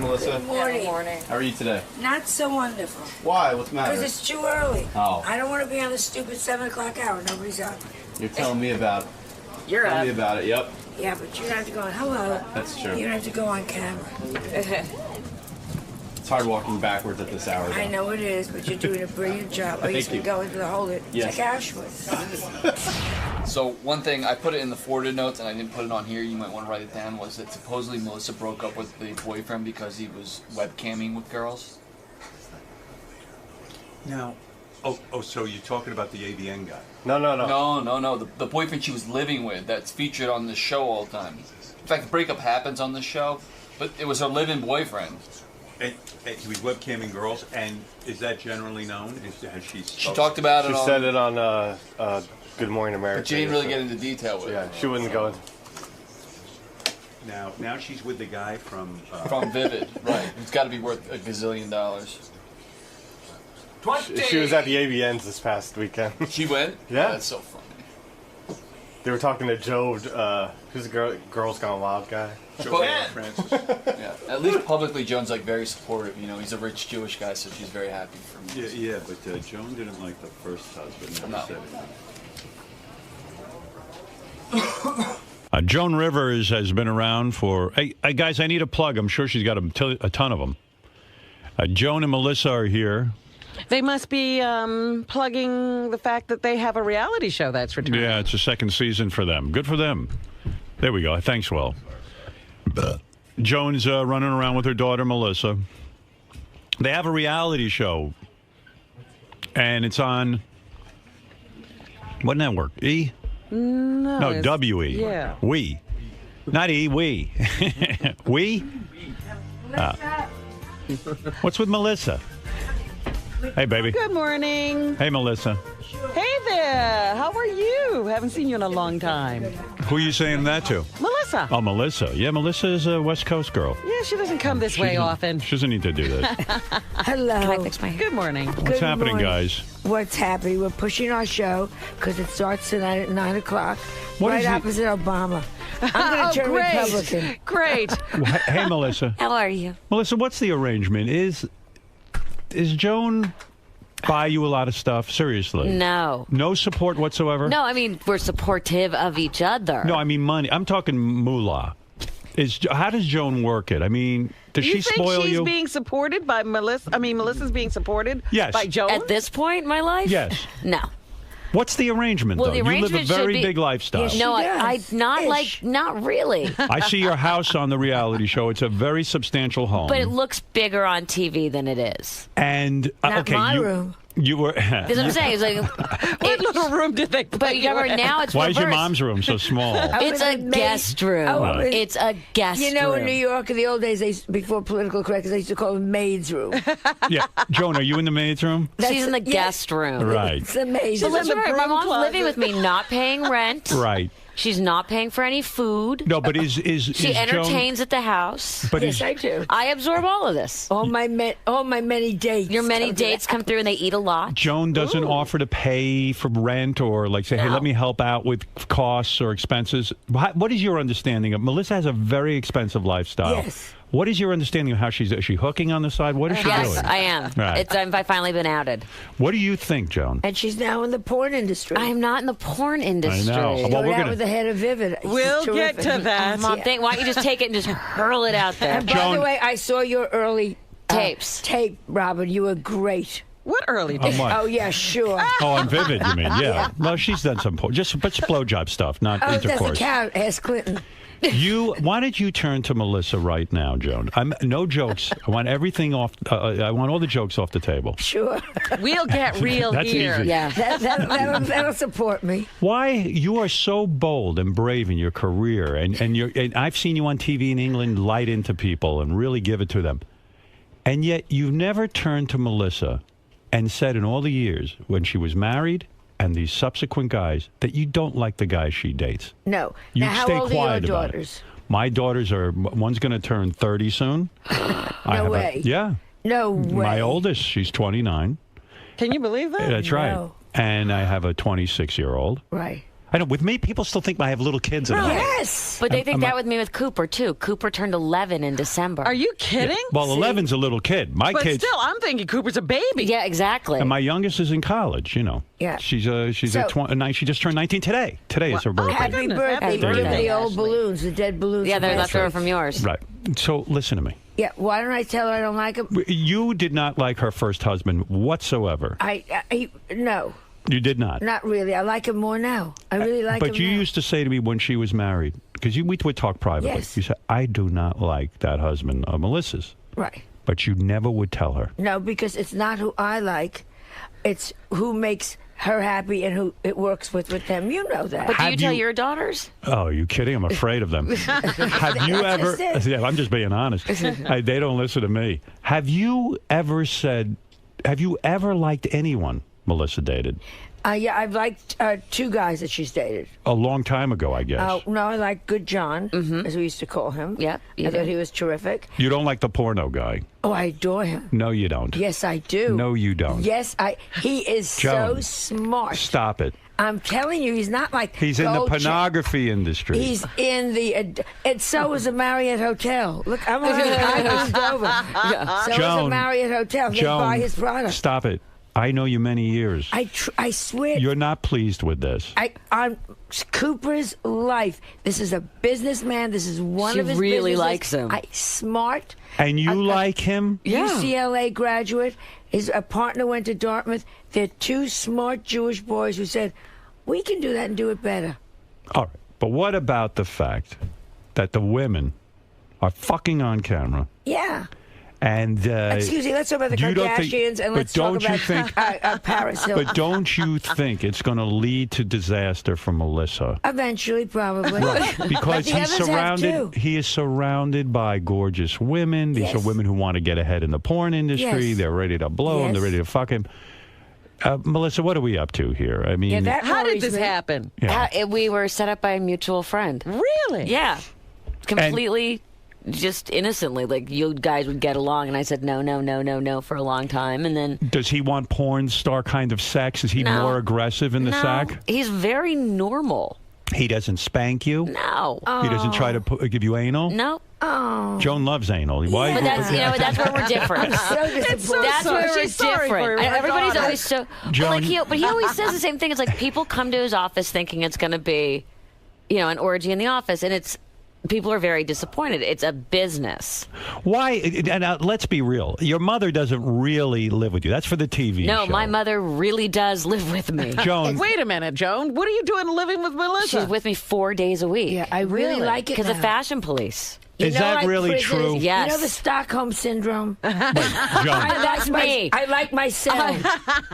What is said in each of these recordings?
Melissa. Good morning. Good morning. How are you today? Not so wonderful. Why? What's the matter? Because it's too early. Oh. I don't want to be on the stupid 7 o'clock hour. Nobody's up. You're telling me about it. You're Tell up. me about it, yep. Yeah, but you don't have to go on. Hello. That's true. You don't have to go on camera. It's hard walking backwards at this hour, though. I know it is, but you're doing a brilliant job. I used to go into the hold it. Yes. It's like Auschwitz. So one thing, I put it in the forwarded notes, and I didn't put it on here, you might want to write it down, was that supposedly Melissa broke up with the boyfriend because he was webcamming with girls. Now, so you're talking about the AVN guy? No. No. The boyfriend she was living with that's featured on the show all the time. In fact, the breakup happens on the show, but it was her live-in boyfriend. And he was webcamming girls, and is that generally known? Has she Talked about it She on... said it on Good Morning America. But she didn't really get into detail with Yeah, it. she wouldn't go into. Now she's with the guy from... From Vivid, right. It's got to be worth $1 gazillion. She was at the AVNs this past weekend. She went? Yeah. Oh, that's so funny. They were talking to Joe, who's the Girls Gone Wild guy. Joe Francis. Yeah. At least publicly, Joan's like very supportive. You know, he's a rich Jewish guy, so she's very happy for me. Yeah, but Joan didn't like the first husband. Never said it. Joan Rivers has been around for... Hey, guys, I need a plug. I'm sure she's got a ton of them. Joan and Melissa are here. They must be plugging the fact that they have a reality show that's returning. Yeah, it's the second season for them. Good for them. There we go. Thanks, Will. Joan's running around with her daughter, Melissa. They have a reality show. And it's on... What network? E? No, W-E. Yeah. We. Not E, we. We? What's with Melissa? Hey, baby. Good morning. Hey, Melissa. Hey there. How are you? Haven't seen you in a long time. Who are you saying that to? Melissa. Oh, Melissa. Yeah, Melissa is a West Coast girl. Yeah, she doesn't come this way often. She doesn't need to do this. Hello. Can I fix my hair? Good morning. What's happening, guys? What's happening? We're pushing our show because it starts tonight at 9 o'clock. What right is it? opposite Obama. I'm going to turn great. Republican. Great. Hey, Melissa. How are you? Melissa, what's the arrangement? Is Joan buy you a lot of stuff? Seriously? No. No support whatsoever? No, I mean, we're supportive of each other. No, I mean money. I'm talking moolah. How does Joan work it? I mean, does she spoil you think she's you? being supported by Melissa? I mean, Melissa's being supported Yes. by Joan? At this point in my life? Yes. No. What's the arrangement, Well, though? the arrangement you live a very should be, big lifestyle. Yes, No, I does. not Ish. like, not really. I see your house on the reality show. It's a very substantial home. But it looks bigger on TV than it is. And Not okay, my room. You were. That's what I'm saying. It's like, What little room did they put but you remember now it's Why reversed. is your mom's room so small? It's a guest room. Oh, right. It's a guest room. You know, in New York in the old days, before political correctness, they used to call it maid's room. Yeah, Joan, are you in the maid's room? She's in the guest room. Right. It's amazing. But listen, in the my broom mom's closet. living with me, not paying rent. Right. She's not paying for any food. No, but is She entertains at the house. But Yes, I do. I absorb all of this. All my many dates. Your many come to dates that. come through and they eat a lot. Joan doesn't offer to pay for rent or like say, hey, No. let me help out with costs or expenses. What is your understanding of Melissa has a very expensive lifestyle. Yes. What is your understanding of how is she hooking on the side? What is she Yes, doing? I am. Right. I've finally been outed. What do you think, Joan? And she's now in the porn industry. I am not in the porn industry. know. She Well, got we're out gonna- with the head of Vivid. She's We'll get terrific. to that. Mom, why don't you just take it and just hurl it out there? And by Joan- the way, I saw your early Tapes. tape, Robin. You were great. What early On days? what? Oh yeah, sure. Oh, on Vivid, you mean? Yeah. Well, she's done some just blowjob stuff, not Oh, it doesn't intercourse. count. Ask Clinton. Why don't you turn to Melissa right now, Joan? No jokes. I want everything off. I want all the jokes off the table. Sure. We'll get real That's here. easy. Yeah. That'll support me. Why you are so bold and brave in your career, and I've seen you on TV in England light into people and really give it to them, and yet you've never turned to Melissa and said in all the years when she was married and these subsequent guys that you don't like the guys she dates. No. You Now, how stay old quiet are your about daughters? it. My daughters one's going to turn 30 soon. No way. Yeah. No way. My oldest, she's 29. Can you believe that? That's right. No. And I have a 26-year-old. Right. I know. With me, people still think I have little kids. At home. Yes. But they think I'm that a- with me with Cooper, too. Cooper turned 11 in December. Are you kidding? Well, 11's a little kid. My But kids. still, I'm thinking Cooper's a baby. Yeah, exactly. And my youngest is in college. You know. Yeah. She's So- she just turned 19 today. Today is her birthday. Happy goodness, birthday. happy Give me birthday, the old Ashley. balloons, the dead balloons. Yeah, they're from left Ashley. over from yours. Right. So listen to me. Yeah, why don't I tell her I don't like him? You did not like her first husband whatsoever. No, You did not. not really. I like him more now. I really like him But you now. used to say to me when she was married, because we would talk privately. Yes. You said, I do not like that husband of Melissa's. Right. But you never would tell her. No, because it's not who I like. It's who makes her happy and who it works with them. You know that. But do you Have tell you- your daughters? Oh, are you kidding? I'm afraid of them. Have you That's ever? just it. Yeah, I'm just being honest. They don't listen to me. Have you ever liked anyone Melissa dated? Yeah, I've liked 2 guys that she's dated. A long time ago, I guess. No, I like Good John, as we used to call him. Yep, you I thought did. he was terrific. You don't like the porno guy? Oh, I adore him. No, you don't. Yes, I do. No, you don't. Yes, He is so Joan, smart. Stop it. I'm telling you, he's not like He's in the Gold Ch- pornography industry. He's in the, and so is a Marriott Hotel. Look, I moved over. So is a Joan, Marriott Hotel. They Joan, buy his product. stop it. I know you many years. I swear. You're not pleased with this. On Cooper's life, this is a businessman. This is one She of his really businesses. likes him. Smart. And you like him? Yeah. UCLA graduate. His partner went to Dartmouth. They're 2 smart Jewish boys who said, we can do that and do it better. All right. But what about the fact that the women are fucking on camera? Yeah. And Excuse me, let's talk about the you don't think- Kardashians and but let's talk don't you about think- Paris Hilton. But don't you think it's going to lead to disaster for Melissa? Eventually, probably. Because the others have too. he is surrounded by gorgeous women. These are Yes. women who want to get ahead in the porn industry. Yes. They're ready to blow him. Yes. They're ready to fuck him. Melissa, what are we up to here? I mean, Yeah, that How did worries this me. happen? yeah. We were set up by a mutual friend. Really? Yeah. Completely, just innocently. Like, you guys would get along, and I said no for a long time. And then. Does he want porn star kind of sex? Is he No. more aggressive in the No, sack? he's very normal. He doesn't spank you? No. He doesn't try to give you anal? No. Joan loves anal. Why? But that's where we're different. So disappointed. That's sorry. where we're She's sorry for different. your Everybody's daughter. always so. Joan- But he always says the same thing. It's like people come to his office thinking it's going to be, an orgy in the office, and people are very disappointed. It's a business. Why? And let's be real. Your mother doesn't really live with you. That's for the TV No, show. my mother really does live with me. Joan, Wait a minute, Joan. What are you doing living with Melissa? She's with me 4 days a week. Yeah, I really like it Because of now. fashion police. is that like really prisoners, true? Yes. You know the Stockholm Syndrome? Joan, That's me. I like myself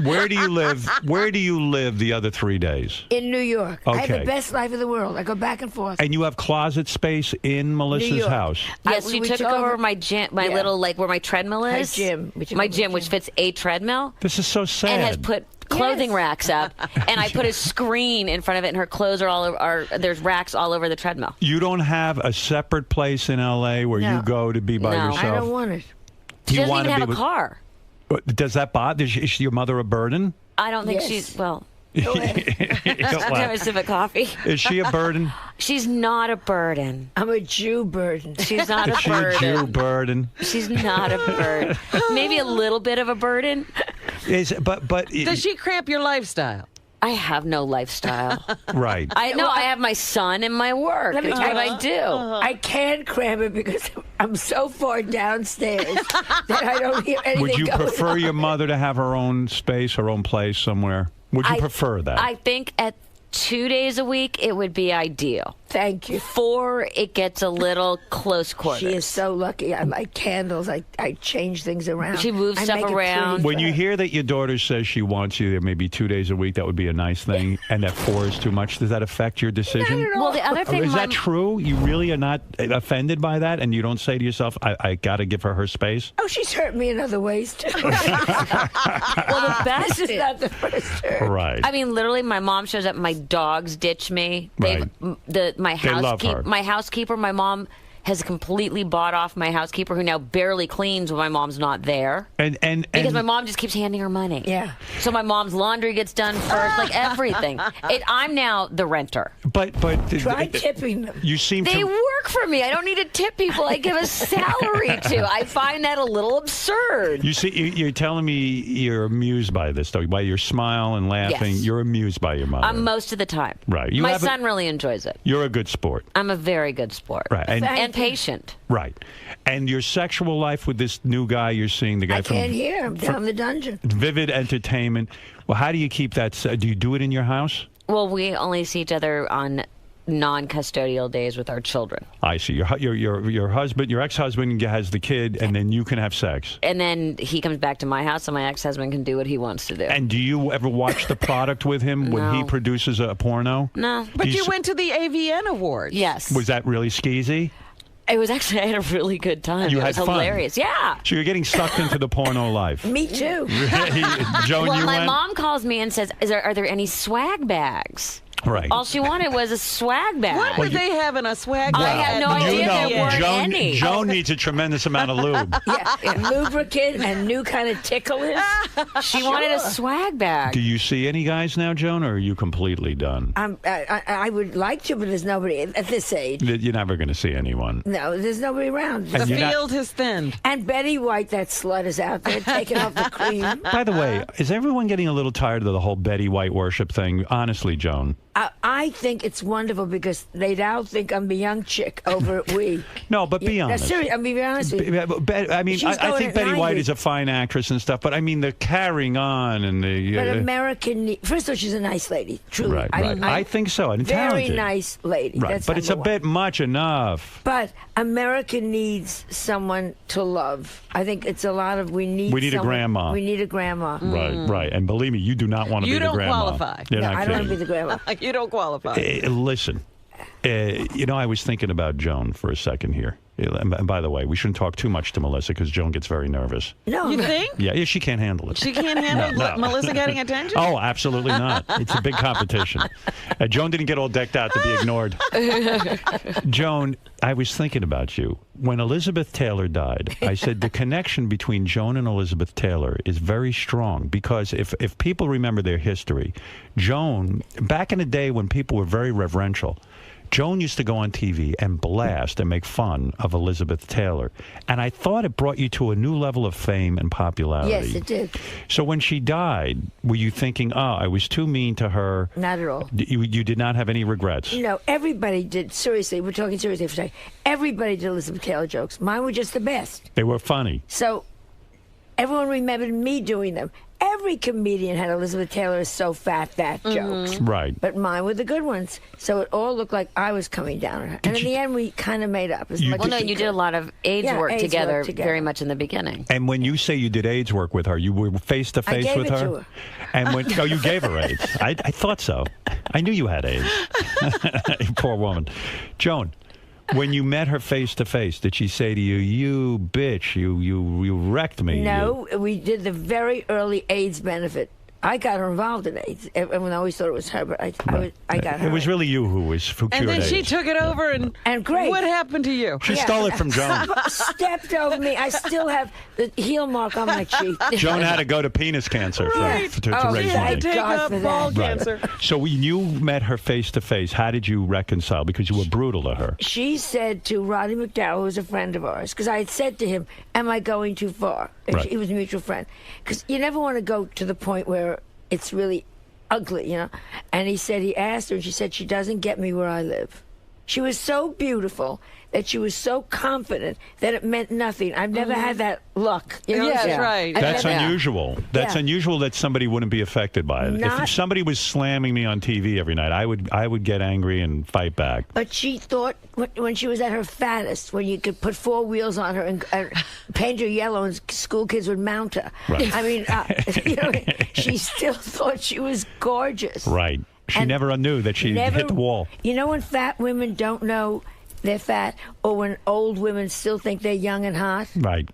where do you live? Where do you live the other 3 days? in New York. I have Okay. the best life in the world. I go back and forth. And you have closet space in Melissa's York. house. Yes, we she took took over over- my gym, my Yeah. little, where my treadmill Her is. gym. We took My over the gym, which gym. fits a treadmill. This is so sad. And has put clothing Yes. racks up, and I put a screen in front of it, and her clothes are all over. There's racks all over the treadmill. You don't have a separate place in LA where No. you go to be by No. I yourself. I don't want it. She You doesn't wanna even be have a with- car. Does that bother? Is your mother a burden? I don't think Yes. she's well. Go ahead. I'll have a sip of coffee. Is she a burden? She's not a burden. I'm a Jew burden. She's not Is a she a Jew burden. burden? She's not a burden. Maybe a little bit of a burden. But Does she cramp your lifestyle? I have no lifestyle. right? I have my son and my work. Let me It's tell what you. I do. I can't cram it because I'm so far downstairs that I don't hear anything Would you going prefer on. your mother to have her own space, her own place somewhere? Would you prefer that? I think at 2 days a week it would be ideal. Thank you. 4, it gets a little close quarters. She is so lucky. I like candles. I change things around. She moves I stuff make it around. pretty When you fun. hear that your daughter says she wants you there maybe 2 days a week, that would be a nice thing, and that 4 is too much, does that affect your decision? Well, the other thing, Is that true? You really are not offended by that, and you don't say to yourself, I got to give her space? Oh, she's hurt me in other ways too. well, the best This is not the first hurt. Right. I mean, literally, my mom shows up. My dogs ditch me. Right. My They love her. my housekeeper. My mom has completely bought off my housekeeper, who now barely cleans when my mom's not there. Because my mom just keeps handing her money. Yeah. So my mom's laundry gets done first, like everything. I'm now the renter. But Try tipping them. you seem They to. work for me. I don't need to tip people I give a salary to. I find that a little absurd. You see, you're telling me you're amused by this, though, by your smile and laughing. Yes. You're amused by your mother. Most of the time. Right. My son really enjoys it. You're a good sport. I'm a very good sport. Right. And patient. Right. And your sexual life with this new guy you're seeing, the guy I from can't hear him down the dungeon. Vivid Entertainment. Well, how do you keep that? Do you do it in your house? Well, we only see each other on non-custodial days with our children. I see. Your husband, your ex-husband has the kid, and then you can have sex. And then he comes back to my house, and my ex-husband can do what he wants to do. And do you ever watch the product with him when he No. produces a porno? No. But you went to the AVN Awards. Yes. Was that really skeezy? It was actually, I had a really good time. You it had was fun. hilarious. Yeah. So you're getting sucked into the porno life. Me too. Joan, Well, you my went? mom calls me and says, are there any swag bags? Right. All she wanted was a swag bag. What would they have in a swag I bag? had no at the idea AVN? there weren't any. Joan needs a tremendous amount of lube. Yeah, lubricant and new kind of ticklish. She wanted a swag bag. Do you see any guys now, Joan, or are you completely done? I would like to, but there's nobody at this age. You're never going to see anyone. No, there's nobody around. The And you're not- field has thinned. And Betty White, that slut, is out there taking off the cream. By the way, is everyone getting a little tired of the whole Betty White worship thing? Honestly, Joan. I think it's wonderful because they now think I'm the young chick over at We. No, but be honest. Seriously, I'm being honest with you. I mean, She's I going think at Betty White 90. is a fine actress and stuff, but I mean, the carrying on and the. But American, first of all, she's a nice lady, truly. Right, right. I think so, and very talented. nice lady. Right, That's but it's a number one. bit much enough. But America needs someone to love. I think it's a lot of we need a someone- grandma. We need a grandma. Right, right. And believe me, you do not want to You be the don't grandma. qualify. You're No, not I don't want to kidding. be the grandma. You don't qualify. Listen, I was thinking about Joan for a second here. And by the way, we shouldn't talk too much to Melissa because Joan gets very nervous. No, You think? Yeah, she can't handle it. She can't handle No. Melissa getting attention? Oh, absolutely not. It's a big competition. Joan didn't get all decked out to be ignored. Joan, I was thinking about you. When Elizabeth Taylor died, I said the connection between Joan and Elizabeth Taylor is very strong because if people remember their history, Joan, back in the day when people were very reverential, Joan used to go on TV and blast and make fun of Elizabeth Taylor. And I thought it brought you to a new level of fame and popularity. yes, it did. So when she died, were you thinking, oh, I was too mean to her? Not at all. You did not have any regrets? No, everybody did. Seriously, we're talking seriously for a second. Everybody did Elizabeth Taylor jokes. Mine were just the best. They were funny. So everyone remembered me doing them. Every comedian had Elizabeth Taylor is so fat jokes. Right. But mine were the good ones. So it all looked like I was coming down on her. And in the end, we kind of made up. As much Well, no, as we you did could. a lot of AIDS Yeah, work AIDS together, work together. very much in the beginning. And when you say you did AIDS work with her, you were face to face gave with it her? to her. And when you gave her AIDS. I thought so. I knew you had AIDS. Poor woman. Joan, when you met her face to face, did she say to you, "You bitch, you wrecked me"? No, we did the very early AIDS benefit. I got her involved in AIDS. Everyone always thought it was her, but I got her. It was really you who cured And then she AIDS. took it over And great. What happened to you? She stole it from Joan. Stepped over me. I still have the heel mark on my cheek. Joan had to go to penis cancer to Oh, raise She yeah. had money. to take God up for that. ball Right. cancer. So when you met her face to face, how did you reconcile? Because you were brutal to her. She said to Roddy McDowell, who was a friend of ours, because I had said to him, "Am I going too far?" And Right. he was a mutual friend, because you never want to go to the point where it's really ugly, you know. And he asked her, and she said, "She doesn't get me where I live." She was so beautiful that she was so confident that it meant nothing. I've never had that luck. You know what I'm Yes, saying? right. I've That's never- unusual. That's Yeah. unusual that somebody wouldn't be affected by it. If Not- somebody was slamming me on TV every night, I would get angry and fight back. But she thought when she was at her fattest, when you could put four wheels on her and paint her yellow, and school kids would mount her. Right. I mean, she still thought she was gorgeous. Right. She And never knew that she Never- hit the wall. You know when fat women don't know they're fat, or when old women still think they're young and hot? Right.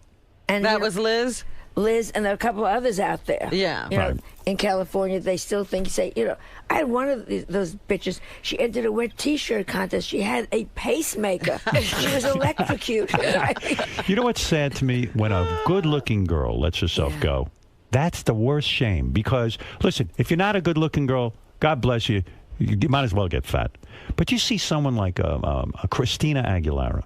And That you know, was Liz? Liz, and there are a couple of others out there. Yeah. You know, Right. in California, they still think, I had one of those bitches. She entered a wet T-shirt contest. She had a pacemaker. She was electrocuted. You know what's sad to me? When a good-looking girl lets herself go, that's the worst shame. Because, listen, if you're not a good-looking girl, God bless you, you might as well get fat. But you see someone like a Christina Aguilera,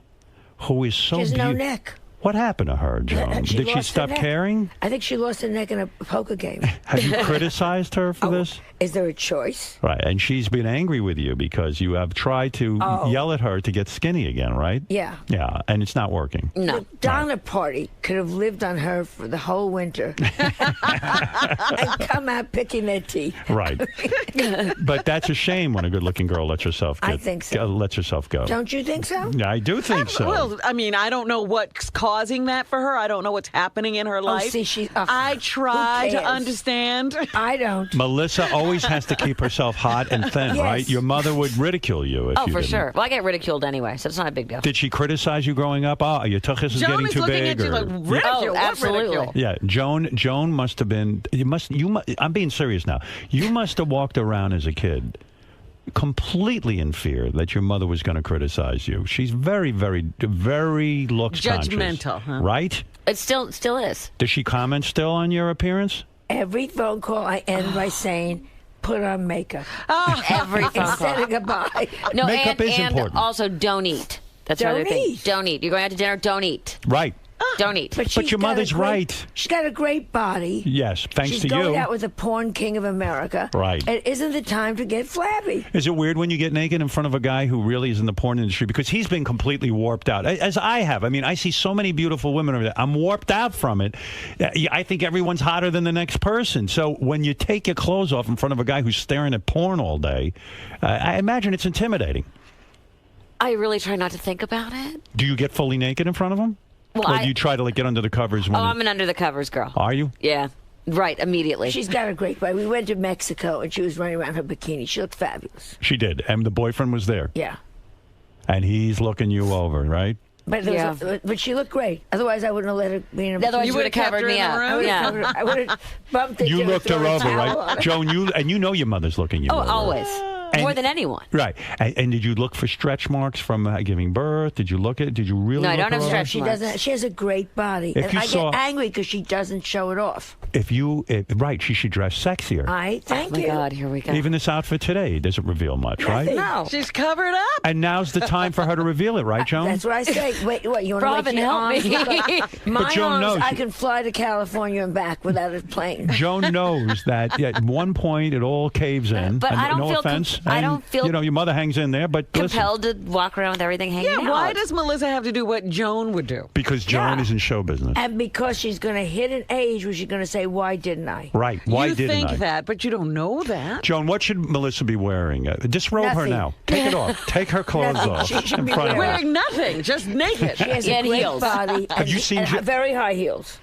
who is so She has no beautiful. neck. What happened to her, Joan? Did she lost her stop neck. caring? I think she lost her neck in a poker game. Have you criticized her for this? Is there a choice? Right, and she's been angry with you because you have tried to yell at her to get skinny again, right? Yeah. Yeah, and it's not working. No. The Donna party could have lived on her for the whole winter and come out picking their teeth. Right. But that's a shame when a good-looking girl lets herself I think so. lets herself go. Don't you think so? Yeah, I do think so. Well, I mean, I don't know what's causing that for her. I don't know what's happening in her life. See, I try who to cares? understand. I don't. Melissa always has to keep herself hot and thin, Yes. right? Your mother would ridicule you if Oh, you for didn't. sure. Well, I get ridiculed anyway, so it's not a big deal. Did she criticize you growing up? Oh, your tuchus is Joan getting is too looking big. at you like, ridicule? Oh, What absolutely. ridicule? Yeah, Joan must have been. I'm being serious now. You must have walked around as a kid completely in fear that your mother was going to criticize you. She's very, very, very looks conscious. Judgmental, huh? Right? It still is. Does she comment still on your appearance? Every phone call I end by saying, put on makeup. Every phone Instead call. of goodbye. No, Makeup is and important. also don't eat. That's Don't another thing. eat. Don't eat. You're going out to dinner. Don't eat. Right. Don't eat. But your mother's right. She's got a great body. Yes, thanks She's to going you. out with the porn king of America. Right. It isn't the time to get flabby. Is it weird when you get naked in front of a guy who really is in the porn industry? Because he's been completely warped out, as I have. I mean, I see so many beautiful women over there. I'm warped out from it. I think everyone's hotter than the next person. So when you take your clothes off in front of a guy who's staring at porn all day, I imagine it's intimidating. I really try not to think about it. Do you get fully naked in front of him? Well, Or do you try to get under the covers? When I'm an under the covers girl. Are you? Yeah. Right, immediately. She's got a great body. We went to Mexico and she was running around in her bikini. She looked fabulous. She did. And the boyfriend was there. Yeah. And he's looking you over, right? But, but she looked great. Otherwise, I wouldn't have let her be in a Otherwise, bikini. you would have covered me up. I would have Yeah. I would have bumped into You and looked her thrown a over, towel right? on her. Joan, you know your mother's looking you Oh, over. always. More than anyone. Right. And did you look for stretch marks from giving birth? Did you really No, I look don't have her over? stretch She marks. doesn't. She has a great body. If And you I saw- get angry because she doesn't show it off. Right, she should dress sexier. Thank Oh, my you. God, here we go. Even this outfit today doesn't reveal much, right? No. She's covered up. And now's the time for her to reveal it, right, Joan? That's what I say. Wait, what? You want Robin, to help me. My Joan arms, knows. I can fly to California and back without a plane. Joan knows that at one point it all caves in. But and I don't no feel offense. I and, don't feel your mother hangs in there, but listen, compelled to walk around with everything hanging Yeah, out. why does Melissa have to do what Joan would do? because Joan Yeah. is in show business. And because she's going to hit an age where she's going to say, "Why didn't I?" Right. Why you didn't think I? that, but you don't know that. Joan, what should Melissa be wearing? Disrobe her Nothing. now. Take it off. Take her clothes Nothing. off. She should in be front of her. Wearing nothing, just naked. She has Yeah, a and great heels. body. Have you seen Jo- very high heels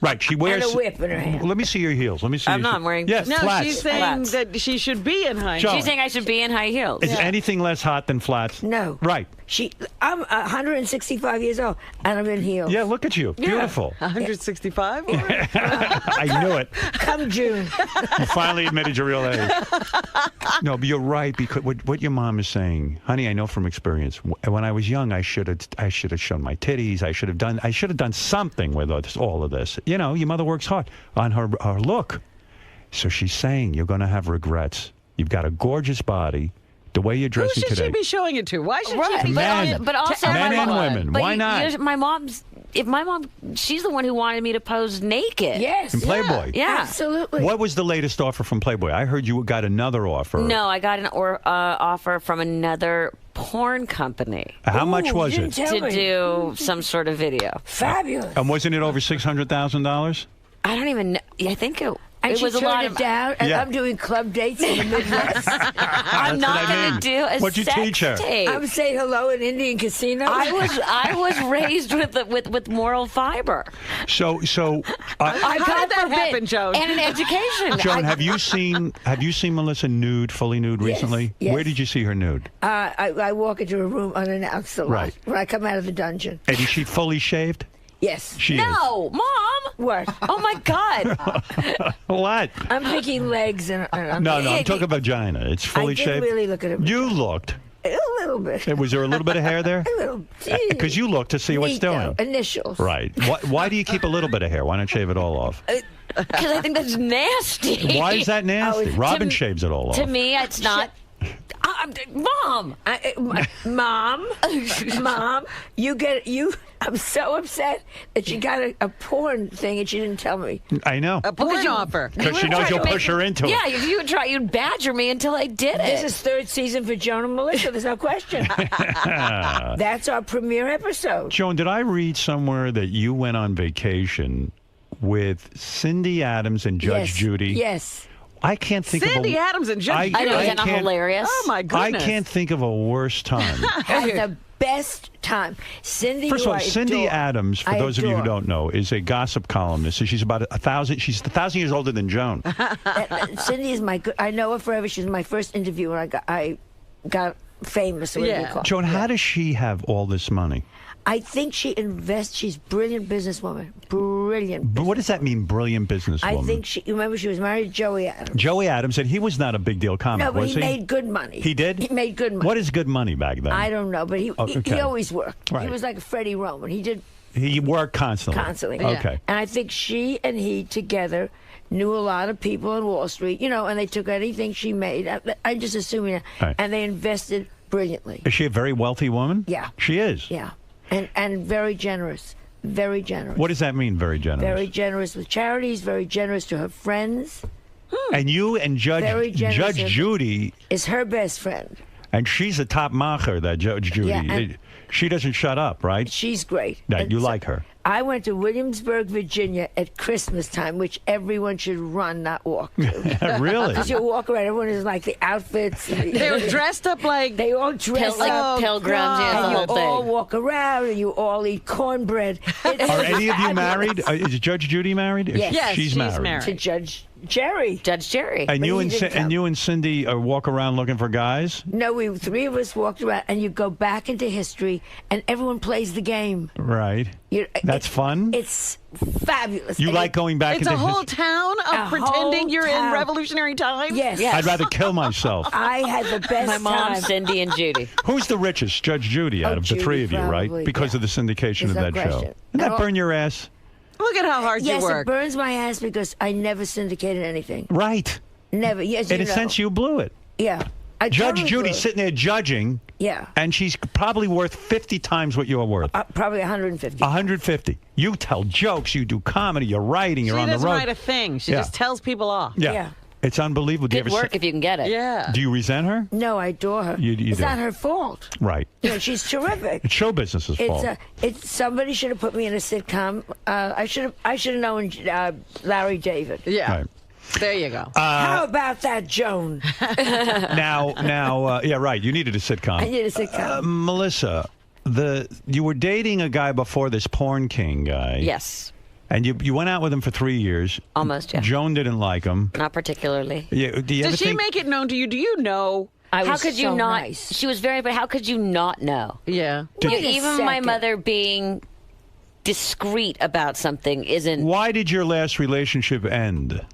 Right, she and wears a whip in her hand? Let me see your heels. Let me see. I'm your not wearing- Yes, No, flats. she's saying Flats. that she should be in high Joan. heels. She's saying I should be in high heels. Is anything less hot than flats? No. Right. I'm 165 years old and I'm in heels. Yeah, look at you. Beautiful. 165? I knew it. Come June. You finally admitted your real age. No, but you're right, because what your mom is saying, honey, I know from experience. When I was young, I should have shown my titties. I should have done something with all of this. You know, your mother works hard on her look. So she's saying you're going to have regrets. You've got a gorgeous body. The way you're Who dressing should today. she be showing it to? Why should Right, she be Men. showing it but also to Men and everyone? women. But Why not? My mom's. If my mom, she's the one who wanted me to pose naked. Yes. In Playboy. Yeah. Absolutely. What was the latest offer from Playboy? I heard you got another offer. No, I got an offer from another porn company How much Ooh, was you it? didn't tell to me. do some sort of video. Fabulous. And wasn't it over $600,000? I don't even know. I think it And she was a turned lot it of. down, and Yeah. I'm doing club dates in the Midwest. I'm not what I going mean. to do a What'd you sex teach her? tape. I'm saying hello in Indian casinos. I was raised with moral fiber. So How did that happen, Joan? And an education. Joan, have you seen Melissa nude, fully nude recently? yes. Where did you see her nude? I walk into a room unannounced a lot Right. when I come out of the dungeon. And is she fully shaved? Yes. She is. No, Mom. What? Oh my God! What? I'm thinking legs and No, I'm talking vagina. It's fully I didn't shaved. really look at it. You looked. A little bit. Was there a little bit of hair there? A little. Because you look to see what's Neat, doing. though. Initials. Right. Why do you keep a little bit of hair? Why not shave it all off? Because I think that's nasty. Why is that nasty? Oh, Robin to- shaves it all off. To me, it's not. Mom. Mom, I'm so upset that you got a porn thing and she didn't tell me. I know. A porn offer. Because she knows you'll push her into it. Yeah, if you would try, you'd badger me until I did it. This is third season for Joan and Melissa. There's no question. That's our premiere episode. Joan, did I read somewhere that you went on vacation with Cindy Adams and Judge Yes. Judy? Yes. I can't think Cindy of a... Adams and Judge I know, Judy. isn't that can't- hilarious? Oh my I goodness. can't think of a worse time. Had the best time. Cindy, First of all, who I Cindy adore. Adams, for I those of you who adore. don't know, is a gossip columnist. So she's about 1,000. She's 1,000 years older than Joan. Cindy is my good. I know her forever. She was my first interview when I got famous. Or whatever you Yeah. call it. Joan, how does she have all this money? I think she invests. She's a brilliant businesswoman. Brilliant. But what does that mean, brilliant businesswoman? I think she. Remember, she was married to Joey Adams. Joey Adams said he was not a big deal comic, No, but was he made good money. He did? He made good money. What is good money back then? I don't know, but he okay. always worked. Right. He was like a Freddie Roman. He did He worked constantly. constantly. Okay. And I think she and he together knew a lot of people on Wall Street, and they took anything she made. I'm just assuming that. Right. And they invested brilliantly. Is she a very wealthy woman? Yeah. She is? Yeah. And very generous. Very generous. What does that mean, very generous? Very generous with charities, very generous to her friends. And you and Very generous Judge of- Judy, Is her best friend. and she's a top macher, that Judge Judy. Yeah, and- She doesn't shut up, right? She's great. Yeah, And you so- like her. I went to Williamsburg, Virginia at Christmas time, which everyone should run, not walk to. Really? Because you walk around, everyone is like the outfits. They were dressed up like. They all dress Like up. pilgrims, yeah, And the you whole all thing. walk around and you all eat cornbread. It's Are any of you fabulous. married? Is Judge Judy married? Yes. She's married. To Judge Jerry. Judge Jerry. And But you he and didn't come. and you and Cindy walk around looking for guys, No, three of us walked around, and you go back into history, and everyone plays the game. right? That's fun. It's fabulous. You And like going back It's into a whole history? town A of pretending whole you're in town. revolutionary times. Yes. Yes. I'd rather kill myself. I had the best My mom, time. Cindy, and Judy. Who's the richest? Judge Judy out Oh, of the Judy, three of you, right? probably, Because yeah. of the syndication There's of no that show. question. Didn't that And burn your ass? Look at how hard Yes, you it work. burns my ass because I never syndicated anything. Right. Never. Yes, In you a know. sense, you blew it. Yeah. I Judge totally Judy's blew it. sitting there judging, Yeah. and she's probably worth 50 times what you're worth. Probably 150. 150. You tell jokes, you do comedy, you're writing, you're She on the doesn't road. write a thing. She Yeah. just tells people off. yeah. Yeah. It's unbelievable. Do you Good ever work if you can get it. Yeah. Do you resent her? No, I adore her. You it's do. not her fault. Right. She's terrific. It's show business's fault. It's somebody should have put me in a sitcom. I should have known Larry David. Yeah. Right. There you go. How about that, Joan? Now, yeah, right. You needed a sitcom. I need a sitcom. Melissa, you were dating a guy before this porn king guy. Yes. And you went out with him for 3 years. Almost, yeah. Joan didn't like him. Not particularly. Yeah, do you ever Does she think, make it known to you? Do you know? I How was could you so not? nice. She was very, but how could you not know? Yeah. Wait a Even my second. mother being discreet about something isn't. Why did your last relationship end?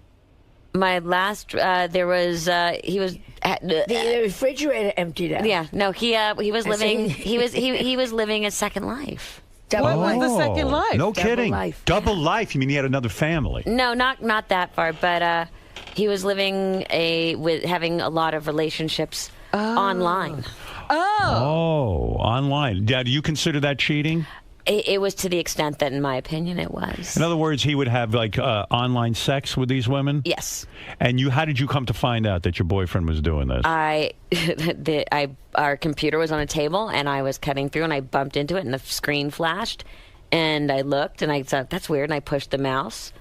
My last, there was, he was. The refrigerator emptied out. Yeah, no, he was living. see. He was living a second life. Double What was life. the second life? No Double kidding. life. Double life. You mean he had another family? No, not that far, but he was living having a lot of relationships online. Oh, online. Dad, do you consider that cheating? It was to the extent that, in my opinion, it was. In other words, he would have like online sex with these women? Yes. And how did you come to find out that your boyfriend was doing this? Our computer was on a table, and I was cutting through, and I bumped into it, and the screen flashed, and I looked, and I thought, that's weird, and I pushed the mouse,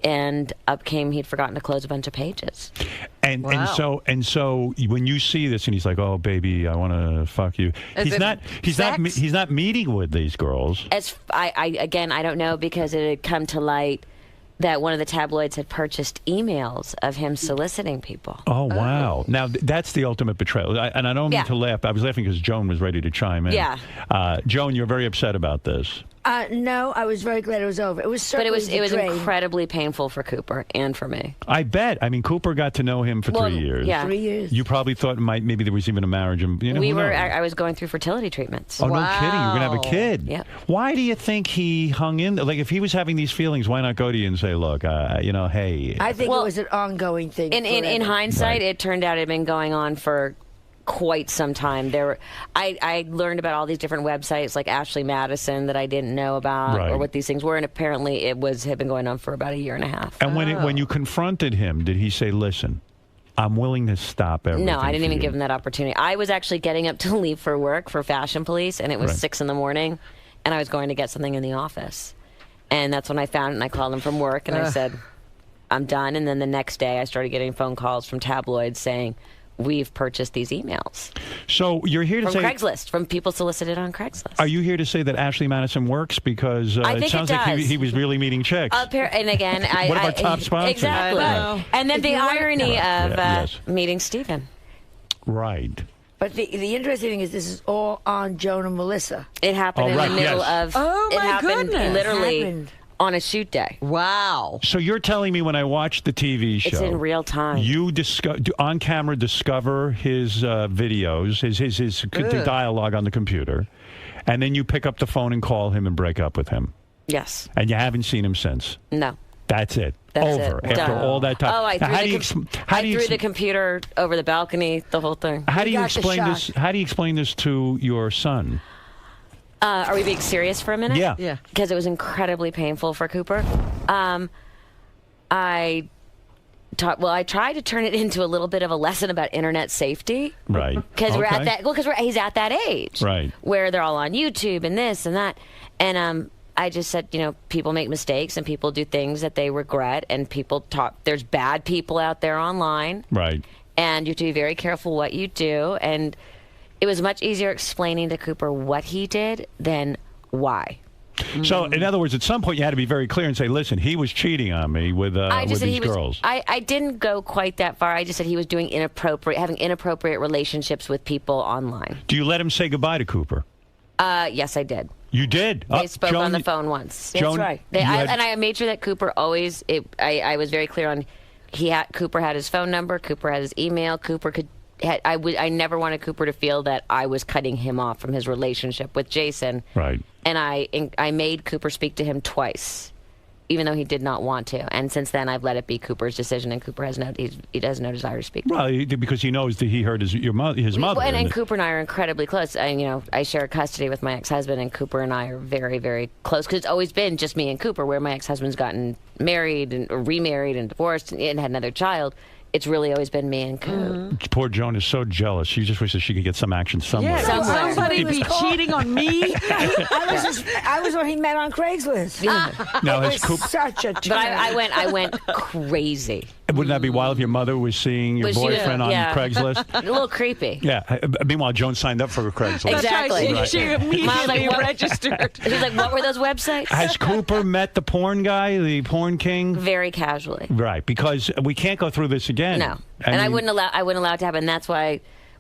and up came, he'd forgotten to close a bunch of pages. And Wow. so when you see this and he's like, "Oh baby, I want to fuck you." As He's in not sex? he's not meeting with these girls. I don't know, because it had come to light that one of the tabloids had purchased emails of him soliciting people. Oh wow. Now that's the ultimate betrayal. I don't mean Yeah. to laugh. I was laughing because Joan was ready to chime in. Yeah. Joan, you're very upset about this. No, I was very glad it was over. It was But certainly it was the drain. incredibly painful for Cooper and for me. I bet. I mean, Cooper got to know him for 3 years. Yeah. 3 years. You probably thought maybe there was even a marriage. And, who knows? I was going through fertility treatments. Oh, no kidding. You're going to have a kid. Yeah. Why do you think he hung in? Like, if he was having these feelings, why not go to you and say, look, hey. I think it was an ongoing thing. In hindsight, it turned out it had been going on for quite some time. I learned about all these different websites like Ashley Madison that I didn't know about or what these things were, and apparently it had been going on for about a year and a half. And when you confronted him, did he say, listen, I'm willing to stop everything? No, I didn't even give him that opportunity. I was actually getting up to leave for work for Fashion Police, and it was 6 in the morning, and I was going to get something in the office. And that's when I found it, and I called him from work, and I said, I'm done. And then the next day, I started getting phone calls from tabloids saying, we've purchased these emails. So you're here to from say... Craigslist, from people solicited on Craigslist. Are you here to say that Ashley Madison works? Because I think it sounds it like does. he was really meeting chicks. And again, One of our top sponsors. Exactly. And then the irony of meeting Stephen. Right. But the interesting thing is this is all on Joan and Melissa. It happened in the middle of... Oh, it my happened goodness. literally on a shoot day. Wow. So you're telling me when I watched the TV show... It's in real time. You on camera discover his videos, his dialogue on the computer, and then you pick up the phone and call him and break up with him. Yes. And you haven't seen him since. No. That's it. That's over. it. After Done. all that time. Oh, I threw the computer over the balcony, the whole thing. How do you explain this? How do you explain this to your son? Are we being serious for a minute? Yeah. Because it was incredibly painful for Cooper. I tried to turn it into a little bit of a lesson about internet safety. Right. Because we're at that. Well, because he's at that age. Right. Where they're all on YouTube and this and that, and I just said, people make mistakes and people do things that they regret, and people talk. There's bad people out there online. Right. And you have to be very careful what you do. And it was much easier explaining to Cooper what he did than why. So, in other words, at some point you had to be very clear and say, listen, he was cheating on me with these girls. I didn't go quite that far. I just said he was doing having inappropriate relationships with people online. Do you let him say goodbye to Cooper? Yes, I did. You did? They spoke on the phone once. Joan, that's right. And I made sure that Cooper always, I was very clear on, Cooper had his phone number, Cooper had his email, I never wanted Cooper to feel that I was cutting him off from his relationship with Jason. Right. And I made Cooper speak to him twice, even though he did not want to. And since then, I've let it be Cooper's decision, and Cooper has he has no desire to speak to Well, because he knows that he hurt his mother. And Cooper and I are incredibly close. I share custody with my ex-husband, and Cooper and I are very, very close, because it's always been just me and Cooper, where my ex-husband's gotten married or remarried and divorced and had another child. It's really always been me and Coop. Poor Joan is so jealous. She just wishes she could get some action somewhere. Yeah, somebody be cheating on me. I was when he met on Craigslist. Now, it has was such a But I went crazy. Wouldn't that be wild if your mother was seeing your boyfriend on Craigslist? A little creepy. Yeah. Meanwhile, Joan signed up for Craigslist. Exactly. Right. She immediately registered. She's like, what were those websites? Has Cooper met the porn guy, the porn king? Very casually. Right, because we can't go through this again. No, I wouldn't allow it to happen. That's why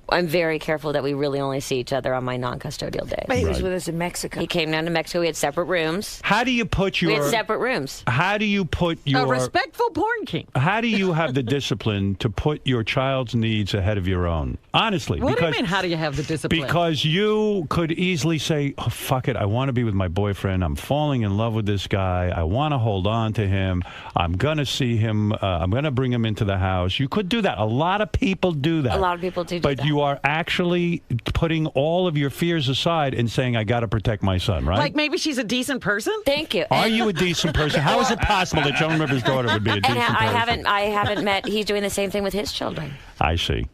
I'm very careful that we really only see each other on my non-custodial days. But he was with us in Mexico. He came down to Mexico. We had separate rooms. How do you put your... We had separate rooms. How do you put your... A respectful porn king. How do you have the discipline to put your child's needs ahead of your own? Honestly. What do you mean, how do you have the discipline? Because you could easily say, oh, fuck it, I want to be with my boyfriend. I'm falling in love with this guy. I want to hold on to him. I'm going to see him. I'm going to bring him into the house. You could do that. A lot of people do that. A lot of people do But that. you are actually putting all of your fears aside and saying, I got to protect my son, right? Like maybe she's a decent person? Thank you. Are you a decent person? How is it possible that Joan Rivers' daughter would be a decent person? I haven't met. He's doing the same thing with his children. I see.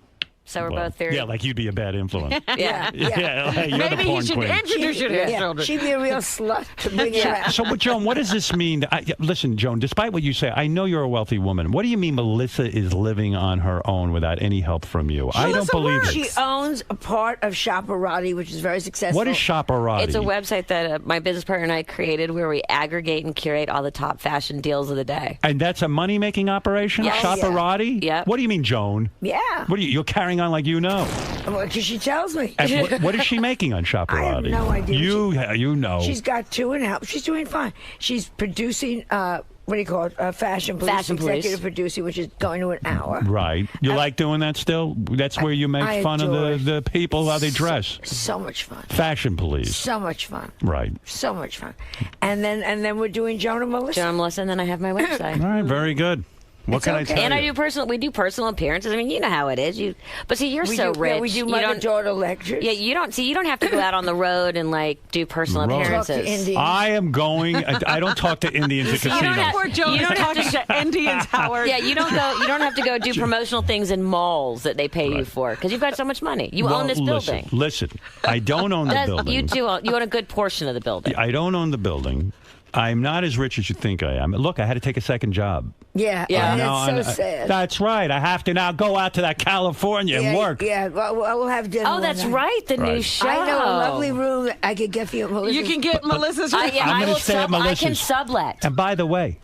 So we're both very... Yeah, like you'd be a bad influence. Yeah. Yeah, hey, you're Maybe the he porn should queen. introduce you to his children. She'd be a real slut to bring her out. So, Joan, what does this mean? Listen, Joan, despite what you say, I know you're a wealthy woman. What do you mean Melissa is living on her own without any help from you? I don't believe it. She owns a part of Shopperati, which is very successful. What is Shopperati? It's a website that my business partner and I created where we aggregate and curate all the top fashion deals of the day. And that's a money-making operation? Yes. Shopperati? Yeah. What do you mean, Joan? Yeah. What are you're carrying making on like you know? Because she tells me. And what is she making on Shopperati? I have no idea. You know. She's got 2.5. She's doing fine. She's producing, what do you call it? Fashion Police. Fashion Police. Executive producing, which is going to an hour. Right. You like doing that still? That's where you make I fun adore of the people, how they dress. So much fun. Fashion Police. So much fun. Right. So much fun. And then we're doing Joan and Melissa. Joan and Melissa, and then I have my website. All right. Very good. What It's can I okay. tell And you? we do personal appearances. I mean, you know how it is. But see, you're we so do, rich. Yeah, we do you mother-daughter lectures. Yeah, you don't have to go out on the road and like do personal Road. appearances. Talk to Indians. I am going. I don't talk to Indians at You don't casinos. have- Poor Joan You is don't have talking to- to Indians, Howard. Yeah, you don't have to go do promotional things in malls that they pay you for because you've got so much money. You own this building. Listen, I don't own the building. You do. You own a good portion of the building. I don't own the building. I'm not as rich as you think I am. Look, I had to take a second job. Yeah, Yeah. that's so sad. That's right. I have to now go out to that California and work. Yeah, well, we'll have dinner. Oh, one that's night. right. The new Right. show. I know a lovely room that I could get for you, Melissa. You can get Melissa's. Yeah, I'm I gonna will stay at I can Melissa's. sublet. And by the way,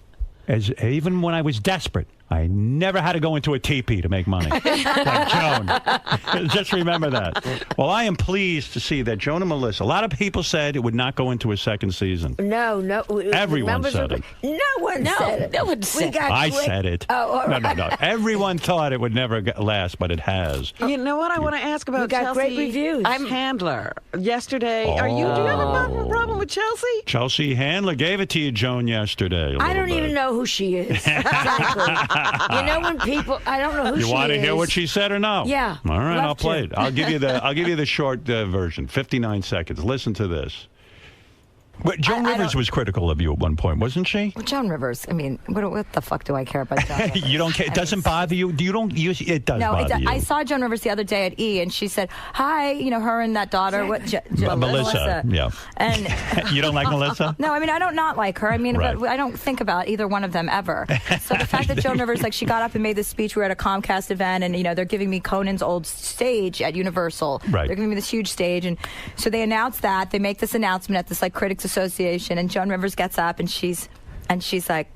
even when I was desperate, I never had to go into a teepee to make money. Like Joan. Just remember that. Well, I am pleased to see that Joan and Melissa, a lot of people said it would not go into a second season. No. Everyone said it. No one said it. no one said it. I said it. Oh, all right. No. Everyone thought it would never last, but it has. You know what I want to ask about We got Chelsea great reviews. Handler yesterday. Do you have a problem with Chelsea? Chelsea Handler gave it to you, Joan, yesterday. I don't even know who she is. Exactly. You know when people, I don't know who she is. You want to hear what she said or no? Yeah. All right, Love I'll play to. it. I'll give you the short version, 59 seconds. Listen to this. But Joan Rivers was critical of you at one point, wasn't she? Well, Joan Rivers. I mean, what the fuck do I care about Joan Rivers? You don't care. It doesn't bother you. It does No, bother you. I saw Joan Rivers the other day at E, and she said, "Hi," her and that daughter. Melissa. Yeah. And You don't like Melissa? no, I mean I don't not like her. I mean, Right. but I don't think about either one of them ever. So the fact that Joan Rivers, she got up and made this speech. We were at a Comcast event, and they're giving me Conan's old stage at Universal. Right. They're giving me this huge stage, and so they announced that. They make this announcement at this Critics Association, and Joan Rivers gets up and she's like,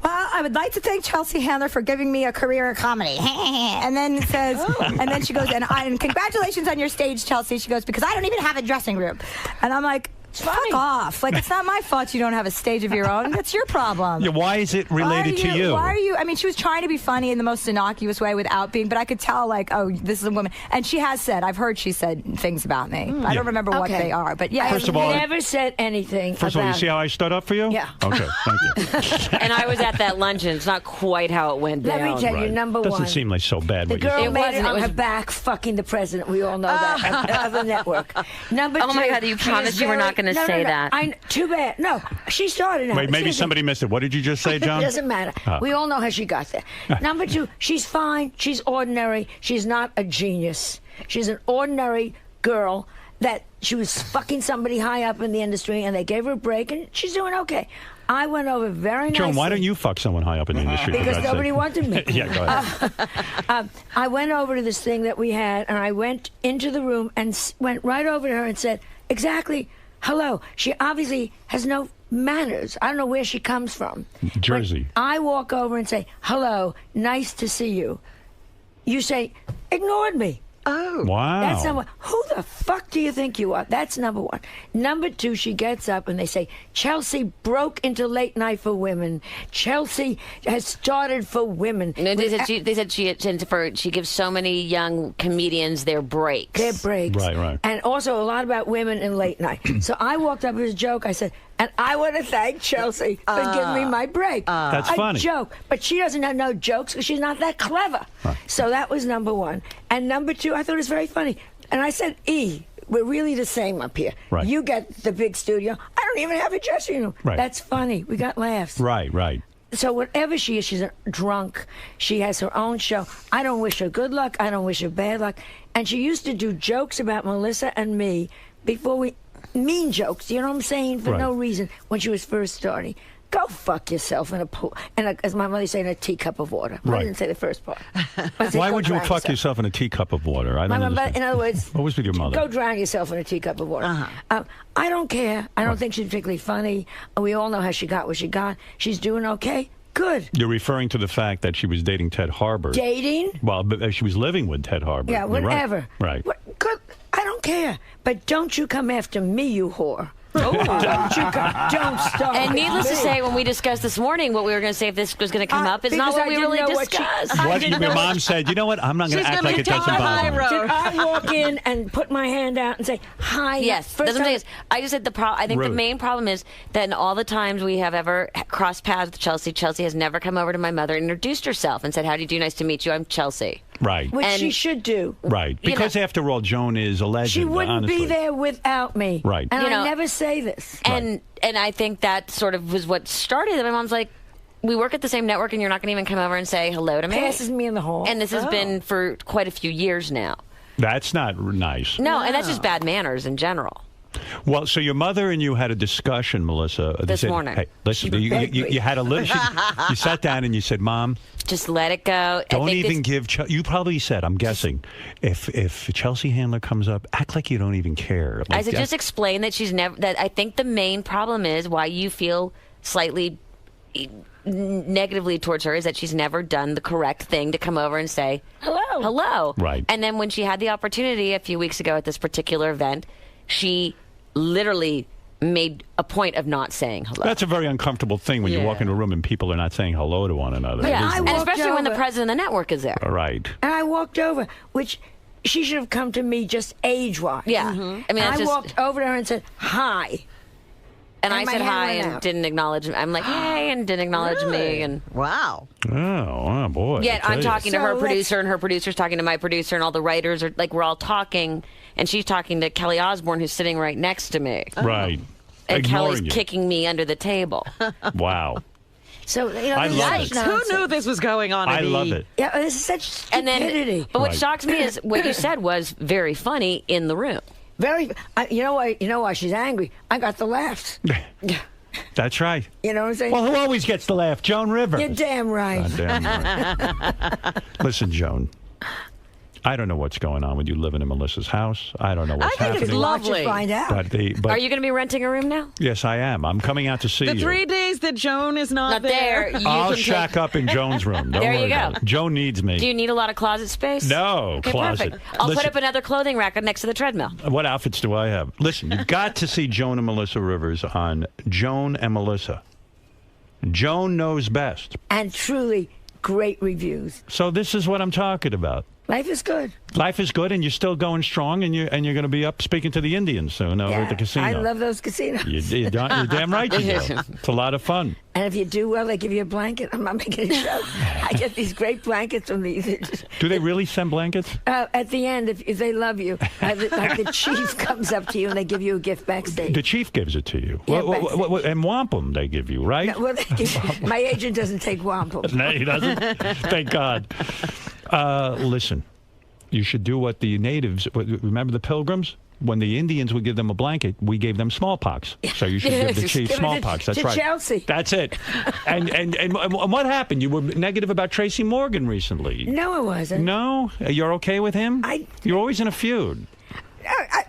"Well, I would like to thank Chelsea Handler for giving me a career in comedy." And then says, and then she goes, and congratulations on your stage, Chelsea. She goes, because I don't even have a dressing room. And I'm like, fuck off. It's not my fault you don't have a stage of your own. That's your problem. Yeah, why is it related to you? Why are you? I mean, she was trying to be funny in the most innocuous way without being, but I could tell, oh, this is a woman. And she has said, I've heard she said things about me. I don't remember what they are, but yeah. First of all, never said anything First of all, you see how I stood up for you? Yeah. Okay, thank you. And I was at that luncheon. It's not quite how it went Let down. me tell you, Right. number Doesn't one. seem like so bad. The what you girl said. It made wasn't. it It on was- her back, fucking the president. We all know that of the network. Number two. Oh my God, you she promised is you were very- not gonna no, say no. that. Too bad. No, she started out. Wait, maybe Excuse me. somebody missed it. What did you just say, John? It doesn't matter. We all know how she got there. Number two, she's fine. She's ordinary. She's not a genius. She's an ordinary girl that she was fucking somebody high up in the industry, and they gave her a break, and she's doing okay. I went over very nicely. Joan, why don't you fuck someone high up in the industry? for Because God's nobody sake? wanted me. Yeah, go ahead. I went over to this thing that we had, and I went into the room and went right over to her and said, exactly, hello. She obviously has no manners. I don't know where she comes from. Jersey. When I walk over and say, hello, nice to see you. You say, ignored me. Oh. Wow. That's number one. Who the fuck do you think you are? That's number one. Number two, she gets up and they say, Chelsea broke into late night for women. Chelsea has started for women. No, they said she gives so many young comedians their breaks. Their breaks. Right. And also a lot about women in late night. So I walked up with a joke. I said, and I want to thank Chelsea for giving me my break. That's a funny. joke. But she doesn't have no jokes because she's not that clever. Right. So that was number one. And number two, I thought it was very funny. And I said, we're really the same up here. Right. You get the big studio. I don't even have a dressing room. Right. That's funny. We got laughs. Right. So whatever she is, she's a drunk. She has her own show. I don't wish her good luck. I don't wish her bad luck. And she used to do jokes about Melissa and me before we... mean jokes, you know what I'm saying, for no reason when she was first starting. Go fuck yourself in a pool. And as my mother said, in a teacup of water. Right. I didn't say the first part. I said, Why go would you drown fuck yourself in a teacup of water? I don't understand. In other words, What was with your mother? go drown yourself in a teacup of water. I don't care. I don't think she's particularly funny. We all know how she got what she got. She's doing okay. Good. You're referring to the fact that she was dating Ted Harbor. Dating? Well, but she was living with Ted Harbor. Yeah, You're whatever. Right. Good. I don't care. But don't you come after me, you whore. Don't start. And with needless to me. say, when we discussed this morning what we were going to say if this was going to come up, it's not because what I we didn't really know what she- discussed. I What didn't your know mom said, you know what? I'm not going She's to act gonna like it take doesn't the bother high me. road. Did I walk in and put my hand out and say, hi? Yes, First that's what I'm time- saying. I just said I think Really? the main problem is that in all the times we have ever crossed paths with Chelsea, Chelsea has never come over to my mother and introduced herself and said, "How do you do? Nice to meet you. I'm Chelsea." Right. Which And- she should do. Right. You know- Because after all, Joan is a legend. She wouldn't honestly. be there without me. Right. And You know- I never say this. And I think that sort of was what started it. My mom's like, "We work at the same network, and you're not going to even come over and say hello to me." Passes me in the hall. And this has been for quite a few years now. That's not nice. No, and that's just bad manners in general. Well, so your mother and you had a discussion, Melissa. They This said, morning. Hey, listen, She you begged me. had a little. You sat down and you said, "Mom, Just let it go. don't even give." You probably said, "I'm guessing, if Chelsea Handler comes up, act like you don't even care." I said, just explain that she's never. That I think the main problem is why you feel slightly negatively towards her is that she's never done the correct thing to come over and say hello. Right. And then when she had the opportunity a few weeks ago at this particular event, she literally made a point of not saying hello. That's a very uncomfortable thing when you walk into a room and people are not saying hello to one another. yeah, I and walked especially when the over- president of the network is there. All right. And I walked over, which she should have come to me just age-wise. Yeah, I mean, And that's I just, walked over to her and said, hi. and and I my said hand hi went and out. didn't acknowledge. I'm like, hey, and didn't acknowledge me, and Wow. Oh boy. yet I I'm tell you. talking to So her let's- producer, and her producer's talking to my producer, and all the writers are like, we're all talking, and she's talking to Kelly Osbourne, who's sitting right next to me, Right. and Ignoring Kelly's you. kicking me under the table. Wow. So, you know, I this love is it. Who nonsense. knew this was going on? I at love E? it. Yeah, this is such And stupidity. then, but what Right. shocks me is what you said was very funny in the room. You know why she's angry? I got the laughs. That's right. You know what I'm saying? Well, who always gets the laugh? Joan Rivers. You're damn right. Damn right. Listen, Joan. I don't know what's going on with you living in Melissa's house. I don't know what's I think it's happening. lovely. Watch and find out. But Are you going to be renting a room now? yes, I am. I'm coming out to see The you. 3 days that Joan is not, Not there. You I'll can shack take, up in Joan's room. Don't There you worry go. about it. Joan needs me. Do you need a lot of closet space? No, Okay, closet. perfect. I'll Listen, put up another clothing rack next to the treadmill. What outfits do I have? Listen, you've got to see Joan and Melissa Rivers on Joan and Melissa. Joan knows best. And truly great reviews. So this is what I'm talking about. Life is good. Life is good, and you're still going strong, and you're going to be up speaking to the Indians soon over at the casino. I love those casinos. You're damn right you do. It's a lot of fun. And if you do well, they give you a blanket. I'm not making a joke. I get these great blankets from these. Do they really send blankets? At the end, if they love you, like the chief comes up to you and they give you a gift backstage. The chief gives it to you. Yeah, And wampum they give you, right? No, well, my agent doesn't take wampum. No, he doesn't. Thank God. Listen, you should do what the natives, remember the Pilgrims? When the Indians would give them a blanket, we gave them smallpox. So you should give the Just chief give it smallpox. That's to right. Chelsea. That's it. And what happened? You were negative about Tracy Morgan recently. No, I wasn't. No? You're okay with him? You're always in a feud.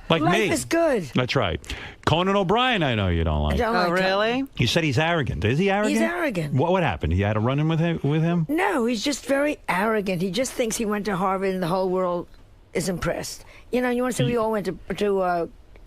Like life me. is good. That's right. Conan O'Brien, I know you don't like. I don't Oh, like really? You said he's arrogant. Is he arrogant? He's arrogant. What happened? He had a run-in with him? No, he's just very arrogant. He just thinks he went to Harvard and the whole world is impressed. You know, you want to say we all went to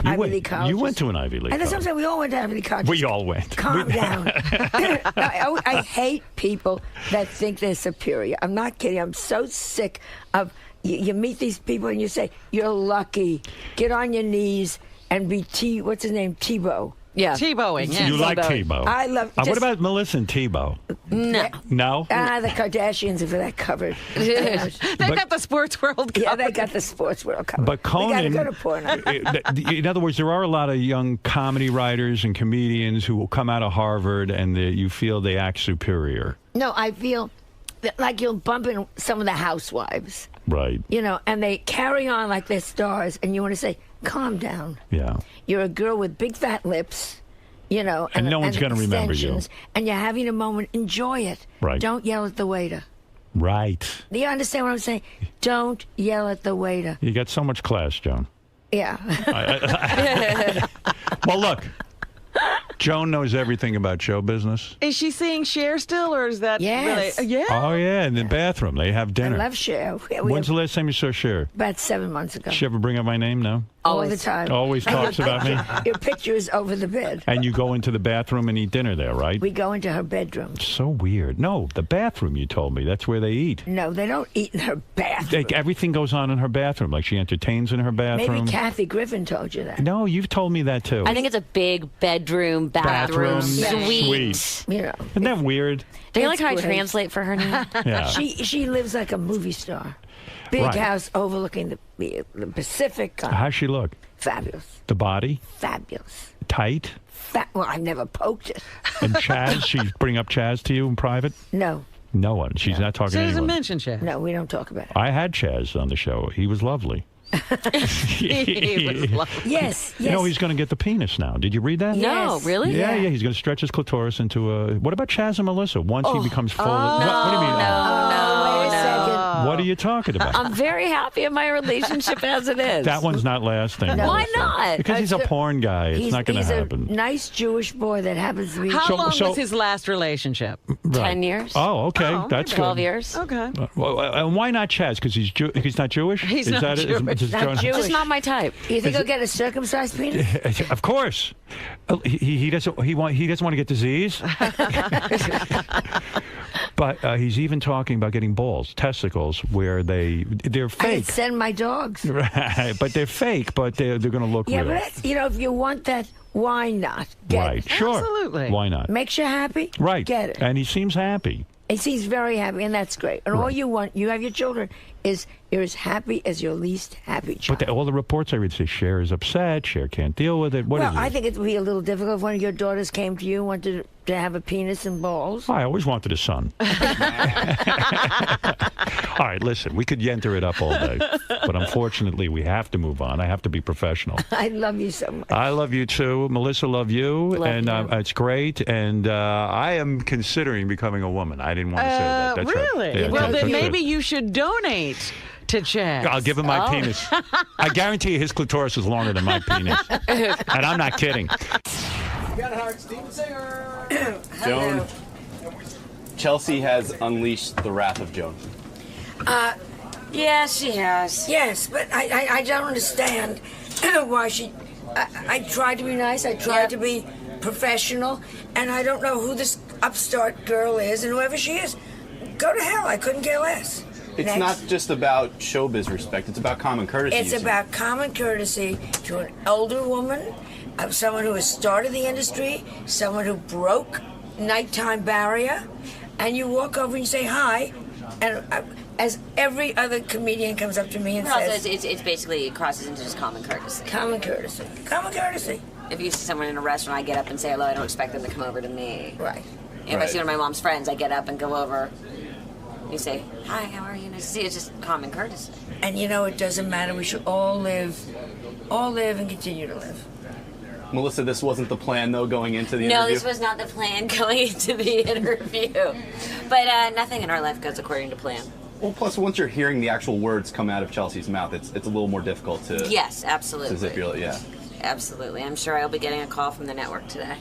Ivy League college. You went to an Ivy League And that's what I'm college. saying. We all went to Ivy League college. We all went. Calm down. No, I hate people that think they're superior. I'm not kidding. I'm so sick of you meet these people and you say, you're lucky. Get on your knees and be what's his name? Tebow. Yeah. Tebowing, yes. You like Tebow. Tebow. I love- What just- about Melissa and Tebow? No. No? The Kardashians have that covered. They got the sports world covered. Yeah, they got the sports world covered. But Conan, we got to go to porno. in other words, there are a lot of young comedy writers and comedians who will come out of Harvard and you feel they act superior. No, I feel like you'll bump in some of the housewives, Right. you know, and they carry on like they're stars, and you want to say, calm down. Yeah. You're a girl with big fat lips, you know, And no one's gonna remember you. extensions, and you're having a moment. Enjoy it. Right. Don't yell at the waiter. Right. Do you understand what I'm saying? Don't yell at the waiter. You got so much class, Joan. Yeah. Well, look, Joan knows everything about show business. Is she seeing Cher still, or is that Yes. really? Yeah. Oh, yeah, in the bathroom. They have I dinner. love Cher. When's the last time you saw Cher? About 7 months ago. She ever bring up my name? No? All the time. Always talks about me? Your picture is over the bed. And you go into the bathroom and eat dinner there, right? We go into her bedroom. So weird. No, the bathroom, you told me. That's where they eat. No, they don't eat in her bathroom. Everything goes on in her bathroom. Like she entertains in her bathroom. Maybe Kathy Griffin told you that. No, you've told me that too. I think it's a big bedroom, bathroom, suite. You know, Isn't that weird? Do you like how I great. translate for her now? Yeah. She lives like a movie star. Big Right. house overlooking the Pacific. How's she look? Fabulous. The body? Fabulous. Tight? Well, I've never poked it. And Chaz? She's bring up Chaz to you in private? No. No one. She's not talking She to doesn't anyone. mention Cher. No, we don't talk about it. I had Chaz on the show. He was lovely. He was lovely. Yes, yes. You know he's going to get the penis now. Did you read that? No, Yes. really? Yeah, Yeah. yeah. He's going to stretch his clitoris into a. What about Chaz and Melissa? Once he becomes full. What do you mean? Oh, wait a second. What are you talking about? I'm very happy in my relationship as it is. That one's not lasting. Why Melissa. not? Because he's a porn guy. It's not going to happen. He's a nice Jewish boy that happens to be. How long so- was his last relationship? Right. 10 years. Oh, okay. Oh, That's 12 good. years. Okay. Well, and why not Chaz? Because he's not Jewish? He's Is not that it? Jewish. Is Not Joan- Jewish. Just not my type. You think he'll get a circumcised penis? Of course. He doesn't. He doesn't want to get disease. But he's even talking about getting balls, testicles, where they're I fake. could send my dogs. Right, but they're fake, but they're going to look Yeah, real. but that's, if you want that, why not? Get Right, it. sure. Absolutely. Why not? Makes you happy? Right. Get it. And he seems happy. He seems very happy, and that's great. And all you want, you have your children, is you're as happy as your least happy child. But all the reports I read say Cher is upset. Cher can't deal with it. What well, is it? I think it would be a little difficult if one of your daughters came to you and wanted to have a penis and balls. I always wanted a son. All right, listen, we could enter it up all day, but unfortunately, we have to move on. I have to be professional. I love you so much. I love you too, Melissa. Love you, Love and you. It's great. And I am considering becoming a woman. I didn't want to say that. That's right. Really? Yeah, Well, that's then it. maybe you should donate to Chaz. I'll give him my penis. I guarantee you his clitoris is longer than my penis. And I'm not kidding. Joan, Chelsea has unleashed the wrath of Joan. Yes, she has. Yes, but I don't understand why she. I tried to be nice. I tried to be professional, and I don't know who this upstart girl is, and whoever she is, go to hell. I couldn't care less. It's Next. not just about showbiz respect. It's about common courtesy. It's you see. about common courtesy to an older woman, of someone who has started the industry, someone who broke nighttime barrier, and you walk over and you say hi, and as every other comedian comes up to me and Also, says, it's basically, it crosses into just common courtesy. common courtesy, common courtesy. If you see someone in a restaurant, I get up and say hello. I don't expect them to come over to me. Right. If I Right. see one of my mom's friends, I get up and go over. You say, hi, how are you? Nice to see you. It's just common courtesy. And it doesn't matter. We should all live and continue to live. Melissa, this wasn't the plan, though, going into the No, interview? this was not the plan going into the interview. But nothing in our life goes according to plan. Well, plus, once you're hearing the actual words come out of Chelsea's mouth, it's a little more difficult to... Yes, To absolutely. zip your... Yeah. Absolutely. I'm sure I'll be getting a call from the network today.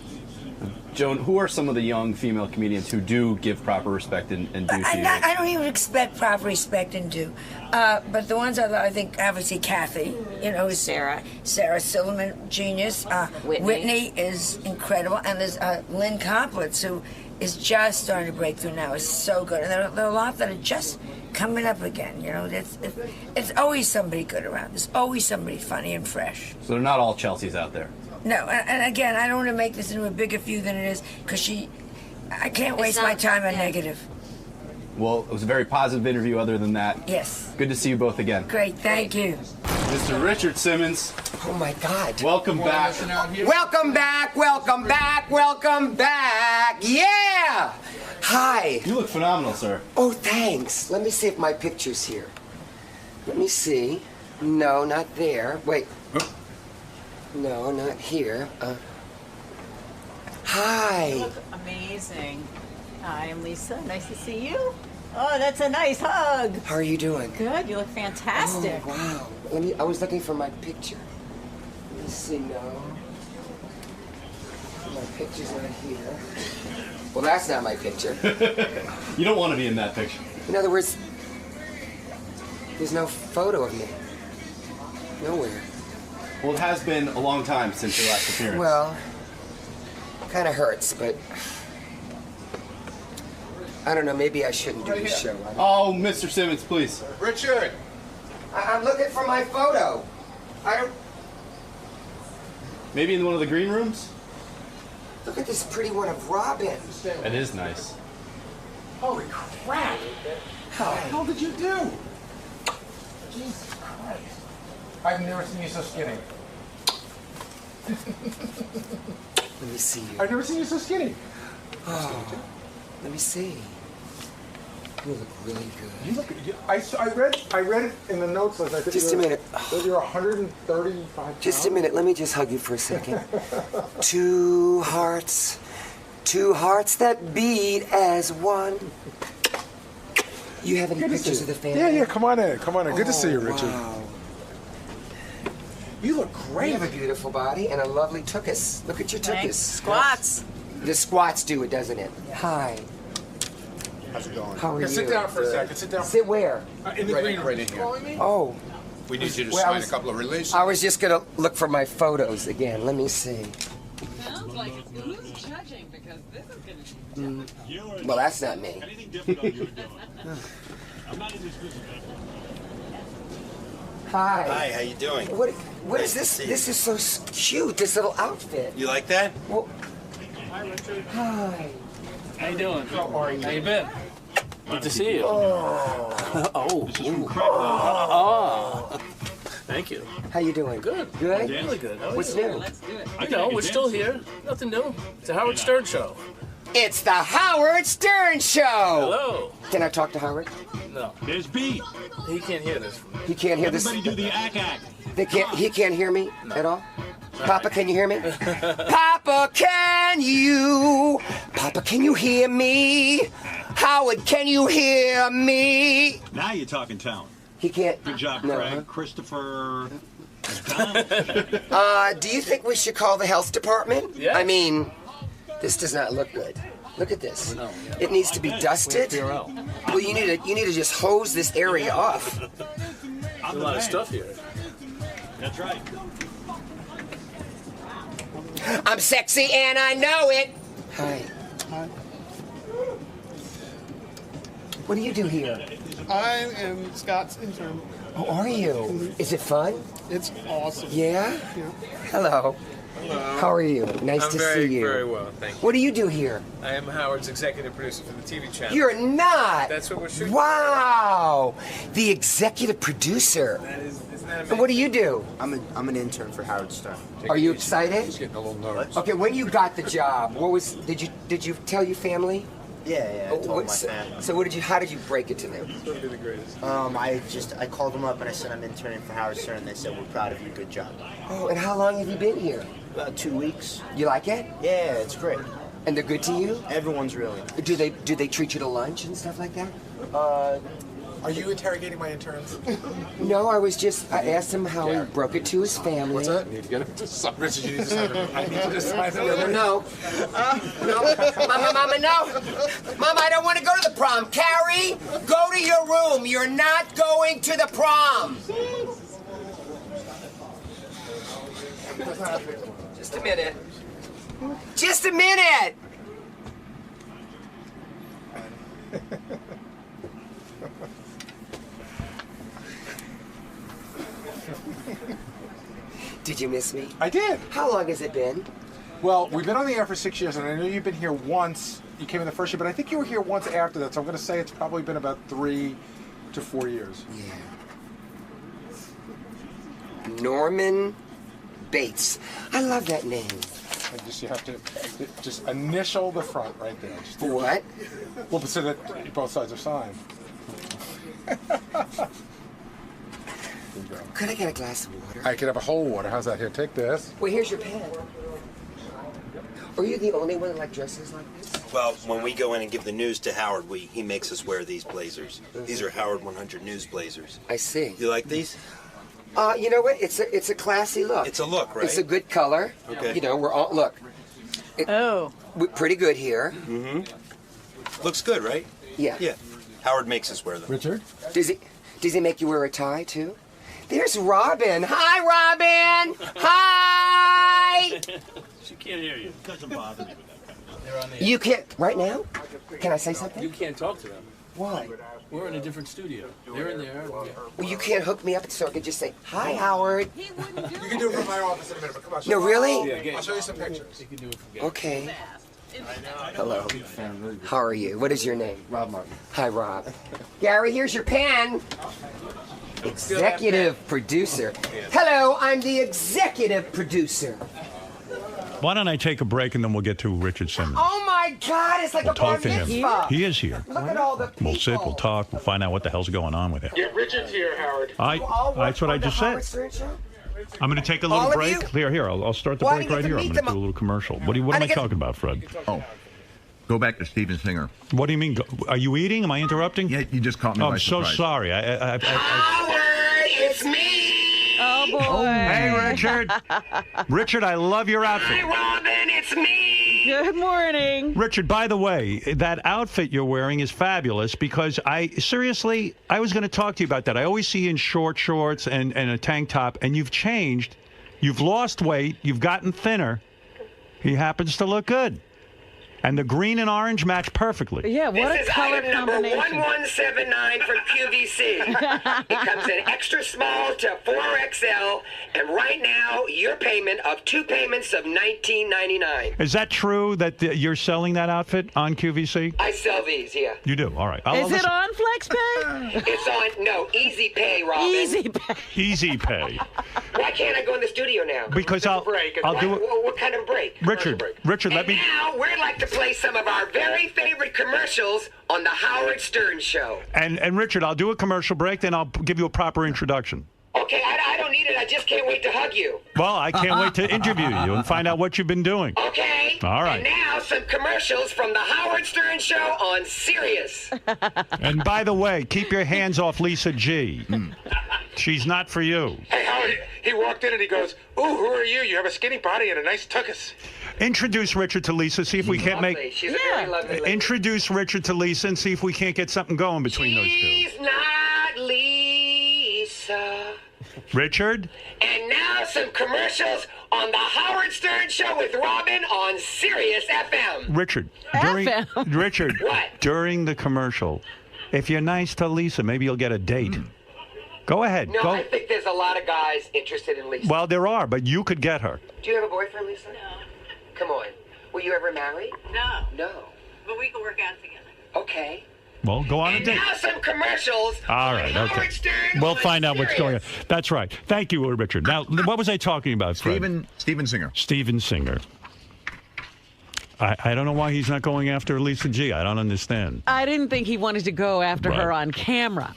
Joan, who are some of the young female comedians who do give proper respect and do to you? I don't even expect proper respect and due. But the ones I think, obviously, Kathy, is Sarah. Sarah Silverman, genius. Whitney. is incredible. And there's Lynn Coplitz, who is just starting to break through now, is so good. And there are a lot that are just coming up again. It's always somebody good around. There's always somebody funny and fresh. So they're not all Chelseas out there. No, and again, I don't want to make this into a bigger feud than it is, because I can't waste my time on negative. Well, it was a very positive interview other than that. Yes. Good to see you both again. Great, thank you. Mr. Richard Simmons, Oh my God. welcome back. Welcome back, welcome back, welcome back. Yeah! Hi. You look phenomenal, sir. Oh, thanks. Let me see if my picture's here. Let me see. No, not there. Wait. No, not here. Hi. You look amazing. Hi, I'm Lisa. Nice to see you. Oh, that's a nice hug. How are you doing? Good. You look fantastic. Oh, wow. I was looking for my picture. Let me see. No. My picture's not here. Well, that's not my picture. You don't want to be in that picture. In other words, there's no photo of me. Nowhere. Well, it has been a long time since your last appearance. Well, kind of hurts, but I don't know. Maybe I shouldn't do this show. Oh, Mr. Simmons, please. Richard! I'm looking for my photo. I don't... Maybe in one of the green rooms? Look at this pretty one of Robin. It is nice. Holy crap! How the hell did you do? Jesus Christ. I've never seen you so skinny. Let me see you. I've never seen you so skinny. Oh, let me see. You look really good. You look. I read it in the notes. I think Just a minute. You're 135 pounds. Just a minute. Let me just hug you for a second. Two hearts that beat as one. You have any pictures of the family? Yeah. Come on in. Good to see you, Richard. Wow. You look great. You have a beautiful body and a lovely tuchus. Look at your tuchus. Thanks. Squats. The squats do it, doesn't it? Hi. How's it going? How are you? Sit down for a second. Sit down. Sit where? In the green room. Right in here. Oh. We need you to Well, sign a couple of releases. I was just gonna look for my photos again. Let me see. Sounds like who's judging because this is gonna be Well, that's not me. Anything different on your doing? I'm not in this business. Hi. Hi, how you doing? What is this? This is so cute. This little outfit. You like that? Well, Hi, Richard. hi. How you doing? How are you? How you been? Good to see you. Oh. Oh. Thank you. How you doing? Good. Good? Really good. How are What's you? new? You know, we're still here. Nothing new. It's a Howard Stern show. It's the Howard Stern Show. Hello. Can I talk to Howard? No. There's B. He can't hear this. He can't hear this. Everybody do the ack. They can't. He can't hear me at all. Papa, can you hear me? Papa, can you? Papa, can you hear me? Howard, can you hear me? Now you're talking town. He can't. Good job, No, Craig. huh? Christopher. Do you think we should call the health department? Yes. I mean, this does not look good. Look at this. It needs to be dusted. Well, you need to just hose this area off. There's a lot of stuff here. That's right. I'm sexy and I know it. Hi. What do you do here? I am Scott's intern. Oh, are you? Is it fun? It's awesome. Yeah? Hello. Hello. How are you? Nice I'm to very, see you. very well, thank you. What do you do here? I am Howard's executive producer for the TV channel. You're not. That's what we're shooting. Wow. The executive producer. Isn't that amazing? And what do you do? I'm an intern for Howard Stern. Are you excited? Just getting a little nervous. Okay, when you got the job, did you tell your family? Yeah, I told my family. So how did you break it to them? It's going to be the greatest. I called them up and I said I'm interning for Howard Stern. They said we're proud of you. Good job. Oh, and how long have you been here? About 2 weeks. You like it? Yeah, it's great. And they're good to you? Everyone's really. Do they treat you to lunch and stuff like that? Are you interrogating my interns? No, I asked him how he broke it to his family. What's that? Need to get him to sign. Richard, you need to sign it. I need you to sign it. No. Mama, no. Mama, I don't want to go to the prom. Carrie, go to your room. You're not going to the prom. Just a minute. Just a minute. Did you miss me? I did. How long has it been? Well, we've been on the air for 6 years, and I know you've been here once. You came in the first year, but I think you were here once after that, so I'm going to say it's probably been about 3 to 4 years. Yeah. Norman Bates. I love that name. You have to just initial the front right there. Just what? Well, so that both sides are signed. Could I get a glass of water? I could have a whole water. How's that? Here, take this. Well, here's your pen. Are you the only one that like dresses like this? Well, when we go in and give the news to Howard, he makes us wear these blazers. These are Howard 100 News blazers. I see. You like these? You know what? It's a classy look. It's a look, right? It's a good color. Okay. You know, we're all look. Pretty good here. Mm-hmm. Looks good, right? Yeah. Yeah. Howard makes us wear them. Richard? Does he make you wear a tie, too? There's Robin. Hi, Robin! Hi! She can't hear you. Doesn't bother me with that kind of They're on the You can't... Right now? Can I say something? You can't talk to them. Why? We're in a different studio. They're in there. Well, you can't hook me up so I can just say, hi, Howard. You can do it from my office in a minute, but come on. No, really? I'll show you some pictures. You can do it from Okay. Hello. How are you? What is your name? Rob Martin. Hi, Rob. Gary, here's your pen. Executive producer. Hello, I'm the executive producer. Why don't I take a break and then we'll get to Richard Simmons? Oh my God, it's like We'll a bar talk to him. mitzvah. He is here. Look at all the people. We'll sit, we'll talk, we'll find out what the hell's going on with him. Yeah, Richard's here, Howard. That's what I just said. I'm going to take a little All of break. Here, I'll start the Well, I break didn't right get to here. I'm meet going to them. do a little commercial. What am I talking about, Fred? Oh, go back to Steven Singer. What do you mean? Are you eating? Am I interrupting? Yeah, you just caught me Oh, by I'm so surprise. sorry. Howard, it's me. Oh, boy. Hey, Richard. Richard, I love your outfit. Hi, Robin, it's me. Good morning. Richard, by the way, that outfit you're wearing is fabulous because I was going to talk to you about that. I always see you in short shorts and a tank top, and you've changed. You've lost weight. You've gotten thinner. He happens to look good. And the green and orange match perfectly. Yeah, what This a is color item number combination. 1179 from QVC. It comes in extra small to 4XL, and right now your payment of 2 payments of $19.99. Is that true that you're selling that outfit on QVC? I sell these, yeah. You do? All right. Is it on FlexPay? It's on Easy Pay, Robin. Easy Pay. Easy Pay. Why can't I go in the studio now? Because I'll do it. What kind of break? Richard, let me. Now we'd like to play some of our very favorite commercials on the Howard Stern Show. And Richard, I'll do a commercial break, then I'll give you a proper introduction. Okay, I don't need it. I just can't wait to hug you. Well, I can't wait to interview you and find out what you've been doing. Okay. All right. And now some commercials from the Howard Stern Show on Sirius. And by the way, keep your hands off Lisa G. She's not for you. Hey, Howard, he walked in and he goes, ooh, who are you? You have a skinny body and a nice tuchus. Introduce Richard to Lisa, see if we can't Lovely. She's a very lovely lady. Introduce Richard to Lisa and see if we can't get something going between those two. She's not Lisa. Richard? And now some commercials on the Howard Stern Show with Robin on Sirius FM. Richard, What? during the commercial, if you're nice to Lisa, maybe you'll get a date. Go ahead. No, Go. I think there's a lot of guys interested in Lisa. Well, there are, but you could get her. Do you have a boyfriend, Lisa? No. Come on. Were you ever married? No. No. But we can work out together. Okay. Well, go on a And date. now some commercials. All right, on okay. Howard Stern We'll on find out what's going on. Sirius. That's right. Thank you, Richard. Now, what was I talking about, Fred? Steven Singer. Steven Singer. I don't know why he's not going after Lisa G. I don't understand. I didn't think he wanted to go after her on camera.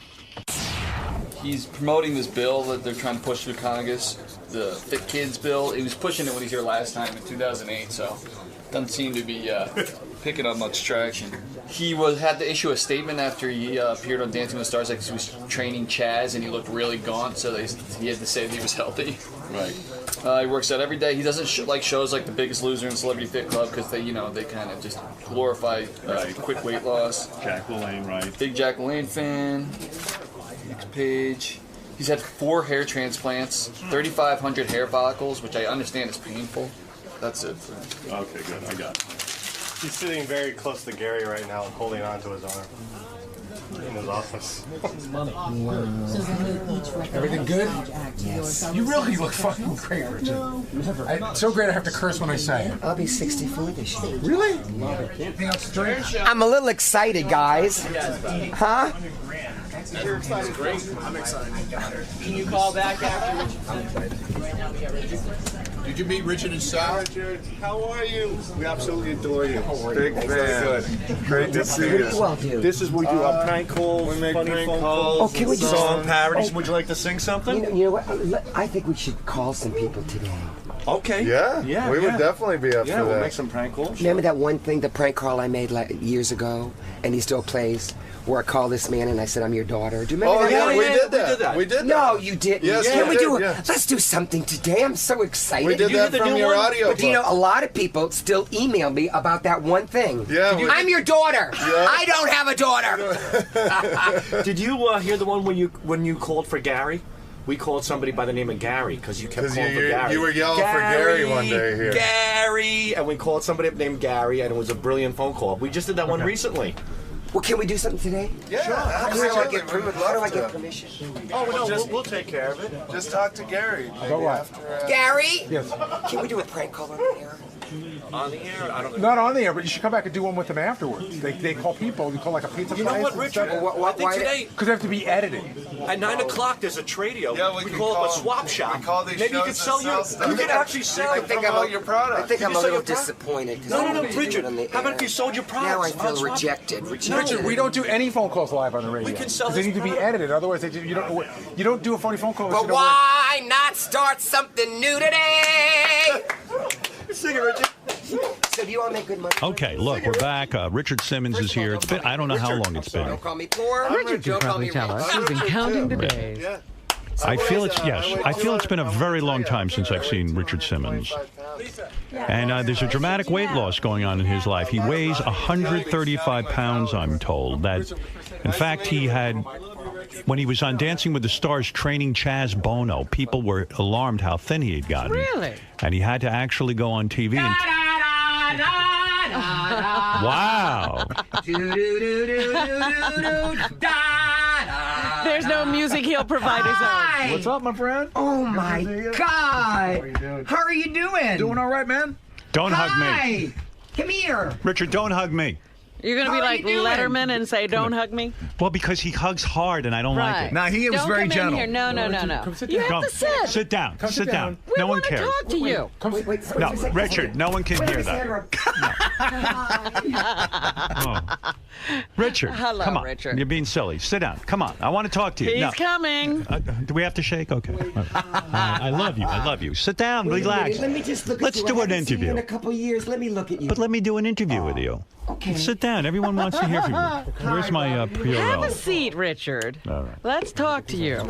He's promoting this bill that they're trying to push through Congress, the Fit Kids bill. He was pushing it when he was here last time in 2008, so doesn't seem to be picking up much traction. He had to issue a statement after he appeared on Dancing with the Stars, like he was training Chaz, and he looked really gaunt, so he had to say that he was healthy. Right. He works out every day. He doesn't like shows like The Biggest Loser and Celebrity Fit Club because they kind of just glorify quick weight loss. Jack LaLanne, right? Big Jack LaLanne fan. Next page. He's had 4 hair transplants, 3,500 hair follicles, which I understand is painful. That's it. Okay, good. I got it. He's sitting very close to Gary right now, holding on to his arm in his office. Everything good? Yes. You really look fucking great, Richard. It's so great I have to curse when I say it. I'll be 64 this year. Really? Love it. Anything else to drink? I'm a little excited, guys. Huh? You're excited. Great. I'm excited. Can you call back after Did you meet Richard and Sal? Richard, how are you? We absolutely adore you. Big fan. Good. Great to see you. What do you all do? This is what we do. Our prank calls, we make funny prank phone calls, calls, can we just- song parodies. Oh. Would you like to sing something? You know what? I think we should call some people today. Okay. Yeah, we would definitely be up for that. we'll make some prank calls. Remember that one thing, the prank call I made years ago, and he still plays, where I called this man and I said, I'm your daughter. Do you remember that? We did that. We did that. No, you didn't. Yes, Can we we did, do it? yeah. Let's do something today. I'm so excited. We did that from your audio But you know, a lot of people still email me about that one thing. Yeah, I'm your daughter. Yeah. I don't have a daughter. Did you hear the one when you called for Gary? We called somebody by the name of Gary because you kept calling for Gary. You were yelling for Gary one day here. Gary! And we called somebody named Gary, and it was a brilliant phone call. We just did that one recently. Well, can we do something today? Yeah, sure. How do I get permission? Oh, no, we'll take care of it. Just talk to Gary. Maybe after, Gary? Yes. Can we do a prank call on the air? On the air? I don't know. Not on the air, but you should come back and do one with them afterwards. They call people. You call like a pizza You know place what, and Richard? stuff. I think today... Because they have to be edited. At 9 o'clock, there's a tradio. Yeah, we call it a swap shop. We call these Maybe you shows can sell your... stuff. You can actually sell... I think I'm your product. I think You I'm can a sell little your product. disappointed. No, Richard. How about if you sold your products? Now I on feel swap? rejected. Richard, we don't do any phone calls live on the radio. We can sell 'Cause they this need to be product. edited. Otherwise, you don't do a phony phone call. But why not start something new today? Sing it, Richard. So do you want to make good money? Okay, look, we're back. Richard Simmons is here. It's been, I don't know how long it's been. Don't call me poor. Richard can probably tell us. He's been counting the days. I feel it's been a very long time since I've seen Richard Simmons. And there's a dramatic weight loss going on in his life. He weighs 135 pounds, I'm told. That, in fact, he had, when he was on Dancing with the Stars training Chaz Bono, people were alarmed how thin he had gotten. Really? And he had to actually go on TV and... Wow. There's no music he'll provide his own. What's up, my friend? Oh my God! How are you doing? Doing all right, man. Don't hug me. Hi. Come here. Richard, don't hug me. You're going to be How are like you doing? Letterman and say, don't hug me? Well, because he hugs hard and I don't like it. Nah, he was Don't very come gentle. in here. No. You have Come. to sit. Sit down. Sit down. We No one want to cares. talk to you. Wait, No, Richard, no one can hear that. Oh. Richard, Hello, come on. Richard. You're being silly. Sit down. Come on. I want to talk to you. He's No. coming. Do we have to shake? Okay. I love you. I love you. Sit down. Wait a Relax. minute, let me just look Let's at you. do I an haven't seen you interview. in a couple years. Let me look at you. But let me do an interview with you. Okay. Sit down. Everyone wants to hear from you. Where's my Have a PRL? seat, Richard. All right. Let's talk to you.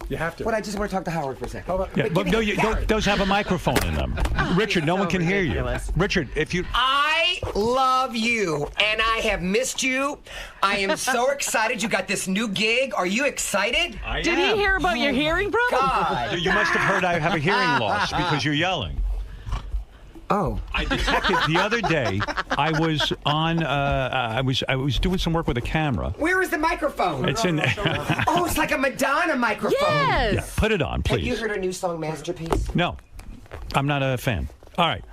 You have to. But I just want to talk to Howard for a second. Yeah, but no, those have a microphone in them. Richard, no one can hear you. Richard, if you... I love you, and I have missed you. I am so excited you got this new gig. Are you excited? I Did am. he hear about your hearing problem? God. You must have heard I have a hearing loss because you're yelling. Oh. I detected the other day. I was on. I was doing some work with a camera. Where is the microphone? It's in. Oh, it's like a Madonna microphone. Yes. Yeah, put it on, Have you please. heard her new song, Masterpiece? No, I'm not a fan. All right.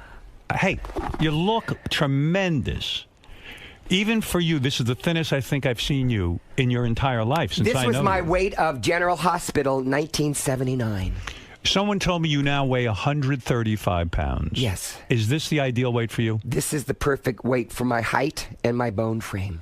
Hey, you look tremendous. Even for you, this is the thinnest I think I've seen you in your entire life since I know This was my you. weight of General Hospital, 1979. Someone told me you now weigh 135 pounds. Yes. Is this the ideal weight for you? This is the perfect weight for my height and my bone frame.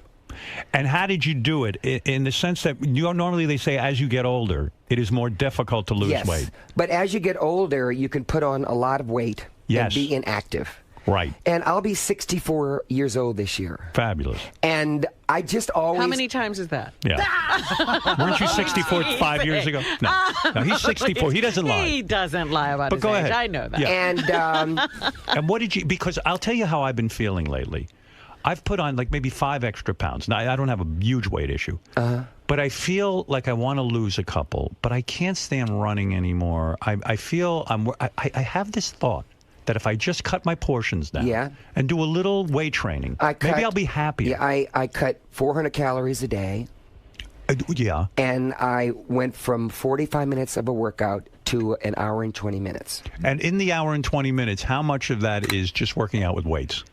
And how did you do it? In the sense that normally they say as you get older, it is more difficult to lose Yes. weight. But as you get older, you can put on a lot of weight Yes. and be inactive. Right. And I'll be 64 years old this year. Fabulous. And I just always... How many times is that? Yeah. Weren't you 64 5 years ago? No, he's 64. He doesn't lie. He doesn't lie about But his go age. ahead. I know that. Yeah. And And what did you? Because I'll tell you how I've been feeling lately. I've put on like maybe 5 extra pounds. Now I don't have a huge weight issue, but I feel like I want to lose a couple. But I can't stand running anymore. I feel I have this thought that if I just cut my portions down and do a little weight training, maybe I'll be happier. Yeah, I cut 400 calories a day. Yeah. And I went from 45 minutes of a workout to an hour and 20 minutes. And in the hour and 20 minutes, how much of that is just working out with weights?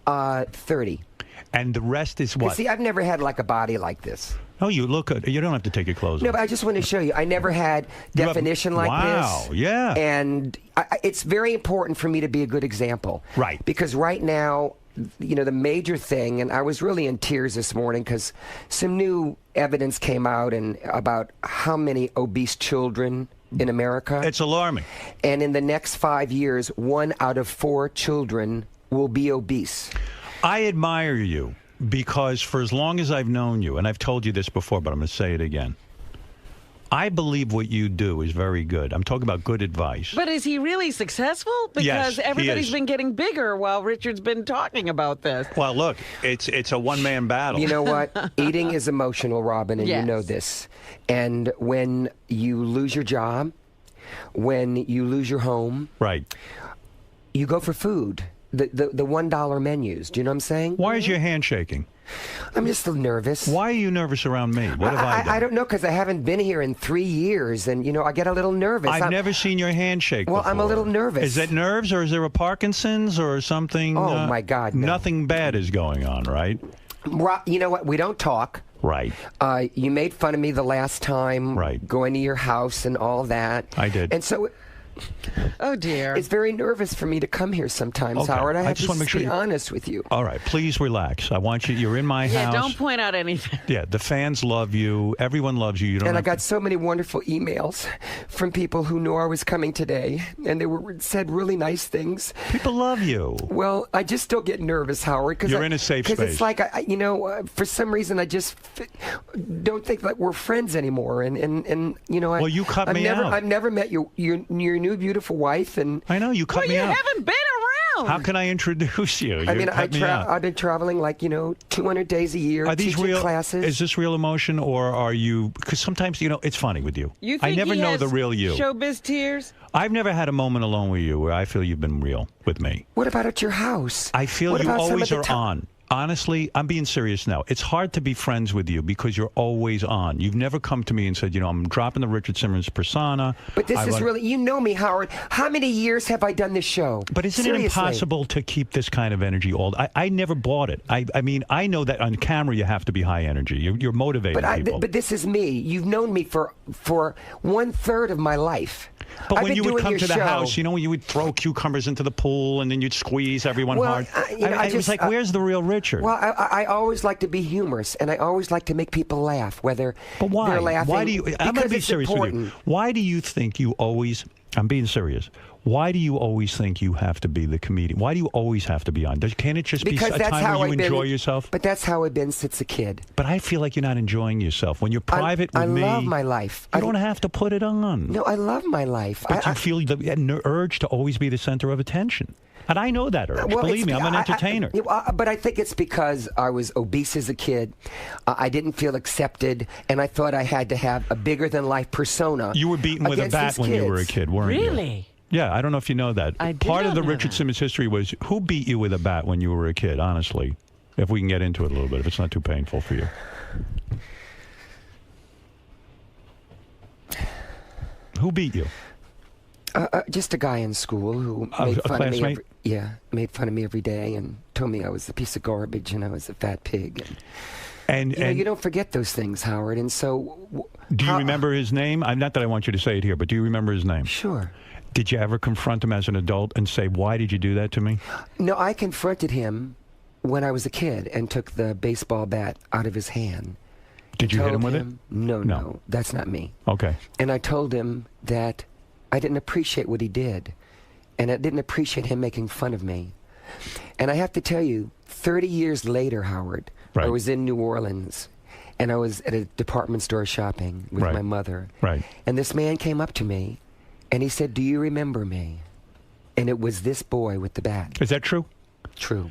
30. And the rest is what? See, I've never had like a body like this. Oh, you look good. You don't have to take your clothes No, off. but I just want to show you. I never had You have- definition like wow, this. yeah. And it's very important for me to be a good example. Right. Because right now, you know, the major thing, and I was really in tears this morning because some new evidence came out and about how many obese children in America. It's alarming. And in the next 5 years, 1 out of 4 children will be obese. I admire you because for as long as I've known you, and I've told you this before, but I'm going to say it again, I believe what you do is very good. I'm talking about good advice. But is he really successful? Because Yes, he everybody's is. been getting bigger while Richard's been talking about this. Well, look, it's a one-man battle. You know what? Eating is emotional, Robin, and Yes. you know this. And when you lose your job, when you lose your home, right, you go for food. The $1 menus. Do you know what I'm saying? Why is your hand shaking? I'm just a little nervous. Why are you nervous around me? What have I done? I don't know, because I haven't been here in 3 years, and, I get a little nervous. I've never seen your hand shake Well, before. I'm a little nervous. Is it nerves, or is there a Parkinson's, or something? Oh, my God, no. Nothing bad is going on, right? You know what? We don't talk. Right. You made fun of me the last time. Right. Going to your house and all that. I did. And so... Oh, dear. It's very nervous for me to come here sometimes, Okay. Howard. I have just to want to make sure be you- honest with you. All right, please relax. I want you. You're in my Yeah, house. don't point out anything. Yeah, the fans love you. Everyone loves you. You don't. And I have got so many wonderful emails from people who knew I was coming today, and they said really nice things. People love you. Well, I just still get nervous, Howard. You're in a safe Because it's space. like, for some reason, I just don't think that we're friends anymore. And Well, you cut me out. I've never met your new beautiful wife, and I know you cut Well, me you out. haven't been around. How can I introduce you? I You mean, cut me out. I've been traveling 200 days a year, Are these teaching real classes. Is this real emotion, or are you? Because sometimes it's funny with you. You think I never he know has the real you. Showbiz tears? I've never had a moment alone with you where I feel you've been real with me. What about at your house? I feel What you about some always of the are on. Honestly, I'm being serious now. It's hard to be friends with you because you're always on. You've never come to me and said, I'm dropping the Richard Simmons persona. But this is really, you know me, Howard. How many years have I done this show? But isn't Seriously. it impossible to keep this kind of energy all? I never bought it. I mean, I know that on camera you have to be high energy. You're motivating people. But this is me. You've known me for 1/3 of my life. But I've when been you would doing come your to the show. house, when you would throw cucumbers into the pool and then you'd squeeze everyone Well, hard. I it was like, where's the real Richard? Well, I always like to be humorous, and I always like to make people laugh, whether But why? they're laughing. Why do you? I'm going because to be it's serious important. with you. Why do you think you always? I'm being serious. Why do you always think you have to be the comedian? Why do you always have to be on? Can't it just Because be a that's time how where you I've been. enjoy yourself? But that's how I've been since a kid. But I feel like you're not enjoying yourself when you're private I with me. love my life. You don't have to put it on. No, I love my life. But you feel the urge to always be the center of attention. And I know that urge. Well, Believe me, I'm an entertainer. But I think it's because I was obese as a kid. I didn't feel accepted, and I thought I had to have a bigger-than-life persona. You were beaten with a against bat these when you were a kids. kid, weren't you? Really? Yeah, I don't know if you know that. I did Part of not the know Richard that. Simmons history was who beat you with a bat when you were a kid, honestly. If we can get into it a little bit, if it's not too painful for you. Who beat you? Just a guy in school who made fun of me. Made fun of me every day and told me I was a piece of garbage and I was a fat pig. And you don't forget those things, Howard. And so, do you remember his name? Not that I want you to say it here, but do you remember his name? Sure. Did you ever confront him as an adult and say, "Why did you do that to me"? No, I confronted him when I was a kid and took the baseball bat out of his hand. Did you hit him with it? No, that's not me. Okay. And I told him that I didn't appreciate what he did, and I didn't appreciate him making fun of me. And I have to tell you, 30 years later, Howard, I was in New Orleans, and I was at a department store shopping with my mother. Right. And this man came up to me, and he said, "Do you remember me?" And it was this boy with the bat. Is that true? True.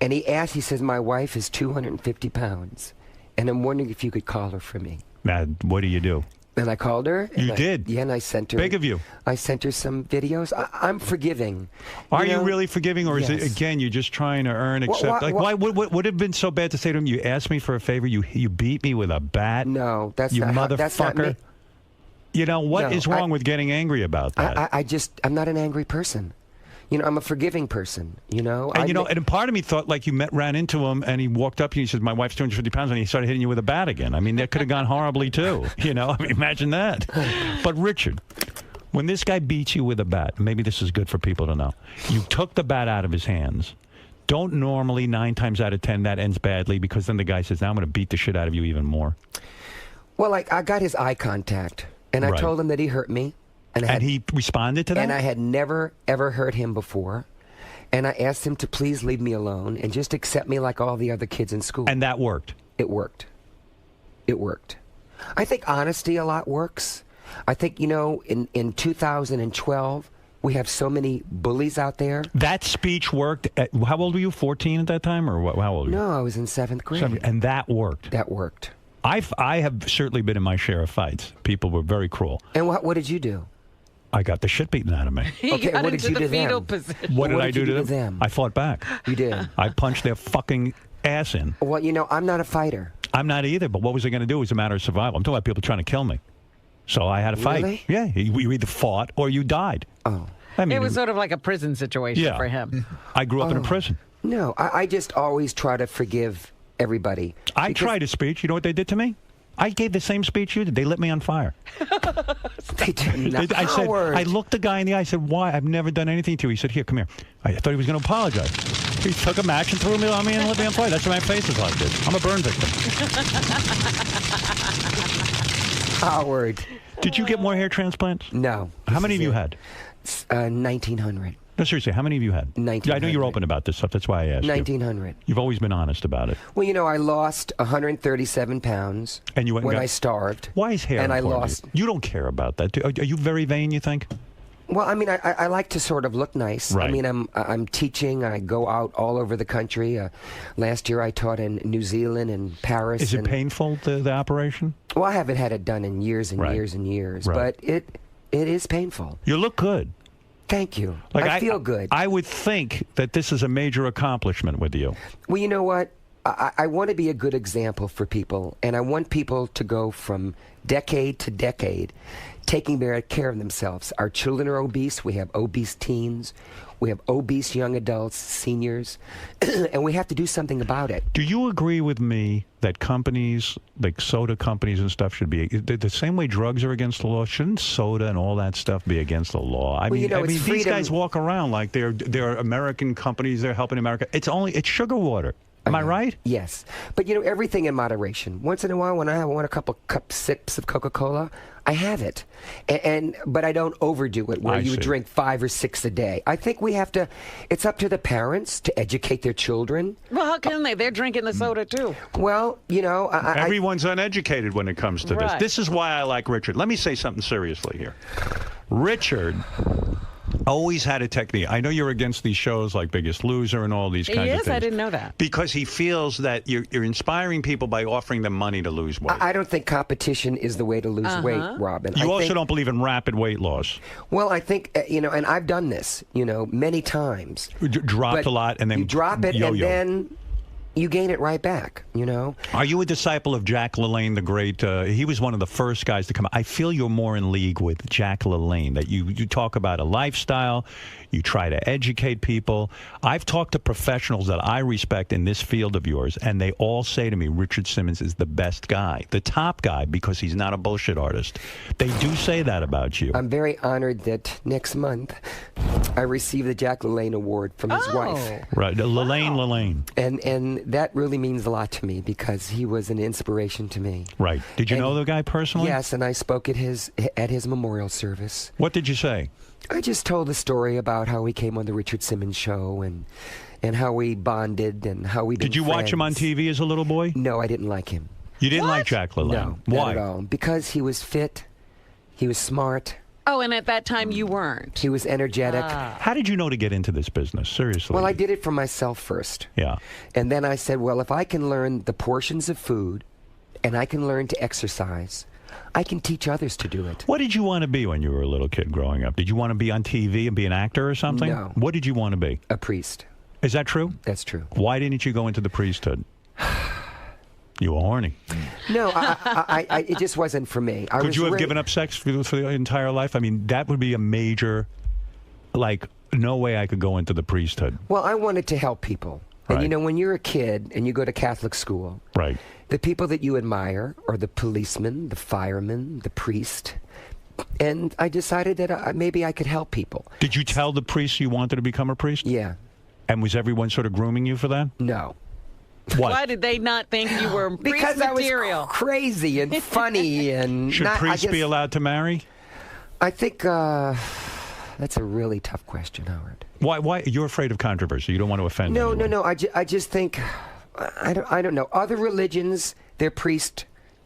And he says, "My wife is 250 pounds, and I'm wondering if you could call her for me." Now, what do you do? And I called her. And You did? Yeah, and I sent her. Big of you. I sent her some videos. I'm forgiving. Are you know? really forgiving, or is it, Yes. again, you're just trying to earn accept? Why would it have been so bad to say to him, "You asked me for a favor, you beat me with a bat"? No, that's you not motherfucker. that's not me. You know, what No, is wrong with getting angry about that? I'm not an angry person. I'm a forgiving person, And part of me thought like you ran into him and he walked up to you and he said, "My wife's 250 pounds," and he started hitting you with a bat again. I mean, that could have gone horribly too. Imagine that. But Richard, when this guy beats you with a bat, maybe this is good for people to know, you took the bat out of his hands. Don't normally 9 times out of 10 that ends badly because then the guy says, "Now I'm going to beat the shit out of you even more." Well, I got his eye contact, and I Right. told him that he hurt me. And he responded to that? And I had never, ever heard him before. And I asked him to please leave me alone and just accept me like all the other kids in school. And that worked? It worked. It worked. I think honesty a lot works. I think, in 2012, we have so many bullies out there. That speech worked. How old were you? 14 at that time? Or how old were you? No, I was in 7th grade. And that worked? That worked. I have certainly been in my share of fights. People were very cruel. And what did you do? I got the shit beaten out of me. Okay, what did you do to them? What did I do to them? I fought back. You did? I punched their fucking ass in. Well, I'm not a fighter. I'm not either, but what was I going to do? It was a matter of survival. I'm talking about people trying to kill me. So I had to fight. Really? Yeah, you either fought or you died. Oh. I mean, it was sort of like a prison situation for him. I grew up in a prison. No, I just always try to forgive everybody. I tried a speech. You know what they did to me? I gave the same speech you did. They lit me on fire. They did not. I looked the guy in the eye. I said, why? I've never done anything to you. He said, here, come here. I thought he was going to apologize. He took a match and threw me on me and lit me on fire. That's what my face is like this. I'm a burn victim. Howard. Did you get more hair transplants? No. How many of you had? 1,900. No, seriously, how many of you had? 1,900. Yeah, I know you're open about this stuff. That's why I asked 1,900. You've always been honest about it. Well, I lost 137 pounds and you went when I starved. Why is hair And I important? lost. You don't care about that. Are you very vain, you think? Well, I mean, I like to sort of look nice. Right. I mean, I'm teaching. I go out all over the country. Last year I taught in New Zealand and Paris. Is it painful, the operation? Well, I haven't had it done in years and years and years. Right. But it is painful. You look good. Thank you. I feel good. I would think that this is a major accomplishment with you. Well, you know what? I want to be a good example for people, and I want people to go from decade to decade taking better care of themselves. Our children are obese. We have obese teens. We have obese young adults, seniors, and we have to do something about it. Do you agree with me that companies, like soda companies and stuff, should be the same way drugs are against the law? Shouldn't soda and all that stuff be against the law? I mean, these guys walk around like they're American companies. They're helping America. It's sugar water. Am I right? Yes. But, everything in moderation. Once in a while, when I want a couple sips of Coca-Cola, I have it. But I don't overdo it where you drink 5 or 6 a day. I think we have to, it's up to the parents to educate their children. Well, how can they? They're drinking the soda, too. Well, everyone's uneducated when it comes to this. This is why I like Richard. Let me say something seriously here. Richard always had a technique. I know you're against these shows like Biggest Loser and all these kinds of things. Yes, I didn't know that. Because he feels that you're inspiring people by offering them money to lose weight. I don't think competition is the way to lose weight, Robin. You also don't believe in rapid weight loss. Well, I think, and I've done this, many times. Dropped a lot and then you drop it and then you gain it right back, Are you a disciple of Jack LaLanne, the great? He was one of the first guys to come. I feel you're more in league with Jack LaLanne, that you talk about a lifestyle, you try to educate people. I've talked to professionals that I respect in this field of yours, and they all say to me, Richard Simmons is the best guy, the top guy, because he's not a bullshit artist. They do say that about you. I'm very honored that next month I received the Jack LaLanne Award from his wife. Right, LaLanne. And that really means a lot to me because he was an inspiration to me. Right. Did you know the guy personally? Yes, and I spoke at his memorial service. What did you say? I just told the story about how he came on the Richard Simmons show and how we bonded and how we Did you watch him on TV as a little boy? No, I didn't like him. You didn't like Jack LaLanne? No, why? Not at all. Because he was fit, he was smart. Oh, and at that time you weren't. He was energetic. How did you know to get into this business? Seriously. Well, I did it for myself first. Yeah. And then I said, well, if I can learn the portions of food and I can learn to exercise, I can teach others to do it. What did you want to be when you were a little kid growing up? Did you want to be on TV and be an actor or something? No. What did you want to be? A priest. Is that true? That's true. Why didn't you go into the priesthood? You were horny. No, it just wasn't for me. Could you have given up sex for the entire life? I mean, that would be a major, no way I could go into the priesthood. Well, I wanted to help people. Right. And when you're a kid and you go to Catholic school, right, the people that you admire are the policeman, the fireman, the priest. And I decided that maybe I could help people. Did you tell the priest you wanted to become a priest? Yeah. And was everyone sort of grooming you for that? No. What? Why did they not think you were because priest material? I was crazy and funny and Should priests be allowed to marry? I think that's a really tough question, Howard. Why? You're afraid of controversy. You don't want to offend No, anyone. no. I just think I don't know. Other religions, their priests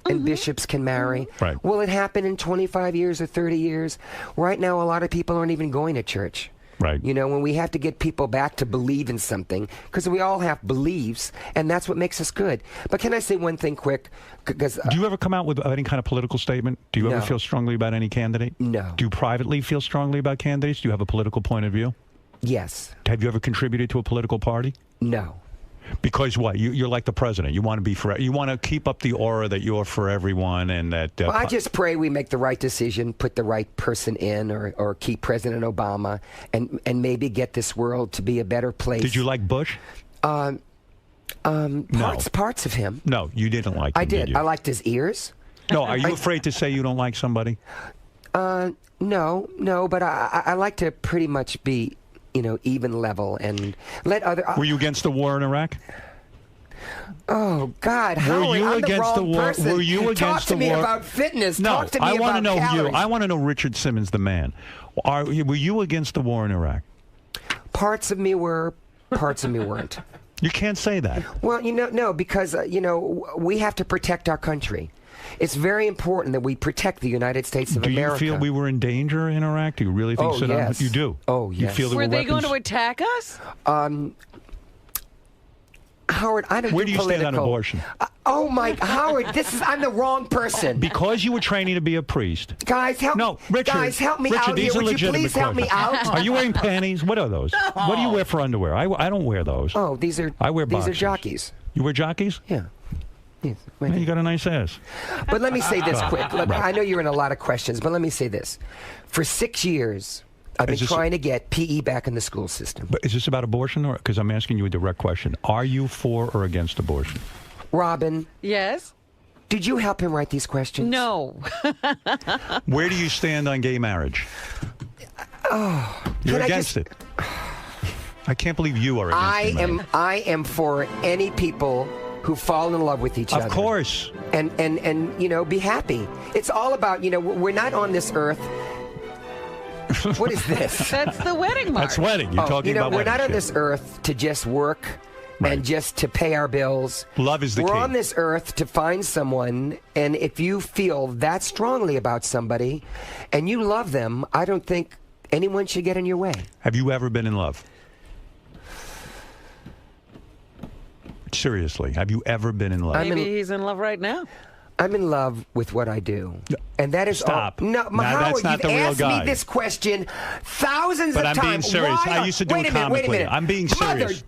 and bishops can marry. Right. Will it happen in 25 years or 30 years? Right now, a lot of people aren't even going to church. Right. You know, when we have to get people back to believe in something, because we all have beliefs, and that's what makes us good. But can I say one thing quick? Because do you ever come out with any kind of political statement? Do you No. ever feel strongly about any candidate? No. Do you privately feel strongly about candidates? Do you have a political point of view? Yes. Have you ever contributed to a political party? No. Because what? You're like the president. You want to be for. You want to keep up the aura that you're for everyone, and that. Well, I just pray we make the right decision, put the right person in, or keep President Obama, and maybe get this world to be a better place. Did you like Bush? Parts of him. No, you didn't like him. I did. You? I liked his ears. No, are you afraid to say you don't like somebody? No, but I like to pretty much be, even level and let other. Were you against the war in Iraq? Oh God, Howard, were you I'm against the wrong war? person. Were you against Talk to the me war? about fitness. No, Talk to me I want to about know calories. you. I want to know Richard Simmons, the man. Were you against the war in Iraq? Parts of me were, parts of me weren't. You can't say that. Well, no, because we have to protect our country. It's very important that we protect the United States of America. Do you feel we were in danger in Iraq? Do you really think so? Yes. You do? Oh, yes. You feel there Were they weapons? going to attack us? Howard, I don't Where do do you political. stand on abortion? Oh my, Howard, I'm the wrong person. Because you were training to be a priest. Guys, help! No, Richard. Guys, help me Richard, out these here. are Would you legitimate please help me questions. out? Are you wearing panties? What are those? What do you wear for underwear? I don't wear those. Oh, these are. I wear These boxers. are jockeys. You wear jockeys? Yeah. Yes. Man, you got a nice ass. But let me say this quick. Look, I know you're in a lot of questions, but let me say this. For 6 years, I've been trying to get PE back in the school system. But is this about abortion, or because I'm asking you a direct question? Are you for or against abortion? Robin. Yes. Did you help him write these questions? No. Where do you stand on gay marriage? You're against it. I can't believe you are against it. I am for any people who fall in love with each other. Of course. And be happy. It's all about, we're not on this earth. What is this? That's the wedding mark. That's wedding. You're talking about we're wedding not on shit. this earth to just work and just to pay our bills. Love is the key. We're on this earth to find someone, and if you feel that strongly about somebody and you love them, I don't think anyone should get in your way. Have you ever been in love? Seriously, have you ever been in love? Maybe he's in love right now. I'm in love with what I do, and that is Stop. All. No, Now, Howard, that's not you've the real asked guy. me this question thousands But of I'm times. being serious. Why I used to do wait it a minute, wait a comically. minute. I'm being serious.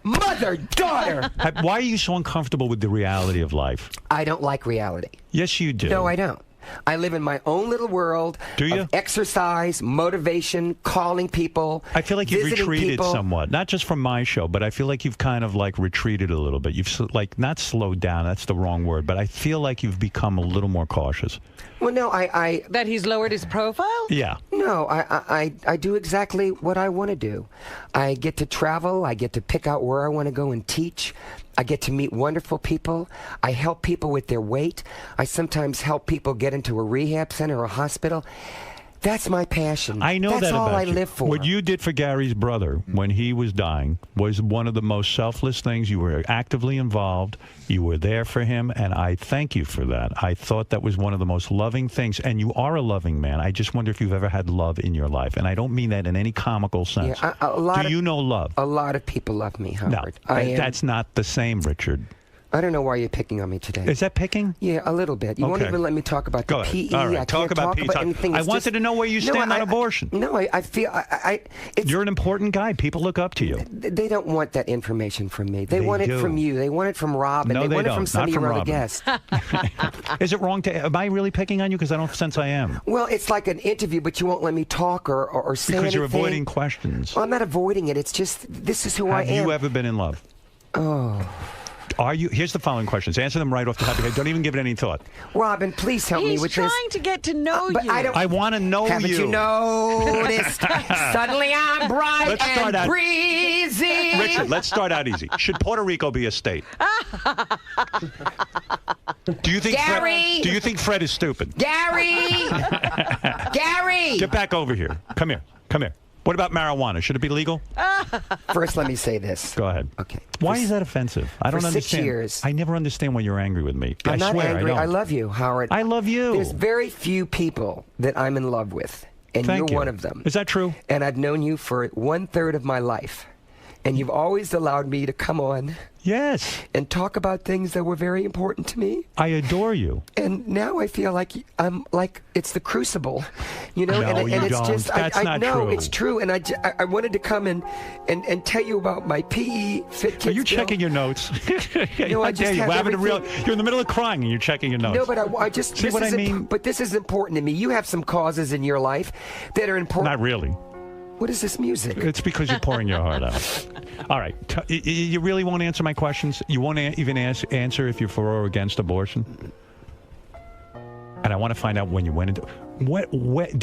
Mother, daughter. Why are you so uncomfortable with the reality of life? I don't like reality. Yes, you do. No, I don't. I live in my own little world Do you? of exercise, motivation, calling people. I feel like you've visiting retreated people. somewhat, not just from my show, but I feel like you've kind of like retreated a little bit. You've not slowed down. That's the wrong word, but I feel like you've become a little more cautious. Well, no, I That he's lowered his profile? Yeah. No, I do exactly what I want to do. I get to travel. I get to pick out where I want to go and teach. I get to meet wonderful people. I help people with their weight. I sometimes help people get into a rehab center or a hospital. That's my passion. I know That's that all about I you. live for. What you did for Gary's brother when he was dying was one of the most selfless things. You were actively involved. You were there for him, and I thank you for that. I thought that was one of the most loving things, and you are a loving man. I just wonder if you've ever had love in your life, and I don't mean that in any comical sense. Yeah, a lot do you know love? A lot of people love me, Howard. No, that's not the same, Richard. I don't know why you're picking on me today. Is that picking? Yeah, a little bit. You won't Okay. even let me talk about Go the ahead. PE. All right. I Talk can't about PE. anything. I It's wanted just- to know where you No, stand on abortion. No, I feel You're an important guy. People look up to you. They don't want that information from me. They, They want do. it from you. They want it from Robin. No, they they want it don't. from some Not of your from other Robin. guests. Is it wrong to? Am I really picking on you? Because I don't sense I am. Well, it's like an interview, but you won't let me talk or say Because anything. you're avoiding questions. Well, I'm not avoiding it. It's just this is who I Have am. you ever been in love? Oh, Are you? Here's the following questions. Answer them right off the top of your head. Don't even give it any thought. Robin, please help me with He's this. trying to get to know But you. I want to know Haven't you noticed? Suddenly I'm bright Let's start and out- breezy. Richard, let's start out easy. Should Puerto Rico be a state? Do you think Gary! Do you think Fred is stupid? Gary! Gary! Get back over here. Come here. Come here. What about marijuana? Should it be legal? First, let me say this. Go ahead. Okay. Why is that offensive? I don't for 6 understand. years. I never understand when you're angry with me. I'm I not swear angry. I don't. I love you, Howard. I love you. There's very few people that I'm in love with, and Thank you're you. one of them. Is that true? And I've known you for 1/3 of my life, and you've always allowed me to come on. Yes. And talk about things that were very important to me. I adore you. And now I feel like I'm like it's the crucible, you know. No, and you it's don't. just That's I not know true. it's true. And I wanted to come and tell you about my PE fit kids. Are you checking your notes? No, I How just dare you? have We're having a real. everything. You're in the middle of crying and you're checking your notes. No, but I just See this what I is mean? But this is important to me. You have some causes in your life that are important. Not really. What is this music? It's because you're pouring your heart out. All right. You really won't answer my questions? You won't even answer if you're for or against abortion? And I want to find out when you went into...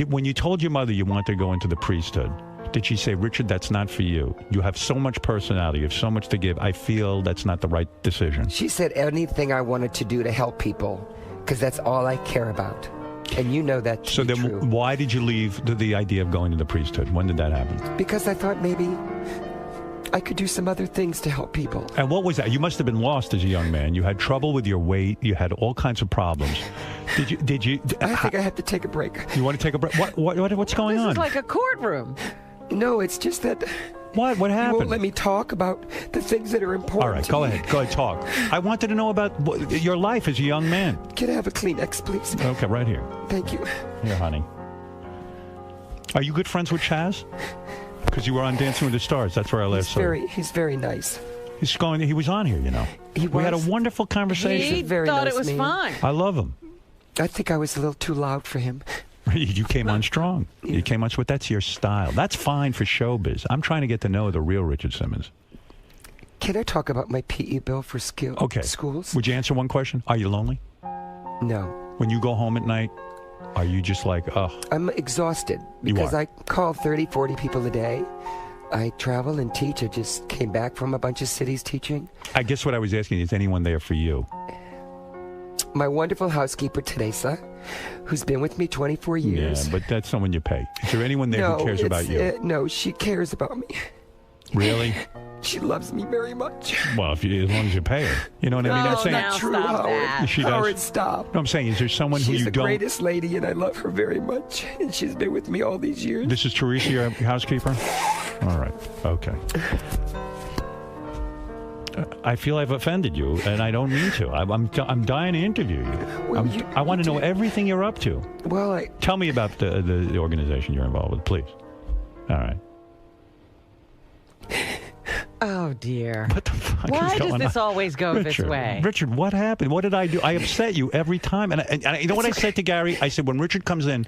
when you told your mother you wanted to go into the priesthood, did she say, Richard, that's not for you? You have so much personality. You have so much to give. I feel that's not the right decision. She said anything I wanted to do to help people, because that's all I care about. And you know that to So be then true. why did you leave the idea of going to the priesthood? When did that happen? Because I thought maybe I could do some other things to help people. And what was that? You must have been lost as a young man. You had trouble with your weight. You had all kinds of problems. Did you? I think I have to take a break. You want to take a break? What's going on? This is like a courtroom. No, it's just that... What You happened? won't let me talk about the things that are important. All right, to go me. ahead. Go ahead, talk. I wanted to know about your life as a young man. Can I have a Kleenex, please? Okay, right here. Thank you. Here, honey. Are you good friends with Chaz? Because you were on Dancing with the Stars. That's where I last saw you. He's very nice. He was on here, you know. We had a wonderful conversation. He very thought nice it was man. fine. I love him. I think I was a little too loud for him. You came on strong. You came on. That's your style. That's fine for showbiz. I'm trying to get to know the real Richard Simmons. Can I talk about my PE bill for schools? Would you answer one question? Are you lonely? No. When you go home at night, are you just like, ugh? I'm exhausted You because are. I call 30, 40 people a day. I travel and teach. I just came back from a bunch of cities teaching. I guess what I was asking is anyone there for you? My wonderful housekeeper, Teresa, who's been with me 24 years. Yeah, but that's someone you pay. Is there anyone there who cares about you? No, she cares about me. Really? She loves me very much. Well, as long as you pay her. You know what I mean? That's not true, Howard. She does. Howard, stop. No, I'm saying, is there someone who She's you the don't... greatest lady, and I love her very much. And she's been with me all these years. This is Teresa, your housekeeper? All right. Okay. I feel I've offended you, and I don't mean to. I'm dying to interview you. I want to know everything you're up to. Well, Tell me about the organization you're involved with, please. All right. Oh, dear. What the fuck Why is does going this on? always go this Richard, way? Richard, what happened? What did I do? I upset you every time. And you know what I said to Gary? I said, when Richard comes in,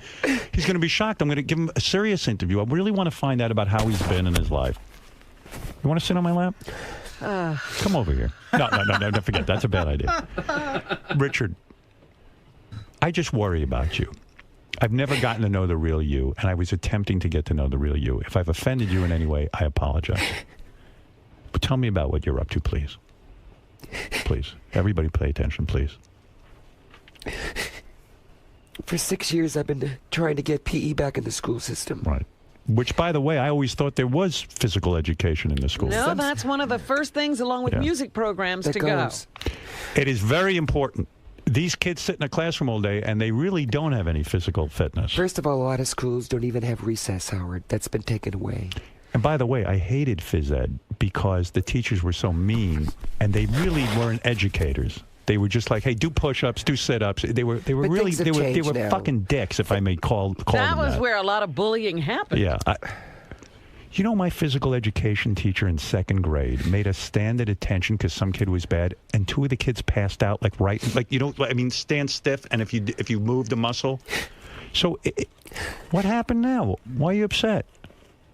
he's going to be shocked. I'm going to give him a serious interview. I really want to find out about how he's been in his life. You want to sit on my lap? Come over here. No, don't forget. That's a bad idea. Richard, I just worry about you. I've never gotten to know the real you, and I was attempting to get to know the real you. If I've offended you in any way, I apologize. But tell me about what you're up to, please. Please. Everybody pay attention, please. For 6 years, I've been trying to get PE back in the school system. Right. Which, by the way, I always thought there was physical education in the school. No, that's one of the first things along with Yeah. music programs That to goes. go. It is very important. These kids sit in a classroom all day, and they really don't have any physical fitness. First of all, a lot of schools don't even have recess, Howard. That's been taken away. And by the way, I hated phys ed because the teachers were so mean, and they really weren't educators. They were just like, "Hey, do push-ups, do sit-ups." They were But really things have they changed were now. fucking dicks, if I may call That them was that. where a lot of bullying happened. Yeah. You know, my physical education teacher in second grade made us stand at attention because some kid was bad, and two of the kids passed out stand stiff, and if you moved a muscle. So, what happened now? Why are you upset?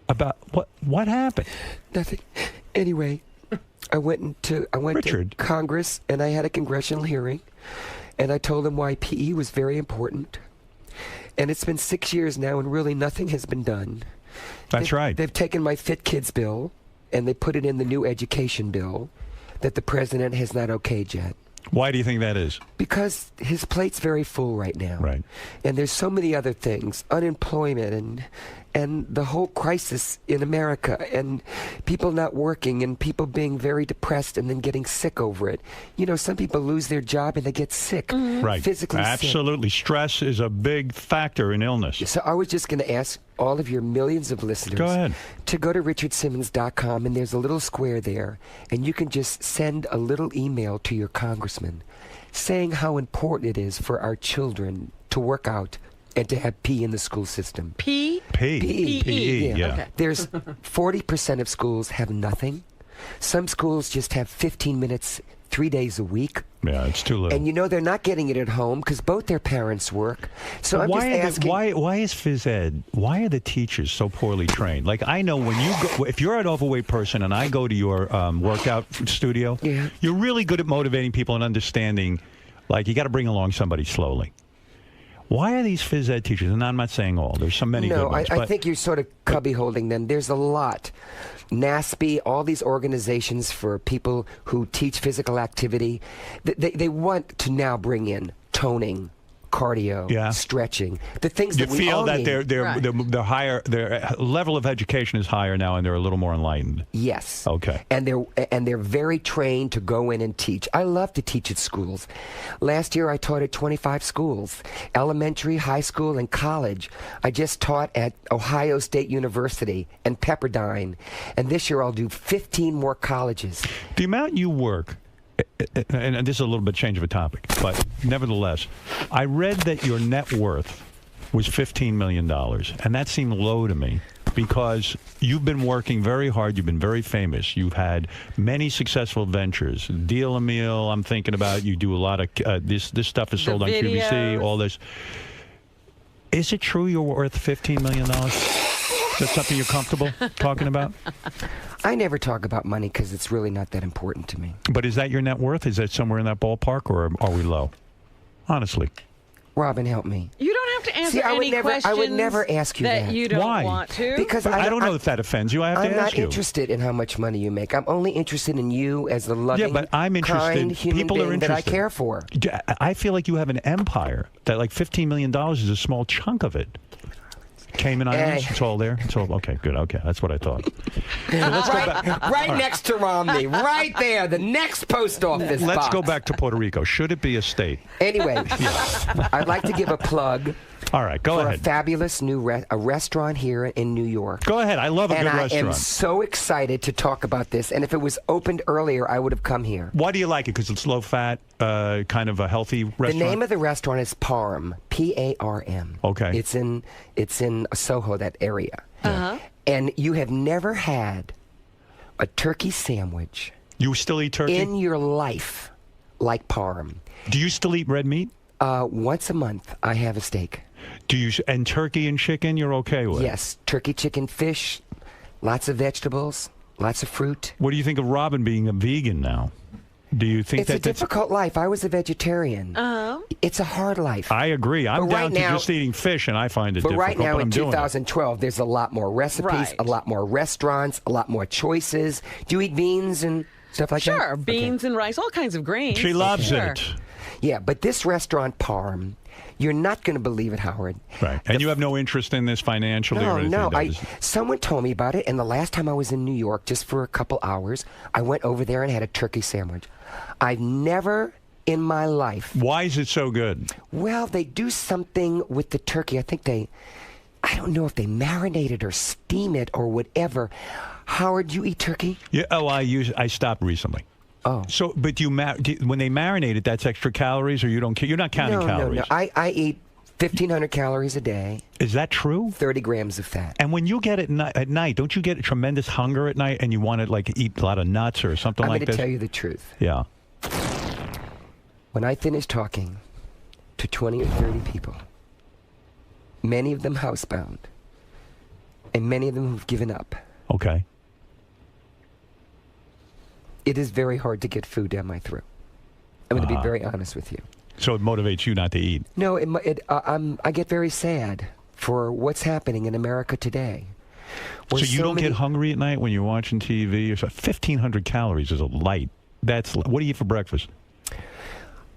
About what happened? Nothing. Anyway, I went to Congress, and I had a congressional hearing, and I told them why PE was very important. And it's been 6 years now, and really nothing has been done. That's right. They've taken my Fit Kids bill, and they put it in the new education bill that the president has not okayed yet. Why do you think that is? Because his plate's very full right now. Right. And there's so many other things, unemployment and the whole crisis in America and people not working and people being very depressed and then getting sick over it. You know, some people lose their job and they get sick. Right. Physically sick. Absolutely. Stress is a big factor in illness. So I was just going to ask all of your millions of listeners Go ahead. to go to richardsimmons.com, and there's a little square there, and you can just send a little email to your congressman saying how important it is for our children to work out and to have PE in the school system. P? PE, yeah. Okay. There's 40% of schools have nothing. Some schools just have 15 minutes 3 days a week. Yeah, it's too little. And you know they're not getting it at home because both their parents work. So I'm just asking. Why is phys ed? Why are the teachers so poorly trained? Like I know when you go, if you're an overweight person and I go to your workout studio, you're really good at motivating people and understanding. Like you got to bring along somebody slowly. Why are these phys ed teachers? And I'm not saying all. There's so many good ones. I think you're sort of cubby holding them. There's a lot. NASB, all these organizations for people who teach physical activity, they want to now bring in toning, cardio, stretching, the things that we all need. You feel that their level of education is higher now, and they're a little more enlightened. Yes. Okay. And they're very trained to go in and teach. I love to teach at schools. Last year I taught at 25 schools, elementary, high school, and college. I just taught at Ohio State University and Pepperdine, and this year I'll do 15 more colleges. The amount you work. And this is a little bit change of a topic, but nevertheless, I read that your net worth was $15 million, and that seemed low to me because you've been working very hard. You've been very famous. You've had many successful ventures. Deal a Meal, I'm thinking about. You do a lot of this stuff is sold on QVC, all this. Is it true you're worth $15 million? Is that something you're comfortable talking about? I never talk about money because it's really not that important to me. But is that your net worth? Is that somewhere in that ballpark, or are we low? Honestly. Robin, help me. You don't have to answer See, any questions I would never ask you that. you don't want to. Because I don't know if that offends you. I have to ask you. I'm not interested in how much money you make. I'm only interested in you as the loving, but I'm interested. kind human People being are that I interested. care for. I feel like you have an empire. That like $15 million is a small chunk of it. Cayman Islands, it's all there. It's all okay. Good. Okay, that's what I thought. So let's go back. Right next to Romney, right there, the next post office. Let's box. go back to Puerto Rico. Should it be a state? Anyway, I'd like to give a plug. All right, go ahead. For a fabulous new restaurant here in New York. Go ahead. I love a good restaurant. And I am so excited to talk about this. And if it was opened earlier, I would have come here. Why do you like it? Because it's low fat, kind of a healthy restaurant? The name of the restaurant is Parm, P-A-R-M. Okay. It's in Soho, that area. Uh-huh. And you have never had a turkey sandwich. You still eat turkey? In your life, like Parm. Do you still eat red meat? Once a month, I have a steak. Do you? And turkey and chicken, you're okay with? Yes, turkey, chicken, fish, lots of vegetables, lots of fruit. What do you think of Robin being a vegan now? Do you think it's a difficult life? I was a vegetarian. It's a hard life. I agree. I'm But down right to now- just eating fish, and I find it But difficult. right now, but I'm in doing it. 2012, there's a lot more recipes, Right. a lot more restaurants, a lot more choices. Do you eat beans and stuff like that? Sure, beans and rice, all kinds of grains. She loves Sure. it. Yeah, but this restaurant, Parm, you're not going to believe it, Howard. Right. And you have no interest in this financially or anything? No. does it? Someone told me about it, and the last time I was in New York, just for a couple hours, I went over there and had a turkey sandwich. I've never in my life. Why is it so good? Well, they do something with the turkey. I don't know if they marinate it or steam it or whatever. Howard, you eat turkey? Yeah. Oh, I stopped recently. Oh. So, but when they marinate it, that's extra calories, or you don't? You're not counting calories. No. I eat 1,500 calories a day. Is that true? 30 grams of fat. And when you get it at night, don't you get tremendous hunger at night, and you want to like eat a lot of nuts or something like I'm this? going to tell you the truth. Yeah. When I finish talking to 20 or 30 people, many of them housebound, and many of them who've given up. Okay. it is very hard to get food down my throat. I'm going to be very honest with you. So it motivates you not to eat. No, I get very sad for what's happening in America today. So you don't get hungry at night when you're watching TV? 1,500 calories is a light. What do you eat for breakfast?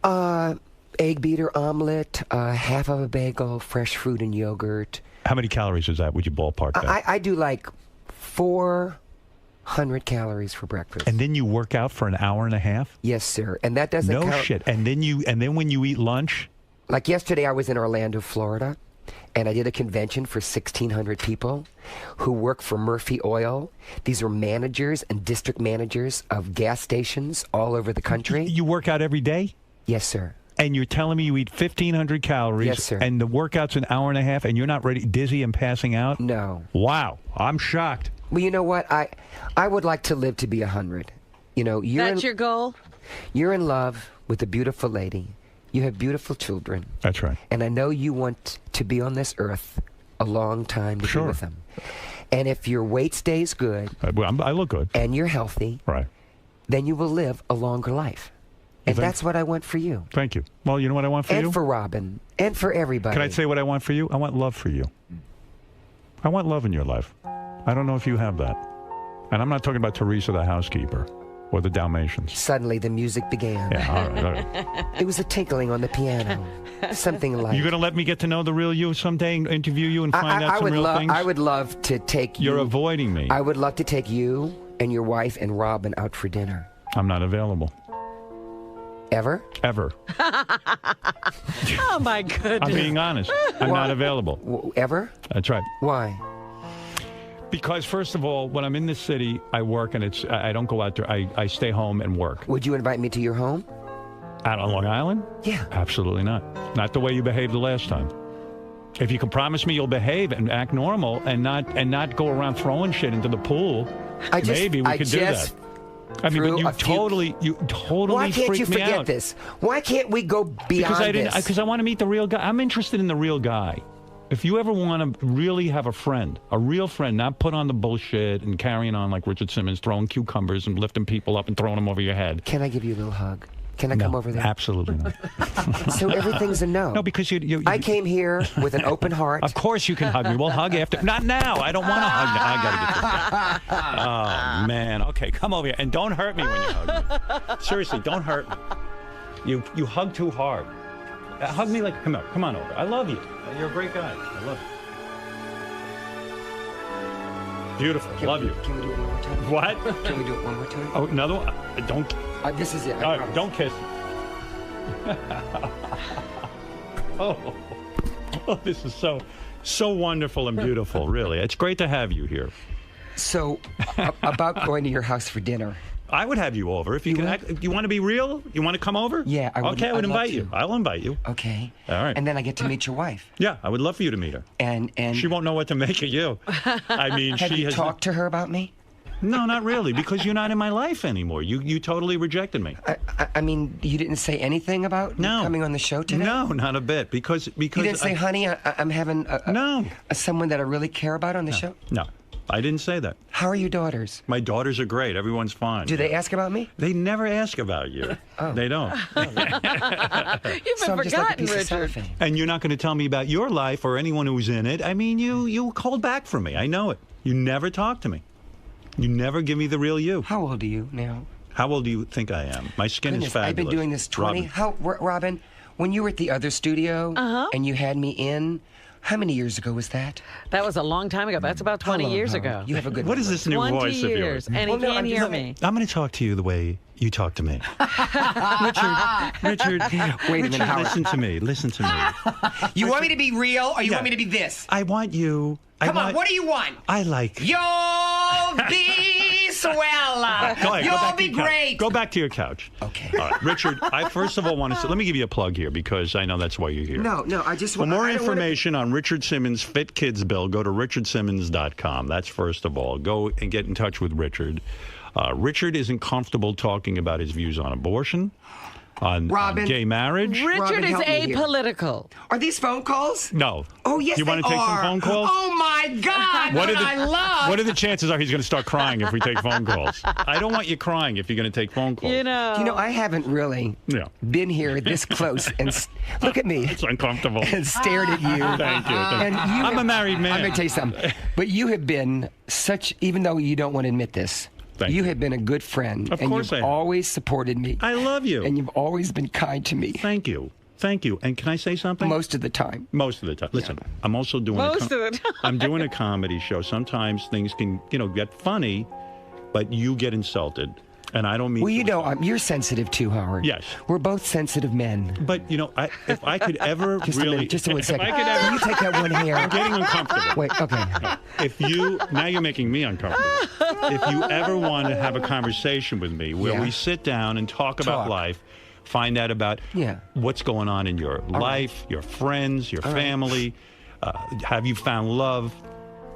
Egg beater omelet, half of a bagel, fresh fruit and yogurt. How many calories is that? Would you ballpark that? I do like 400 calories for breakfast. And then you work out for an hour and a half? Yes, sir. And that doesn't count. No shit. And then when you eat lunch? Like yesterday, I was in Orlando, Florida, and I did a convention for 1,600 people who work for Murphy Oil. These are managers and district managers of gas stations all over the country. You work out every day? Yes, sir. And you're telling me you eat 1,500 calories? Yes, sir. And the workout's an hour and a half, and you're not ready, dizzy and passing out? No. Wow. I'm shocked. Well, you know what? I would like to live to be 100. You know, That's your goal? You're in love with a beautiful lady. You have beautiful children. That's right. And I know you want to be on this earth a long time to be with them. And if your weight stays good, I look good, and you're healthy, right, then you will live a longer life. And that's what I want for you. Thank you. Well, you know what I want for you? And for Robin. And for everybody. Can I say what I want for you? I want love for you. I want love in your life. I don't know if you have that. And I'm not talking about Teresa, the housekeeper, or the Dalmatians. Suddenly the music began. Yeah, all right. It was a tinkling on the piano. Something like... You going to let me get to know the real you someday, interview you, and find out some real things? I would love to take you... You're avoiding me. I would love to take you and your wife and Robin out for dinner. I'm not available. Ever? Ever. Oh, my goodness. I'm being honest. I'm not available. Ever? That's right. Why? Because, first of all, when I'm in this city, I work, and I don't go out there. I stay home and work. Would you invite me to your home? Out on Long Island? Yeah. Absolutely not. Not the way you behaved the last time. If you can promise me you'll behave and act normal and not go around throwing shit into the pool, maybe we could do that. I mean, but you totally Why can't you forget out. this? Why can't we go beyond this? Because I want to meet the real guy. I'm interested in the real guy. If you ever want to really have a friend, a real friend, not put on the bullshit and carrying on like Richard Simmons, throwing cucumbers and lifting people up and throwing them over your head. Can I give you a little hug? Can I come over there? Absolutely not. So everything's a no. No, because you I came here with an open heart. Of course you can hug me. We'll hug after. Not now. I don't want to hug now. I got to get this guy. Oh, man. Okay, come over here. And don't hurt me when you hug me. Seriously, don't hurt me. You hug too hard. Hug me like, come on over. I love you. You're a great guy. I love you. Beautiful. Love you. Can we do it one more time? What? Can we do it one more time? Oh, another one? Don't. This is it. All right, don't kiss me. oh, this is so wonderful and beautiful, really. It's great to have you here. So, about going to your house for dinner. I would have you over if you can. You want to be real? You want to come over? Yeah, I would. Okay, I would I'd invite love you. to. I'll invite you. Okay. All right. And then I get to meet your wife. Yeah, I would love for you to meet her. And she won't know what to make of you. I mean, have you talked to her about me? No, not really, because you're not in my life anymore. You totally rejected me. I mean, you didn't say anything about me coming on the show today? No, not a bit. Because you didn't say, honey, I'm having someone that I really care about on the show? No, I didn't say that. How are your daughters? My daughters are great. Everyone's fine. Do they ask about me? They never ask about you. Oh. They don't. You've been forgotten, Richard. And you're not going to tell me about your life or anyone who's in it. I mean, you hold back from me. I know it. You never talk to me. You never give me the real you. How old are you now? How old do you think I am? My skin is fabulous. I've been doing this 20. Robin. Robin, when you were at the other studio and you had me in, how many years ago was that? That was a long time ago. That's about 20 years ago. You have a good What is this new 20 voice years, of yours? and he can't hear me. I'm going to talk to you the way you talk to me. Richard, wait a minute, Howard. Listen to me. Listen to me. You want me to be real, or you want me to be this? I want you. Come on, what do you want? I like. You'll be swell. Go ahead, You'll be great. Go back to your couch. Okay. All right, Richard, I first of all want to say, let me give you a plug here because I know that's why you're here. No, I just want... For more information on Richard Simmons' Fit Kids Bill, go to richardsimmons.com. That's first of all. Go and get in touch with Richard. Richard isn't comfortable talking about his views on abortion, on gay marriage. Richard is apolitical. Are these phone calls? No. Oh, yes, You want they to take are. some phone calls? Oh, my my God! What I love! What are the chances are he's going to start crying if we take phone calls? I don't want you crying if you're going to take phone calls. You know, I haven't really been here this close and look at me. It's uncomfortable. And stared at you. Thank you. And I'm a married man. I'm going to tell you something. But you have been such, even though you don't want to admit this, you have been a good friend. Of and course you've I have. always supported me. I love you. And you've always been kind to me. Thank you. Thank you. And can I say something? Most of the time. Most of the time. Listen, I'm also doing Most of the time. I'm doing a comedy show. Sometimes things can, get funny, but you get insulted. And I don't mean. Well, you're sensitive too, Howard. Yes. We're both sensitive men. But, if I could ever just really. A minute, just a if second. I could ever. Can you take that one hair? I'm getting uncomfortable. Wait, okay. Now you're making me uncomfortable. If you ever want to have a conversation with me where we sit down and talk about life, find out about what's going on in your life, your friends, your family, have you found love?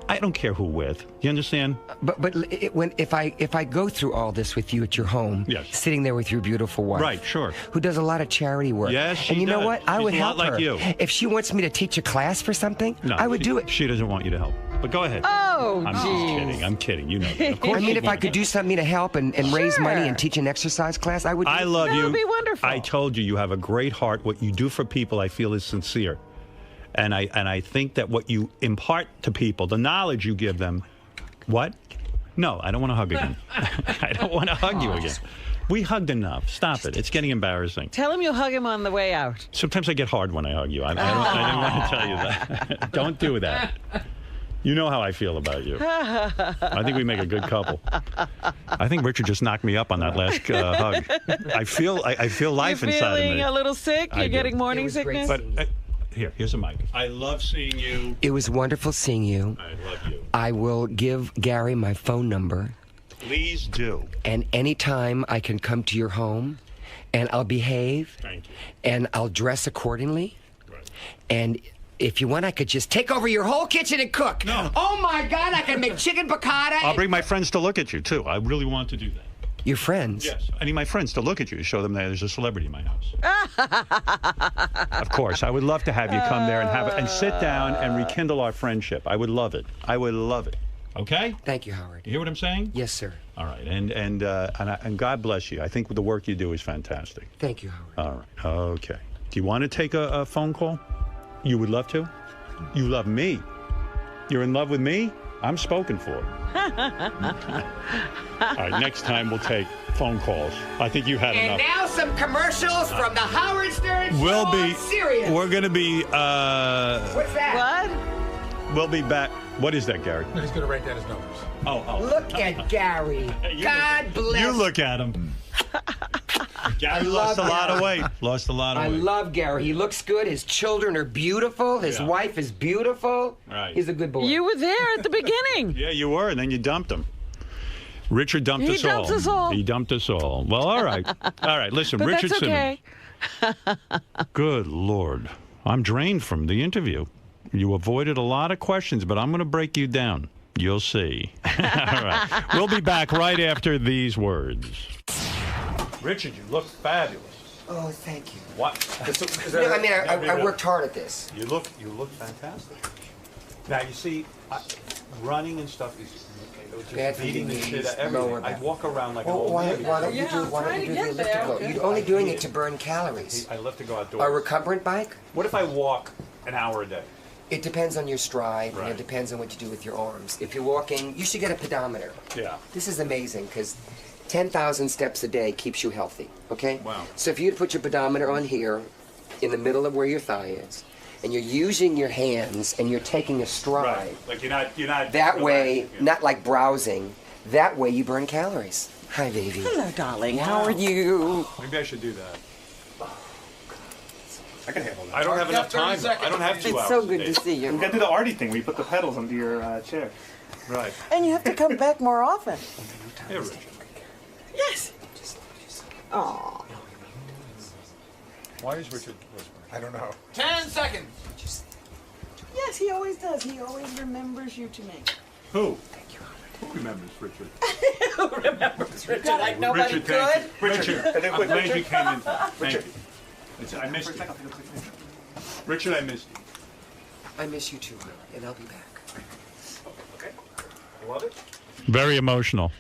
I don't care who with. You understand? But if I go through all this with you at your home, sitting there with your beautiful wife, right? Sure. Who does a lot of charity work? Yes, she and you know does. what? I She's would a help lot like her. you. If she wants me to teach a class for something, I would do it. She doesn't want you to help. But go ahead. Oh, I'm just kidding. I'm kidding. You know that. Of course I mean, you if I want could do something to help and raise money and teach an exercise class, I would. I love you. That would be wonderful. I told you have a great heart. What you do for people, I feel, is sincere. And I think that what you impart to people, the knowledge you give them. What? No, I don't want to hug again. I don't want to hug you again. We hugged enough. Stop it. It's getting embarrassing. Tell him you'll hug him on the way out. Sometimes I get hard when I hug you. I didn't want to tell you that. Don't do that. You know how I feel about you. I think we make a good couple. I think Richard just knocked me up on that last hug. I feel life You're inside of me. feeling a little sick? I You're do. getting morning sickness? But here's a mic. I love seeing you. It was wonderful seeing you. I love you. I will give Gary my phone number. Please do. And anytime I can come to your home, and I'll behave. Thank you. And I'll dress accordingly. Right. And if you want, I could just take over your whole kitchen and cook. No. Oh my God, I can make chicken piccata. I'll bring my friends to look at you too. I really want to do that. Your friends? Yes. I need my friends to look at you, to show them that there's a celebrity in my house. Of course. I would love to have you come there and sit down and rekindle our friendship. I would love it. I would love it. Okay? Thank you, Howard. You hear what I'm saying? Yes, sir. All right. And God bless you. I think the work you do is fantastic. Thank you, Howard. All right. Okay. Do you want to take a phone call? You would love to? You love me. You're in love with me? I'm spoken for. All right, next time we'll take phone calls. I think you had And enough. now some commercials from the Howard Stern Show We'll be. on Sirius. We're gonna be. What's that? What? We'll be back. What is that, Gary? He's going to write down his numbers. Oh. Look at Gary. God bless. You look at him. Gary lost a lot of weight. Lost a lot of I weight. love Gary. He looks good. His children are beautiful. His wife is beautiful. Right. He's a good boy. You were there at the beginning. Yeah, you were, and then you dumped him. Richard dumped He us all. dumped us all. He dumped us all. Well, all right. All right, listen, But Richard that's okay. Simmons. Good Lord. I'm drained from the interview. You avoided a lot of questions, but I'm going to break you down. You'll see. All right. We'll be back right after these words. Richard, you look fabulous. Oh, thank you. What? I worked hard at this. You look fantastic. Now, you see, running and stuff is Bad just for beating your the shit knees, out of everything. lower I back. walk around like an Well, old why man. don't you do the elliptical? You're only doing it to burn calories. I love to go outdoors. A recumbent bike? What if I walk an hour a day? It depends on your stride, and Right. it depends on what you do with your arms. If you're walking, you should get a pedometer. Yeah. This is amazing because 10,000 steps a day keeps you healthy, okay? Wow. So if you put your pedometer on here, in the middle of where your thigh is, and you're using your hands and you're taking a stride. Right. Like you're not. That way, not like browsing, that way you burn calories. Hi, baby. Hello, darling. How are you? Maybe I should do that. I can handle that. I don't have enough time. I don't have 2 hours. It's so good to see you. We got to do the Artie thing where you put the pedals under your chair. Right. And you have to come back more often. Hey, Richard. Yes. Oh. Why is Richard whispering? I don't know. 10 seconds. Yes, he always does. He always remembers you to me. Who? Who remembers Richard? Who remembers Richard like nobody Richard, thank could? you. Richard, I'm glad you came in. Thank you. I missed you. Richard, I missed you. I miss you too, and I'll be back. Love it. Very emotional.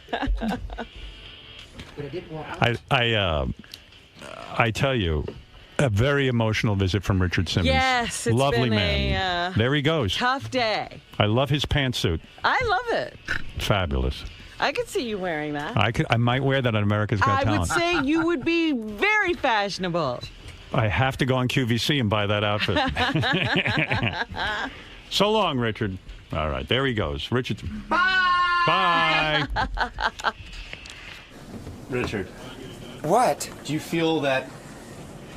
I tell you, a very emotional visit from Richard Simmons. Yes, it's lovely been man. a There he goes. tough day. I love his pantsuit. I love it. Fabulous. I could see you wearing that. I might wear that on America's Got I Talent. would say you would be very fashionable. I have to go on QVC and buy that outfit. So long, Richard. All right, there he goes. Richard. Bye. Richard. What? Do you feel that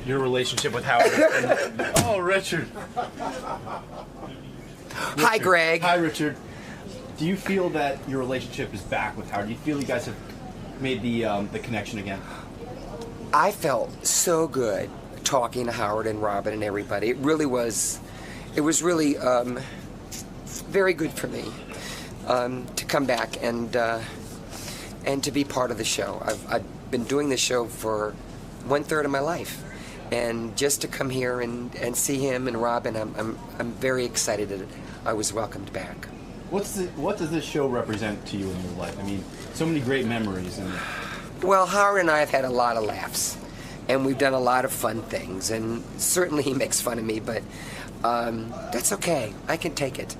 your relationship with Howard has been... Oh, Richard. Hi, Greg. Hi, Richard. Do you feel that your relationship is back with Howard? Do you feel you guys have made the connection again? I felt so good talking to Howard and Robin and everybody. It was really very good for me to come back and to be part of the show. I've been doing this show for 1/3 of my life, and just to come here and see him and Robin, I'm very excited that I was welcomed back. What does this show represent to you in your life? I mean, so many great memories. And Well, Howard and I have had a lot of laughs, and we've done a lot of fun things, and certainly he makes fun of me, but that's okay. I can take it.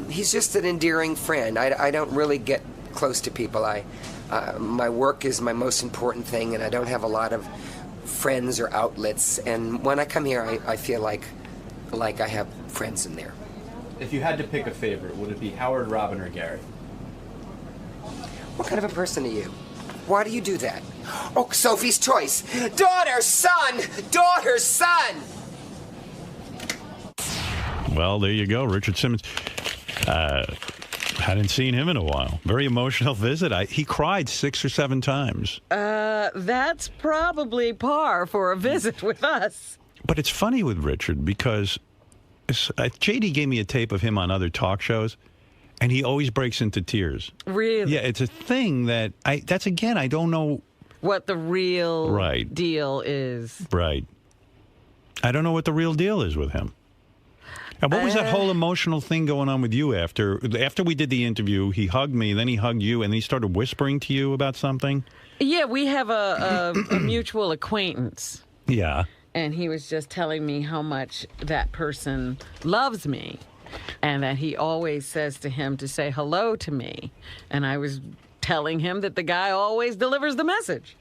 He's just an endearing friend. I don't really get close to people. My work is my most important thing, and I don't have a lot of friends or outlets, and when I come here, I feel like I have friends in there. if you had to pick a favorite, would it be Howard, Robin, or Gary? What kind of a person are you? Why do you do that? Oh, Sophie's choice. Daughter, son! Daughter, son! Well, there you go, Richard Simmons. Hadn't seen him in a while. Very emotional visit. He cried 6 or 7 times. That's probably par for a visit with us. But it's funny with Richard because JD gave me a tape of him on other talk shows, and he always breaks into tears. Really? Yeah, it's a thing that I don't know what the real right. deal is. Right. I don't know what the real deal is with him. And what was that whole emotional thing going on with you after we did the interview? He hugged me, then he hugged you, and he started whispering to you about something? Yeah, we have a mutual acquaintance. Yeah. And he was just telling me how much that person loves me and that he always says to him to say hello to me. And I was telling him that the guy always delivers the message.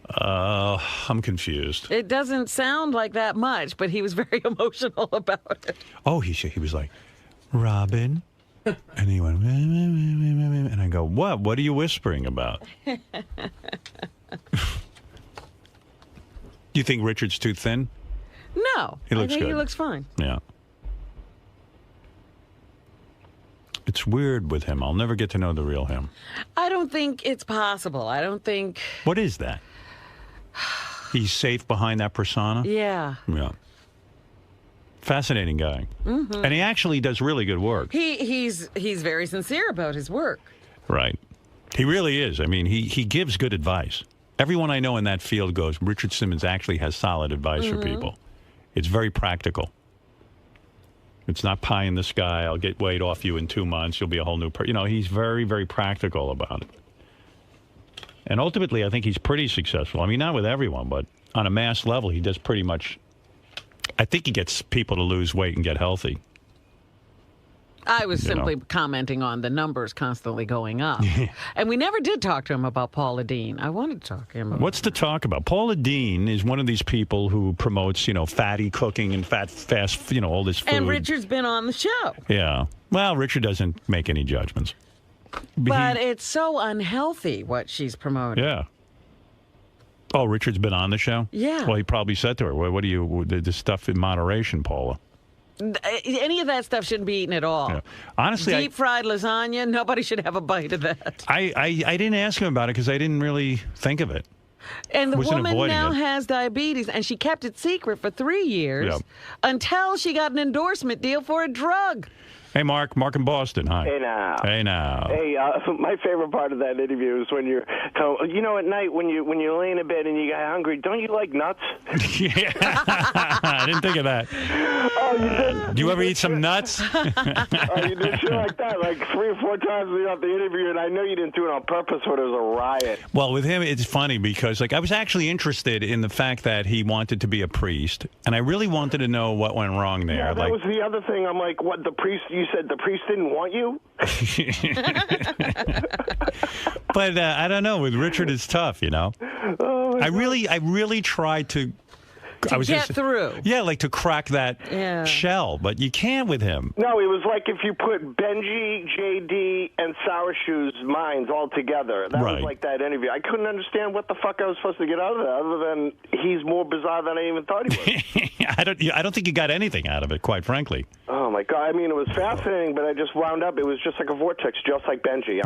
I'm confused. It doesn't sound like that much, but he was very emotional about it. Oh, he was like, Robin? And he went, and I go, what? What are you whispering about? Do you think Richard's too thin? No. He looks I think good. he looks fine. Yeah. It's weird with him. I'll never get to know the real him. I don't think it's possible. I don't think... What is that? He's safe behind that persona? Yeah. Yeah. Fascinating guy. Mm-hmm. And he actually does really good work. He's very sincere about his work. Right. He really is. I mean, he gives good advice. Everyone I know in that field goes, Richard Simmons actually has solid advice for people. It's very practical. It's not pie in the sky. I'll get weight off you in 2 months. You'll be a whole new person. You know, he's very, very practical about it. And ultimately, I think he's pretty successful. I mean, not with everyone, but on a mass level, he does pretty much. I think he gets people to lose weight and get healthy. I was simply commenting on the numbers constantly going up. And we never did talk to him about Paula Deen. I wanted to talk to him about What's to talk about? Paula Deen is one of these people who promotes, fatty cooking and fast, all this food. And Richard's been on the show. Yeah. Well, Richard doesn't make any judgments. But it's so unhealthy what she's promoting. Yeah. Oh, Richard's been on the show? Yeah. Well, he probably said to her, what do you, the stuff in moderation, Paula? Any of that stuff shouldn't be eaten at all. Yeah. Honestly, deep fried lasagna, nobody should have a bite of that. I didn't ask him about it because I didn't really think of it. And the Wasn't woman avoiding now it. has diabetes, and she kept it secret for 3 years Yeah. until she got an endorsement deal for a drug. Hey, Mark. Mark in Boston. Hi. Hey now. Hey now. Hey, my favorite part of that interview is when you're, at night when you lay in a bed and you get hungry. Don't you like nuts? Yeah. I didn't think of that. Oh, you did. Do you ever eat some nuts? Oh, you did shit like that, like 3 or 4 times throughout the interview, and I know you didn't do it on purpose, but it was a riot. Well, with him, it's funny because, I was actually interested in the fact that he wanted to be a priest, and I really wanted to know what went wrong there. Yeah, that was the other thing. I'm like, what, the priest, you said the priest didn't want you? But I don't know. With Richard, it's tough, Oh, I really tried to get through. Yeah, like to crack that shell, but you can't with him. No, it was like if you put Benjy, JD, and Sour Shoes' minds all together. That was like that interview. I couldn't understand what the fuck I was supposed to get out of it, other than he's more bizarre than I even thought he was. I don't think you got anything out of it, quite frankly. Oh, my God. I mean, it was fascinating, but I just wound up. It was just like a vortex, just like Benjy.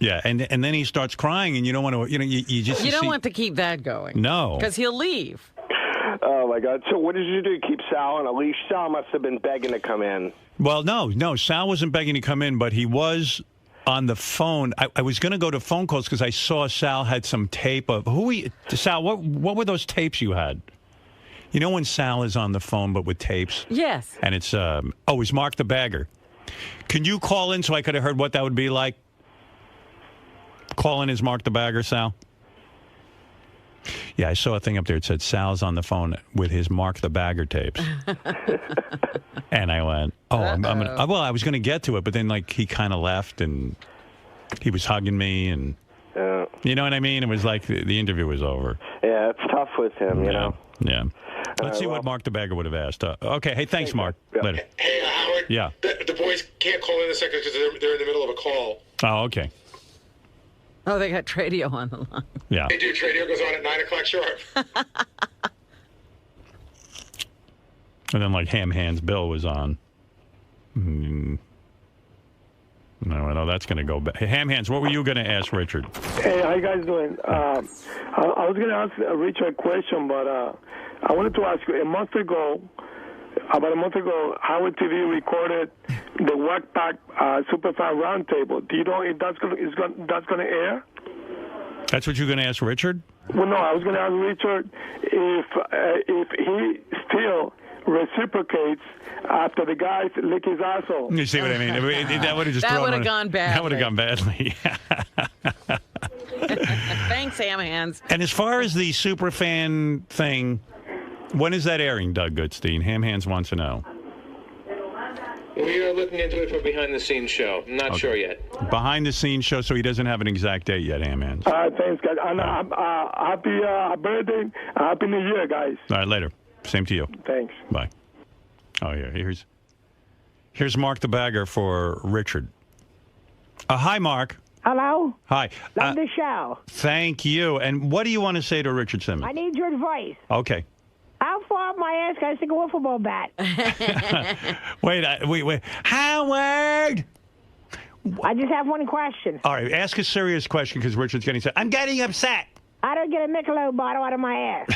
Yeah, and then he starts crying, and you don't want to, you just... You don't want to keep that going. No. Because he'll leave. Oh, my God. So what did you do? Keep Sal on a leash? Sal must have been begging to come in. Well, no, Sal wasn't begging to come in, but he was on the phone. I was going to go to phone calls because I saw Sal had some tape of... Sal, what were those tapes you had? You know when Sal is on the phone but with tapes? Yes. And it's, it's Mark the Bagger. Can you call in so I could have heard what that would be like? Call in as Mark the Bagger, Sal? Yeah, I saw a thing up there. It said Sal's on the phone with his Mark the Bagger tapes. And I went, I'm gonna, well, I was going to get to it, but then he kind of left and he was hugging me and, you know what I mean? It was like the interview was over. Yeah, it's tough with him, you know. Yeah. Let's see what Mark the Bagger would have asked. Okay, hey, thanks, Mark. Later. Hey, Howard. Yeah. The boys can't call in a second because they're in the middle of a call. Oh, okay. Oh, they got Tradio on the line. Yeah. They do. Tradio goes on at 9 o'clock sharp. And then, Ham Hands Bill was on. No, that's going to go back. Hey, Ham Hands, what were you going to ask Richard? Hey, how you guys doing? I was going to ask Richard a question, but I wanted to ask you, about a month ago, Howard TV recorded the Wack Pack Superfan Roundtable. Do you know if that's going to air? That's what you're going to ask Richard? Well, no, I was going to ask Richard if he still reciprocates after the guys lick his asshole. You see what I mean? That would have just that would have gone badly. That would have gone badly. Thanks, Ham Hands. And as far as the Superfan thing, when is that airing, Doug Goodstein? Ham Hands wants to know. We are looking into it for a behind-the-scenes show. I'm not sure yet. Behind-the-scenes show, so he doesn't have an exact date yet, Ham Hands. Thanks, guys. And happy birthday. Happy New Year, guys. All right, later. Same to you. Thanks. Bye. Oh, yeah. Here's Mark the Bagger for Richard. Hi, Mark. Hello? Hi. Love the show. Thank you. And what do you want to say to Richard Simmons? I need your advice. Okay. How far up my ass can I stick a wiffle ball bat? Wait. Howard! I just have one question. All right, ask a serious question because Richard's getting upset. I'm getting upset. I don't get a Michelob bottle out of my ass.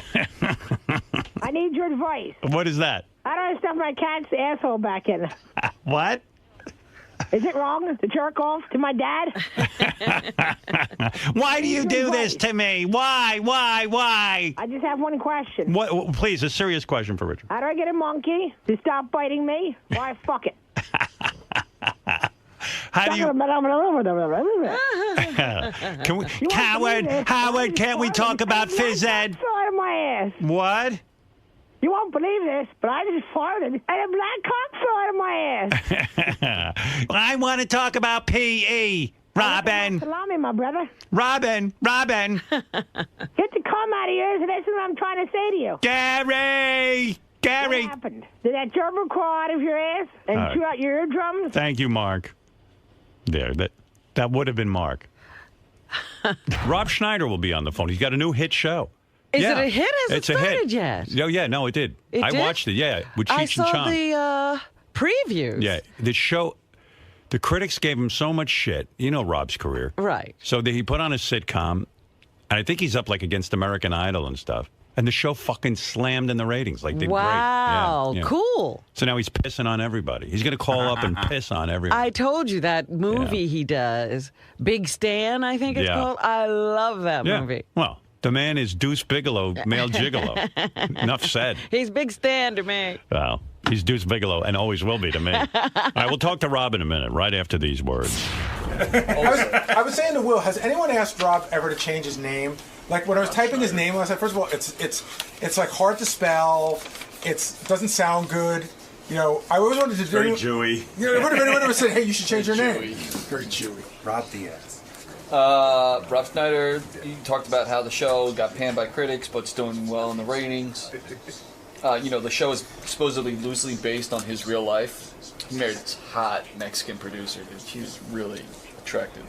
I need your advice. What is that? How do I stuff my cat's asshole back in? What? Is it wrong to jerk off to my dad? Why do you do this to me? Why? I just have one question. What? Please, a serious question for Richard. How do I get a monkey to stop biting me? Why, fuck it. How do you... Howard, can't we talk about phys ed? Out of my ass. What? You won't believe this, but I just farted and a black cock fell out of my ass. I want to talk about PE, Robin. Salami, my brother. Robin. Get the cum out of yours, and that's what I'm trying to say to you. Gary. What happened? Did that gerbil crawl out of your ass and chew out your eardrums? Thank you, Mark. There, that would have been Mark. Rob Schneider will be on the phone. He's got a new hit show. Is it a hit? Has it started yet? Oh, yeah, no, it did. I watched it, with Cheech and Chong. I saw the previews. Yeah, the show, the critics gave him so much shit. You know Rob's career. Right. So he put on a sitcom, and I think he's up against American Idol and stuff. And the show fucking slammed in the ratings. Like, did wow, great. Yeah, yeah. Cool. So now he's pissing on everybody. He's going to call up and piss on everybody. I told you that movie he does, Big Stan, I think it's called. I love that movie. Well, the man is Deuce Bigelow, male gigolo. Enough said. He's Big Stan to me. Well, he's Deuce Bigelow and always will be to me. All right, we'll talk to Rob in a minute, right after these words. I was saying to Will, has anyone asked Rob ever to change his name? Like when I was typing his name, I said, first of all, it's like hard to spell. It doesn't sound good. You know, I always wanted to do. Very Jewy. You know, what if anyone ever said, "Hey, you should change your name"? Very Jewy. Rob Diaz. Rob Schneider, you talked about how the show got panned by critics, but it's doing well in the ratings. You know, the show is supposedly loosely based on his real life. He married this hot Mexican producer, dude. She was really attractive.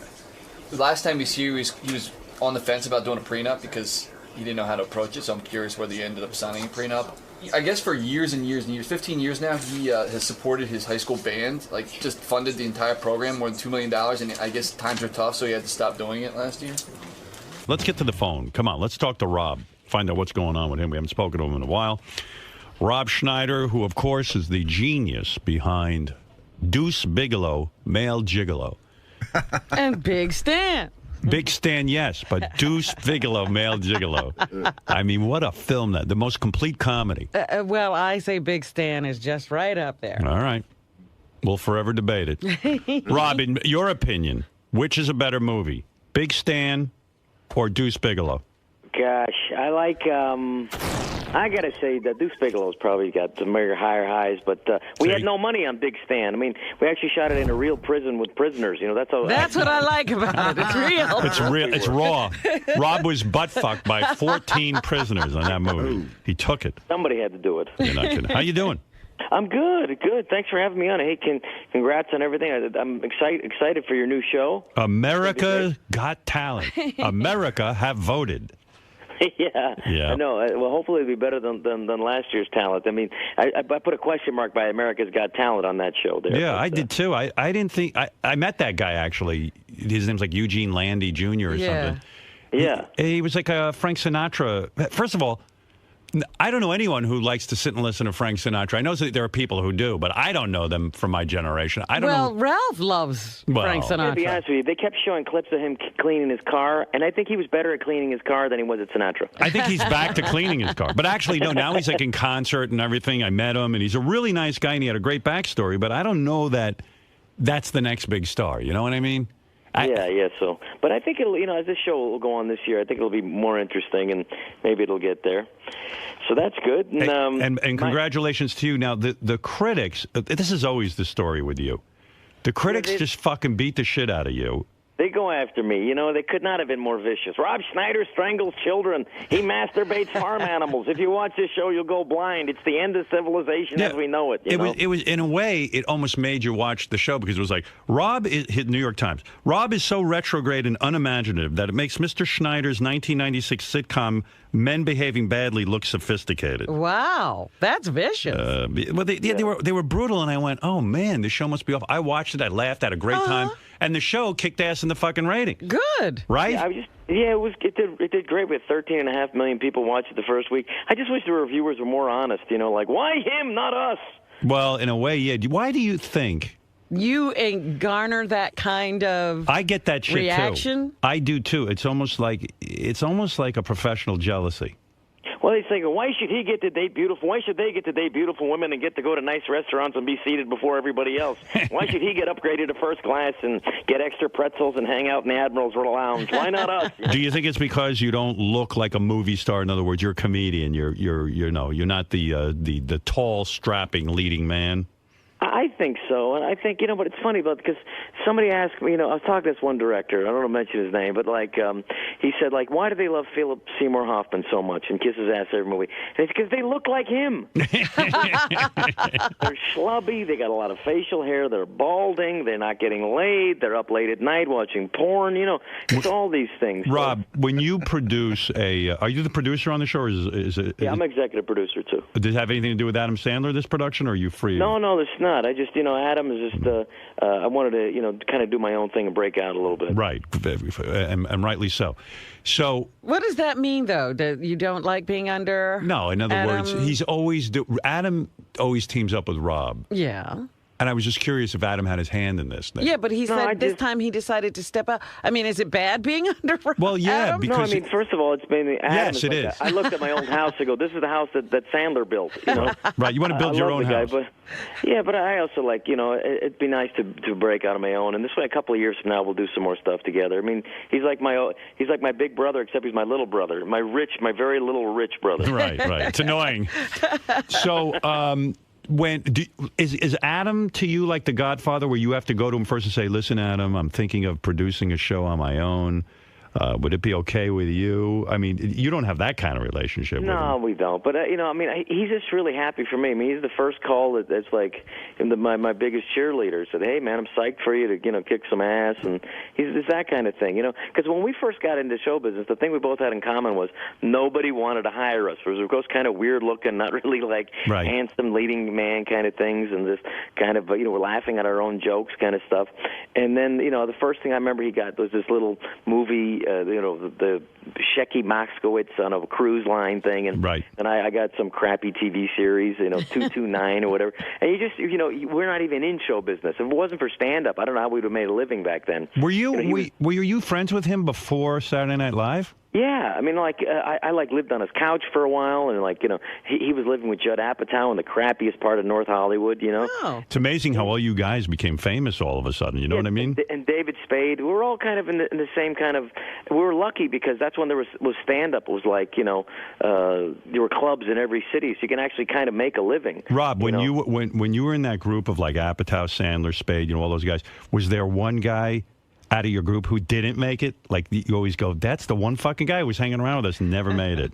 The last time he was on the fence about doing a prenup because he didn't know how to approach it, so I'm curious whether he ended up signing a prenup. I guess for years and years and years, 15 years now, he has supported his high school band, like just funded the entire program, more than $2 million, and I guess times are tough, so he had to stop doing it last year. Let's get to the phone. Come on, let's talk to Rob. Find out what's going on with him. We haven't spoken to him in a while. Rob Schneider, who, of course, is the genius behind Deuce Bigelow, male gigolo. And Big Stan. Big Stan, yes, but Deuce Bigelow, male gigolo. I mean, what a film that. The most complete comedy. Well, I say Big Stan is just right up there. All right. We'll forever debate it. Rob, in your opinion, which is a better movie? Big Stan or Deuce Bigelow? Gosh, I like, I got to say that Deuce Bigelow's probably got the higher highs, but we had no money on Big Stan. I mean, we actually shot it in a real prison with prisoners. You know, that's what I like about it. It's real. It's real. It's raw. Rob was butt-fucked by 14 prisoners on that movie. He took it. Somebody had to do it. You're not kidding. How you doing? I'm good. Thanks for having me on. Hey, congrats on everything. I'm excited for your new show. America Got Talent. America have voted. Yeah, I know. Well, hopefully it'll be better than last year's talent. I mean, I put a question mark by America's Got Talent on that show there. Yeah, I did too. I didn't think... I met that guy, actually. His name's like Eugene Landy Jr. or something. Yeah. He was like a Frank Sinatra. First of all, I don't know anyone who likes to sit and listen to Frank Sinatra. I know that there are people who do, but I don't know them from my generation. I don't know. Ralph loves Frank Sinatra. To be honest with you, they kept showing clips of him cleaning his car, and I think he was better at cleaning his car than he was at Sinatra. I think he's back to cleaning his car. But actually, no, now he's like in concert and everything. I met him, and he's a really nice guy, and he had a great backstory, but I don't know that that's the next big star. You know what I mean? So, but I think it'll, as this show will go on this year, I think it'll be more interesting, and maybe it'll get there. So that's good. And congratulations to you. Now, the critics, this is always the story with you. The critics just fucking beat the shit out of you. They go after me. They could not have been more vicious. Rob Schneider strangles children. He masturbates farm animals. If you watch this show, you'll go blind. It's the end of civilization as we know it. It was in a way, it almost made you watch the show because it was like, hit New York Times. Rob is so retrograde and unimaginative that it makes Mr. Schneider's 1996 sitcom Men Behaving Badly look sophisticated. Wow, that's vicious. Well, they were brutal, and I went, oh man, this show must be off. I watched it, I laughed, had a great time, and the show kicked ass in the fucking rating. Good, right? It did great with 13.5 million people watched it the first week. I just wish the reviewers were more honest. Like, why him, not us? Well, in a way, yeah. Why do you think? You garner that kind of I get that shit reaction? Too. I do too. It's almost like a professional jealousy. Well, they think, why should he get to date beautiful? Why should they get to date beautiful women and get to go to nice restaurants and be seated before everybody else? Why should he get upgraded to first class and get extra pretzels and hang out in the Admiral's Lounge? Why not us? Do you think it's because you don't look like a movie star? In other words, you're a comedian. You're not the tall, strapping leading man. I think so, and I think, but it's funny, because somebody asked me, I was talking to this one director, I don't want to mention his name, but he said, why do they love Philip Seymour Hoffman so much and kiss his ass every movie? And it's because they look like him. They're schlubby, they got a lot of facial hair, they're balding, they're not getting laid, they're up late at night watching porn, it's all these things. Rob, when you produce are you the producer on the show, or is it? Yeah, I'm executive producer, too. Does it have anything to do with Adam Sandler, this production, or are you free? No, it's not. I I just, Adam is just. I wanted to, kind of do my own thing and break out a little bit. Right, and rightly so. So, what does that mean, though? That you don't like being under? No, in other words, Adam always teams up with Rob. Yeah. And I was just curious if Adam had his hand in this thing. Yeah, but he said this time he decided to step out. I mean, is it bad being under Rob? Well, yeah, Adam? because no, I mean, first of all, it's mainly Adam. Yes, it is. I looked at my old house and go, "This is the house that Sandler built." Right, you want to build your own house. But I also like, it'd be nice to break out on my own. And this way, a couple of years from now, we'll do some more stuff together. I mean, he's like my big brother, except he's my little brother, my very little rich brother. Right. It's annoying. So, is Adam to you like the Godfather, where you have to go to him first and say, "Listen, Adam, I'm thinking of producing a show on my own. Would it be okay with you?" I mean, you don't have that kind of relationship with him. No, we don't. But, he's just really happy for me. I mean, he's the first call that's like my biggest cheerleader. Said, "Hey, man, I'm psyched for you to, kick some ass." And it's that kind of thing, Because when we first got into show business, the thing we both had in common was nobody wanted to hire us. It was, of course, kind of weird looking, not really like handsome leading man kind of things, and just kind of, we're laughing at our own jokes kind of stuff. And then, the first thing I remember he got was this little movie, the Shecky Moskowitz on a cruise line thing, and I got some crappy TV series, 229 or whatever. And you just, we're not even in show business. If it wasn't for stand-up, I don't know how we would have made a living back then. Were you friends with him before Saturday Night Live? Yeah, I mean, I lived on his couch for a while, and he was living with Judd Apatow in the crappiest part of North Hollywood, Oh. It's amazing how all you guys became famous all of a sudden. You know what I mean? And David Spade, we were all kind of in the same kind of. We were lucky because that's when there was stand-up. It was like there were clubs in every city, so you can actually kind of make a living. Rob, when you were in that group of like Apatow, Sandler, Spade, all those guys, was there one guy out of your group who didn't make it? Like, you always go, that's the one fucking guy who was hanging around with us and never made it.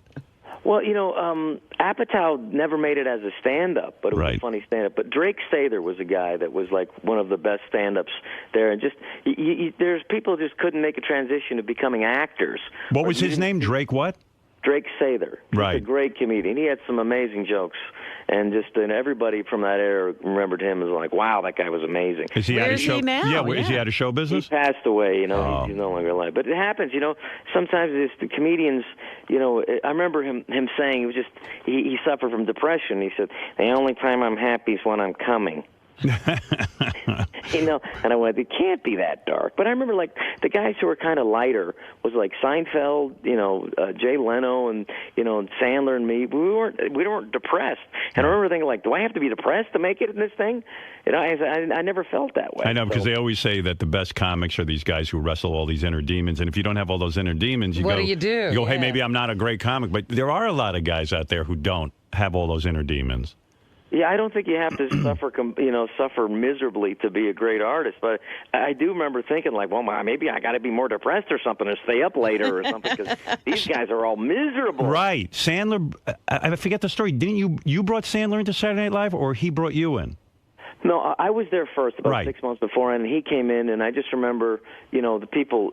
Well, Apatow never made it as a stand-up, but it was a funny stand-up. But Drake Sather was a guy that was like one of the best stand-ups there. And just, there's people who just couldn't make a transition to becoming actors. What was his name? Drake what? Drake Sather. He's a great comedian. He had some amazing jokes. And just everybody from that era remembered him as like, wow, that guy was amazing. Is he out of show? Yeah, is he out of show business? He passed away, he's no longer alive. But it happens, sometimes it's the comedians, I remember him saying, it was just, he suffered from depression. He said, the only time I'm happy is when I'm coming. And I went, it can't be that dark. But I remember like the guys who were kind of lighter was like Seinfeld, Jay Leno, and and Sandler and me. We weren't depressed. And I remember thinking like, do I have to be depressed to make it in this thing? I never felt that way. I know, because they always say that the best comics are these guys who wrestle all these inner demons. And if you don't have all those inner demons, what do you do? You go, hey, maybe I'm not a great comic. But there are a lot of guys out there who don't have all those inner demons. Yeah, I don't think you have to suffer miserably to be a great artist. But I do remember thinking, like, well, maybe I got to be more depressed or something, or stay up later or something, because these guys are all miserable. Right. Sandler, I forget the story. Didn't you brought Sandler into Saturday Night Live, or he brought you in? No, I was there first, about 6 months before, and he came in, and I just remember, the people,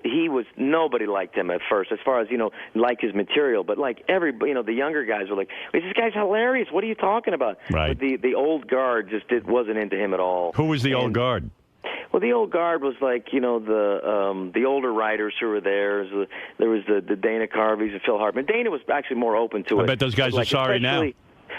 nobody liked him at first, as far as, like his material, but like everybody, the younger guys were like, this guy's hilarious, what are you talking about? Right. But the old guard just wasn't into him at all. Who was the old guard? Well, the old guard was like, the older writers who were there. There was the Dana Carveys and Phil Hartman. Dana was actually more open to it. I bet those guys are sorry now.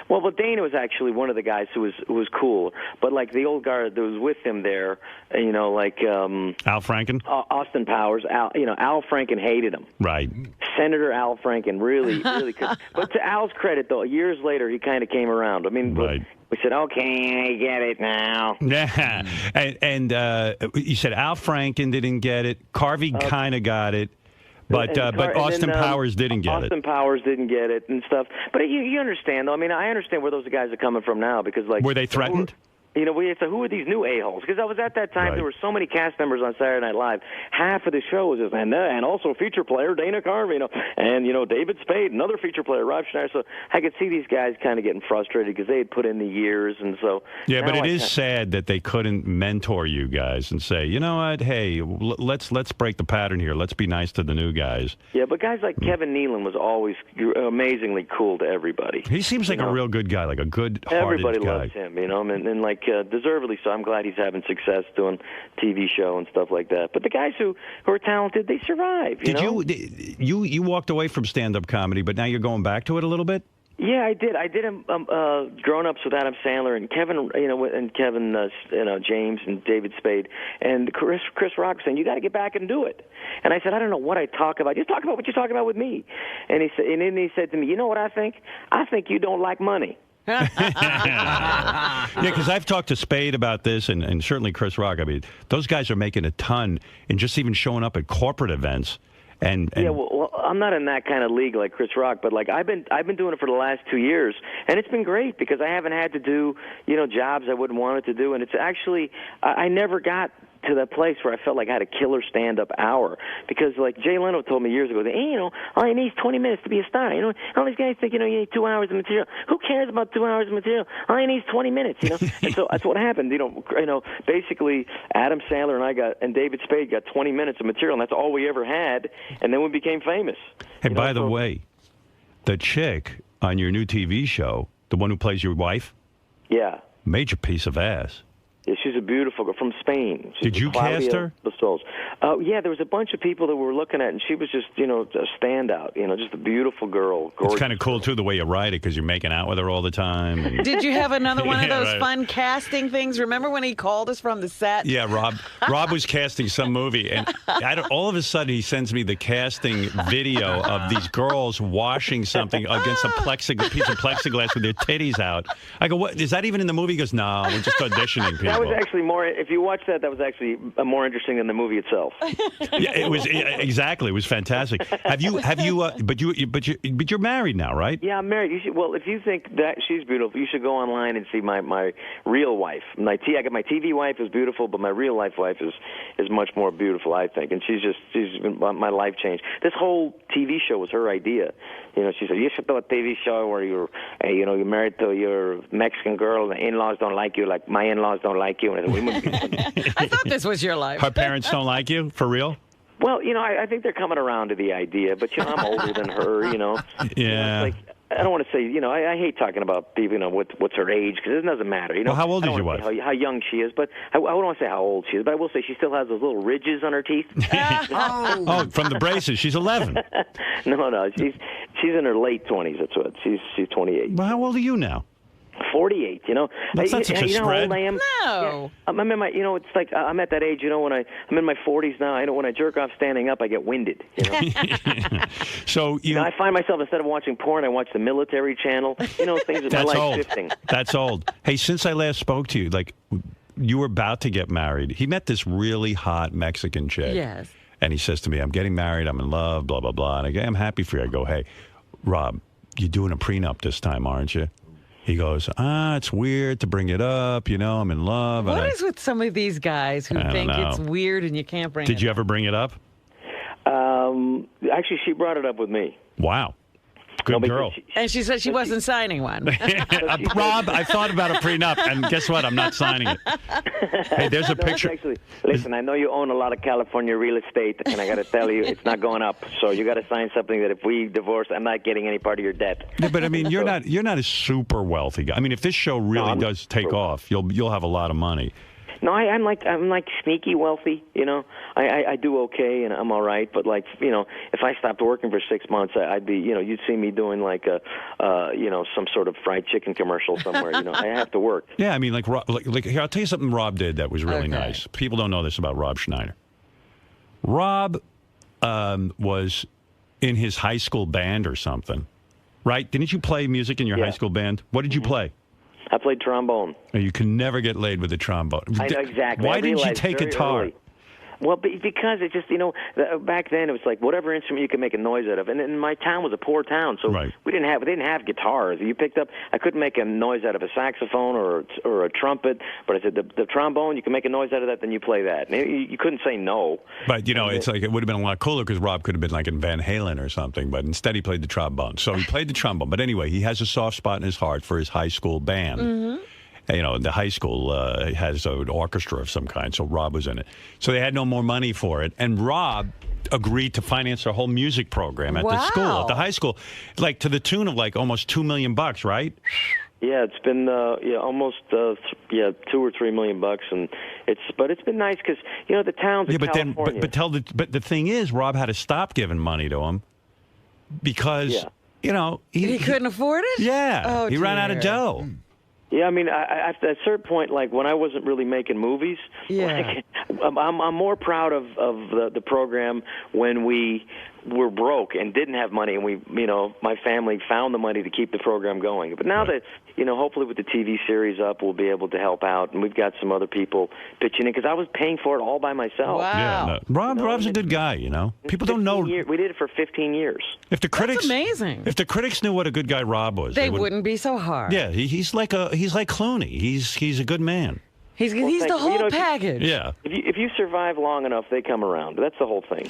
Well, Dana was actually one of the guys who was cool, but like the old guard that was with him there, like Al Franken, Austin Powers, Al Franken hated him. Right. Senator Al Franken really could. But to Al's credit, though, years later he kind of came around. I mean, we said, okay, I get it now. Yeah, and you said Al Franken didn't get it. Carvey kind of got it. But Austin Powers didn't get it. Austin Powers didn't get it and stuff. But you understand, though. I mean, I understand where those guys are coming from now, because like, were they threatened? We said, who are these new a-holes? Because I was at that time, there were so many cast members on Saturday Night Live. Half of the show was just, and also feature player Dana Carvey, and David Spade, another feature player, Rob Schneider. So I could see these guys kind of getting frustrated because they had put in the years, and so. Yeah, but it is sad that they couldn't mentor you guys and say, you know what, hey, let's break the pattern here. Let's be nice to the new guys. Yeah, but guys like Kevin Nealon was always amazingly cool to everybody. He seems like a real good guy, like a good-hearted guy. Everybody loves him, and like deservedly so. I'm glad he's having success doing TV show and stuff like that. But the guys who are talented, they survive. You walked away from stand-up comedy, but now you're going back to it a little bit? Yeah, I did. I did Grown Ups with Adam Sandler and Kevin, James and David Spade, and Chris Rock saying you got to get back and do it. And I said, I don't know what I talk about. Just talk about what you're talking about with me. And he said, and then he said to me, you know what I think? I think you don't like money. Yeah, because I've talked to Spade about this, and certainly Chris Rock. I mean, those guys are making a ton in just even showing up at corporate events. And yeah, well, I'm not in that kind of league like Chris Rock, but like I've been doing it for the last 2 years, and it's been great because I haven't had to do jobs I wouldn't want it to do, and it's actually I never got to that place where I felt like I had a killer stand-up hour because, like Jay Leno told me years ago, hey, all you need is 20 minutes to be a star. All these guys think you need 2 hours of material. Who cares about 2 hours of material? All you need is 20 minutes. And so that's what happened. Basically Adam Sandler and David Spade got 20 minutes of material, and that's all we ever had. And then we became famous. Hey, by the way, the chick on your new TV show, the one who plays your wife, yeah, major piece of ass. Yeah, she's a beautiful girl from Spain. Did you cast her? Yeah, there was a bunch of people that we were looking at, and she was just, a standout. Just a beautiful girl. Gorgeous. It's kind of cool, too, the way you write it, because you're making out with her all the time. And... Did you have another one of those right. fun casting things? Remember when he called us from the set? Yeah, Rob was casting some movie, and all of a sudden he sends me the casting video of these girls washing something against a piece of plexiglass with their titties out. I go, what? Is that even in the movie? He goes, no, we're just auditioning people. That was actually more. If you watch that, was actually more interesting than the movie itself. Yeah, it was exactly. It was fantastic. But you're married now, right? Yeah, I'm married. If you think that she's beautiful, you should go online and see my real wife. I got my TV wife is beautiful, but my real life wife is much more beautiful, I think. And she's been my life changed. This whole TV show was her idea. She said you should do a TV show where you're married to your Mexican girl, and the in-laws don't like you, like my in-laws don't like you. And I thought this was your life. Her parents don't like you? For real? Well, I think they're coming around to the idea, but I'm older than her, Yeah. I don't want to say, I hate talking about people, what's her age, because it doesn't matter. Well, how old is your wife? How young she is, but I don't want to say how old she is, but I will say she still has those little ridges on her teeth. Oh, from the braces. She's 11. No, she's in her late 20s. That's what. She's 28. Well, how old are you now? 48. That's not such a how spread. old I am? No. Yeah. I'm in my. It's like I'm at that age. When I'm in my 40s now. I know when I jerk off standing up, I get winded. So I find myself, instead of watching porn, I watch the military channel. Things that my life shifting. That's old. Hey, since I last spoke to you, you were about to get married. He met this really hot Mexican chick. Yes. And he says to me, I'm getting married, I'm in love, blah, blah, blah. And I go, I'm happy for you. I go, hey, Rob, you're doing a prenup this time, aren't you? He goes, it's weird to bring it up. I'm in love. What is with some of these guys who think it's weird and you can't bring it up? Did you ever bring it up? Actually, she brought it up with me. Wow. Good girl. And she said she wasn't signing one. Rob, I thought about a prenup, and guess what? I'm not signing it. Hey, there's a picture. Listen, I know you own a lot of California real estate, and I got to tell you, it's not going up. So you got to sign something that if we divorce, I'm not getting any part of your debt. Yeah, but I mean, you're not a super wealthy guy. I mean, if this show really does take off, you'll have a lot of money. No, I'm like sneaky wealthy, I do okay and I'm all right, but if I stopped working for 6 months, I'd be, you'd see me doing some sort of fried chicken commercial somewhere. I have to work. Yeah, I mean, here, I'll tell you something Rob did that was really nice. People don't know this about Rob Schneider. Rob was in his high school band or something, right? Didn't you play music in your high school band? What did you play? I played trombone. You can never get laid with a trombone. I know exactly. Why didn't you take guitar? Early. Well, because it just, back then it was like whatever instrument you could make a noise out of. And my town was a poor town, so we didn't have guitars. You picked up, I couldn't make a noise out of a saxophone or a trumpet, but I said the trombone, you can make a noise out of that, then you play that. And you couldn't say no. But, it's like it would have been a lot cooler because Rob could have been like in Van Halen or something, but instead he played the trombone. So he played the trombone. But anyway, he has a soft spot in his heart for his high school band. Mm-hmm. The high school has an orchestra of some kind, so Rob was in it. So they had no more money for it, and Rob agreed to finance their whole music program at the school, at the high school, to the tune of almost $2 million, right? Yeah, it's been almost $2 or $3 million, and it's been nice because the towns in California. But the thing is, Rob had to stop giving money to him because he couldn't afford it. Yeah, he ran out of dough. Yeah, I mean, at a certain point, like when I wasn't really making movies, I'm more proud of the program when we were broke and didn't have money, and my family found the money to keep the program going. But now that hopefully with the TV series up, we'll be able to help out, and we've got some other people pitching in because I was paying for it all by myself. Wow. Yeah, Rob's a good guy. People don't know. We did it for 15 years. If the critics, that's amazing. If the critics knew what a good guy Rob was, they wouldn't be so hard. Yeah, he's like Clooney. He's a good man. He's the whole package. Yeah. If you survive long enough, they come around. That's the whole thing,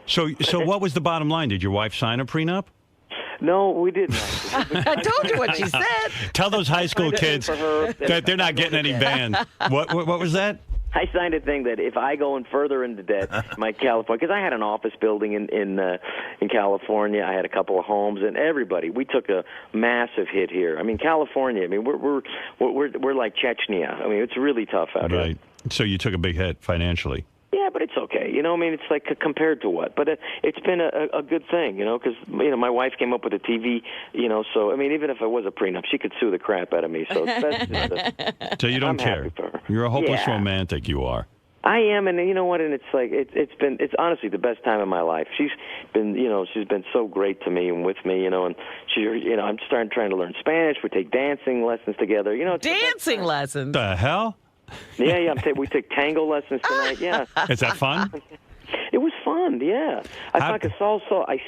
So what was the bottom line? Did your wife sign a prenup? No, we didn't. I told you what she said. Tell those high school kids that they're not getting any band. What was that? I signed a thing that if I go in further into debt, my California, because I had an office building in California, I had a couple of homes, and we took a massive hit here. I mean, California. I mean, we're like Chechnya. I mean, it's really tough out here. Right. So you took a big hit financially. Yeah, but it's okay. I mean, it's like compared to what? But it's been a good thing, because my wife came up with a TV, so I mean, even if it was a prenup, she could sue the crap out of me. So that's so you don't care. You're a hopeless romantic. You are. I am, and you know what? And it's like it's honestly the best time of my life. She's been so great to me and with me, and I'm trying to learn Spanish. We take dancing lessons together. Dancing lessons. The hell? Yeah. We took tango lessons tonight. Yeah. Is that fun? It was fun, yeah. I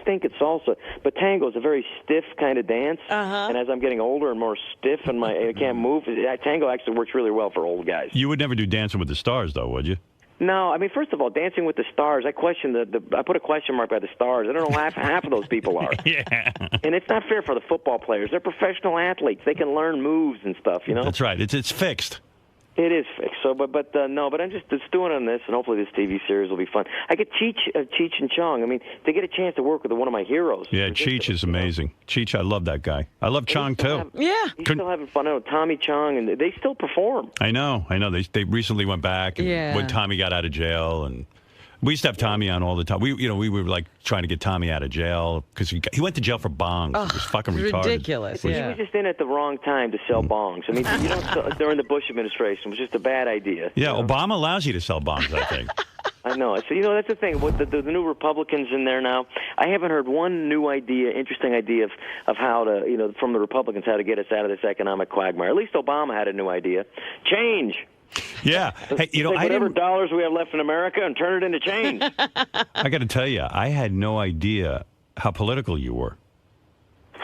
stink at salsa, but tango is a very stiff kind of dance. And as I'm getting older and more stiff and I can't move, tango actually works really well for old guys. You would never do Dancing with the Stars, though, would you? No, I mean, first of all, Dancing with the Stars, I question I put a question mark by the stars. I don't know half of those people are. Yeah. And it's not fair for the football players. They're professional athletes. They can learn moves and stuff, That's right. It's fixed. It is fixed. So, but I'm just doing on this, and hopefully this TV series will be fun. I get Cheech and Chong. I mean, they get a chance to work with one of my heroes. Yeah, Cheech is amazing. Cheech, I love that guy. I love Chong too. He's still having fun. I know Tommy Chong, and they still perform. I know. They recently went back when Tommy got out of jail, and we used to have Tommy on all the time. We were like trying to get Tommy out of jail because he went to jail for bongs. It was fucking retarded. Ridiculous. He was just in at the wrong time to sell bongs. I mean, during the Bush administration, it was just a bad idea. Yeah, Obama allows you to sell bongs, I think. I know. So, that's the thing. With the new Republicans in there now, I haven't heard one new interesting idea of how to, from the Republicans, how to get us out of this economic quagmire. At least Obama had a new idea. Change. Yeah. Hey, take whatever dollars we have left in America and turn it into change. I got to tell you, I had no idea how political you were.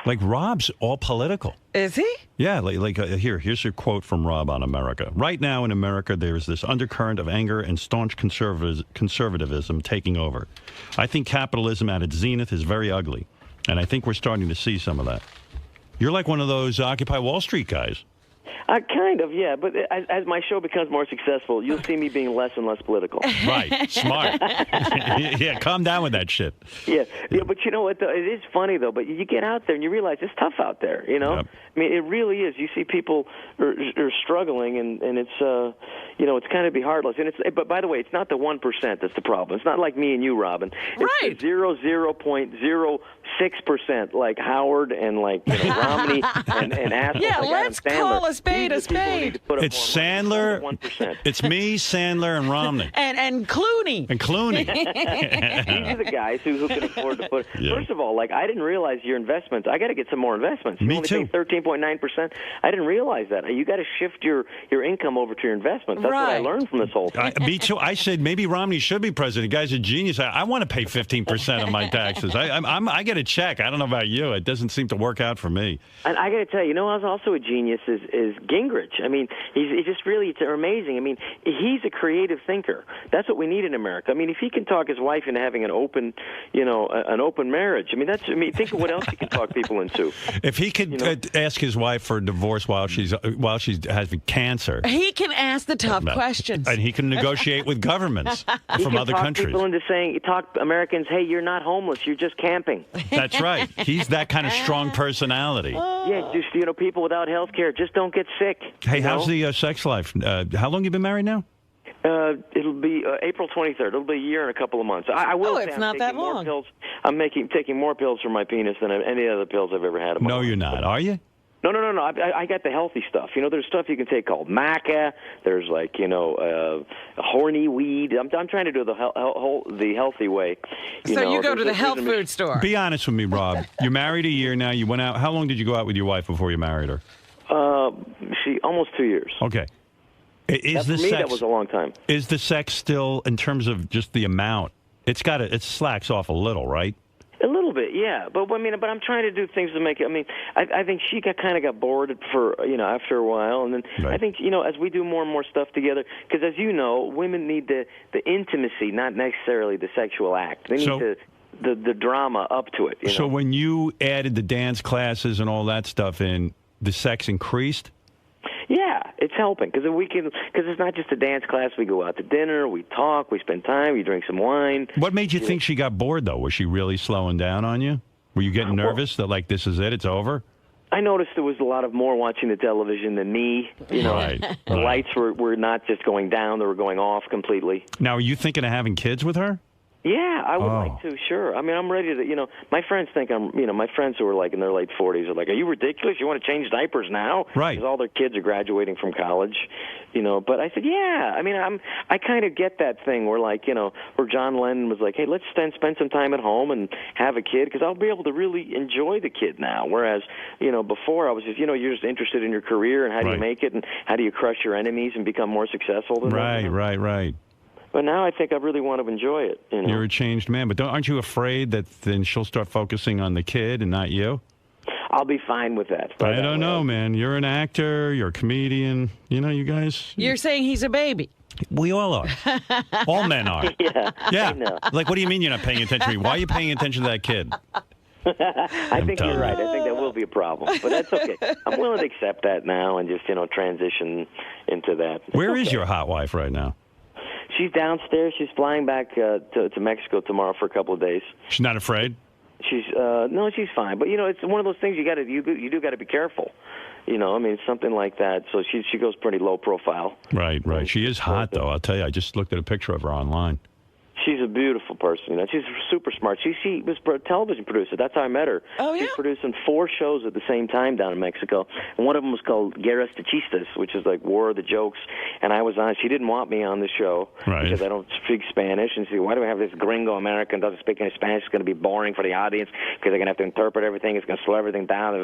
Like, Rob's all political. Is he? Yeah. Here's your quote from Rob on America. Right now in America, there is this undercurrent of anger and staunch conservatism taking over. I think capitalism at its zenith is very ugly, and I think we're starting to see some of that. You're like one of those Occupy Wall Street guys. Kind of, yeah. But as my show becomes more successful, you'll see me being less and less political. Right. Smart. Yeah, calm down with that shit. Yeah. But you know what, though? It is funny, though. But you get out there and you realize it's tough out there, Yep. I mean, it really is. You see people are struggling, and it's, it's kind of be heartless. But by the way, it's not the 1% that's the problem. It's not like me and you, Robin. It's 0.06% like Howard and like Romney and assholes. Yeah, like let's call a spade a spade. It's Sandler. It's me, Sandler, and Romney. And Clooney. And Clooney. These are the guys who can afford to put. Yeah. First of all, I didn't realize your investments. I got to get some more investments. Me too. 13.9%. I didn't realize that. You got to shift your income over to your investments. That's what I learned from this whole thing. Me too. I said maybe Romney should be president. The guy's a genius. I want to pay 15% of my taxes. I get a check. I don't know about you. It doesn't seem to work out for me. And I got to tell you, I was also a genius is Gingrich. I mean, he's just really it's amazing. I mean, he's a creative thinker. That's what we need in America. I mean, if he can talk his wife into having an open, an open marriage. I mean, think of what else he can talk people into. If he could ask his wife for a divorce while she's having cancer, he can ask the tough questions, and he can negotiate with governments he from can other talk countries. People into talk Americans, hey, you're not homeless, you're just camping. That's right. He's that kind of strong personality. Yeah, just people without health care, just don't get sick. Hey, how's the sex life? How long you been married now? It'll be April 23rd. It'll be a year and a couple of months. I will say it's I'm not that taking more long. pills. I'm taking more pills for my penis than any other pills I've ever had. In my No, life. you're not. Are you? No. I got the healthy stuff. There's stuff you can take called maca. There's horny weed. I'm trying to do the healthy way. So you go to the health food store. Be honest with me, Rob. You're married a year now. You went out. How long did you go out with your wife before you married her? Almost 2 years. Okay. Is for me, that was a long time. Is the sex still, in terms of just the amount, it slacks off a little, right? A little bit, yeah. But I'm trying to do things to make it. I mean, I think she kind of got bored after a while, and then right. I think as we do more and more stuff together, because as you know, women need the intimacy, not necessarily the sexual act. They need the drama up to it. So when you added the dance classes and all that stuff in, the sex increased? Yeah, it's helping because it's not just a dance class. We go out to dinner, we talk, we spend time, we drink some wine. What made you think she got bored, though? Was she really slowing down on you? Were you getting nervous that, this is it, it's over? I noticed there was a lot of more watching the television than me. Right. The lights were not just going down, they were going off completely. Now, are you thinking of having kids with her? Yeah, I would like to, sure. I mean, I'm ready to, my friends think my friends who are in their late 40s are like, are you ridiculous? You want to change diapers now? Right. Because all their kids are graduating from college, But I said, yeah. I mean, I kind of get that thing where where John Lennon was like, hey, let's spend some time at home and have a kid because I'll be able to really enjoy the kid now. Whereas, before I was just, you're just interested in your career and how do you make it and how do you crush your enemies and become more successful. Right. But now I think I really want to enjoy it. You're a changed man, but aren't you afraid that then she'll start focusing on the kid and not you? I'll be fine with that. I don't know, man. You're an actor. You're a comedian. You guys. You're saying he's a baby. We all are. All men are. Yeah. I know. What do you mean you're not paying attention to me? Why are you paying attention to that kid? I think you're right. I think that will be a problem, but that's okay. I'm willing to accept that now and just transition into that. Where is your hot wife right now? She's downstairs. She's flying back to Mexico tomorrow for a couple of days. She's not afraid? She's no, she's fine. But it's one of those things you do got to be careful. I mean, something like that. So she goes pretty low profile. Right. She is hot though. I'll tell you. I just looked at a picture of her online. She's a beautiful person. She's super smart. She was a television producer. That's how I met her. Oh, yeah? She's producing 4 shows at the same time down in Mexico. And one of them was called Guerras de Chistes, which is like War of the Jokes. And I was on. She didn't want me on the show because I don't speak Spanish. And she said, why do we have this gringo American doesn't speak any Spanish? It's going to be boring for the audience because they're going to have to interpret everything. It's going to slow everything down.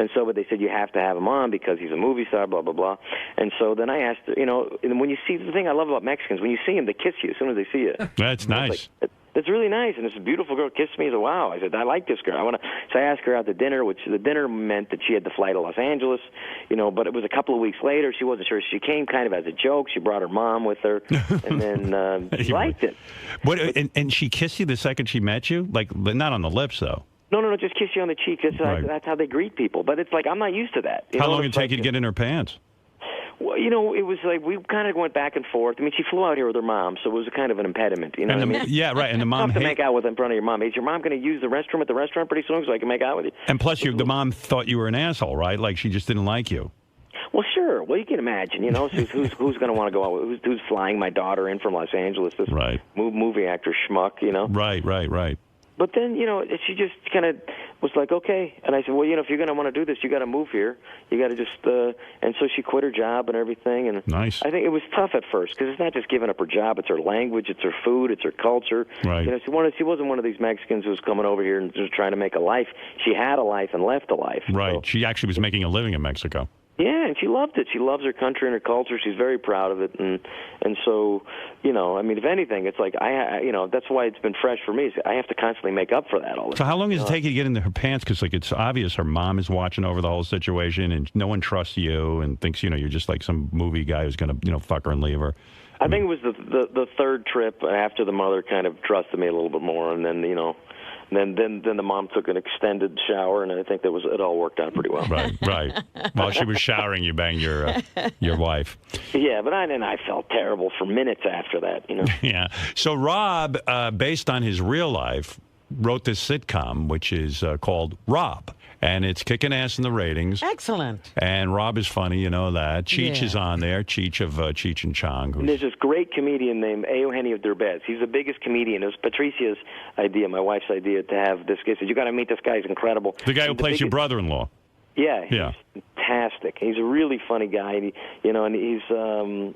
And so, but they said, you have to have him on because he's a movie star, blah, blah, blah. And so then I asked her, and when you see, the thing I love about Mexicans, when you see them, they kiss you as soon as they see you. That's nice. It's really nice, and this beautiful girl kissed me. I said, wow. I said, I like this girl. So I asked her out to dinner, which the dinner meant that she had to fly to Los Angeles, but it was a couple of weeks later. She wasn't sure. She came kind of as a joke. She brought her mom with her, and then she liked it. And she kissed you the second she met you? Not on the lips, though. No, just kiss you on the cheek. That's how they greet people. But it's like, I'm not used to that. How long did it take you to get in her pants? Well, it was like we kind of went back and forth. I mean, she flew out here with her mom, so it was kind of an impediment. You know what I mean? Yeah, right. And the mom tough to make out with in front of your mom. Is your mom going to use the restroom at the restaurant pretty soon so I can make out with you? And plus, the mom thought you were an asshole, right? Like she just didn't like you. Well, sure. Well, you can imagine. Who's going to want to go out? Who's flying my daughter in from Los Angeles? This movie actor schmuck. Right. But then, she just kind of was like, okay. And I said, well, if you're going to want to do this, you got to move here. You got to just, and so she quit her job and everything. And nice. I think it was tough at first because it's not just giving up her job. It's her language. It's her food. It's her culture. Right. She wasn't one of these Mexicans who was coming over here and just trying to make a life. She had a life and left a life. Right. So, she actually was making a living in Mexico. Yeah, and she loved it. She loves her country and her culture. She's very proud of it, and so, you know, I mean, if anything, it's like you know, that's why it's been fresh for me. Is I have to constantly make up for that all the So time. how long does it take you to get into her pants? Because like it's obvious her mom is watching over the whole situation, and no one trusts you and thinks you're just like some movie guy who's going to fuck her and leave her. I think it was the third trip after the mother kind of trusted me a little bit more, and then then the mom took an extended shower, and I think it all worked out pretty well. Right. While she was showering, you banged your wife. Yeah, but I felt terrible for minutes after that. Yeah. So Rob, based on his real life, wrote this sitcom which is called Rob. And it's kicking ass in the ratings. Excellent. And Rob is funny, you know that. Cheech Yeah. is on there. Cheech of Cheech and Chong. And there's this great comedian named Eugenio Derbez. He's the biggest comedian. It was Patricia's idea, my wife's idea, to have this guy. He said, you got to meet this guy. He's incredible. The guy who plays your brother-in-law. Yeah, Yeah. Fantastic. He's a really funny guy, and and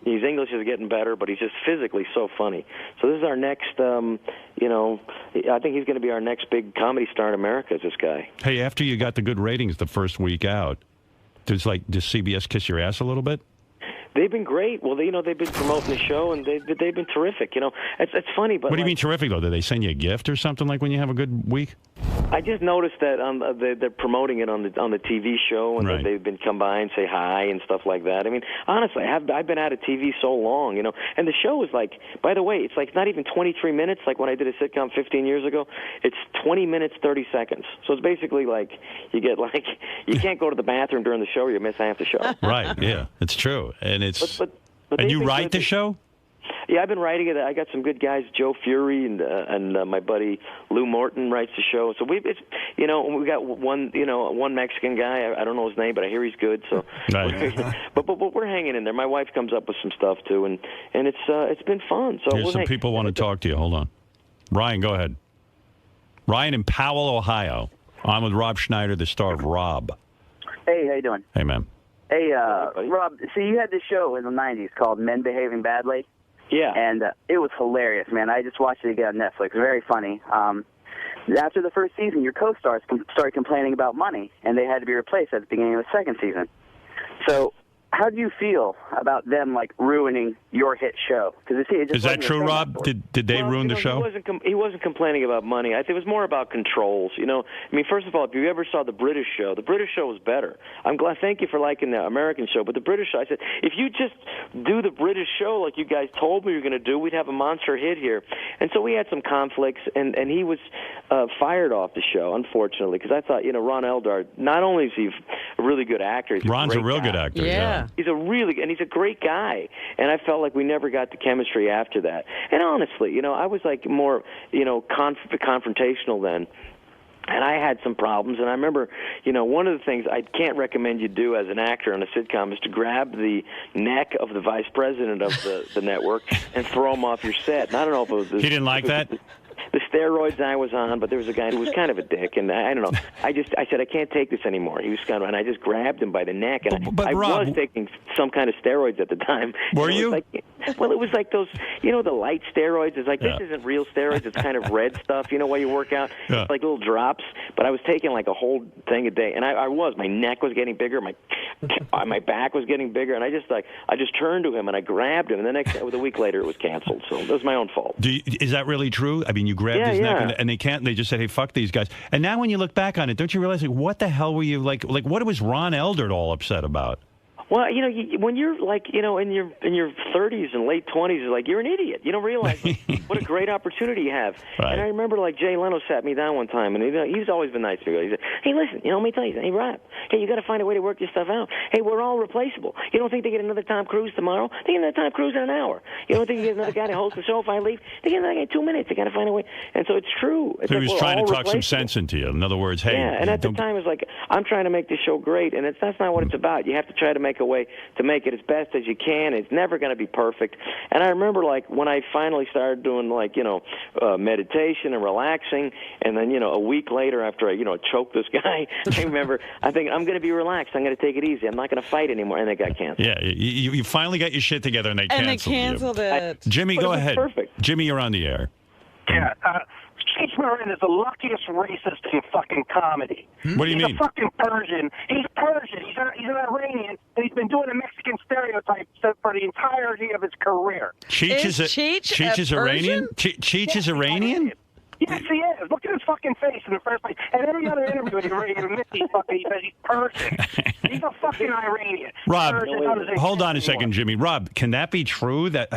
his English is getting better, but he's just physically so funny. So this is our next, I think he's going to be our next big comedy star in America. Is this guy? Hey, after you got the good ratings the first week out, does CBS kiss your ass a little bit? They've been great. Well, they've been promoting the show, and they've been terrific. It's funny, but What do you mean terrific though? Did they send you a gift or something like when you have a good week? I just noticed that they're promoting it on the TV show, and Right. that they've been come by and say hi and stuff like that. I mean, honestly, I've been out of TV so long, and the show is like, by the way, it's like not even 23 minutes like when I did a sitcom 15 years ago. It's 20 minutes 30 seconds. So it's basically like you get you can't go to the bathroom during the show or you miss half the show. Right. Yeah, it's true, and it's But and they've you been write good. the show. Yeah, I've been writing it. I got some good guys. Joe Fury and my buddy Lou Morton writes the show. So we got one Mexican guy. I don't know his name, but I hear he's good. So, but we're hanging in there. My wife comes up with some stuff too, and it's been fun. So Here's some people want to talk to you. Hold on, Ryan, go ahead. Ryan in Powell, Ohio. I'm with Rob Schneider, the star of Rob. Hey, how you doing? Hey, man. Hey, Rob, so you had this show in the 90s called Men Behaving Badly. Yeah. And it was hilarious, man. I just watched it again on Netflix. Very funny. After the first season, your co-stars started complaining about money, and they had to be replaced at the beginning of the second season. So how do you feel about them, ruining your hit show? Because Is that true, Rob? Did they ruin the show? He wasn't complaining about money. I think it was more about controls. I mean, first of all, if you ever saw the British show was better. I'm glad. Thank you for liking the American show, but the British show, I said, if you just do the British show like you guys told me you were going to do, we'd have a monster hit here. And so we had some conflicts, and he was fired off the show, unfortunately, because I thought, Ron Eldard, not only is he a really good actor, he's Ron's a real good actor. Yeah. He's he's a great guy, and I felt like we never got the chemistry after that. And honestly, I was more, confrontational then. And I had some problems, and I remember, one of the things I can't recommend you do as an actor on a sitcom is to grab the neck of the vice president of the network and throw him off your set. And I don't know if it was He didn't like that? The steroids I was on, but there was a guy who was kind of a dick, and I don't know. I said, I can't take this anymore. He was and I just grabbed him by the neck, and I Rob, was taking some kind of steroids at the time. Were And it you? was it was like those, the light steroids. It's like, this isn't real steroids. It's kind of red stuff, while you work out. Yeah. It's like little drops. But I was taking a whole thing a day, and my neck was getting bigger, my back was getting bigger, and I just turned to him and I grabbed him, and the week later it was canceled. So it was my own fault. Is that really true? I mean, you grabbed his neck, and they just said, "Hey, fuck these guys." And now, when you look back on it, don't you realize what the hell were you like? What was Ron Eldard all upset about? Well, when you're in your 30s and late 20s, you're an idiot. You don't realize what a great opportunity you have. Right. And I remember Jay Leno sat me down one time, and he's always been nice to me. He said, "Hey, listen, let me tell you, hey, Rob, hey, you got to find a way to work this stuff out. Hey, we're all replaceable. You don't think they get another Tom Cruise tomorrow? They get another Tom Cruise in an hour. You don't think you get another guy to host the show if I leave? They get another guy in 2 minutes. They got to find a way." And so it's true. So he was trying to talk some sense into you. In other words, hey, yeah. And at the time, it was I'm trying to make this show great, and that's not what it's about. You have to try to make a way to make it as best as you can. It's never going to be perfect. And I remember when I finally started doing meditation and relaxing, and then a week later after I choked this guy, I remember I think I'm going to be relaxed. I'm going to take it easy. I'm not going to fight anymore. And it got canceled. Yeah, you finally got your shit together, and they canceled it. Jimmy, go ahead. Perfect. Jimmy, you're on the air. Yeah. Cheech Marin is the luckiest racist in fucking comedy. What do you He's mean? a fucking Persian. He's Persian. He's an Iranian, and he's been doing a Mexican stereotype for the entirety of his career. Cheech is Iranian? Cheech is Iranian? Yes, he is. Look at his fucking face in the first place. And every other interview he says he's Persian. He's a fucking Iranian. Rob, Persian, hold on a second, Jimmy. Rob, can that be true? That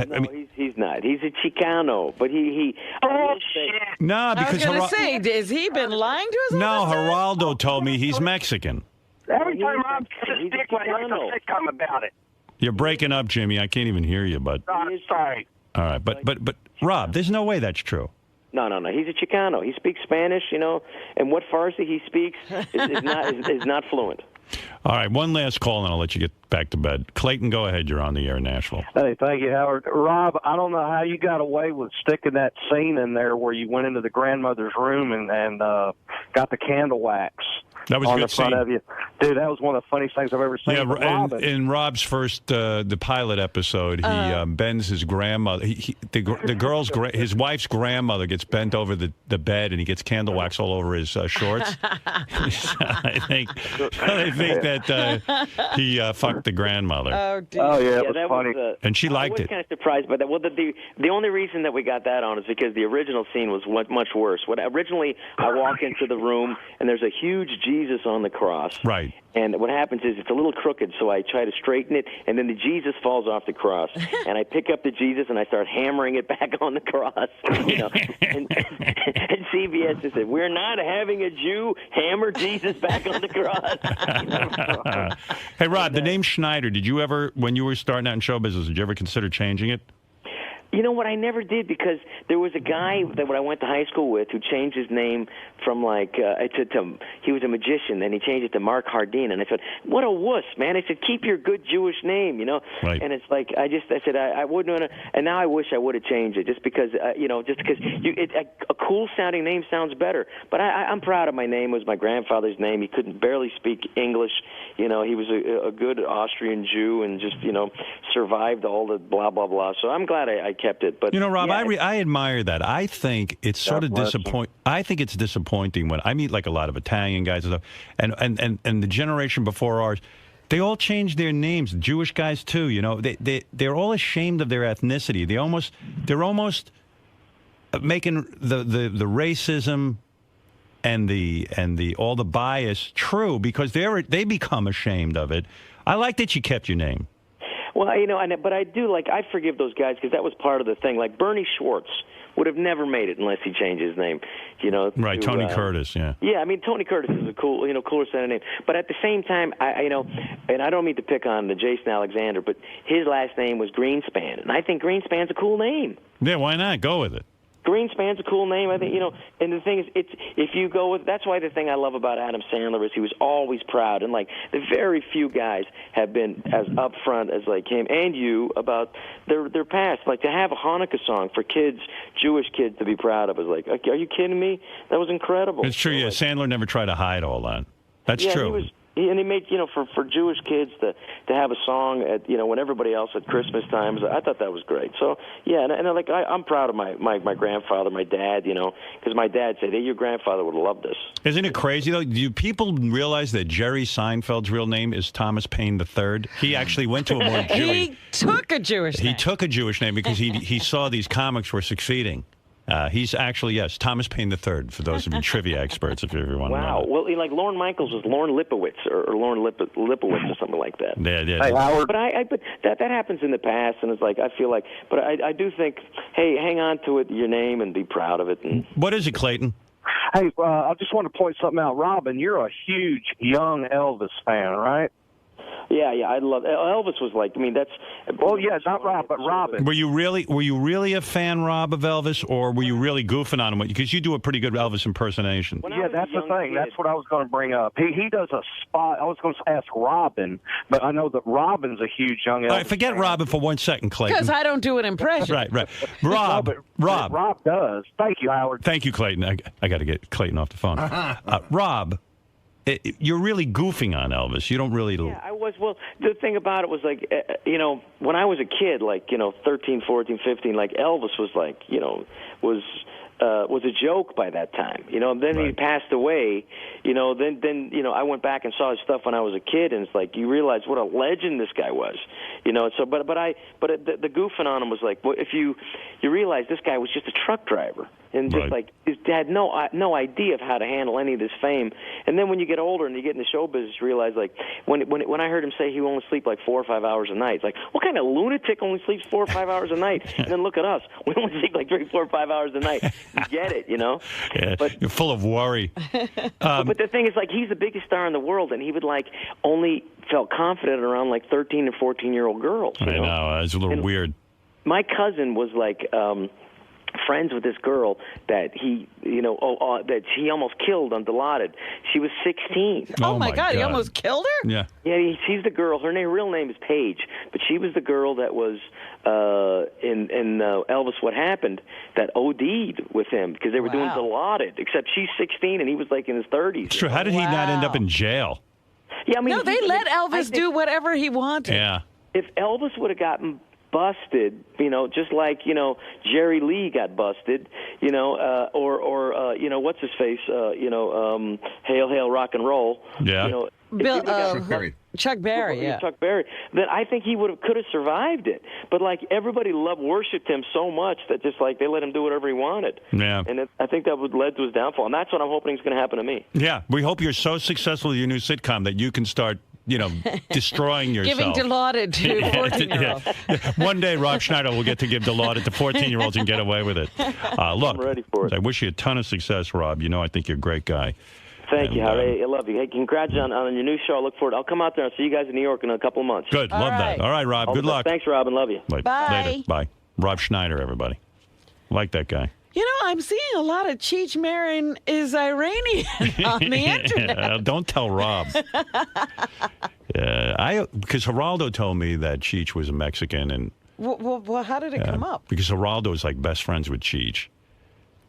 he's not. He's a Chicano, but he. Oh shit! No, because I was going to say, has he been lying to us? No, Geraldo told me he's Mexican. Every time Rob gets his dick wet, he writes a sitcom about it. You're breaking up, Jimmy. I can't even hear you, but. I'm sorry. All right, but Rob, there's no way that's true. No. He's a Chicano. He speaks Spanish, and what Farsi he speaks is not fluent. All right, one last call, and I'll let you get back to bed. Clayton, go ahead. You're on the air in Nashville. Hey, thank you, Howard. Rob, I don't know how you got away with sticking that scene in there where you went into the grandmother's room and got the candle wax. That was a on good the front scene. of you. Dude, that was one of the funniest things I've ever seen. Yeah, in Rob's first, the pilot episode, he bends his grandmother. His wife's grandmother gets bent over the bed, and he gets candle wax all over his shorts. I think that he fucked the grandmother. Oh, dear. Oh, yeah, it was funny. And she liked I was it. kind of surprised by that. Well, the only reason that we got that on is because the original scene was much worse. Originally, I walk into the room, and there's a huge Jesus on the cross. Right. And what happens is it's a little crooked, so I try to straighten it, and then the Jesus falls off the cross. And I pick up the Jesus, and I start hammering it back on the cross. And CBS just said, "We're not having a Jew hammer Jesus back on the cross." Hey, Rob, the name Schneider, did you ever, when you were starting out in show business, did you ever consider changing it? You know what? I never did, because there was a guy that I went to high school with who changed his name from he was a magician, and he changed it to Mark Hardin. And I said, "What a wuss, man!" I said, "Keep your good Jewish name, Right. And it's like I said I wouldn't want to, and now I wish I would have changed it just because a cool sounding name sounds better. But I'm proud of my name. It was my grandfather's name. He couldn't barely speak English. He was a good Austrian Jew, and just survived all the blah blah blah. So I'm glad I kept it. But Rob, yeah, I admire that. I think it's sort of disappointing. I think it's disappointing when I meet like a lot of Italian guys and stuff, and the generation before ours, they all changed their names. Jewish guys too. They're all ashamed of their ethnicity. They're almost making the racism and the all the bias true because they become ashamed of it. I like that you kept your name. Well, but I do I forgive those guys because that was part of the thing. Like Bernie Schwartz would have never made it unless he changed his name. Right, Tony Curtis, yeah. Yeah, I mean Tony Curtis is a cool, cooler sounding name. But at the same time, and I don't mean to pick on the Jason Alexander, but his last name was Greenspan, and I think Greenspan's a cool name. Yeah, why not? Go with it. Greenspan's a cool name, I think, and the thing is, if you go with, that's why the thing I love about Adam Sandler is he was always proud, and the very few guys have been as upfront as him and you about their past. To have a Hanukkah song for kids, Jewish kids, to be proud of is are you kidding me? That was incredible. It's true, yeah. Sandler never tried to hide all that. That's true. He made, for Jewish kids to have a song at, when everybody else at Christmas times, I thought that was great. So, yeah, and I'm proud of my grandfather, my dad, because my dad said, "Hey, your grandfather would have loved this." Isn't it crazy, though? Do people realize that Jerry Seinfeld's real name is Thomas Paine III? He actually went to a more Jewish... He took a Jewish name. He took a Jewish name because he saw these comics were succeeding. He's actually, yes, Thomas Paine III, for those of you trivia experts, if you ever want to know. Wow. Well, Lorne Michaels was Lorne Lipowitz or Lorne Lipowitz or something like that. Yeah. Hey, Howard. But that happens in the past, and it's I feel but I do think, hey, hang on to it, your name, and be proud of it. And... What is it, Clayton? Hey, I just want to point something out. Robin, you're a huge young Elvis fan, right? Yeah, I love Elvis. Was that's. Well, yeah, not Rob, but Robin. Were you really a fan, Rob, of Elvis, or were you really goofing on him? Because you do a pretty good Elvis impersonation. Yeah, that's the thing. That's what I was going to bring up. He does a spot. I was going to ask Robin, but I know that Robin's a huge young Elvis. All right, forget fan. Robin for 1 second, Clayton. Because I don't do an impression. Right. Rob. Rob does. Thank you, Howard. Thank you, Clayton. I got to get Clayton off the phone. Rob. You're really goofing on Elvis. You don't really... Yeah, I was. Well, the thing about it was when I was a kid, 13, 14, 15, Elvis was was was a joke by that time, and then he passed away, then I went back and saw his stuff when I was a kid, and it's like you realize what a legend this guy was, so but the goofing on him was like, well, if you realize this guy was just a truck driver and just like had no idea of how to handle any of this fame, and then when you get older and you get in the show business, you realize like when I heard him say he only sleep like 4 or 5 hours a night, it's like, what kind of lunatic only sleeps 4 or 5 hours a night? And then look at us, we only sleep like 3, 4, 5 hours a night. You get it, Yeah, but you're full of worry. But the thing is, like, he's the biggest star in the world, and he would like only felt confident around like 13 and 14-year-old girls. I know, it's a little weird. My cousin was like friends with this girl that he, that he almost killed on Dilaudid. She was 16. Oh my God, he almost killed her? Yeah. Yeah, she's the girl. Her real name is Paige, but she was the girl that was in Elvis What Happened that OD'd with him because they were doing Dilaudid, except she's 16 and he was like in his 30s. True. How did he not end up in jail? Yeah, I mean, no, they let Elvis do whatever he wanted. Yeah. If Elvis would have gotten busted, just like Jerry Lee got busted, or what's his face, Hail Hail Rock and Roll, yeah, Chuck Berry, Chuck Berry. Then I think he could have survived it. But like everybody worshipped him so much that just like they let him do whatever he wanted. Yeah, and I think that would led to his downfall. And that's what I'm hoping is going to happen to me. Yeah, we hope you're so successful with your new sitcom that you can start destroying yourself. Giving Dilaudid to 14-year-olds. Yeah. One day, Rob Schneider will get to give Dilaudid to 14-year-olds and get away with it. Look, I'm ready for it. I wish you a ton of success, Rob. I think you're a great guy. Thank you, Harry. I love you. Hey, congrats on your new show. I look forward. I'll come out there and see you guys in New York in a couple of months. Good. Love that. All right, Rob. Good luck. Thanks, Robin. Love you. Bye. Later. Bye. Rob Schneider, everybody. Like that guy. I'm seeing a lot of Cheech Marin is Iranian on the internet. Don't tell Rob. Because Geraldo told me that Cheech was a Mexican, and well, how did it come up? Because Geraldo is like best friends with Cheech,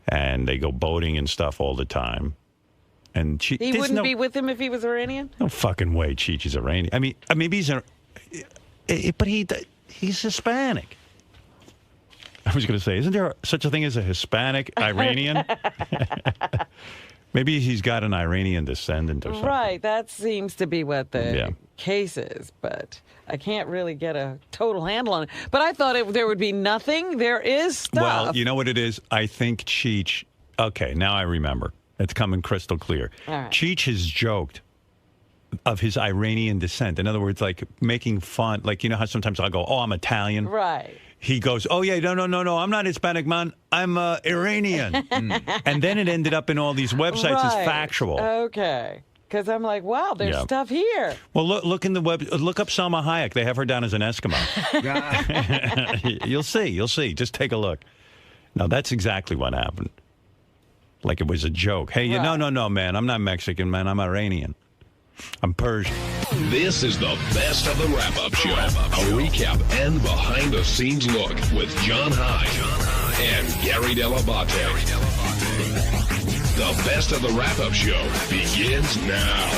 and they go boating and stuff all the time. And he wouldn't be with him if he was Iranian? No fucking way Cheech is Iranian. I mean, maybe but he's Hispanic. I was going to say, isn't there such a thing as a Hispanic Iranian? Maybe he's got an Iranian descendant or something. Right, that seems to be what the case is, but I can't really get a total handle on it. But I thought there would be nothing. There is stuff. Well, you know what it is? I think Cheech, okay, now I remember. It's coming crystal clear. All right. Cheech has joked of his Iranian descent. In other words, like making fun, like, how sometimes I'll go, oh, I'm Italian. Right. He goes, oh, yeah, no, I'm not Hispanic, man. I'm Iranian. And then it ended up in all these websites as factual. Okay. Because I'm like, wow, there's stuff here. Well, look in the web. Look up Salma Hayek. They have her down as an Eskimo. You'll see. Just take a look. No, that's exactly what happened. Like it was a joke. Hey, no, man. I'm not Mexican, man. I'm Iranian. I'm Persian. This is the best of the wrap-up show. A recap and behind-the-scenes look with John Hyde and Gary Dell'Abate. The best of the wrap-up show begins now.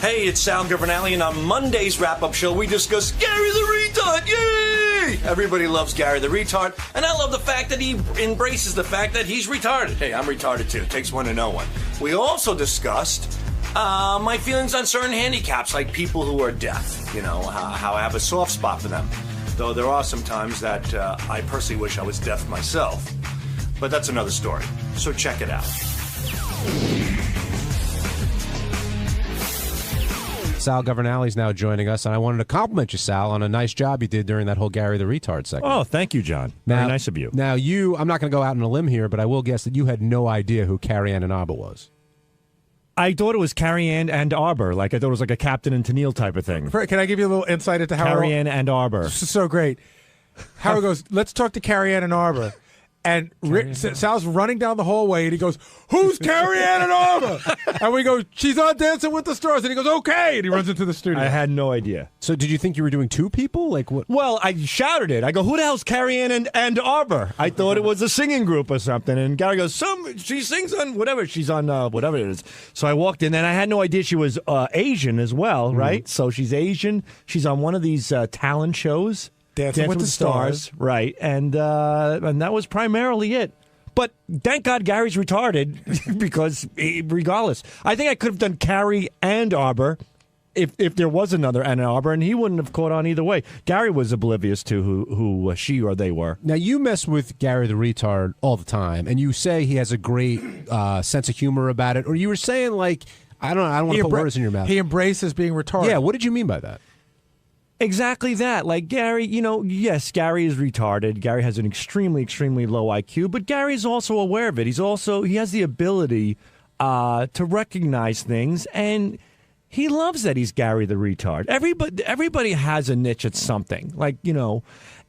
Hey, it's Sal Governale, and on Monday's wrap-up show, we discuss Gary the Retard. Yay! Everybody loves Gary the Retard, and I love the fact that he embraces the fact that he's retarded. Hey, I'm retarded too. It takes one to know one. We also discussed my feelings on certain handicaps, like people who are deaf. How I have a soft spot for them. Though there are some times that I personally wish I was deaf myself. But that's another story. So check it out. Sal Governale is now joining us, and I wanted to compliment you, Sal, on a nice job you did during that whole Gary the Retard segment. Oh, thank you, John. Very nice of you. Now, I'm not going to go out on a limb here, but I will guess that you had no idea who Carrie Ann Inaba was. I thought it was Carrie Ann and Arbor. Like, I thought it was like a Captain and Tennille type of thing. Can I give you a little insight into how Carrie Ann and Arbor. This is so great. Howard goes, let's talk to Carrie Ann and Arbor. And Sal's running down the hallway, and he goes, who's Carrie Ann Inaba? And we go, she's on Dancing with the Stars. And he goes, okay. And he runs into the studio. I had no idea. So did you think you were doing two people? Like what? Well, I shouted it. I go, who the hell's Carrie Ann and Arbor? I thought it was a singing group or something. And Gary goes, she sings on whatever. She's on whatever it is. So I walked in, and I had no idea she was Asian as well, right? So she's Asian. She's on one of these talent shows. Dancing with the Stars, right? And that was primarily it. But thank God Gary's retarded because regardless, I think I could have done Carrie and Arbor if there was another Ann Arbor, and he wouldn't have caught on either way. Gary was oblivious to who she or they were. Now, you mess with Gary the retard all the time, and you say he has a great sense of humor about it, or you were saying, like, I don't want to put words in your mouth. He embraces being retarded. Yeah, what did you mean by that? Exactly that. Like Gary, yes, Gary is retarded. Gary has an extremely, extremely low IQ, but Gary's also aware of it. He has the ability to recognize things, and he loves that he's Gary the retard. Everybody has a niche at something,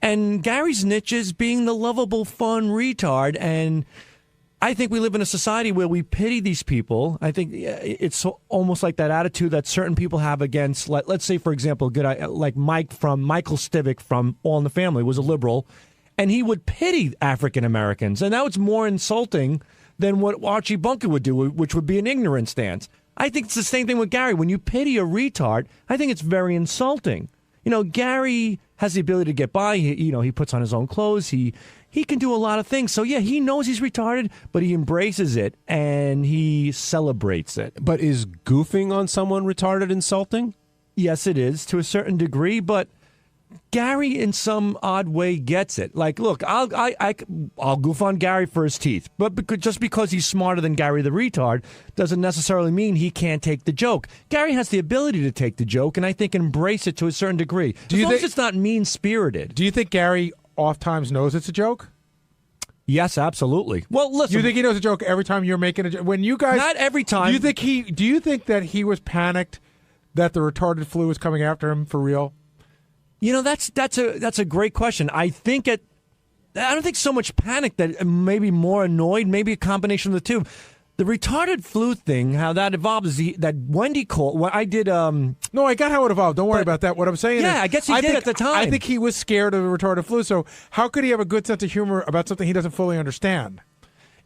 and Gary's niche is being the lovable, fun retard. And I think we live in a society where we pity these people. I think it's almost like that attitude that certain people have against, let's say, for example, like Michael Stivic from All in the Family was a liberal, and he would pity African Americans, and that was more insulting than what Archie Bunker would do, which would be an ignorant stance. I think it's the same thing with Gary. When you pity a retard, I think it's very insulting. Gary has the ability to get by. He puts on his own clothes. He can do a lot of things. So, yeah, he knows he's retarded, but he embraces it, and he celebrates it. But is goofing on someone retarded insulting? Yes, it is, to a certain degree, but Gary, in some odd way, gets it. Like, look, I'll goof on Gary for his teeth, but just because he's smarter than Gary the retard doesn't necessarily mean he can't take the joke. Gary has the ability to take the joke, and I think embrace it to a certain degree. As long as it's not mean-spirited. Do you think Gary oftentimes knows it's a joke? Yes, absolutely. Well, listen. You think he knows a joke every time you're making a joke? When you guys, not every time. Do you think that he was panicked that the retarded flu was coming after him for real? That's a great question. I don't think so much panic, that maybe more annoyed, maybe a combination of the two. The retarded flu thing, how that evolved is that Wendy called. What I did. No, I got how it evolved. Don't worry about that. What I'm saying is, I guess he did at the time. I think he was scared of the retarded flu. So how could he have a good sense of humor about something he doesn't fully understand?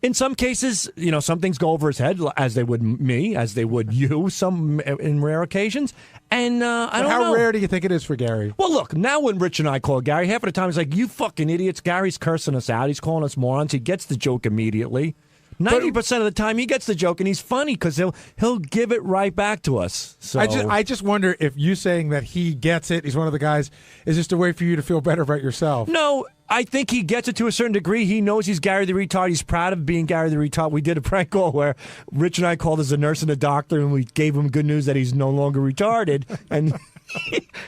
In some cases, some things go over his head, as they would me, as they would you. Some in rare occasions, and I don't know. How rare do you think it is for Gary? Well, look, now when Rich and I call Gary, half of the time he's like, "You fucking idiots!" Gary's cursing us out. He's calling us morons. He gets the joke immediately. 90% of the time, he gets the joke, and he's funny because he'll give it right back to us. So I just wonder if you saying that he gets it, he's one of the guys, is just a way for you to feel better about yourself. No, I think he gets it to a certain degree. He knows he's Gary the retard. He's proud of being Gary the retard. We did a prank call where Rich and I called as a nurse and a doctor, and we gave him good news that he's no longer retarded, and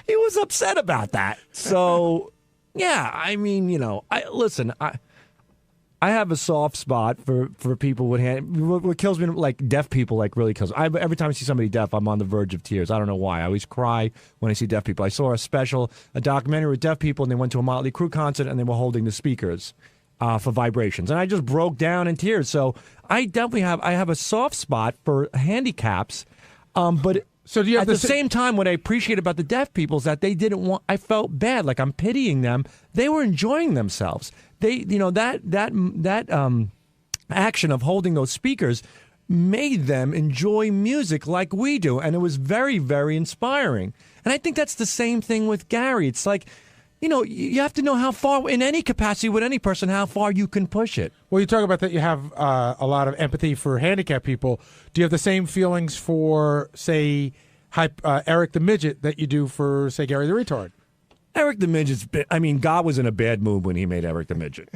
he was upset about that. So, yeah, I mean, I have a soft spot for people with what kills me, like deaf people, like really kills me. Every time I see somebody deaf, I'm on the verge of tears. I don't know why. I always cry when I see deaf people. I saw a documentary with deaf people, and they went to a Motley Crue concert, and they were holding the speakers for vibrations, and I just broke down in tears. So I definitely have a soft spot for handicaps, but. So do you have at the same time, what I appreciate about the deaf people is that they didn't want. I felt bad, like I'm pitying them. They were enjoying themselves. They, that action of holding those speakers made them enjoy music like we do, and it was very, very inspiring. And I think that's the same thing with Gary. It's like, you have to know how far, in any capacity with any person, how far you can push it. Well, you talk about that you have a lot of empathy for handicapped people. Do you have the same feelings for, say, Eric the Midget that you do for, say, Gary the Retard? Eric the Midget's, God was in a bad mood when he made Eric the Midget.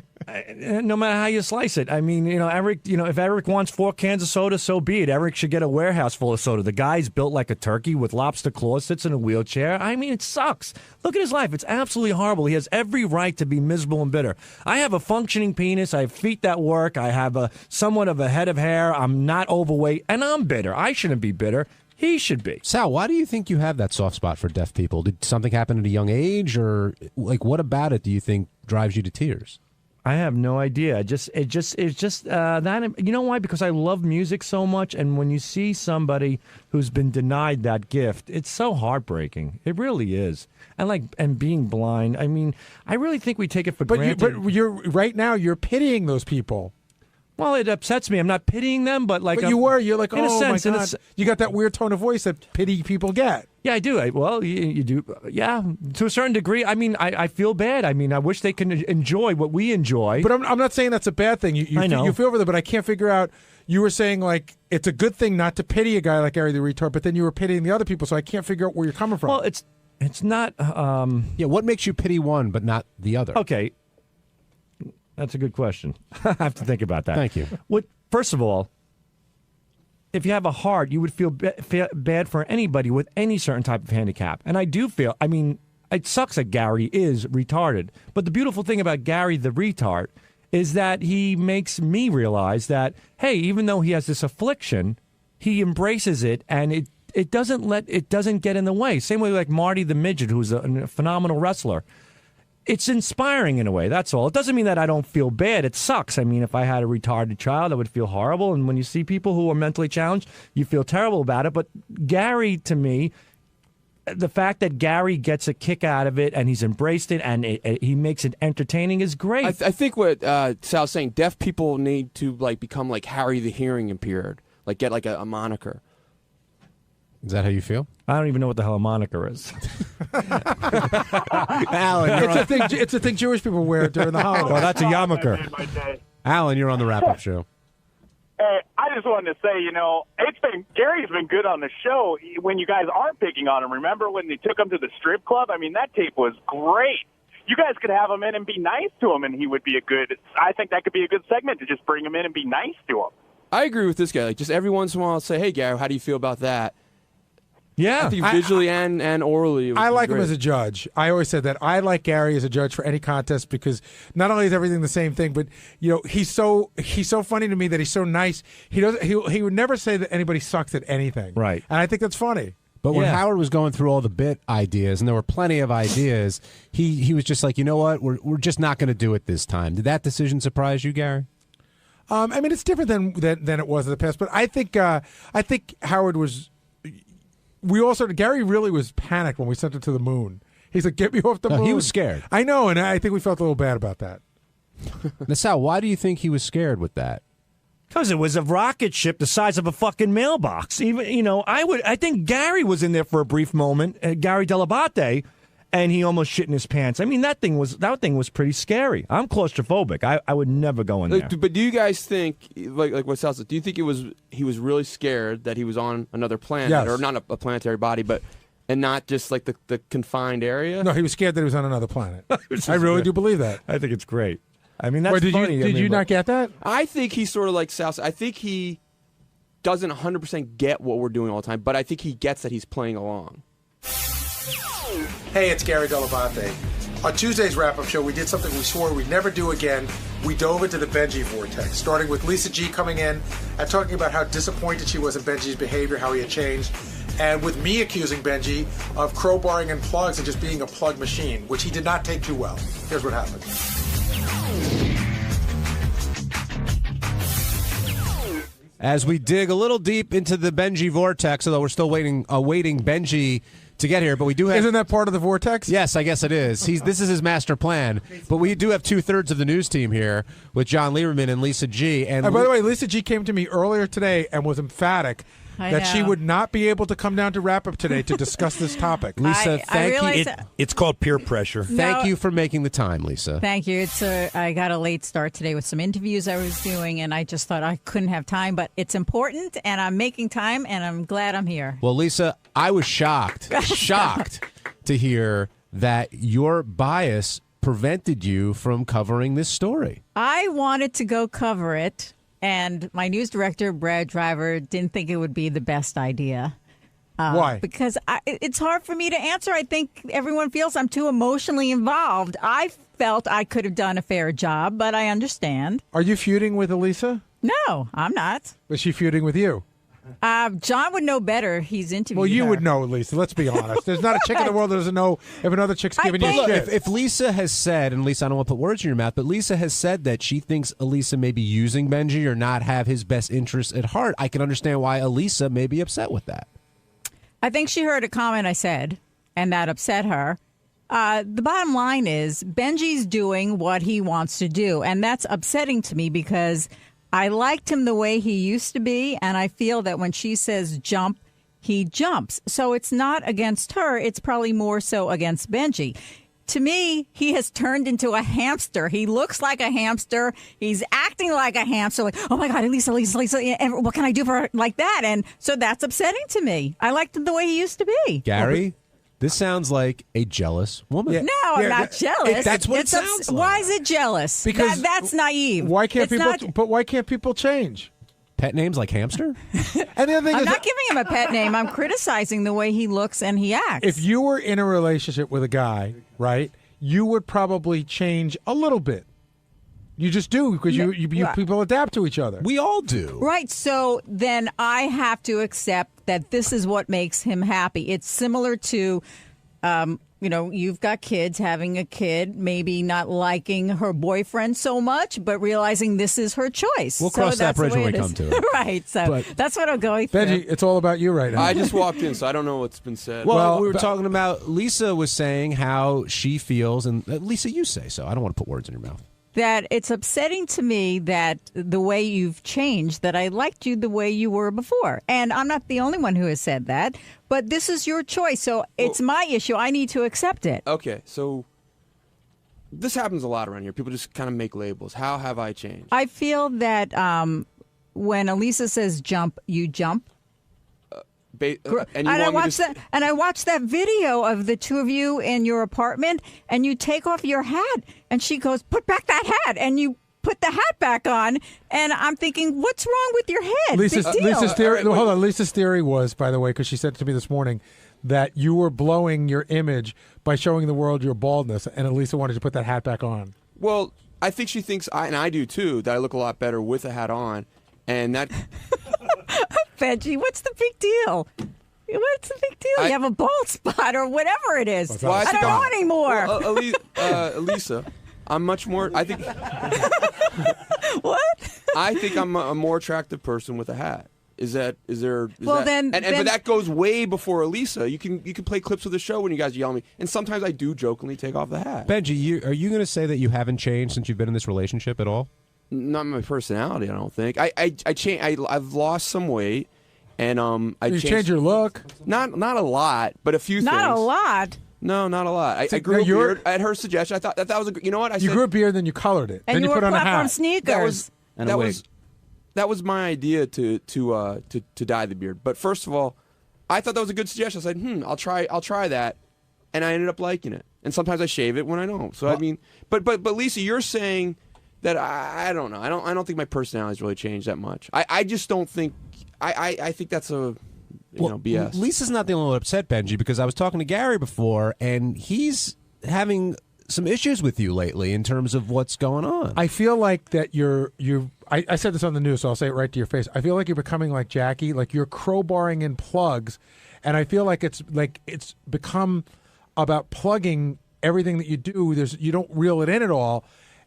No matter how you slice it. I mean, Eric, if Eric wants 4 cans of soda, so be it. Eric should get a warehouse full of soda. The guy's built like a turkey with lobster claws, sits in a wheelchair. I mean, it sucks. Look at his life. It's absolutely horrible. He has every right to be miserable and bitter. I have a functioning penis. I have feet that work. I have somewhat of a head of hair. I'm not overweight, and I'm bitter. I shouldn't be bitter. He should be. Sal, why do you think you have that soft spot for deaf people? Did something happen at a young age, or what about it do you think drives you to tears? I have no idea. It's just that. You know why? Because I love music so much, and when you see somebody who's been denied that gift, it's so heartbreaking. It really is. And being blind. I mean, I really think we take it for granted. But you're right now. You're pitying those people. Well, it upsets me. I'm not pitying them, but like But you're like, in a oh sense, my God. You got that weird tone of voice that pity people get. Yeah, I do. You do. Yeah, to a certain degree. I mean, I feel bad. I mean, I wish they could enjoy what we enjoy. But I'm not saying that's a bad thing. I know. You feel for them, but I can't figure out. You were saying like it's a good thing not to pity a guy like Gary the retard, but then you were pitying the other people, so I can't figure out where you're coming from. Well, it's not. Yeah, what makes you pity one but not the other? Okay, that's a good question. I have to think about that. Thank you. First of all, if you have a heart, you would feel bad for anybody with any certain type of handicap. And I do feel, I mean, it sucks that Gary is retarded. But the beautiful thing about Gary the retard is that he makes me realize that, hey, even though he has this affliction, he embraces it and it doesn't get in the way. Same way like Marty the midget, who's a phenomenal wrestler. It's inspiring in a way, that's all. It doesn't mean that I don't feel bad. It sucks. I mean, if I had a retarded child, I would feel horrible. And when you see people who are mentally challenged, you feel terrible about it. But Gary, to me, the fact that Gary gets a kick out of it and he's embraced it and he makes it entertaining is great. I think what Sal's saying, deaf people need to like become like Harry the hearing impaired, like get like a moniker. Is that how you feel? I don't even know what the hell a moniker is. Alan, it's a thing Jewish people wear during the holidays. Well, that's a yarmulke. Alan, you're on the wrap-up show. Hey, I just wanted to say, Gary's been good on the show when you guys aren't picking on him. Remember when they took him to the strip club? I mean, that tape was great. You guys could have him in and be nice to him, and he would be I think that could be a good segment to just bring him in and be nice to him. I agree with this guy. Like, just every once in a while, I'll say, hey, Gary, how do you feel about that? Yeah. I think visually and orally. I like him as a judge. I always said that. I like Gary as a judge for any contest because not only is everything the same thing, but he's so funny to me that he's so nice. He would never say that anybody sucks at anything. Right. And I think that's funny. But when Howard was going through all the bit ideas, and there were plenty of ideas, he was just like, you know what, we're just not going to do it this time. Did that decision surprise you, Gary? I mean, it's different than it was in the past, but I think Howard was. Gary really was panicked when we sent him to the moon. He's like, get me off the moon. He was scared. I know, and I think we felt a little bad about that. Now, Sal, why do you think he was scared with that? Because it was a rocket ship the size of a fucking mailbox. Even I think Gary was in there for a brief moment, Gary Delabate, and he almost shit in his pants. I mean, that thing was pretty scary. I'm claustrophobic. I would never go in there. But do you guys think, like what Sal said, do you think he was really scared that he was on another planet, Yes. or not a planetary body, and not just like the confined area? No, he was scared that he was on another planet. I really do believe that. I think it's great. I mean, that's Wait, funny. Did you not get that? I think he's sort of like Sal. I think he doesn't 100% get what we're doing all the time, but I think he gets that he's playing along. Hey, it's Gary Delabate. On Tuesday's wrap-up show, we did something we swore we'd never do again. We dove into the Benjy vortex, starting with Lisa G coming in and talking about how disappointed she was in Benjy's behavior, how he had changed, and with me accusing Benjy of crowbarring in plugs and just being a plug machine, which he did not take too well. Here's what happened. As we dig a little deep into the Benjy vortex, although we're still awaiting Benjy to get here, but we do have... Isn't that part of the vortex? Yes, I guess it is. This is his master plan. But we do have 2/3 of the news team here with John Lieberman and Lisa G. And by the way, Lisa G came to me earlier today and was emphatic that she would not be able to come down to wrap up today to discuss this topic. Lisa, thank you. It's called peer pressure. Thank you for making the time, Lisa. Thank you. I got a late start today with some interviews I was doing, and I just thought I couldn't have time, but it's important, and I'm making time, and I'm glad I'm here. Well, Lisa, I was shocked to hear that your bias prevented you from covering this story. I wanted to go cover it. And my news director, Brad Driver, didn't think it would be the best idea. Why? Because it's hard for me to answer. I think everyone feels I'm too emotionally involved. I felt I could have done a fair job, but I understand. Are you feuding with Elisa? No, I'm not. Was she feuding with you? John would know better. He's interviewed Well, you her. would know, Lisa. Let's be honest. There's not a chick in the world that doesn't know if another chick's giving you shit. If Lisa has said, and Lisa, I don't want to put words in your mouth, but Lisa has said that she thinks Elisa may be using Benjy or not have his best interests at heart, I can understand why Elisa may be upset with that. I think she heard a comment I said, and that upset her. The bottom line is Benjy's doing what he wants to do, and that's upsetting to me because I liked him the way he used to be, and I feel that when she says jump, he jumps. So it's not against her. It's probably more so against Benjy. To me, he has turned into a hamster. He looks like a hamster. He's acting like a hamster. Like, oh my God, Lisa, what can I do for her? Like that? And so that's upsetting to me. I liked him the way he used to be. Gary, this sounds like a jealous woman. No, I'm not jealous. That's what it sounds like. Why is it jealous? Because that's naive. Why can't It's people? But why can't people change? Pet names like hamster? And the other thing I'm is, not giving him a pet name. I'm criticizing the way he looks and he acts. if you were in a relationship with a guy, right, you would probably change a little bit. You just do because you people adapt to each other. We all do. Right. So then I have to accept that this is what makes him happy. It's similar to, you've got kids, having a kid, maybe not liking her boyfriend so much, but realizing this is her choice. We'll cross that bridge when we come to it. Right. So that's what I'm going through. Benjy, it's all about you right now. I just walked in, so I don't know what's been said. Well, we were talking about Lisa was saying how she feels, and Lisa, you say so. I don't want to put words in your mouth. That it's upsetting to me that the way you've changed, that I liked you the way you were before. And I'm not the only one who has said that, but this is your choice. So it's my issue. I need to accept it. Okay, so this happens a lot around here. People just kind of make labels. How have I changed? I feel that when Elisa says jump, you jump. And I watched that video of the two of you in your apartment, and you take off your hat, and she goes, "Put back that hat," and you put the hat back on, and I'm thinking, what's wrong with your head? Lisa's theory. right, hold on. Lisa's theory was, by the way, because she said to me this morning that you were blowing your image by showing the world your baldness, and Elisa wanted to put that hat back on. Well, I think she thinks, and I do too, that I look a lot better with a hat on, and that. Benjy, what's the big deal? What's the big deal? You have a bald spot or whatever it is. Well, I don't know anymore. Well, Elisa, I'm much more. I think. What? I think I'm a more attractive person with a hat. But that goes way before Elisa. You can play clips of the show when you guys yell at me, and sometimes I do jokingly take off the hat. Benjy, are you going to say that you haven't changed since you've been in this relationship at all? Not my personality, I don't think. I've lost some weight, and You changed your look. Not a lot, but a few things. Not a lot. No, not a lot. I grew a beard at her suggestion. I thought that was you know what You grew a beard, then you colored it, and then you wore put on a platform hat. sneakers. That was my idea to dye the beard. But first of all, I thought that was a good suggestion. I said, I'll try that, and I ended up liking it. And sometimes I shave it when I don't. So I mean, but Lisa, you're saying that I don't know. I don't think my personality's really changed that much. I just don't think. I think that's BS. Lisa's not the only one upset, Benjy, because I was talking to Gary before, and he's having some issues with you lately in terms of what's going on. I feel like that I said this on the news, so I'll say it right to your face. I feel like you're becoming like Jackie, like you're crowbarring in plugs, and I feel like it's become about plugging everything that you do. You don't reel it in at all,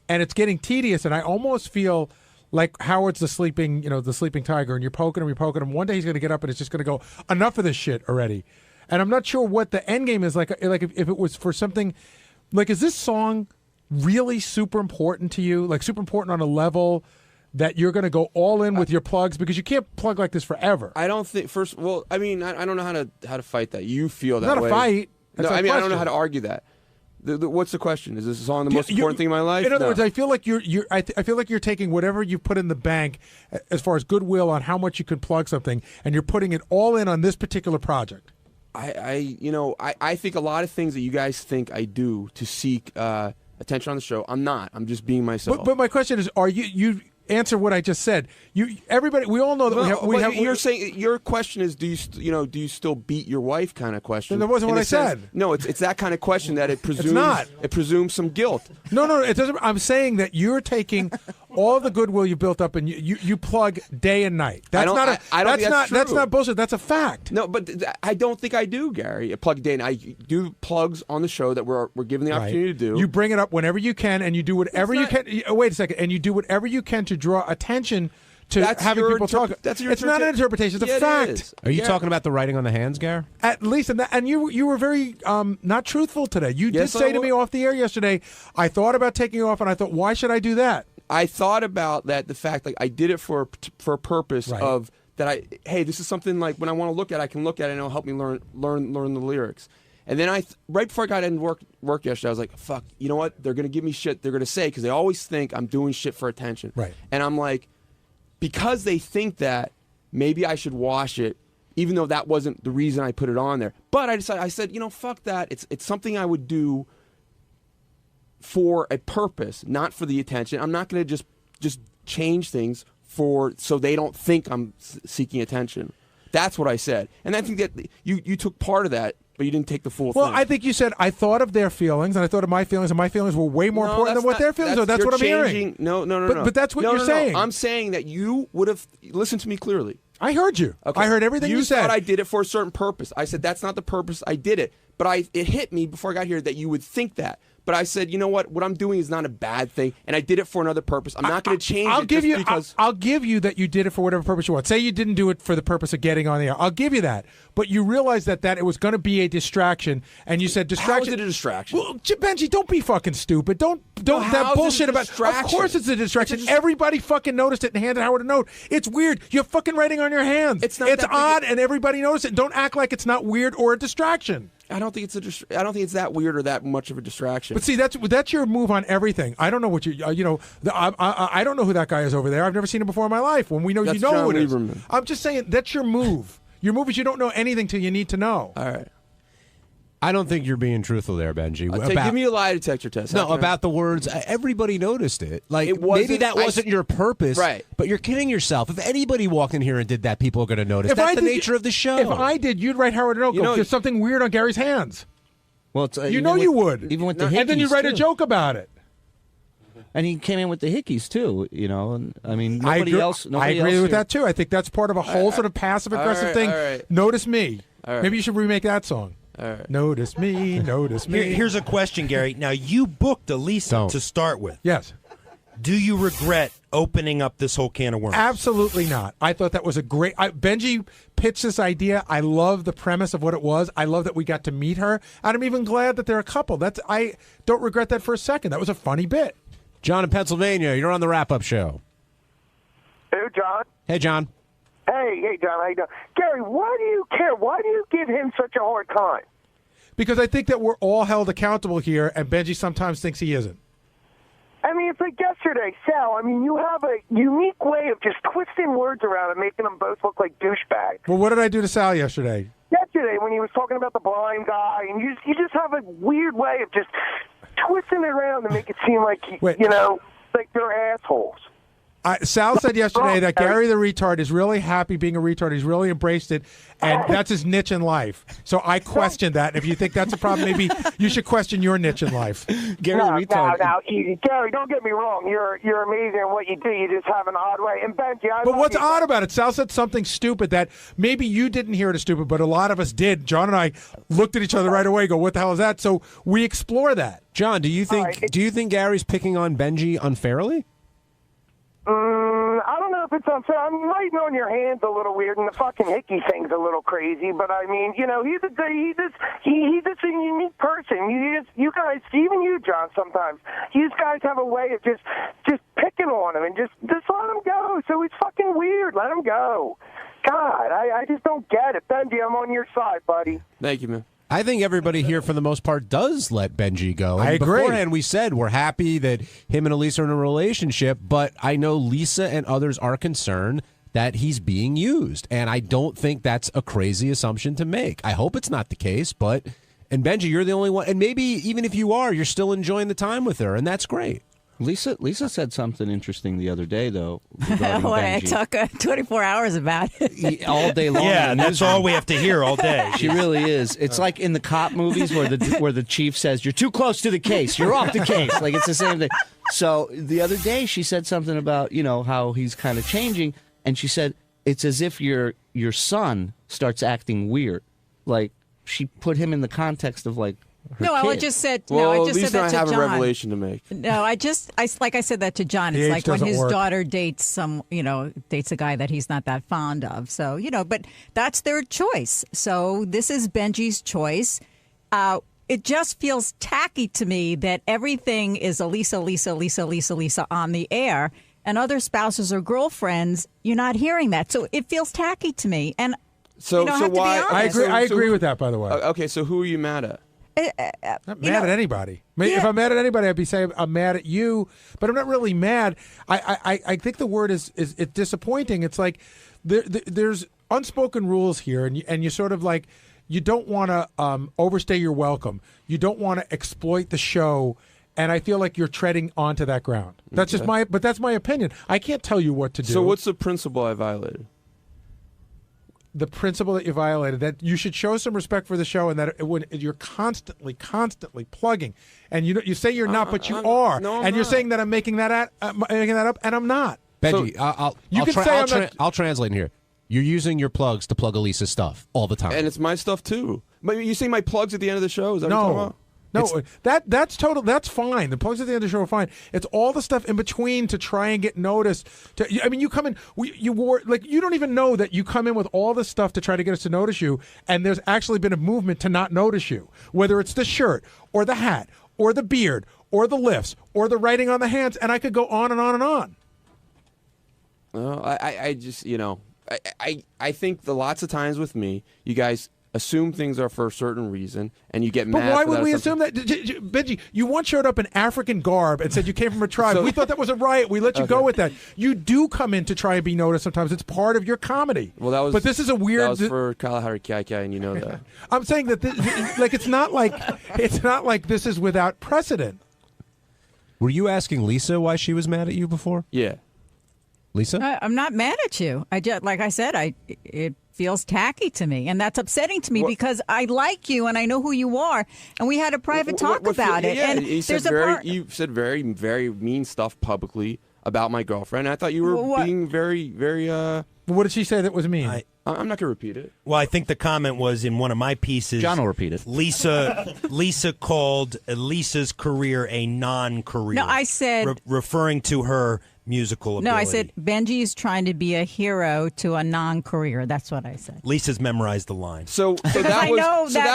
and it's getting tedious. And I almost feel like Howard's the sleeping tiger, and you're poking him. One day he's going to get up, and it's just going to go, enough of this shit already. And I'm not sure what the end game is. Like if it was for something, like, is this song really super important to you? Like super important on a level that you're going to go all in with your plugs, because you can't plug like this forever. I don't think. I mean, I don't know how to fight that. You feel that not way. Not a fight. No, I mean, I don't know how to argue that. What's the question? Is this song the most important thing in my life? In other words, I feel like I feel like you're taking whatever you put in the bank as far as goodwill on how much you could plug something, and you're putting it all in on this particular project. I think a lot of things that you guys think I do to seek attention on the show, I'm not. I'm just being myself. But my question is, are you answer what I just said? Everybody, we all know that You're saying your question is, do you still beat your wife? Kind of question. Then that wasn't what I said. No, it's that kind of question that it presumes. It's not. It presumes some guilt. No, it doesn't. I'm saying that you're taking all the goodwill you built up, and you plug day and night. That's not bullshit. That's a fact. No, but I don't think I do, Gary. A plug day, and I do plugs on the show that we're given the opportunity to do. You bring it up whenever you can, and you do whatever you can. Wait a second, and you do whatever you can to draw attention to having people talk. It's not an interpretation. It's a fact. Are you talking about the writing on the hands, Gary? At least, and you were very not truthful today. You did say to me off the air yesterday, I thought about taking you off, and I thought, why should I do that? I thought about that, the fact like I did it for a purpose Right. of that hey, this is something like when I want to look at it, I can look at it and it'll help me learn the lyrics. And then right before I got in work yesterday, I was like, fuck, you know what? They're going to give me shit they're going to say because they always think I'm doing shit for attention. Right. And I'm like, because they think that, maybe I should wash it, even though that wasn't the reason I put it on there. But I said, you know, fuck that. It's something I would do for a purpose, not for the attention. I'm not going to just change things so they don't think I'm seeking attention. That's what I said. And I think that you took part of that, but you didn't take the full thing. Well, I think you said, I thought of their feelings, and I thought of my feelings, and my feelings were way more important than what their feelings are. That's what I'm hearing. No. But that's what you're saying. No. I'm saying that you would have listened to me clearly. I heard you. Okay. I heard everything you said. You thought I did it for a certain purpose. I said, that's not the purpose I did it. But it hit me before I got here that you would think that. But I said, you know what? What I'm doing is not a bad thing, and I did it for another purpose. I'm not going to change it because... I'll give you that you did it for whatever purpose you want. Say you didn't do it for the purpose of getting on the air. I'll give you that. But you realized that it was going to be a distraction, and you said distraction... How is it a distraction? Well, Benjy, don't be fucking stupid. Don't that bullshit about... Of course it's a distraction. Everybody fucking noticed it and handed Howard a note. It's weird. You're fucking writing on your hands. It's odd, and everybody noticed it. Don't act like it's not weird or a distraction. I don't think it's that weird or that much of a distraction. But see, that's your move on everything. I don't know what I don't know who that guy is over there. I've never seen him before in my life. When we know that's you know John who it is. Lieberman. I'm just saying that's your move. Your move is you don't know anything till you need to know. All right. I don't think you're being truthful there, Benjy. Give me a lie detector test. No, about the words. Everybody noticed it. Like maybe that wasn't your purpose, right? But you're kidding yourself. If anybody walked in here and did that, people are going to notice. That's the nature of the show. If I did, you'd write Howard a note. There's something weird on Gary's hands. Well, it's, you would. Even with the and then you hickeys, write a too. joke about it. And he came in with the hickeys too, And I mean, nobody else. I agree with that too. I think that's part of a whole sort of passive aggressive thing. All right. Notice me. All right. Maybe you should remake that song. All right. Notice me, notice me. Here's a question, Gary. Now you booked Elisa to start with. Yes. Do you regret opening up this whole can of worms? Absolutely not. I thought that was a great... Benjy pitched this idea. I love the premise of what it was. I love that we got to meet her. And I'm even glad that they're a couple. I don't regret that for a second. That was a funny bit. John in Pennsylvania, you're on the wrap-up show. Who, John? Hey, John. Hey, John, how you doing? Gary, why do you care? Why do you give him such a hard time? Because I think that we're all held accountable here, and Benjy sometimes thinks he isn't. I mean, it's like yesterday, Sal. I mean, you have a unique way of just twisting words around and making them both look like douchebags. Well, what did I do to Sal yesterday? Yesterday, when he was talking about the blind guy, and you just have a weird way of just twisting it around to make it seem like, like they're assholes. Sal said yesterday that Gary the retard is really happy being a retard. He's really embraced it, and that's his niche in life. So I questioned that. And if you think that's a problem, maybe you should question your niche in life. Gary the retard. Now, easy. Gary, don't get me wrong. You're amazing at what you do. You just have an odd way. And Benjy, But what's odd about it? Sal said something stupid that maybe you didn't hear it as stupid, but a lot of us did. John and I looked at each other right away, go, "What the hell is that?" So we explore that. John, do you think Gary's picking on Benjy unfairly? I don't know if it's unfair. I'm writing on your hands a little weird, and the fucking hickey thing's a little crazy. But I mean, he's just a unique person. You guys, even you, John, sometimes you guys have a way of just picking on him and just let him go. So he's fucking weird. Let him go. God, I just don't get it. Benjy, I'm on your side, buddy. Thank you, man. I think everybody here, for the most part, does let Benjy go. And I agree. Beforehand, we said we're happy that him and Elisa are in a relationship, but I know Lisa and others are concerned that he's being used, and I don't think that's a crazy assumption to make. I hope it's not the case, and Benjy, you're the only one, and maybe even if you are, you're still enjoying the time with her, and that's great. Lisa said something interesting the other day, though. Boy, I talk 24 hours about it. All day long. Yeah, and that's all we have to hear all day. She really is. It's like in the cop movies where the chief says, "You're too close to the case. You're off the case." Like, it's the same thing. So the other day she said something about, how he's kind of changing, and she said, it's as if your son starts acting weird. Like, she put him in the context of, like, No, I just said. Well, No, I just at least said that I to have John. a revelation to make. No, I said that to John. The It's age like when doesn't his work. daughter dates dates a guy that he's not that fond of. So but that's their choice. So this is Benjy's choice. it just feels tacky to me that everything is Lisa on the air, and other spouses or girlfriends, you're not hearing that. So it feels tacky to me. And So why? I agree with that, by the way. Okay, so who are you mad at? Not mad at anybody. If I'm mad at anybody, I'd be saying I'm mad at you, but I'm not really mad. I think the word is it's disappointing. It's like there's unspoken rules here, and you sort of like you don't want to overstay your welcome. You don't want to exploit the show, and I feel like you're treading onto that ground. That's just that's my opinion. I can't tell you what to do. So what's the principle I violated? The principle that you violated, that you should show some respect for the show, and that when you're constantly plugging, and you say you're not, but you are, no, I'm and you're not. saying that I'm making that up, and I'm not. Benji, So, I'll translate in here. You're using your plugs to plug Elisa's stuff all the time. And it's my stuff too. But you say my plugs at the end of the show? Is that what you're talking about? No, that's total. That's fine. The plugs at the end of the show are fine. It's all the stuff in between to try and get noticed. I mean, you come in. You wore like you don't even know that you come in with all this stuff to try to get us to notice you, and there's actually been a movement to not notice you. Whether it's the shirt or the hat or the beard or the lifts or the writing on the hands, and I could go on and on and on. I just I think lots of times with me, you guys assume things are for a certain reason, and you get mad. But why for would that we assumption. assume that? Benji, you once showed up in African garb and said you came from a tribe. We thought that was a riot. We let you go with that. You do come in to try and be noticed sometimes. It's part of your comedy. Well, that was. But this is a weird. That was for Kalahari Kiai, and you know that. I'm saying that it's not like this is without precedent. Were you asking Lisa why she was mad at you before? Yeah. Lisa? I'm not mad at you. I just, like I said, it feels tacky to me, and that's upsetting to me because I like you and I know who you are, and we had a private talk about it. Yeah, and you said you said very, very mean stuff publicly about my girlfriend. I thought you were being very, very. What did she say that was mean? I'm not going to repeat it. Well, I think the comment was in one of my pieces. John will repeat it. Lisa called Lisa's career a non-career. No, I said referring to her musical ability. No, I said Benji is trying to be a hero to a non-career. That's what I said. Lisa's memorized the line. So that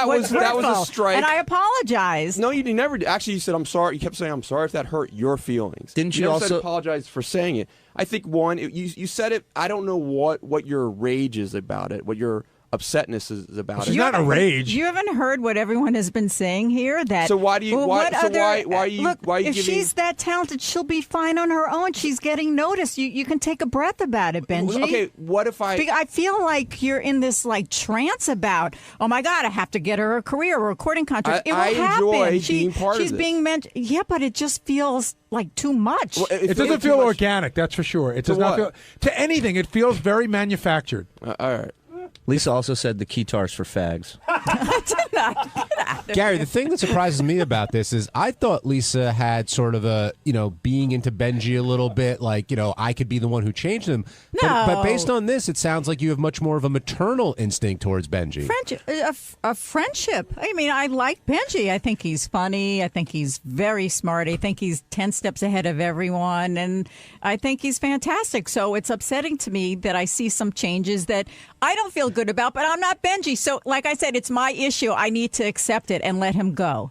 was a strike. And I apologize. No, you never did. Actually, you said I'm sorry. You kept saying I'm sorry if that hurt your feelings. Didn't you never also said apologize for saying it? I think you said it. I don't know what your rage is about it. What your upsetness is about She's it. not a rage. You haven't heard what everyone has been saying here. That so why do you? Why are you? Look, why are you if giving? she's that talented, she'll be fine on her own. She's getting noticed. You can take a breath about it, Benji. Okay, what if I feel like you're in this like trance about. Oh my God, I have to get her a career, a recording contract. It will happen. Enjoy being part she's of this. being mentioned. Yeah, but it just feels like too much. Well, it doesn't feel organic. That's for sure. It does not feel to anything. It feels very manufactured. All right. Lisa also said the keytar's for fags. Gary, the thing that surprises me about this is I thought Lisa had sort of a, being into Benji a little bit, like, I could be the one who changed him. No. But based on this, it sounds like you have much more of a maternal instinct towards Benji. A friendship. I mean, I like Benji. I think he's funny. I think he's very smart. I think he's 10 steps ahead of everyone. And I think he's fantastic. So it's upsetting to me that I see some changes that I don't feel good about, but I'm not Benji. So like I said, it's my issue. I need to accept it and let him go.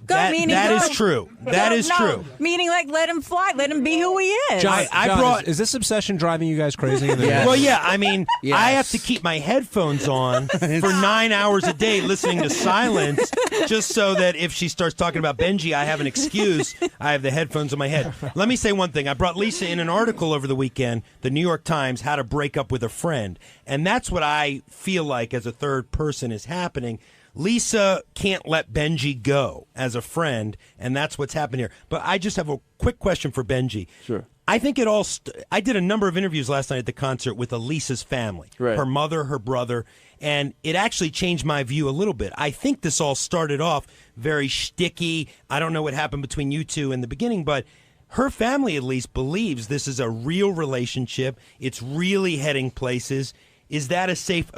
That is true. That is true. Meaning, like, let him fly. Let him be who he is. John, is this obsession driving you guys crazy? Well, yeah. I mean, I have to keep my headphones on for 9 hours a day listening to silence just so that if she starts talking about Benji, I have an excuse. I have the headphones in my head. Let me say one thing. I brought Lisa in an article over the weekend, the New York Times, How to Break Up with a Friend. And that's what I feel like as a third person is happening. Lisa can't let Benji go as a friend, and that's what's happened here. But I just have a quick question for Benji. Sure. I think it all. I did a number of interviews last night at the concert with Elisa's family, her mother, her brother, and it actually changed my view a little bit. I think this all started off very shticky. I don't know what happened between you two in the beginning, but her family at least believes this is a real relationship. It's really heading places. Is that a safe?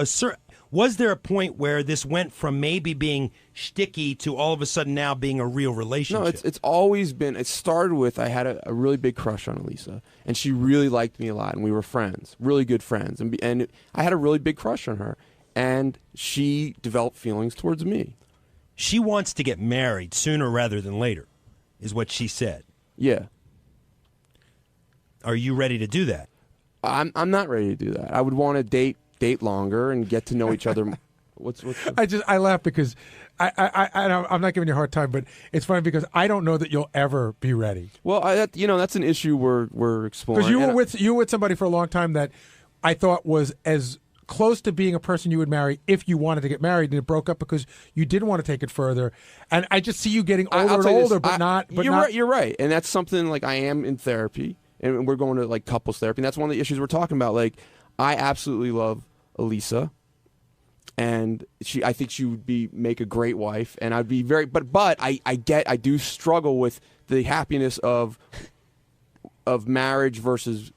Was there a point where this went from maybe being shticky to all of a sudden now being a real relationship? No, it's always been. It started with I had a really big crush on Elisa, and she really liked me a lot, and we were friends, really good friends, and I had a really big crush on her, and she developed feelings towards me. She wants to get married sooner rather than later, is what she said. Yeah. Are you ready to do that? I'm not ready to do that. I would want to date longer and get to know each other. What's I laugh because I'm not giving you a hard time, but it's funny because I don't know that you'll ever be ready. Well, that's an issue we're exploring. Because you were with somebody for a long time that I thought was as close to being a person you would marry if you wanted to get married, and it broke up because you didn't want to take it further. And I just see you getting older and older, You're right, and that's something like I am in therapy, and we're going to like couples therapy, and that's one of the issues we're talking about. Like, I absolutely love Elisa. And I think she would make a great wife, and I'd be very. But I do struggle with the happiness of marriage versus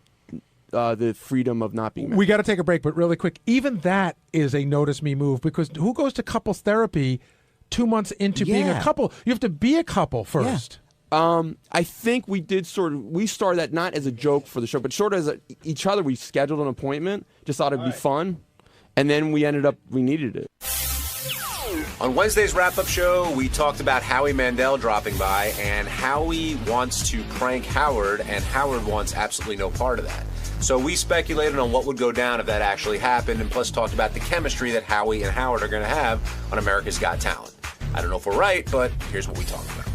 the freedom of not being married. We got to take a break, but really quick, even that is a notice me move because who goes to couples therapy 2 months into being a couple? You have to be a couple first. I think we started that not as a joke for the show, but sort of as each other. We scheduled an appointment, just thought it'd be fun. And then we needed it. On Wednesday's wrap-up show, we talked about Howie Mandel dropping by, and Howie wants to prank Howard, and Howard wants absolutely no part of that. So we speculated on what would go down if that actually happened, and plus talked about the chemistry that Howie and Howard are going to have on America's Got Talent. I don't know if we're right, but here's what we talked about.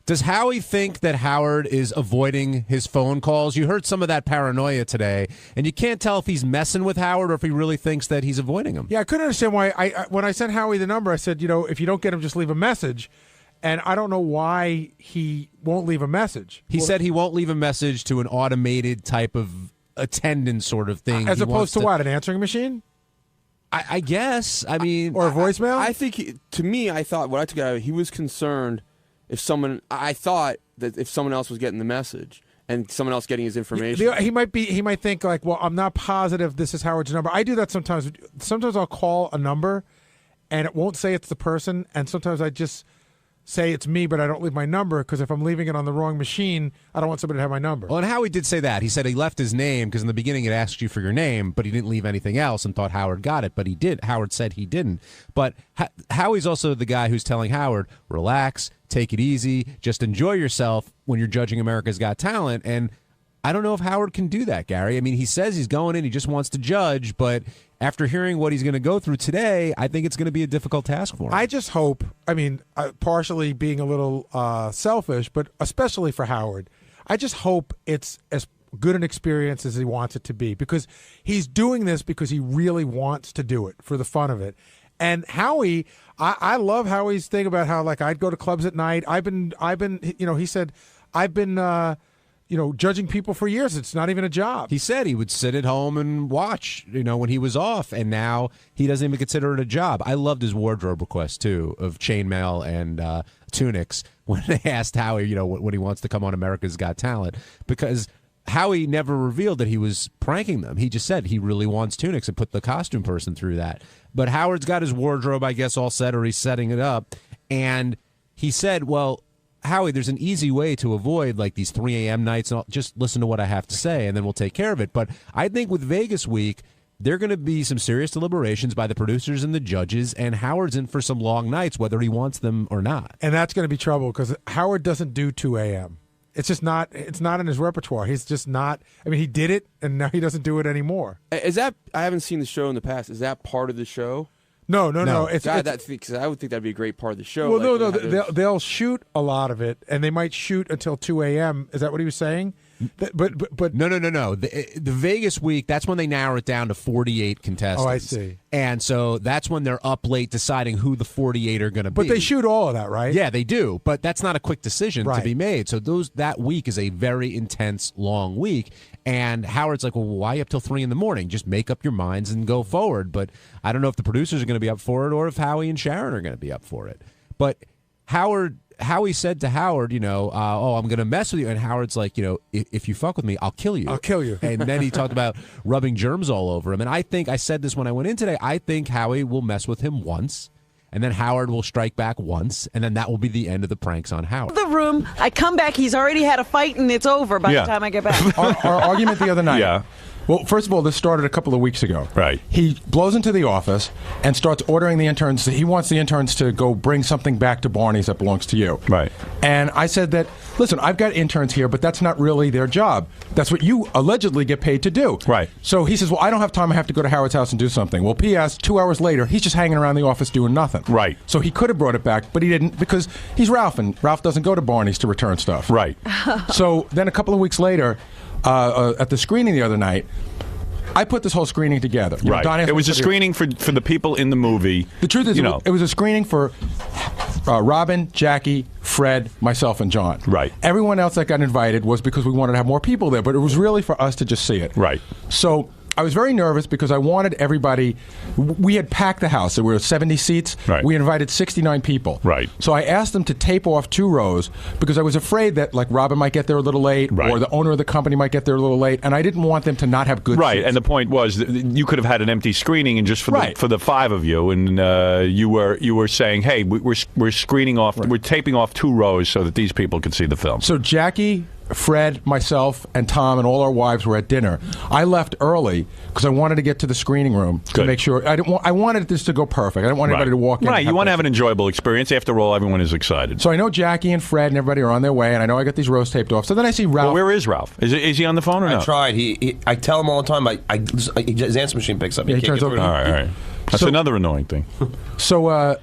Does Howie think that Howard is avoiding his phone calls? You heard some of that paranoia today, and you can't tell if he's messing with Howard or if he really thinks that he's avoiding him. Yeah, I couldn't understand why. When I sent Howie the number, I said, if you don't get him, just leave a message. And I don't know why he won't leave a message. He said he won't leave a message to an automated type of attendant sort of thing. As opposed to what, an answering machine? I guess. I mean... Or a voicemail? I think, to me, I thought, what I took out of it, he was concerned I thought that if someone else was getting the message and someone else getting his information. He might think like, well, I'm not positive this is Howard's number. I do that sometimes. Sometimes I'll call a number and it won't say it's the person. And sometimes I just say it's me, but I don't leave my number because if I'm leaving it on the wrong machine, I don't want somebody to have my number. Well, and Howie did say that. He said he left his name because in the beginning it asked you for your name, but he didn't leave anything else and thought Howard got it, but he did. Howard said he didn't. But Howie's also the guy who's telling Howard, relax, take it easy, just enjoy yourself when you're judging America's Got Talent. And I don't know if Howard can do that, Gary. I mean, he says he's going in, he just wants to judge, but after hearing what he's going to go through today, I think it's going to be a difficult task for him. I just hope, partially being a little selfish, but especially for Howard, I just hope it's as good an experience as he wants it to be because he's doing this because he really wants to do it for the fun of it. And Howie, I love Howie's thing about how like I'd go to clubs at night. I've been, he said, I've been, judging people for years. It's not even a job. He said he would sit at home and watch, when he was off, and now he doesn't even consider it a job. I loved his wardrobe request, too, of chainmail and tunics when they asked Howie, when he wants to come on America's Got Talent, because Howie never revealed that he was pranking them. He just said he really wants tunics and put the costume person through that. But Howard's got his wardrobe, I guess, all set, or he's setting it up, and he said, well, Howie, there's an easy way to avoid like these 3 a.m. nights. And I'll just listen to what I have to say, and then we'll take care of it. But I think with Vegas week, there are going to be some serious deliberations by the producers and the judges, and Howard's in for some long nights, whether he wants them or not. And that's going to be trouble because Howard doesn't do 2 a.m. It's just not. It's not in his repertoire. He's just not. He did it, and now he doesn't do it anymore. Is that? I haven't seen the show in the past. Is that part of the show? No. Because I would think that'd be a great part of the show. Well, they'll shoot a lot of it, and they might shoot until 2 a.m. Is that what he was saying? But no. The Vegas week, that's when they narrow it down to 48 contestants. Oh, I see. And so that's when they're up late deciding who the 48 are going to be. But they shoot all of that, right? Yeah, they do. But that's not a quick decision to be made. So that week is a very intense, long week. And Howard's like, well, why up till 3 in the morning? Just make up your minds and go forward. But I don't know if the producers are going to be up for it or if Howie and Sharon are going to be up for it. But Howie said to Howard, I'm going to mess with you. And Howard's like, if you fuck with me, I'll kill you. I'll kill you. And then he talked about rubbing germs all over him. And I said this when I went in today, I think Howie will mess with him once. and then Howard will strike back once, and then that will be the end of the pranks on Howard. The room. I come back. He's already had a fight, and it's over by the time I get back. Our argument the other night. Yeah. Well, first of all, this started a couple of weeks ago. Right. He blows into the office and starts ordering the interns. He wants the interns to go bring something back to Barney's that belongs to you. Right. And I said that, listen, I've got interns here, but that's not really their job. That's what you allegedly get paid to do. Right. So he says, well, I don't have time. I have to go to Howard's house and do something. Well, P.S., 2 hours later, he's just hanging around the office doing nothing. Right. So he could have brought it back, but he didn't because he's Ralph, and Ralph doesn't go to Barney's to return stuff. Right. So then a couple of weeks later, at the screening the other night, I put this whole screening together. You know, Right. Don It was a Anthony- screening for the people in the movie. The truth is, it was a screening for Robin, Jackie, Fred, myself, and John. Right. Everyone else that got invited was because we wanted to have more people there, but it was really for us to just see it. Right. So I was very nervous because I wanted everybody. We had packed the house. There were 70 seats. Right. We invited 69 people. Right. So I asked them to tape off 2 rows because I was afraid that like Robin might get there a little late, Right. or the owner of the company might get there a little late, and I didn't want them to not have good Right, seats. and the point was that you could have had an empty screening, and just for Right. the 5 of you, and you were saying, hey, we're screening off, we're taping off 2 rows so that these people could see the film. So Jackie, Fred, myself, and Tom, and all our wives were at dinner. I left early because I wanted to get to the screening room to make sure. I wanted this to go perfect. I didn't want anybody to walk in. Right, and you want to have have an enjoyable experience. After all, everyone is excited. So I know Jackie and Fred and everybody are on their way, and I know I got these rows taped off. So then I see Ralph. Well, where is Ralph? Is he on the phone or I no? tried. I tell him all the time. His answer machine picks up. Yeah, he can't turns get over. through. All right. That's another annoying thing. So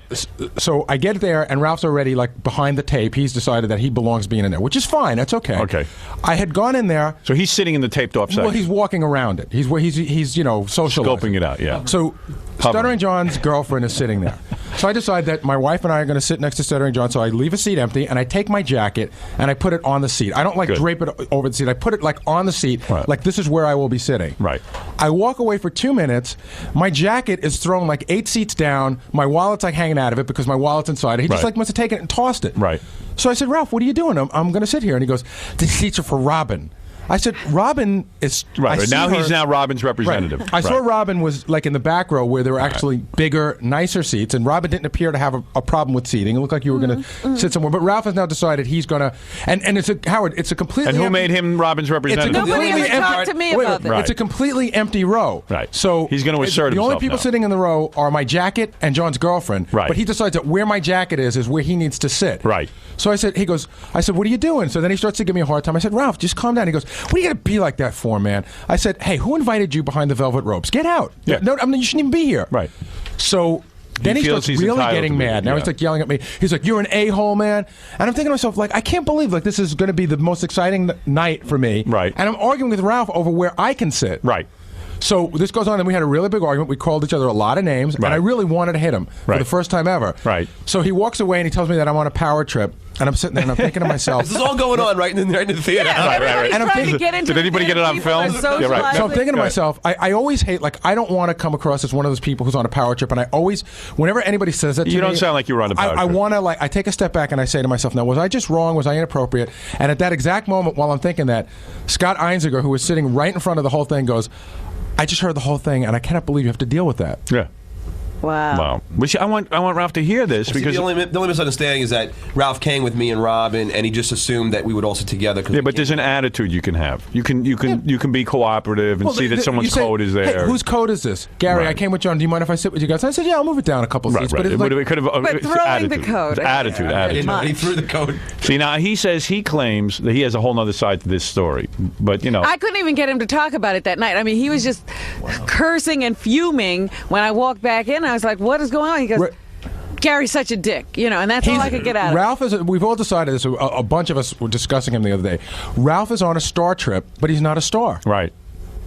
I get there, and Ralph's already like behind the tape. He's decided that he belongs being in there, which is fine. That's okay. Okay. I had gone in there. So he's sitting in the taped off section. Well, he's walking around it. He's socializing. Scoping it out, yeah. So Stuttering John's girlfriend is sitting there. So I decide that my wife and I are going to sit next to Stuttering John. So I leave a seat empty, and I take my jacket and I put it on the seat. I don't drape it over the seat. I put it like on the seat, like this is where I will be sitting. Right. I walk away for 2 minutes. My jacket is thrown like 8 seats down. My wallet's like hanging out of it because my wallet's inside. He just like must have taken it and tossed it. Right. So I said, Ralph, what are you doing? I'm going to sit here. And he goes, the seats are for Robin. I said, Robin is... Right, I now see he's her- now Robin's representative. Right. I saw Right. Robin was like in the back row where there were actually bigger, nicer seats, and Robin didn't appear to have a problem with seating. It looked like you were going to sit somewhere. But Ralph has now decided he's going to... And it's Howard, it's a completely... And who empty- made him Robin's representative? Nobody ever empty- talked to me wait, about wait, this. It's a completely empty row. Right. So He's gonna assert the only himself people now. sitting in the row are my jacket and John's girlfriend. Right. But he decides that where my jacket is where he needs to sit. Right. So I said, what are you doing? So then he starts to give me a hard time. I said, Ralph, just calm down. He goes, what are you going to be like that for, man? I said, hey, who invited you behind the velvet ropes? Get out. Yeah. No, I mean, you shouldn't even be here. Right. So then he feels starts he's really entitled getting to be mad. there, Now yeah. he's like yelling at me. He's like, you're an a-hole, man. And I'm thinking to myself, like, I can't believe like this is going to be the most exciting night for me. Right. And I'm arguing with Ralph over where I can sit. Right. So this goes on, and we had a really big argument. We called each other a lot of names, and I really wanted to hit him for Right. the first time ever. Right. So he walks away, and he tells me that I'm on a power trip, and I'm sitting there, and I'm thinking to myself... This is all going on right in the theater. Yeah, everybody's And I'm trying to thinking- get into Did anybody get it on people are film? Yeah, right. So I'm socializing. thinking to Go ahead. myself, I always hate, like, I don't want to come across as one of those people who's on a power trip, and I always, whenever anybody says that to me... You don't sound like you were on a power I trip. want to, like, I take a step back and I say to myself, now, was I just wrong? Was I inappropriate? And at that exact moment, while I'm thinking that, Scott Einziger, who was sitting right in front of the whole thing, goes, I just heard the whole thing, and I cannot believe you have to deal with that. Yeah. Wow. Wow. Which I want Ralph to hear this See, because the only misunderstanding is that Ralph came with me and Robin, and he just assumed that we would all sit together. yeah, but there's an attitude you can have. You can be cooperative and Well, see that someone's you say, code is there. Hey, whose code is this? Gary, Right. I came with John. Do you mind if I sit with you guys? I said, yeah, I'll move it down a couple Right, seats. right. But It it's like, would have, But it's throwing attitude. the code. It's attitude. He threw the code. See, now he says he claims that he has a whole other side to this story, but you know. I couldn't even get him to talk about it that night. I mean, he was just cursing and fuming when I walked back in. I was like, what is going on? He goes, Gary's such a dick, and that's all I could get out of it. Ralph is. We've all decided this. A bunch of us were discussing him the other day. Ralph is on a star trip, but he's not a star. Right.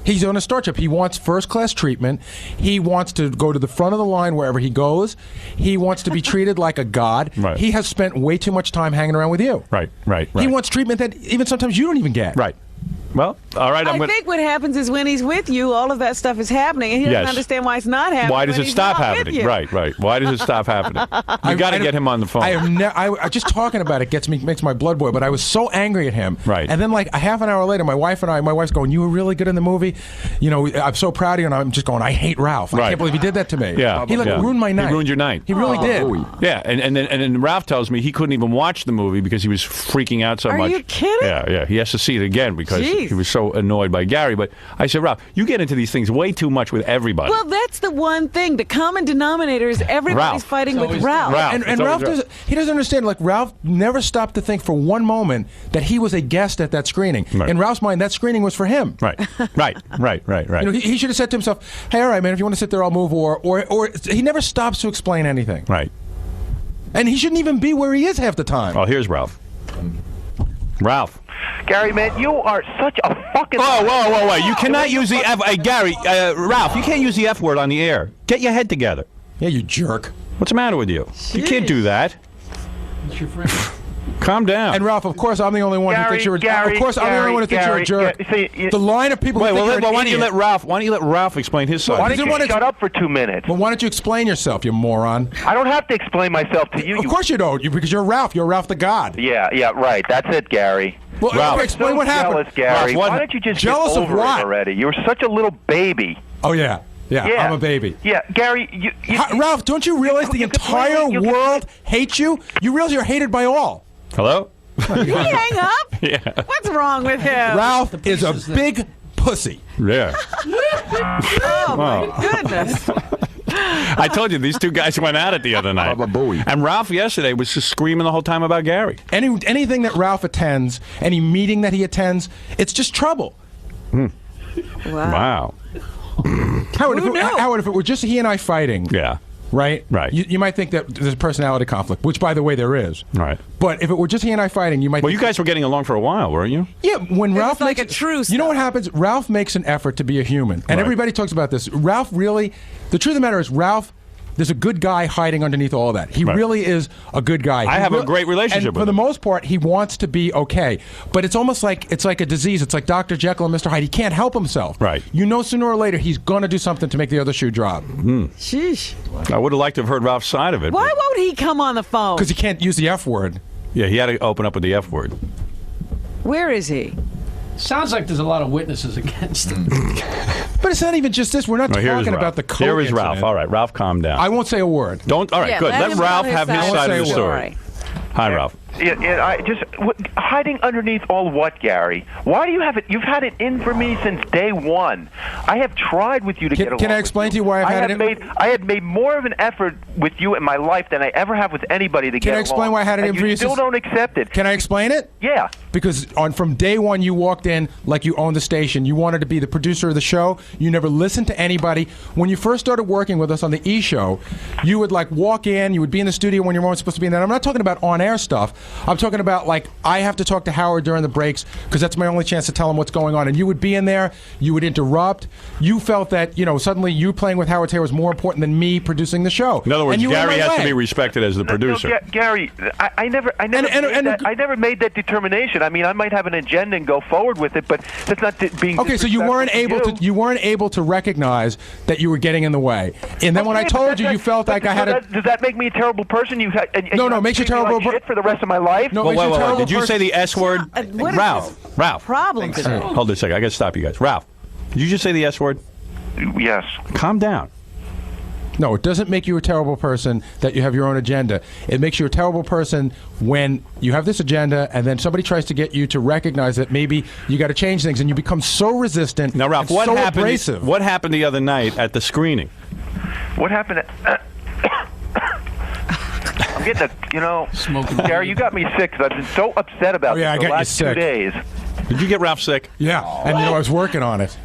He's on a star trip. He wants first-class treatment. He wants to go to the front of the line wherever he goes. He wants to be treated like a god. Right. He has spent way too much time hanging around with you. Right. He wants treatment that even sometimes you don't even get. Right. Well, all right. I think what happens is when he's with you, all of that stuff is happening, and he doesn't Yes. understand why it's not happening. Why does when it he's stop not with happening? you. Right. Why does it stop happening? You got to get him on the phone. I just talking about it makes my blood boil. But I was so angry at him. Right. And then like a half an hour later, my wife's going, "You were really good in the movie. You know, I'm so proud of you." And I'm just going, "I hate Ralph. I Right. can't believe he did that to me." Yeah. He ruined my night. He ruined your night. He really did. Yeah. And then Ralph tells me he couldn't even watch the movie because he was freaking out so Are much. you kidding? Yeah. He has to see it again because Jeez. he was so annoyed by Gary. But I said, Ralph, you get into these things way too much with everybody. Well, that's the one thing. The common denominator is everybody's Ralph. fighting with Ralph. And Ralph doesn't understand. Like Ralph never stopped to think for one moment that he was a guest at that screening. Right. In Ralph's mind, that screening was for him. Right. You know, he should have said to himself, "Hey, all right, man, if you want to sit there, I'll move." Or he never stops to explain anything. Right. And he shouldn't even be where he is half the time. Oh, here's Ralph. Ralph. Gary, man, you are such a fucking. Whoa! You cannot use the F. Gary, Ralph, you can't use the F word on the air. Get your head together. Yeah, you jerk. What's the matter with you? You can't do that. It's your friend. Calm down. And Ralph, of course, I'm the only one who thinks you're a jerk. Of course, I'm the only one who thinks you're a jerk. The line of people. Wait, who think you're an why don't you idiot. let Ralph explain his side? Why don't you shut up for 2 minutes? Well, why don't you explain yourself, you moron? I don't have to explain myself to you. Of course you don't, because you're Ralph. You're Ralph the God. Yeah, right. That's it, Gary. Well, Ralph, explain so what happened. Jealous, Gary. Ralph, Why don't you just jealous get of over what? it already? You're such a little baby. Oh yeah, I'm a baby. Yeah, Gary. Ralph, don't you realize the entire world hates you? You realize you're hated by all. Hello? Did he hang up? Yeah. What's wrong with him? Ralph is a big pussy. Yeah. Oh my goodness. I told you these two guys went at it the other night. And Ralph yesterday was just screaming the whole time about Gary. Anything that Ralph attends, any meeting that he attends, it's just trouble. Wow. Howard, if it were just he and I fighting, right? You might think that there's a personality conflict, which, by the way, there is. Right. But if it were just he and I fighting, you might. Well, you guys were getting along for a while, weren't you? Yeah, when Ralph like makes a truce. You know what happens? Ralph makes an effort to be a human, and everybody talks about this. Ralph really, the truth of the matter is, Ralph. There's a good guy hiding underneath all that. He really is a good guy. I have a great relationship and with for the him. most part, he wants to be okay. But it's almost like it's like a disease. It's like Dr. Jekyll and Mr. Hyde. He can't help himself. Right. You know, sooner or later, he's going to do something to make the other shoe drop. Sheesh. I would have liked to have heard Ralph's side of it. Why won't he come on the phone? Because he can't use the F word. Yeah, he had to open up with the F word. Where is he? Sounds like there's a lot of witnesses against him. But it's not even just this. We're not No, here's talking Ralph. about the code. Here is Ralph. incident. All right, Ralph, calm down. I won't say a word. Don't. All right, good. Let Ralph have his side of the story. Hi, Ralph. Yeah, I just hiding underneath all what, Gary? Why do you have it? You've had it in for me since day one. I have tried with you to get along. Can I explain to you why I've had it in? I had made more of an effort with you in my life than I ever have with anybody to get along. Can I explain why I had it in for you? You still don't accept it. Can I explain it? Yeah. Because from day one, you walked in like you owned the station. You wanted to be the producer of the show. You never listened to anybody. When you first started working with us on the E! Show, you would like walk in. You would be in the studio when you weren't supposed to be in there. I'm not talking about on-air stuff. I'm talking about like I have to talk to Howard during the breaks because that's my only chance to tell him what's going on. And you would be in there. You would interrupt. You felt that suddenly you playing with Howard's hair was more important than me producing the show. In other words, And you were in Gary my has to way. be respected as the producer. No, Gary, I never made that determination. I mean, I might have an agenda and go forward with it, but that's not being. Okay, so you weren't able to recognize that you were getting in the way. And then when I told you, you felt like I had a. Does that make me a terrible person? No, it makes you terrible shit for the rest of my life. No, Wait. Did you say the S word? What is Ralph. problem today? Hold on a second. I got to stop you guys. Ralph, did you just say the S word? Yes. Calm down. No, it doesn't make you a terrible person that you have your own agenda. It makes you a terrible person when you have this agenda and then somebody tries to get you to recognize that maybe you got to change things and you become so resistant. Now, Ralph, and what so happened? abrasive. What happened the other night at the screening? What happened? I'm getting Gary, you got me sick because I've been so upset about Oh, yeah, this I the got you last 2 sick. days. Did you get Ralph sick? Yeah, and I was working on it.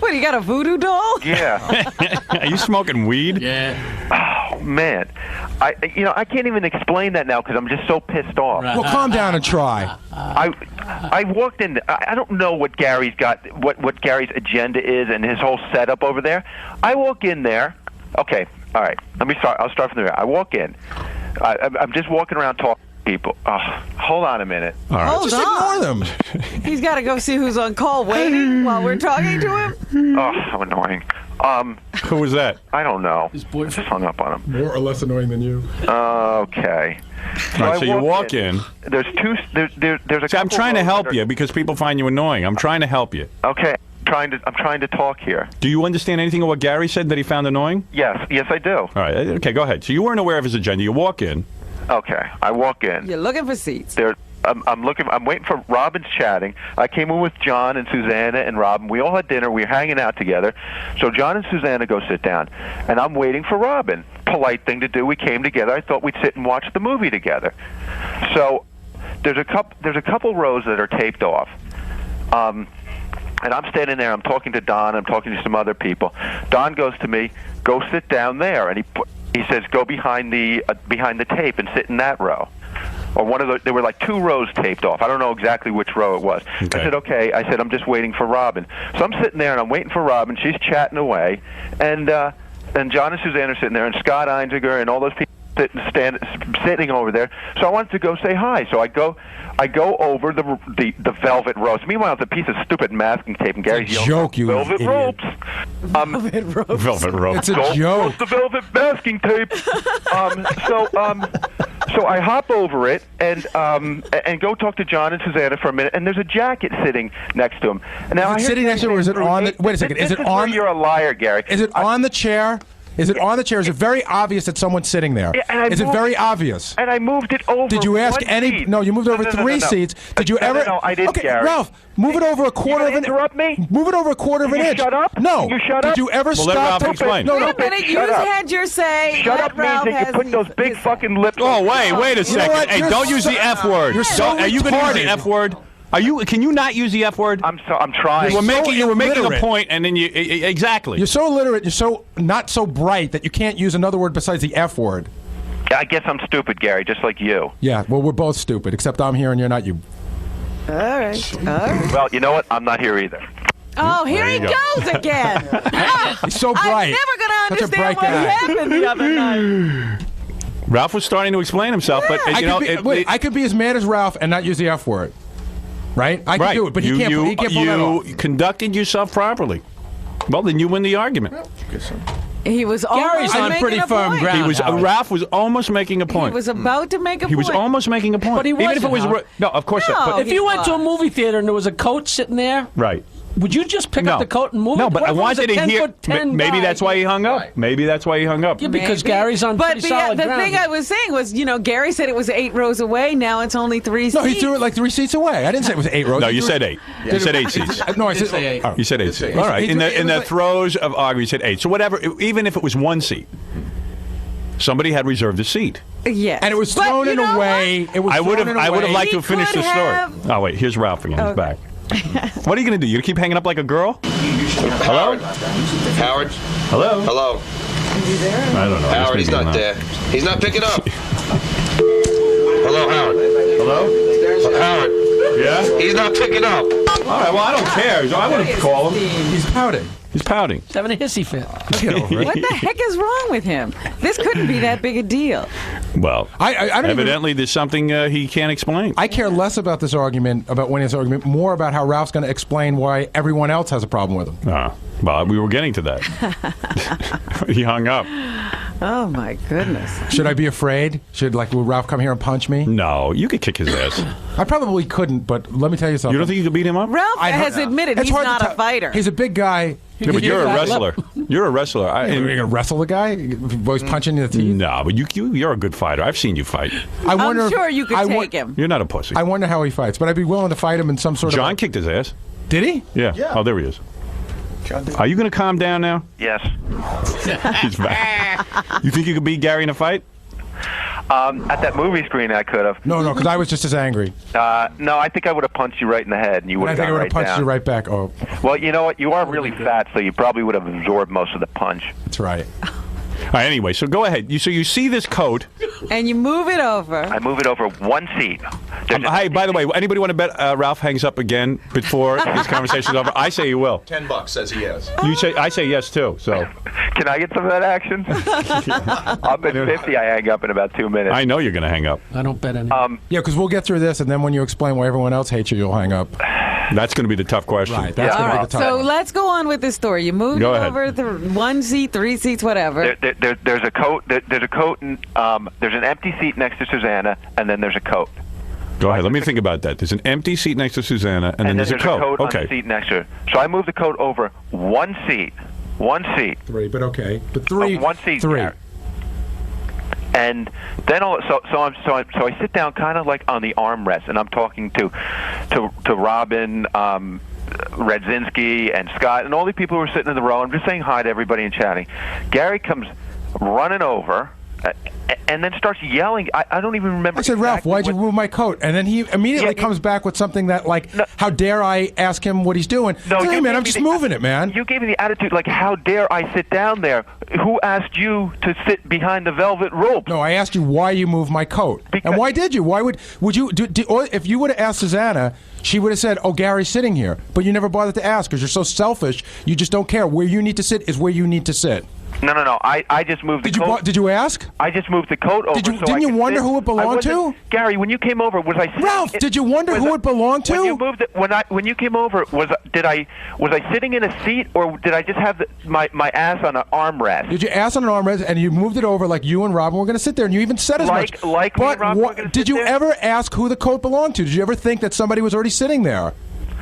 What, you got a voodoo doll? Yeah. Are you smoking weed? Yeah. Oh man, I can't even explain that now because I'm just so pissed off. Well, calm down and try. I walked in. I don't know what Gary's got, what Gary's agenda is, and his whole setup over there. I walk in there. Okay, all right. Let me start. I'll start from there. I walk in. I'm just walking around talking. people. Hold on a minute. All right. Hold Just on. ignore them. He's got to go see who's on call waiting while we're talking to him. Oh, how annoying. Who was that? I don't know. His boyfriend. Just hung up on him. More or less annoying than you. Okay. All right, so you walk in. There's two. There's a. See, I'm trying to help you because people find you annoying. I'm trying to help you. Okay. I'm trying to talk here. Do you understand anything of what Gary said that he found annoying? Yes, I do. All right, okay, go ahead. So you weren't aware of his agenda. You walk in. Okay, I walk in. You're looking for seats. I'm waiting for Robin's chatting. I came in with John and Susanna and Robin. We all had dinner. We were hanging out together. So John and Susanna go sit down, and I'm waiting for Robin. Polite thing to do. We came together. I thought we'd sit and watch the movie together. So there's a couple rows that are taped off. And I'm standing there. I'm talking to Don. I'm talking to some other people. Don goes to me, "Go sit down there," and he says, "Go behind the tape and sit in that row." Or one of the, there were like 2 rows taped off. I don't know exactly which row it was. Okay. I said, "Okay." I said, "I'm just waiting for Robin." So I'm sitting there and I'm waiting for Robin. She's chatting away, and John and Suzanne are sitting there, and Scott Einziger and all those people sitting over there. So I wanted to go say hi. So I go over the velvet ropes. Meanwhile, it's a piece of stupid masking tape, and Gary's yelling, joke, you velvet idiot. ropes. Velvet ropes. It's a joke. The velvet masking tape. So I hop over it and go talk to John and Susanna for a minute. And there's a jacket sitting next to him. And now Is it sitting next to him, or is it on the? Wait a second. Is it on? You're a liar, Gary. Is it on the chair? Is it on the chair? Is it very obvious that someone's sitting there? Yeah, Is it very obvious? And I moved it over. Did you ask one any? seat. No, you moved over No. 3 seats. Did you ever? No, I didn't, Okay, Gary. Ralph, move it over a quarter of an. Interrupt me. Move it over a quarter of an You inch. shut up. No. You shut Did up. you ever Well, let stop? Ralph explain. No, Wait no. a minute, you Shut up. had your say. Shut Let up means Ralph that you has put those big fucking lips. Oh, wait a second. what? Hey, You're don't use so- the F word. You're so Are you going to use the retarded. F word? Can you not use the F word? I'm trying. You were making a illiterate. point, and then you exactly. You're so illiterate. You're so not so bright that you can't use another word besides the F word. I guess I'm stupid, Gary, just like you. Yeah. Well, we're both stupid, except I'm here and you're not. You. All right. Well, you know what? I'm not here either. Oh, here There he you go. goes again. He's so bright. I'm never going to Such a understand bright what guy. happened the other night. Ralph was starting to explain himself, but I could be as mad as Ralph and not use the F word. Right? I can do it, but he can't pull that off. You conducted yourself properly. Well, then you win the argument. He was Gary's almost on making pretty a firm point. ground. Ralph was almost making a He point. was about to make a He point. was almost making a point. But he Even if it was wasn't, no, of course No. not. But If you went to a movie theater and there was a coat sitting there, right. would you just pick up the coat and move No, it? but What I if it was wanted a to hear. 10-foot-10 Maybe guy? that's why he hung up. Maybe that's why he hung up. Yeah, because Maybe. Gary's on But pretty solid the ground. thing I was saying was, Gary said it was 8 rows away. Now it's only 3 seats. No, he threw it like 3 seats away. I didn't say it was 8 rows. No, He you threw said it- 8. You said 8 seats. No, I said 8. You said 8 seats. All right. In the throes of arguing, you said 8. So whatever, even if it was 1 seat, somebody had reserved a seat. Yes. And it was thrown in a way. It was I would thrown have. in a I would have way- liked to have finished the story. Oh wait, here's Ralph again. He's back. What are you going to do? You gonna keep hanging up like a girl? Hello? Howard? Hello? Hello? I don't know. Howard, he's not there. He's not picking up. Hello, Howard. Hello? Howard. Yeah? He's not picking up. All right, well, I don't care. I would have called him. He's pouting. He's pouting. He's having a hissy fit. What the heck is wrong with him? This couldn't be that big a deal. Well, I don't evidently there's something he can't explain. I care less about this argument, about winning this argument, more about how Ralph's going to explain why everyone else has a problem with him. Well, we were getting to that. He hung up. Oh my goodness. Should I be afraid? Will Ralph come here and punch me? No, you could kick his ass. I probably couldn't, but let me tell you something. You don't think you could beat him up? Ralph has admitted It's he's hard to not a tell. fighter. He's a big guy. Yeah, but you're a wrestler. You're a wrestler. You're going to wrestle the guy? Always punching in the teeth? No, but you're a good fighter. I've seen you fight. I wonder I'm sure you could take him. You're not a pussy. I wonder how he fights, but I'd be willing to fight him in some sort of... John kicked his ass. Did he? Yeah. Oh, there he is. Are you going to calm down now? Yes. He's back. You think you could beat Gary in a fight? At that movie screen, I could have. No, because I was just as angry. No, I think I would have punched you right in the head, and you would have I think I would have punched down. you right back. Oh, Well, you know what? You are really fat, so you probably would have absorbed most of the punch. that's right. right, anyway, so go ahead. So you see this coat. And you move it over. I move it over one seat. Hey, by the way, anybody want to bet Ralph hangs up again before this conversation's over? I say he will. $10 says he is. I say yes too. So can I get some of that action? Up at 50, I hang up in about 2 minutes. I know you're going to hang up. I don't bet any. Yeah, because we'll get through this, and then when you explain why everyone else hates you, you'll hang up. That's going to be the tough question. Right. That's going to be the tough So one. let's go on with this story. You moved Go it ahead. over to 1 seat, 3 seats, whatever. There's a coat. There's a coat, and there's an empty seat next to Susanna, and then there's a coat. Go ahead. Let me think about that. There's an empty seat next to Susanna, and then there's a coat. On the seat next to her. So I move the coat over one seat. One seat. 3, but okay. But 3. One seat. 3. Gary. And then I sit down kind of like on the armrest, and I'm talking to Robin, Redzinski, and Scott, and all the people who are sitting in the row. I'm just saying hi to everybody and chatting. Gary comes running over. And then starts yelling. I don't even remember. I said, Ralph, why'd you move my coat? And then he immediately comes back with something that, like, how dare I ask him what he's doing? No, hey, man, I'm just moving it, man. You gave me the attitude, like, how dare I sit down there? Who asked you to sit behind the velvet rope? No, I asked you why you moved my coat. And why did you? Why would you or if you would have asked Susanna, she would have said, oh, Gary's sitting here. But you never bothered to ask because you're so selfish. You just don't care. Where you need to sit is where you need to sit. No. I just moved the coat. Did you ask? I just moved the coat over. Didn't you wonder who it belonged to? Gary, when you came over, was I sitting? Ralph, did you wonder who it belonged to? When you moved it, when you came over, was I sitting in a seat or did I just have my ass on an armrest? Did you ass on an armrest and you moved it over like you and Robin were going to sit there and you even said as much? Like me and Robin were gonna did sit you there? ever ask who the coat belonged to? Did you ever think that somebody was already sitting there?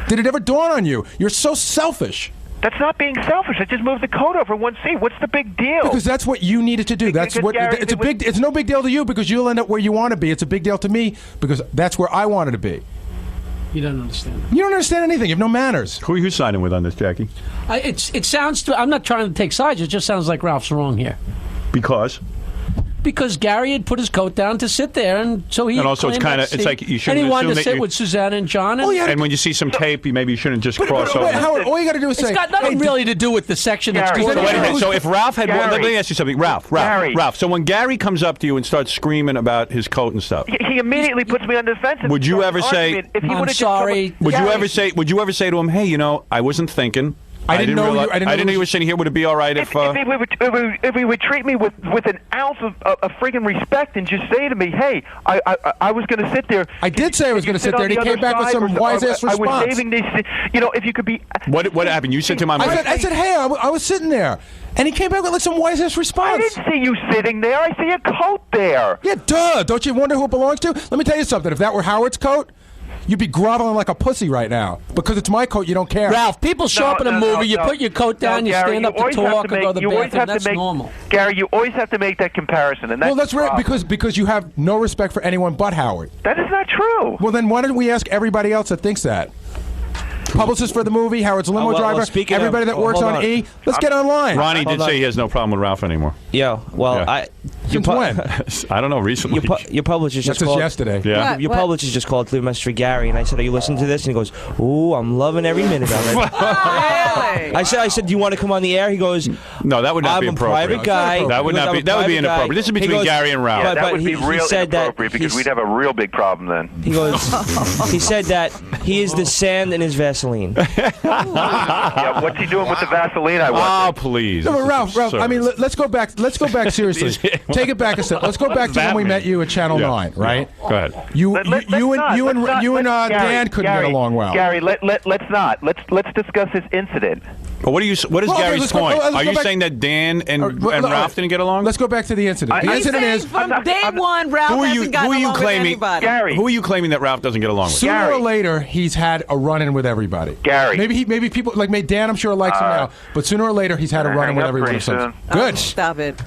Did it ever dawn on you? You're so selfish. That's not being selfish. I just moved the coat over one seat. What's the big deal? Because that's what you needed to do. That's what Gary, it's no big deal to you because you'll end up where you want to be. It's a big deal to me because that's where I wanted to be. You don't understand. You don't understand anything. You have no manners. Who are you signing with on this, Jackie? It sounds. I'm not trying to take sides. It just sounds like Ralph's wrong here. Because Gary had put his coat down to sit there, and so he. And also, it's claimed kind that of. It's seat. like you And shouldn't he wanted assume to that sit you- with Susanna and John. And, And when you see some tape, maybe you shouldn't just cross over. Wait, Howard, all you got to do is it's say. got nothing really to do with the section that's. So, wait a minute. So if Ralph had, Gary. let me ask you something, Ralph. So when Gary comes up to you and starts screaming about his coat and stuff, He immediately puts me on the defense. would you ever say? If he I'm would've just sorry. come- Would you Gary, ever say? Would you ever say to him, "Hey, I wasn't thinking. I didn't know realize, you- I didn't know you were sitting here. Would it be all right if?" If he would treat me with an ounce of friggin' respect and just say to me, "Hey, I was going to sit there." I did say I was going to sit there, and he came back with some wise-ass response. I was saving this. If you could be. What happened? You said to him, I said, hey, I was sitting there. And he came back with like some wise-ass response. I didn't see you sitting there. I see a coat there. Yeah, duh. Don't you wonder who it belongs to? Let me tell you something. If that were Howard's coat, you'd be groveling like a pussy right now. Because it's my coat, you don't care. Ralph, people show up in a movie. You put your coat down. You Gary, stand up to always have talk or make- go to the you always bathroom. have to That's make- normal. Gary, you always have to make that comparison, and that's Well, that's the right, problem. because you have no respect for anyone but Howard. That is not true. Well, then why don't we ask everybody else that thinks that? Publicist for the movie, Howard's a limo driver, speaking everybody of- that works hold on on. E. Let's get online. Ronnie Hold did on. say he has no problem with Ralph anymore. Yo, well, Yeah. Since when? I don't know. Recently, Your publisher just That's called yesterday. Yeah. Your publisher just called to leave a message for Gary, and I said, "Are you listening to this?" And he goes, "Ooh, I'm loving every minute of it." Really? I said, "Do you want to come on the air?" He goes, No, that would not I'm be a appropriate. private guy. That would He goes, not "I'm be. a That would be private guy." inappropriate. This is He between goes- Gary and Ralph. Yeah, that but would be he real said that inappropriate because he's- we'd have a real big problem then. He goes, he said that he is the sand in his Vaseline. Yeah, what's he doing with the Vaseline? I wonder. Oh, please. No, but This is Ralph, absurd. I mean, let's go back. Let's go back seriously. Take it back a step. Let's go What back does to when that we mean? met you at Channel Yeah. 9, right? Go ahead. You and Dan couldn't Gary, get along well. Gary, let's not. Let's discuss this incident. But what is Well, okay, Gary's let's go- point? let's Are go you back- saying that Dan and Well, Ralph didn't get along? Let's go back to the incident. The I- incident He's is saying from day one, Ralph who are you? hasn't gotten Who are you along with claiming? anybody. Gary. Who are you claiming that Ralph doesn't get along with? sooner or later he's had a run-in with everybody. Gary. Maybe people like Dan. I'm sure likes him now, but sooner or later he's had a run-in hang with up everyone. pretty of some- soon. Good. Stop it.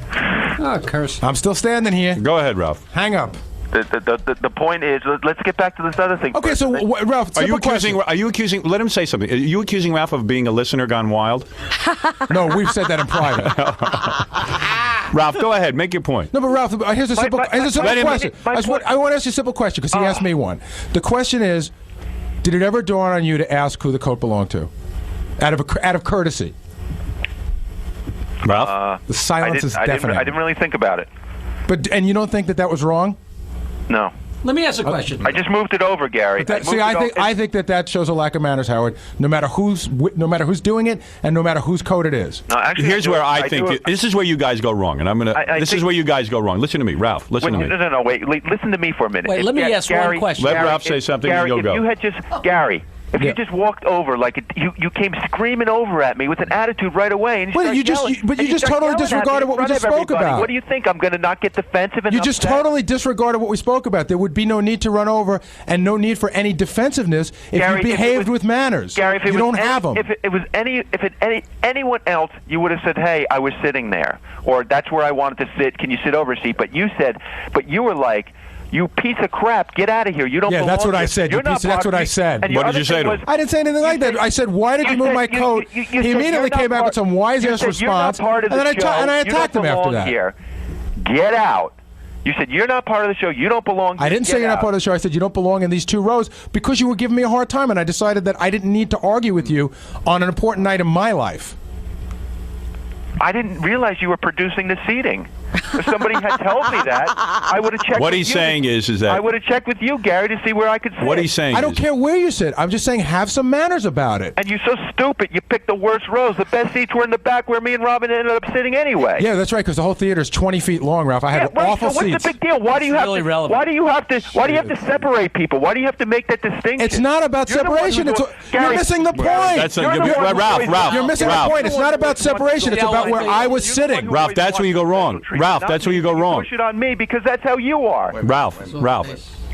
Oh, curse. I'm still standing here. Go ahead, Ralph. Hang up. The point is, let's get back to this other thing. Okay, first. so Ralph, Are you simple accusing? question. Are you accusing? Let him say something. Are you accusing Ralph of being a listener gone wild? No, we've said that in private. Ralph, go ahead. Make your point. No, but Ralph, here's a simple Let him- question. I want to ask you a simple question because he asked me one. The question is, did it ever dawn on you to ask who the coat belonged to, out of courtesy? Ralph? The silence is deafening. I didn't really think about it. And you don't think that was wrong? No. Let me ask a question. I just moved it over, Gary. I think that shows a lack of manners, Howard. No matter who's doing it, and no matter whose code it is. No, actually, here's where I think this is where you guys go wrong, and I'm gonna. This is where you guys go wrong. Listen to me, Ralph. Listen to me. No. Wait. Listen to me for a minute. Wait, let me ask one question. Let Ralph say something, Gary, and you'll go. If you had just If you just walked over you came screaming over at me with an attitude right away, and you just totally disregarded what we just spoke about. What do you think? I'm going to not get defensive? And you just totally disregarded what we spoke about. There would be no need to run over and no need for any defensiveness if you behaved with manners. Gary, if you don't have them. If it was anyone else, you would have said, "Hey, I was sitting there," or "That's where I wanted to sit. Can you sit over a seat?" But you were like, "You piece of crap! Get out of here! You don't belong." Yeah, that's what I said. That's what I said. What did you say to him? I didn't say anything like that. I said, "Why did you move my coat?" He immediately came back with some wise-ass response, and then I attacked him after that. Get out! You said you're not part of the show. You don't belong. I didn't say you're not part of the show. I said you don't belong in these two rows because you were giving me a hard time, and I decided that I didn't need to argue with you on an important night in my life. I didn't realize you were producing the seating. If somebody had told me that, I would have checked. What he's saying is that I would have checked with you, Gary, to see where I could sit. What he's saying, I don't care where you sit. I'm just saying have some manners about it. And you're so stupid. You picked the worst rows. The best seats were in the back where me and Robin ended up sitting anyway. Yeah, that's right. Because the whole theater is 20 feet long, Ralph. I had awful so what's seats. the big deal? Why do you have really to? relevant. Why do you have to separate people? Why do you have to make that distinction? It's not about separation. You're missing the point. Ralph. You're missing the point. It's not about separation. It's about where I was sitting. Ralph, that's where you go wrong. Ralph, that's where you go wrong. Push it on me because that's how you are. Ralph,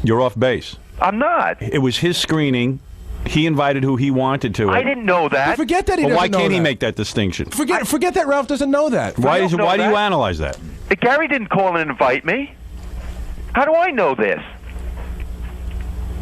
you're off base. I'm not. It was his screening. He invited who he wanted to. I didn't know that. Forget that he doesn't know. Why can't he make that distinction? Forget that Ralph doesn't know that. Why do you analyze that? Gary didn't call and invite me. How do I know this?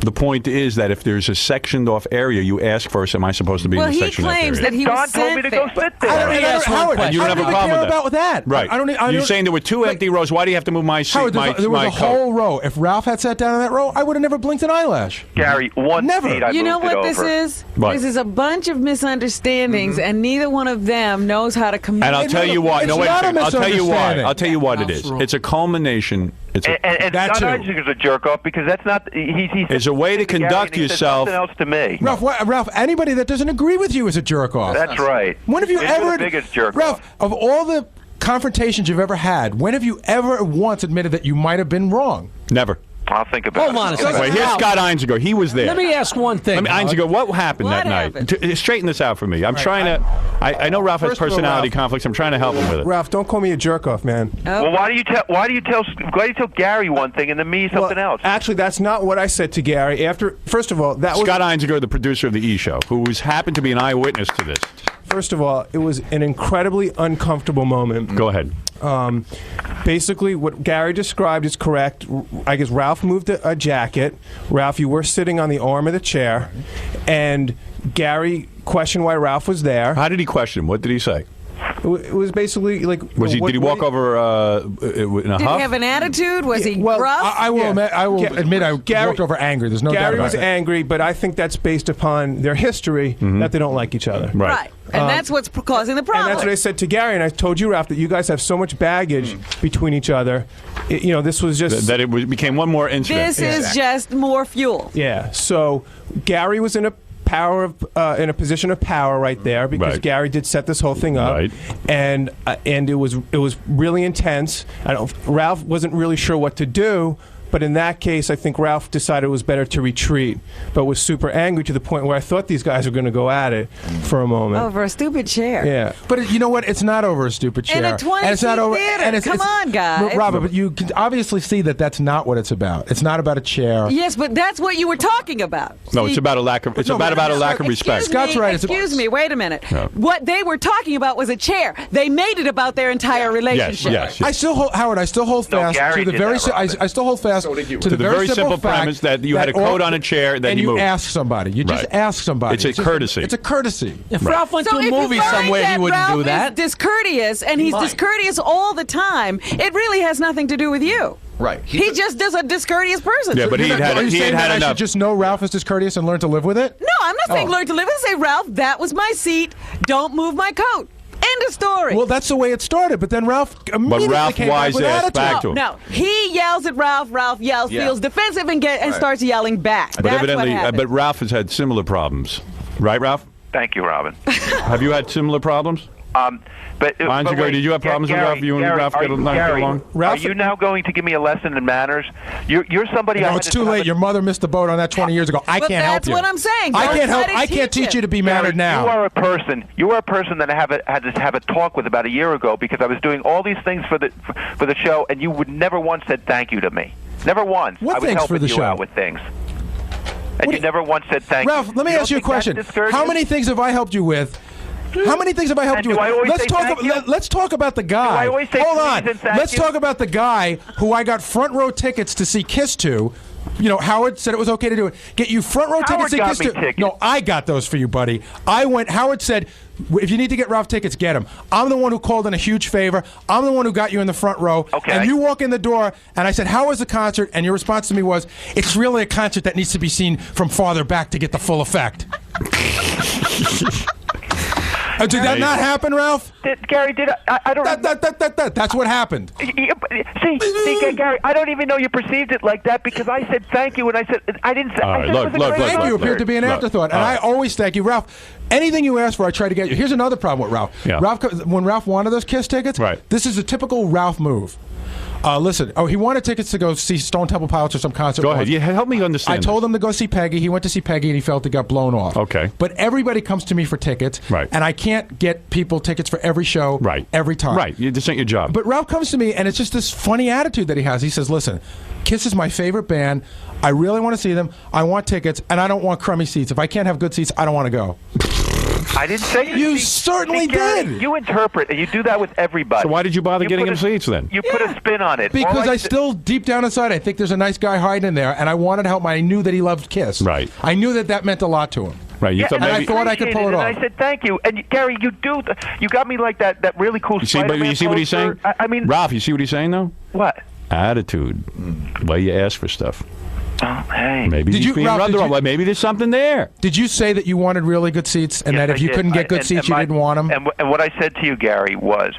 The point is that if there's a sectioned off area, you ask first, am I supposed to be in the sectioned off area? Well, he claims that he was told me to go sit there. And you don't have a problem with that. Right. You're saying there were two empty rows. Why do you have to move my seat? Howard, there was a whole row. If Ralph had sat down in that row, I would have never blinked an eyelash. Gary, never. Seat, you know what this is? What? This is a bunch of misunderstandings, and neither one of them knows how to communicate. And I'll tell you why. It's No, wait. not a I'll tell you why. misunderstanding. I'll tell you what it is. It's a culmination. And Scott Einzinger's a jerk off because that's not. It's a way to conduct yourself. Something else to me. Ralph, anybody that doesn't agree with you is a jerk off. That's right. When have you You're ever, the biggest jerk Ralph? off. Of all the confrontations you've ever had, when have you ever once admitted that you might have been wrong? Never. I'll think about it. Hold on a second. Wait, here's Scott Einzinger. He was there. Let me ask one thing. Einzinger, what happened that night? Straighten this out for me. I'm trying to. I know Ralph has personality conflicts. I'm trying to help him with it. Ralph, don't call me a jerk off, man. Well, why do you tell Gary one thing and then me something else? Actually, that's not what I said to Gary. First of all, that was Scott Einzinger, the producer of the E! Show, who happened to be an eyewitness to this. First of all, it was an incredibly uncomfortable moment. Go ahead. Basically, what Gary described is correct. I guess Ralph moved a jacket. Ralph, you were sitting on the arm of the chair, and Gary questioned why Ralph was there. How did he question him? What did he say? It was basically like. Did he walk over in a Did huff? he have an attitude? Was he gruff? I will admit I walked over angry. There's no doubt Gary about was it. angry, but I think that's based upon their history that they don't like each other. Right. And that's what's causing the problem. And that's what I said to Gary, and I told you, Ralph, that you guys have so much baggage between each other. This was just that it became one more incident. This is just more fuel. Yeah. So Gary was in a position of power right there because Gary did set this whole thing up, and it was really intense. Ralph wasn't really sure what to do. But in that case, I think Ralph decided it was better to retreat, but was super angry to the point where I thought these guys were going to go at it for a moment. Over a stupid chair. Yeah. But you know what? It's not over a stupid chair. In a 20-seat theater. Come on, guys. Robert, but you can obviously see that that's not what it's about. It's not about a chair. Yes, but that's what you were talking about. No, it's about a lack of. It's about a lack of respect. Scott's right. Excuse me. Wait a minute. No. What they were talking about was a chair. They made it about their entire relationship. Yes. I still hold, Howard. I still hold fast to the very. I still hold fast to the very simple premise that you had a coat on a chair that and you moved. ask somebody. You just ask somebody. It's a courtesy. It's a courtesy. If Ralph went to a movie somewhere, he wouldn't do that. Is discourteous, and he's discourteous all the time. It really has nothing to do with you. Right. He just is a discourteous person. Yeah, but he had I enough. should just know Ralph is discourteous and learn to live with it? No, I'm not saying learn to live with it. Say, Ralph, that was my seat. Don't move my coat. End the story. Well, that's the way it started. But then Ralph immediately came back with attitude. No, he yells at Ralph. Ralph yells, feels defensive, and starts yelling back. But That's evidently, what happened. but Ralph has had similar problems, right, Ralph? Thank you, Robin. Have you had similar problems? But did you have problems with Ralph? You and Ralph get along? Are you now going to give me a lesson in manners? You're somebody. No, it's too late. Your mother missed the boat on that 20 years ago. I can't help you. That's what I'm saying. I can't help. I can't teach you to be mannered now. You are a person. You are a person that I had to have a talk with about a year ago because I was doing all these things for the show, and you would never once said thank you to me. Never once. What I was things helping for the you show? out with things. And you never once said thank you. Ralph, let me ask you a question. How many things have I helped you with? How many things have I helped you with? Let's talk about the guy. Hold on. Let's talk about the guy who I got front row tickets to see Kiss to. You know, Howard said it was okay to do it. Get you front row tickets to Kiss to. No, I got those for you, buddy. I went. Howard said, if you need to get Ralph tickets, get them. I'm the one who called in a huge favor. I'm the one who got you in the front row. Okay. And you walk in the door, and I said, how was the concert? And your response to me was, it's really a concert that needs to be seen from farther back to get the full effect. Did that not happen, Ralph? Gary, I don't. That's what happened. See, Gary, I don't even know you perceived it like that because I said thank you and I said I didn't say. All right, look, Thank you appeared to be an afterthought, and I always thank you, Ralph. Anything you ask for, I try to get you. Here's another problem with Ralph. Yeah. When Ralph wanted those Kiss tickets, this is a typical Ralph move. Listen, he wanted tickets to go see Stone Temple Pilots or some concert. Go ahead. Help me understand. I told him to go see Peggy. He went to see Peggy, and he felt it got blown off. Okay. But everybody comes to me for tickets, and I can't get people tickets for every show every time. Right. This ain't your job. But Ralph comes to me, and it's just this funny attitude that he has. He says, listen, Kiss is my favorite band. I really want to see them. I want tickets, and I don't want crummy seats. If I can't have good seats, I don't want to go. I didn't say you certainly did. You interpret, and you do that with everybody. So why did you bother getting him seats then? You put a spin on it. Because I still, deep down inside, I think there's a nice guy hiding in there, and I wanted to help him. I knew that he loved Kiss. Right. I knew that meant a lot to him. Right. You and I thought I could pull it off. And I said thank you. And Gary, you got me like that really cool. You see what he's saying? I mean, Ralph, you see what he's saying though? What? Attitude. Why you ask for stuff? Oh, hey. Maybe he's being rubbed the wrong way. Maybe there's something there. Did you say that you wanted really good seats and that if you couldn't get good seats, you didn't want them? And what I said to you, Gary, was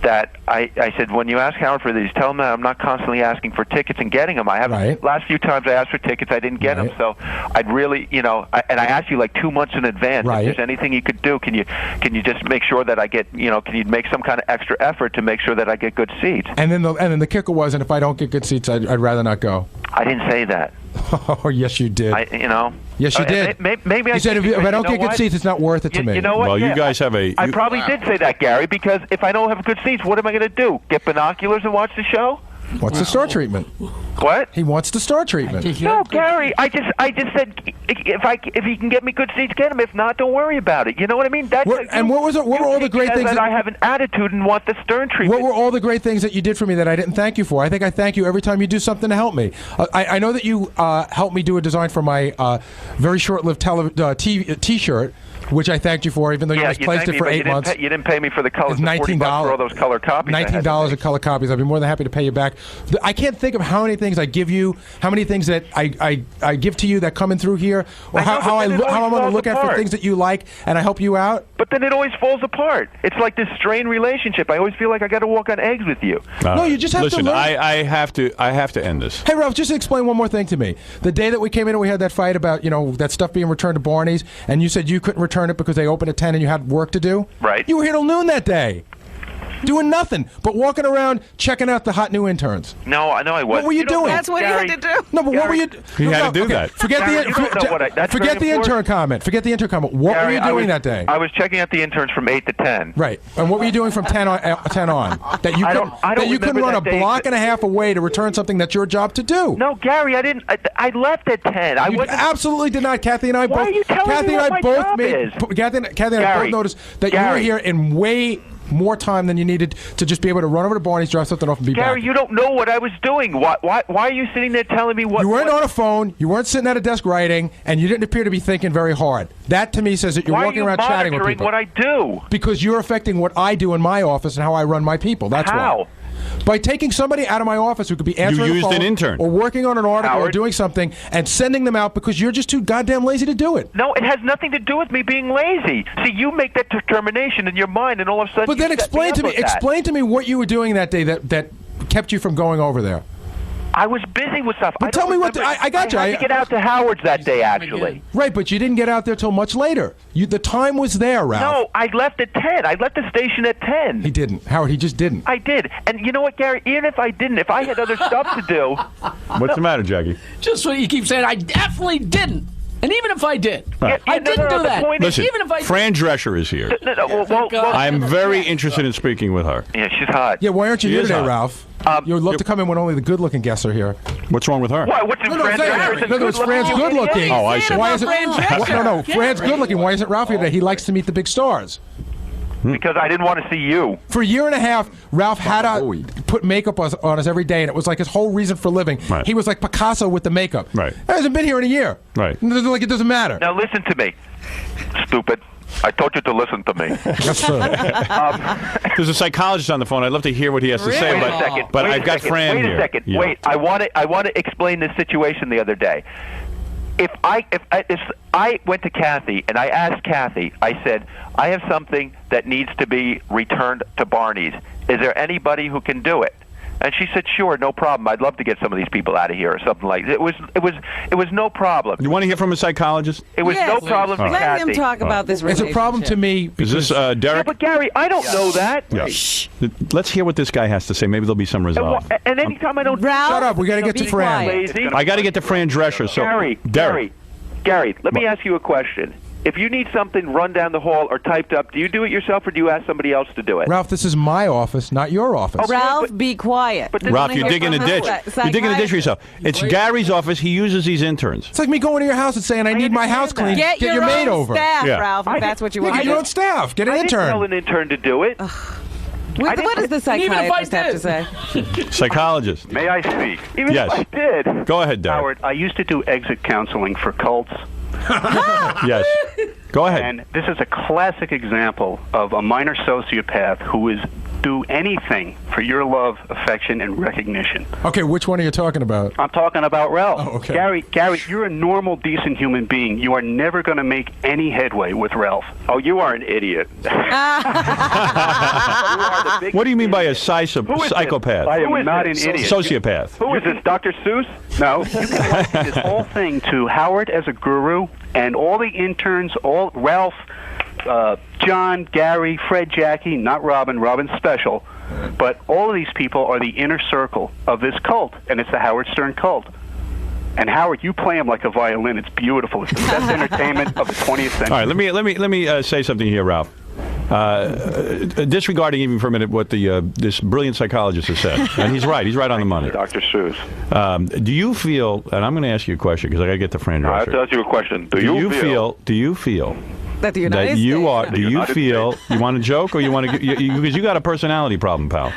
that I said, when you ask Howard for these, tell him that I'm not constantly asking for tickets and getting them. I haven't. Last few times I asked for tickets, I didn't get them. So I'd really, and I asked you like 2 months in advance. If there's anything you could do, can you just make sure that I get, can you make some kind of extra effort to make sure that I get good seats? And then the kicker was, and if I don't get good seats, I'd rather not go. I didn't say that. Oh, yes, you did. Yes, you did. Maybe you said if I don't get good seats, it's not worth it to me. You know what? Well, you guys have a. I probably did say that, Gary, because if I don't have good seats, what am I going to do? Get binoculars and watch the show? What's the star treatment? What? He wants the star treatment. No, Gary. I just said if he can get me good seats, get him. If not, don't worry about it. You know what I mean? What were all the great things that I have an attitude and want the stern treatment? What were all the great things that you did for me that I didn't thank you for? I think I thank you every time you do something to help me. I know that you helped me do a design for my very short-lived T-shirt, which I thanked you for, even though you misplaced it for 8 months. You didn't pay me for the colors. It's $19 for all those color copies. $19 of color copies. I'd be more than happy to pay you back. I can't think of how many things I give you, how many things that I give to you that come in through here, or how I'm going to look at for things that you like, and I help you out. But then it always falls apart. It's like this strained relationship. I always feel like I got to walk on eggs with you. No, you just have to learn. I have to end this. Hey, Ralph, just explain one more thing to me. The day that we came in and we had that fight about that stuff being returned to Barney's, and you said you couldn't return it because they opened at 10 and you had work to do. Right. You were here till noon that day, doing nothing but walking around checking out the hot new interns. No, I know I was. What were you doing? That's what Gary, he had to do. No, but what were you? He had to do that. Forget the intern comment. Forget the intern comment. What Gary, were you doing that day? I was checking out the interns from 8 to 10. Right. And what were you doing from 10 on? That you couldn't run a block and a half away to return something that's your job to do. No, Gary, I didn't. I left at 10. You absolutely did not. Kathy and I both. Why are you telling me what my job is? Kathy and I both noticed that you were here in way more time than you needed to just be able to run over to Barney's, drop something off, and be back. Gary, you don't know what I was doing. Why are you sitting there telling me what? You weren't on a phone. You weren't sitting at a desk writing, and you didn't appear to be thinking very hard. That, to me, says that you're walking around chatting with people. What I do? Because you're affecting what I do in my office and how I run my people. That's how? Why. by taking somebody out of my office who could be answering the used phone an intern. or working on an article or doing something and sending them out because you're just too goddamn lazy to do it. No, it has nothing to do with me being lazy. See, you make that determination in your mind, and all of a sudden. But then explain to me what you were doing that day that kept you from going over there. I was busy with stuff. Tell me what I got you. I had to get out to Howard's that day, actually. Right, but you didn't get out there till much later. The time was there, Ralph. No, I left at 10. I left the station at 10. He didn't. Howard, he just didn't. I did. And you know what, Gary? Even if I didn't, if I had other stuff to do. What's the matter, Jackie? Just what you keep saying. I definitely didn't. And even if I did, Right. I didn't do that. Listen, even if I Fran Drescher is here. I'm very interested in speaking with her. Yeah, she's hot. Yeah, why aren't you She here is today, hot. Ralph? You would love to come in when only the good-looking guests are here. What's wrong with her? What? What's No, Fran's good-looking. Oh, I see. Why isn't? No, Fran's good-looking. Why isn't Ralph here today? He likes to meet the big stars. Because I didn't want to see you. For a year and a half, Ralph had to put makeup on us every day, and it was like his whole reason for living. Right. He was like Picasso with the makeup. Right. He hasn't been here in a year. Right. Like it doesn't matter. Now listen to me, stupid. I told you to listen to me. There's a psychologist on the phone. I'd love to hear what he has to say, Wait a second. but Wait a I've got second. Fran Wait here. a second. Yeah. Wait. I want to explain this situation the other day. If I went to Kathy and I asked Kathy, I said, I have something that needs to be returned to Barney's. Is there anybody who can do it? And she said, sure, no problem. I'd love to get some of these people out of here or something like that. It was no problem. You want to hear from a psychologist? It was no problem to Let Kathy. him talk about this It's relationship. a problem to me. Is this Derek? Yeah, but Gary, I don't know that. Yeah. Let's hear what this guy has to say. Maybe there'll be some resolve. And anytime I don't... Shut up. We got to get to Fran. Lazy. I got to get to Fran Drescher. So, Derek. Gary, let me ask you a question. If you need something run down the hall or typed up, do you do it yourself or do you ask somebody else to do it? Ralph, this is my office, not your office. Ralph, be quiet. Ralph, you're digging a ditch. You're digging a ditch for yourself. It's Gary's office. He uses these interns. It's like me going to your house and saying, I need my house cleaned. Get your your maid own over. staff, Yeah. Ralph, if that's what you want. Get your own staff. Get an I didn't intern. tell an intern to do it. What does the psychiatrist have to say? Psychologist. May I speak? Even Yes. if I did. Go ahead, Derek. Howard, I used to do exit counseling for cults. Yes. Go ahead. And this is a classic example of a minor sociopath who is do anything for your love, affection, and recognition. Okay, which one are you talking about? I'm talking about Ralph. Oh, okay. Gary, you're a normal, decent human being. You are never going to make any headway with Ralph. Oh, you are an idiot. What do you mean by a psychopath? I am not an idiot. Sociopath. Who is this, Dr. Seuss? No, you can liken this whole thing to Howard as a guru and all the interns, all Ralph, John, Gary, Fred, Jackie, not Robin. Robin's special. But all of these people are the inner circle of this cult, and it's the Howard Stern cult. And Howard, you play him like a violin. It's beautiful. It's the best entertainment of the 20th century. All right, let me say something here, Ralph. Disregarding even for a minute what this brilliant psychologist has said, and he's right. He's right on the money. Dr. Seuss. Do you feel? And I'm going to ask you a question because I got to get to Fran Drescher. I have to ask you a question. Do you feel? Do you feel? That the United That you States. are? Do you feel? You want to joke or you want to? Because you got a personality problem, pal.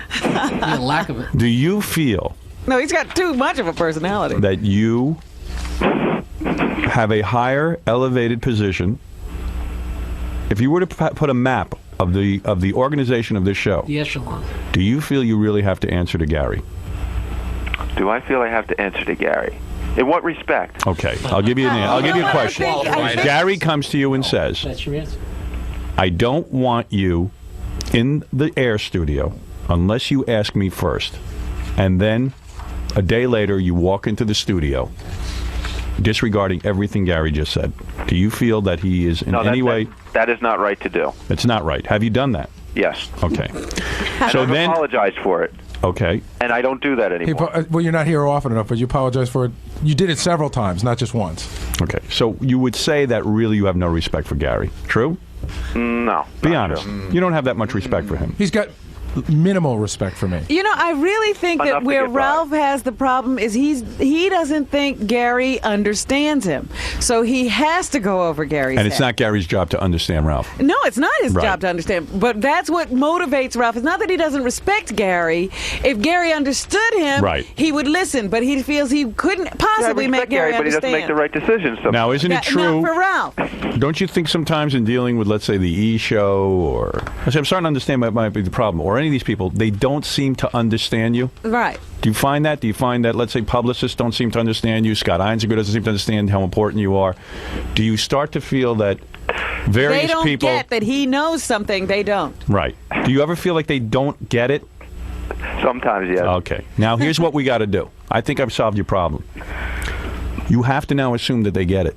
lack of it. Do you feel? No, he's got too much of a personality. That you have a higher elevated position. If you were to put a map of the organization of this show, The echelon. do you feel you really have to answer to Gary? Do I feel I have to answer to Gary? In what respect? Okay, I'll give you a question. Gary comes to you and says, That's your answer. I don't want you in the air studio unless you ask me first. And then a day later, you walk into the studio, disregarding everything Gary just said. Do you feel that he is in any way... That is not right to do. It's not right. Have you done that? Yes. Okay. And So I've then... apologized for it. Okay. And I don't do that anymore. Well, you're not here often enough, but you apologize for it. You did it several times, not just once. Okay. So you would say that really you have no respect for Gary. True? No. Be honest. You don't have that much respect for him. He's got minimal respect for me. You know, I really think Enough that to where get by. Ralph has the problem is he doesn't think Gary understands him. So he has to go over Gary's And it's head. not Gary's job to understand Ralph. No, it's not his Right. job to understand. But that's what motivates Ralph. It's not that he doesn't respect Gary. If Gary understood him, Right. he would listen. But he feels he couldn't possibly make Gary but he doesn't understand. make the right decisions. Sometimes. Now, isn't it true? Not for Ralph. Don't you think sometimes in dealing with, let's say, the E! Show, or I'm starting to understand what might be the problem, or many of these people, they don't seem to understand you. Right. Do you find that? Do you find that, let's say, publicists don't seem to understand you? Scott Einziger doesn't seem to understand how important you are. Do you start to feel that various they don't people get that he knows something they don't. Right. Do you ever feel like they don't get it? Sometimes, yes. Okay. Now, here's what we got to do. I think I've solved your problem. You have to now assume that they get it.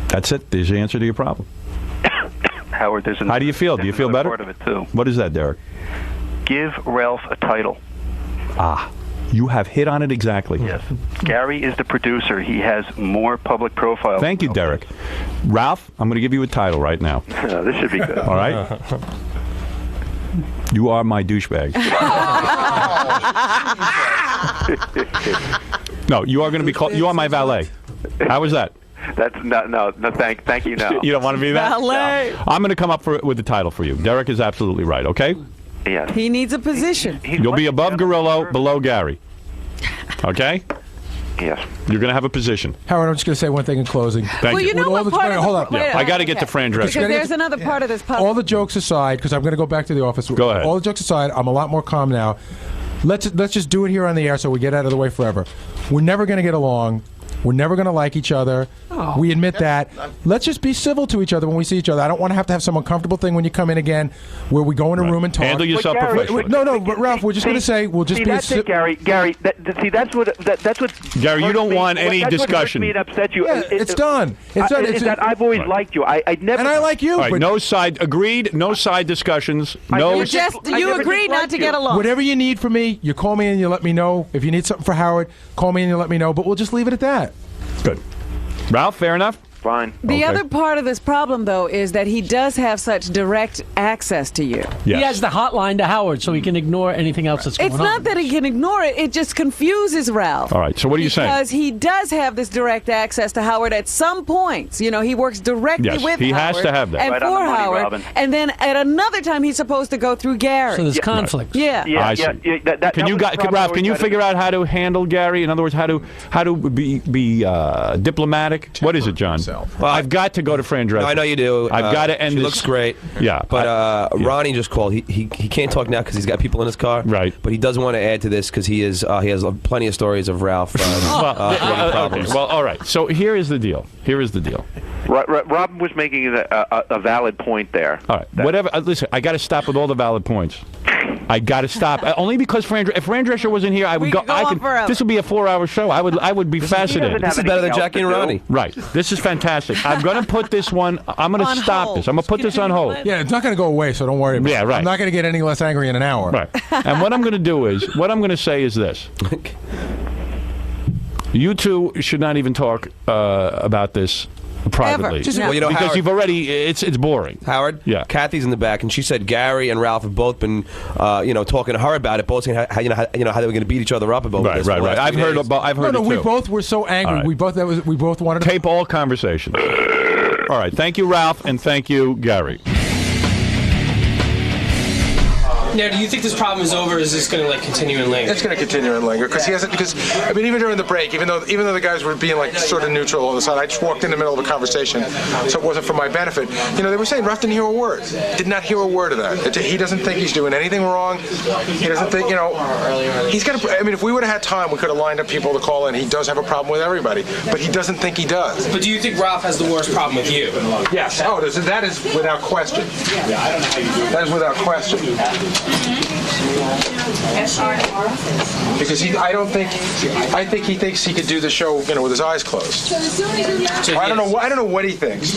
That's it. There's the answer to your problem. Howard, there's How do you feel? Do you feel better? part of it too. What is that, Derek? Give Ralph a title. Ah, you have hit on it exactly. Yes. Gary is the producer. He has more public profile. Thank you, Derek. Ralph, I'm going to give you a title right now. This should be good. All right? You are my douchebag. No, you are going to be called. You are my valet. How was that? That's no. Thank you. No, You don't want to be that? Valet. No. I'm going to come up with the title for you. Derek is absolutely right. Okay. Yes. He needs a position. You'll be above Gorillo, below Gary. Okay. Yes. You're going to have a position. Howard, I'm just going to say one thing in closing. Thank Well, you know what part of hold on. Yeah, I got to get to Fran Drescher. Because there's another part of this puzzle. All the jokes aside, because I'm going to go back to the office. Go ahead. All the jokes aside, I'm a lot more calm now. Let's just do it here on the air so we get out of the way forever. We're never going to get along. We're never going to like each other. We admit that. Let's just be civil to each other when we see each other. I don't want to have some uncomfortable thing when you come in again where we go in a room and talk. Handle yourself Gary, professionally. No, but Ralph, we're just going to say we'll just be that's it, Gary. Gary, that's what. Gary, you don't want any that's discussion. What hurt me and upset you. Yeah, it's done. It's done. Is that I've always liked you. I never. And I like you. All right, but no side agreed. No side discussions. No. You agreed not to get along. whatever you need from me, you call me and you let me know. If you need something for Howard, call me and you let me know. But we'll just leave it at that. Good. Ralph, fair enough? Fine. The other part of this problem, though, is that he does have such direct access to you. He has the hotline to Howard, so he can ignore anything else that's going on. It's not that he can ignore it. It just confuses Ralph. All right, so what are you saying? Because he does have this direct access to Howard at some points. You know, he works directly Yes, with he Howard. has to have that. And Right for on the money, Howard. Robin. And then at another time, he's supposed to go through Gary. So there's conflict. Yeah. I see. Can you, Ralph? Can you figure out how to handle Gary? In other words, how to be diplomatic? What is it, John? Well, I've got to go to Fran Drescher. I know you do. I've got to end She this. looks great. Yeah, But Ronnie just called. He can't talk now because he's got people in his car. Right. But he doesn't want to add to this because he has plenty of stories of Ralph. Creating problems. Well, all right. So here is the deal. Robin was making a valid point there. All right. Whatever. Listen, I got to stop with all the valid points. I got to stop. Only because if Fran Drescher wasn't here, I would go. I could. This would be a 4-hour show. I would be fascinated. This is better than Jackie and Ronnie. Right. This is fantastic. I'm going to put this one. I'm going to stop this. I'm going to put this on hold. Yeah, it's not going to go away, so don't worry about it. Yeah, right. I'm not going to get any less angry in an hour. Right. And what I'm going to do is, what I'm going to say is this. You two should not even talk about this privately. Just, well, because Howard, you've already, it's boring. Howard, yeah. Kathy's in the back, and she said Gary and Ralph have both been, talking to her about it, both saying how they were going to beat each other up about this. Right. I've heard it too. We both were so angry. Right. We both wanted to tape all conversations. All right. Thank you, Ralph, and thank you, Gary. Now, do you think this problem is over, or is this going to continue and linger? It's going to continue and linger because he hasn't. Because I mean, even during the break, even though the guys were being sort of neutral all of a sudden, I just walked in the middle of a conversation, so it wasn't for my benefit. They were saying Ralph didn't hear a word. Did not hear a word of that. He doesn't think he's doing anything wrong. He doesn't think he's got. I mean, if we would have had time, we could have lined up people to call in. He does have a problem with everybody, but he doesn't think he does. But do you think Ralph has the worst problem with you? Yes. Oh, that is without question. That is without question. Because I think he thinks he could do the show, with his eyes closed. I don't know what he thinks,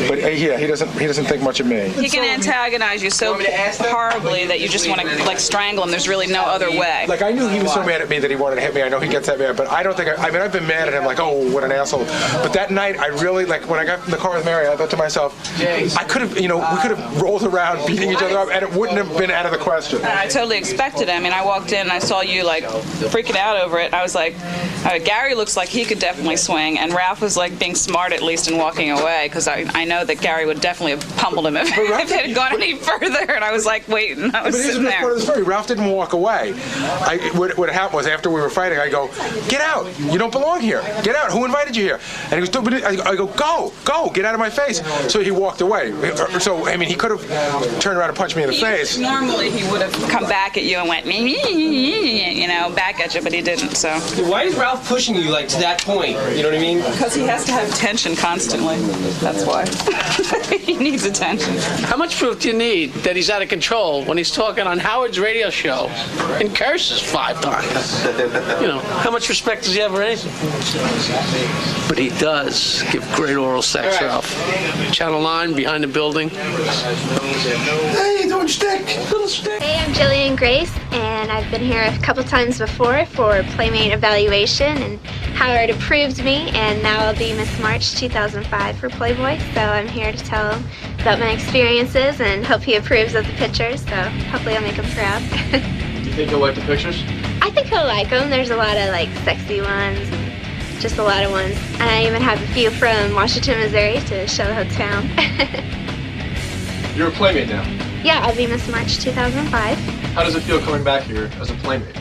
but he doesn't think much of me. He can antagonize you so horribly that you just want to strangle him. There's really no other way. I knew he was so mad at me that he wanted to hit me. I know he gets that mad, but I don't think. I've been mad at him. Oh, what an asshole. But that night, I really when I got in the car with Mary, I thought to myself, I could have, we could have rolled around beating each other up, and it wouldn't have been out of the question. I totally totally expected it. I mean, I walked in and I saw you like freaking out over it. I was like, Gary looks like he could definitely swing, and Ralph was like being smart at least and walking away, because I know that Gary would definitely have pummeled him if it had gone any further. And I was like waiting. I was sitting there. Part of the story. Ralph didn't walk away. What happened was, after we were fighting, I go, "Get out! You don't belong here. Get out! Who invited you here?" And he goes, I go, "Go! Get out of my face!" So he walked away. So I mean, he could have turned around and punched me in the face. Normally he would have come back at you and went back at you, but he didn't. So Why is Ralph pushing you like to that point? You know what I mean? because he has to have attention constantly. That's why. He needs attention. How much proof do you need that he's out of control when he's talking on Howard's radio show and curses 5 times? You know, how much respect does he have for anything? But he does give great oral sex, Ralph. Channel 9, behind the building. Hey, don't stick! Little stick! Hey, I'm Jillian Grace, and I've been here a couple times before for Playmate evaluation, and Howard approved me, and now I'll be Miss March 2005 for Playboy, so I'm here to tell him about my experiences and hope he approves of the pictures, so hopefully I'll make him proud. Do you think he'll like the pictures? I think he'll like them. There's a lot of like sexy ones and just a lot of ones. And I even have a few from Washington, Missouri to show the whole town. You're a Playmate now. Yeah, I'll be Miss March 2005. How does it feel coming back here as a Playmate?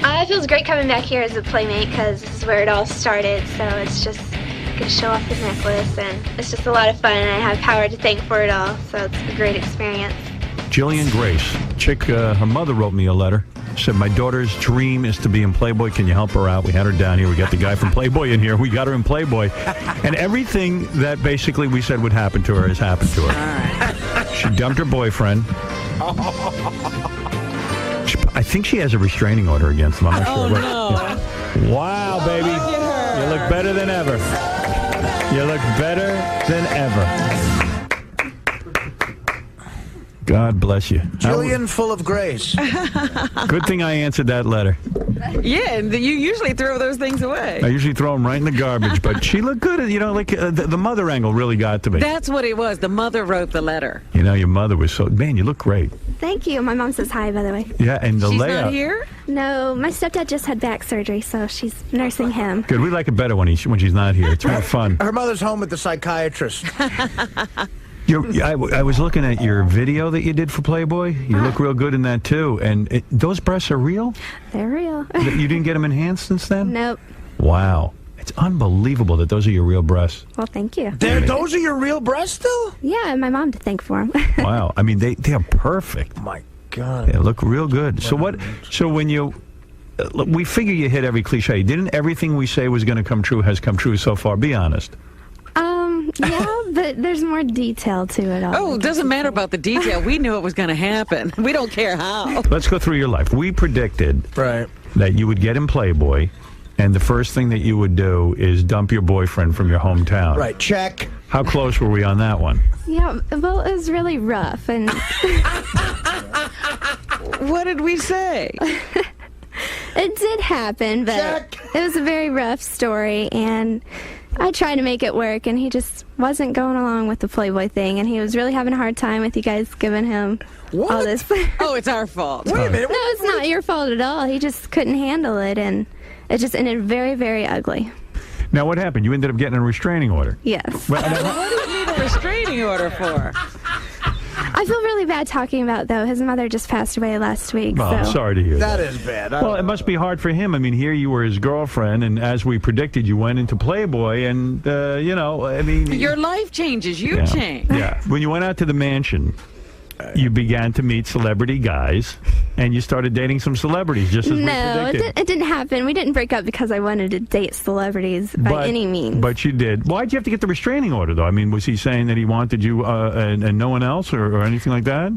It feels great coming back here as a Playmate because this is where it all started. So it's just going to show off the necklace, and it's just a lot of fun, and I have Howard to thank for it all. So it's a great experience. Jillian Grace, chick, her mother wrote me a letter. Said, my daughter's dream is to be in Playboy. Can you help her out? We had her down here. We got the guy from Playboy in here. We got her in Playboy. And everything that basically we said would happen to her has happened to her. She dumped her boyfriend. I think she has a restraining order against him. I'm not sure. No. Wow, baby. You look better than ever. You look better than ever. God bless you. Jillian full of grace. Good thing I answered that letter. Yeah, and you usually throw those things away. I usually throw them right in the garbage, but she looked good. You know, like the mother angle really got to me. That's what it was. The mother wrote the letter. You know, your mother was so... Man, you look great. Thank you. My mom says hi, by the way. Yeah, and the She's layout... not here? No, my stepdad just had back surgery, so she's nursing him. Good. We like it better when she's not here. It's more fun. Her mother's home with the psychiatrist. I was looking at your video that you did for Playboy. You look real good in that, too. And those breasts are real? They're real. You didn't get them enhanced since then? Nope. Wow. It's unbelievable that those are your real breasts. Well, thank you. Those are your real breasts, still? Yeah, and my mom to thank for them. Wow. I mean, they are perfect. My God. They look real good. So when you... we figure you hit every cliche. Didn't everything we say was going to come true has come true so far? Be honest. Yeah, but there's more detail to it all. Oh, it doesn't matter about the detail. We knew it was going to happen. We don't care how. Let's go through your life. We predicted that you would get in Playboy, and the first thing that you would do is dump your boyfriend from your hometown. Right, check. How close were we on that one? Yeah, well, it was really rough. And what did we say? It did happen, but it was a very rough story, and I tried to make it work, and he just wasn't going along with the Playboy thing, and he was really having a hard time with you guys giving him all this. Oh, it's our fault. Wait a minute. No, it's not your fault at all. He just couldn't handle it, and it just ended very, very ugly. Now, what happened? You ended up getting a restraining order. Yes. What do you need a restraining order for? I feel really bad talking about, though. His mother just passed away last week. Oh, I'm sorry to hear that. That is bad. Well, it must be hard for him. I mean, here you were his girlfriend, and as we predicted, you went into Playboy, and, you know, I mean... Your life changes. You change. Yeah. When you went out to the mansion, you began to meet celebrity guys, and you started dating some celebrities, just as we predicted. It didn't happen. We didn't break up because I wanted to date celebrities by any means. But you did. Why'd you have to get the restraining order, though? I mean, was he saying that he wanted you and no one else, or anything like that?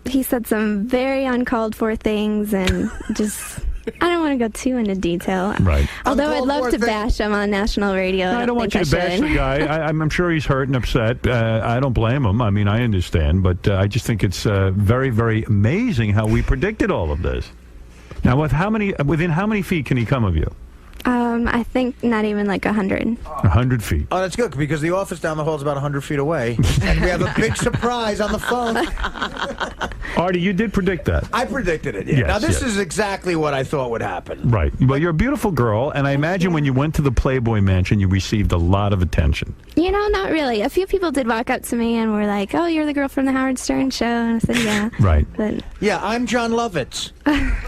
He said some very uncalled for things, and just... I don't want to go too into detail. Right. Although I'd love to bash him on national radio. No, I don't want you to bash the guy. I'm sure he's hurt and upset. I don't blame him. I mean, I understand. But I just think it's very, very amazing how we predicted all of this. Now, within how many feet can he come of you? I think not even like 100. 100 feet. Oh, that's good, because the office down the hall is about 100 feet away. And we have a big surprise on the phone. Artie, you did predict that. I predicted it. Yeah. Yes, Now this yes. is exactly what I thought would happen. Right. Well, you're a beautiful girl, and I imagine when you went to the Playboy Mansion, you received a lot of attention. You know, not really. A few people did walk up to me and were like, "Oh, you're the girl from the Howard Stern show," and I said, "Yeah." Right. But Yeah, I'm John Lovitz.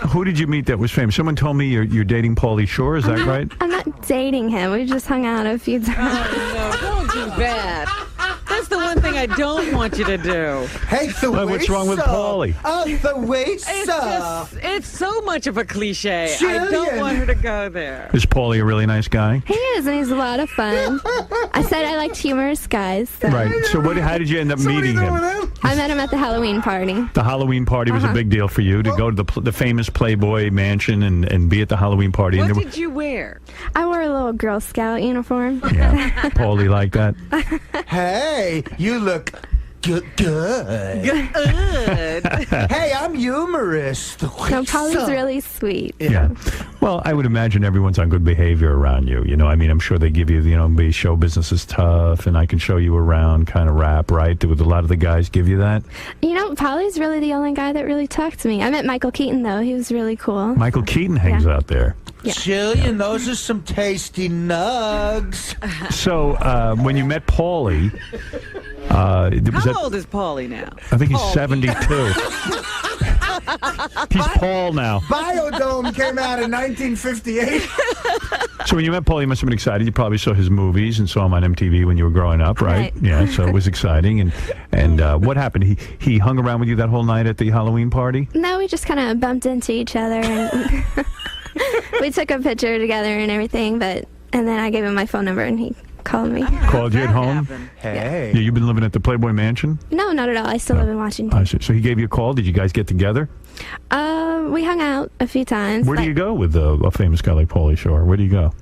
Who did you meet that was famous? Someone told me you're dating Pauly Shore. Is that right? I'm not dating him. We just hung out a few times. No, don't do that. That's the one thing I don't want you to do. Hey, the Well, what's wrong with Pauly? Oh, the way It's so much of a cliche. I Jillian. don't want her to go there. Is Pauly a really nice guy? He is, and he's a lot of fun. I said I liked humorous guys. So. Right. So how did you end up meeting him? I met him at the Halloween party. The Halloween party was a big deal for you to go to the famous Playboy Mansion and be at the Halloween party. What and did you wear? I wore a little Girl Scout uniform. Yeah, Pauly liked that. Hey, you look good. Hey, I'm humorous. No, Polly's really sweet. Yeah. Well, I would imagine everyone's on good behavior around you. You know, I mean, I'm sure they give you, show business is tough, and I can show you around kind of rap, right? Would a lot of the guys give you that? You know, Polly's really the only guy that really talked to me. I met Michael Keaton, though. He was really cool. Michael Keaton hangs out there. Yeah. Jillian, those are some tasty nugs. So when you met Pauly, How old is Pauly now? I think he's 72. He's Paul now. Biodome came out in 1958. So when you met Paul, you must have been excited. You probably saw his movies and saw him on MTV when you were growing up, right? Yeah, so it was exciting. And what happened? He hung around with you that whole night at the Halloween party? No, we just kind of bumped into each other. And we took a picture together and everything, and then I gave him my phone number and he called me. Called you at home? Hey. Yeah, you've been living at the Playboy Mansion? No, not at all. I still live in Washington. I see. So he gave you a call. Did you guys get together? We hung out a few times. Where do you go with a famous guy like Pauly Shore? Where do you go?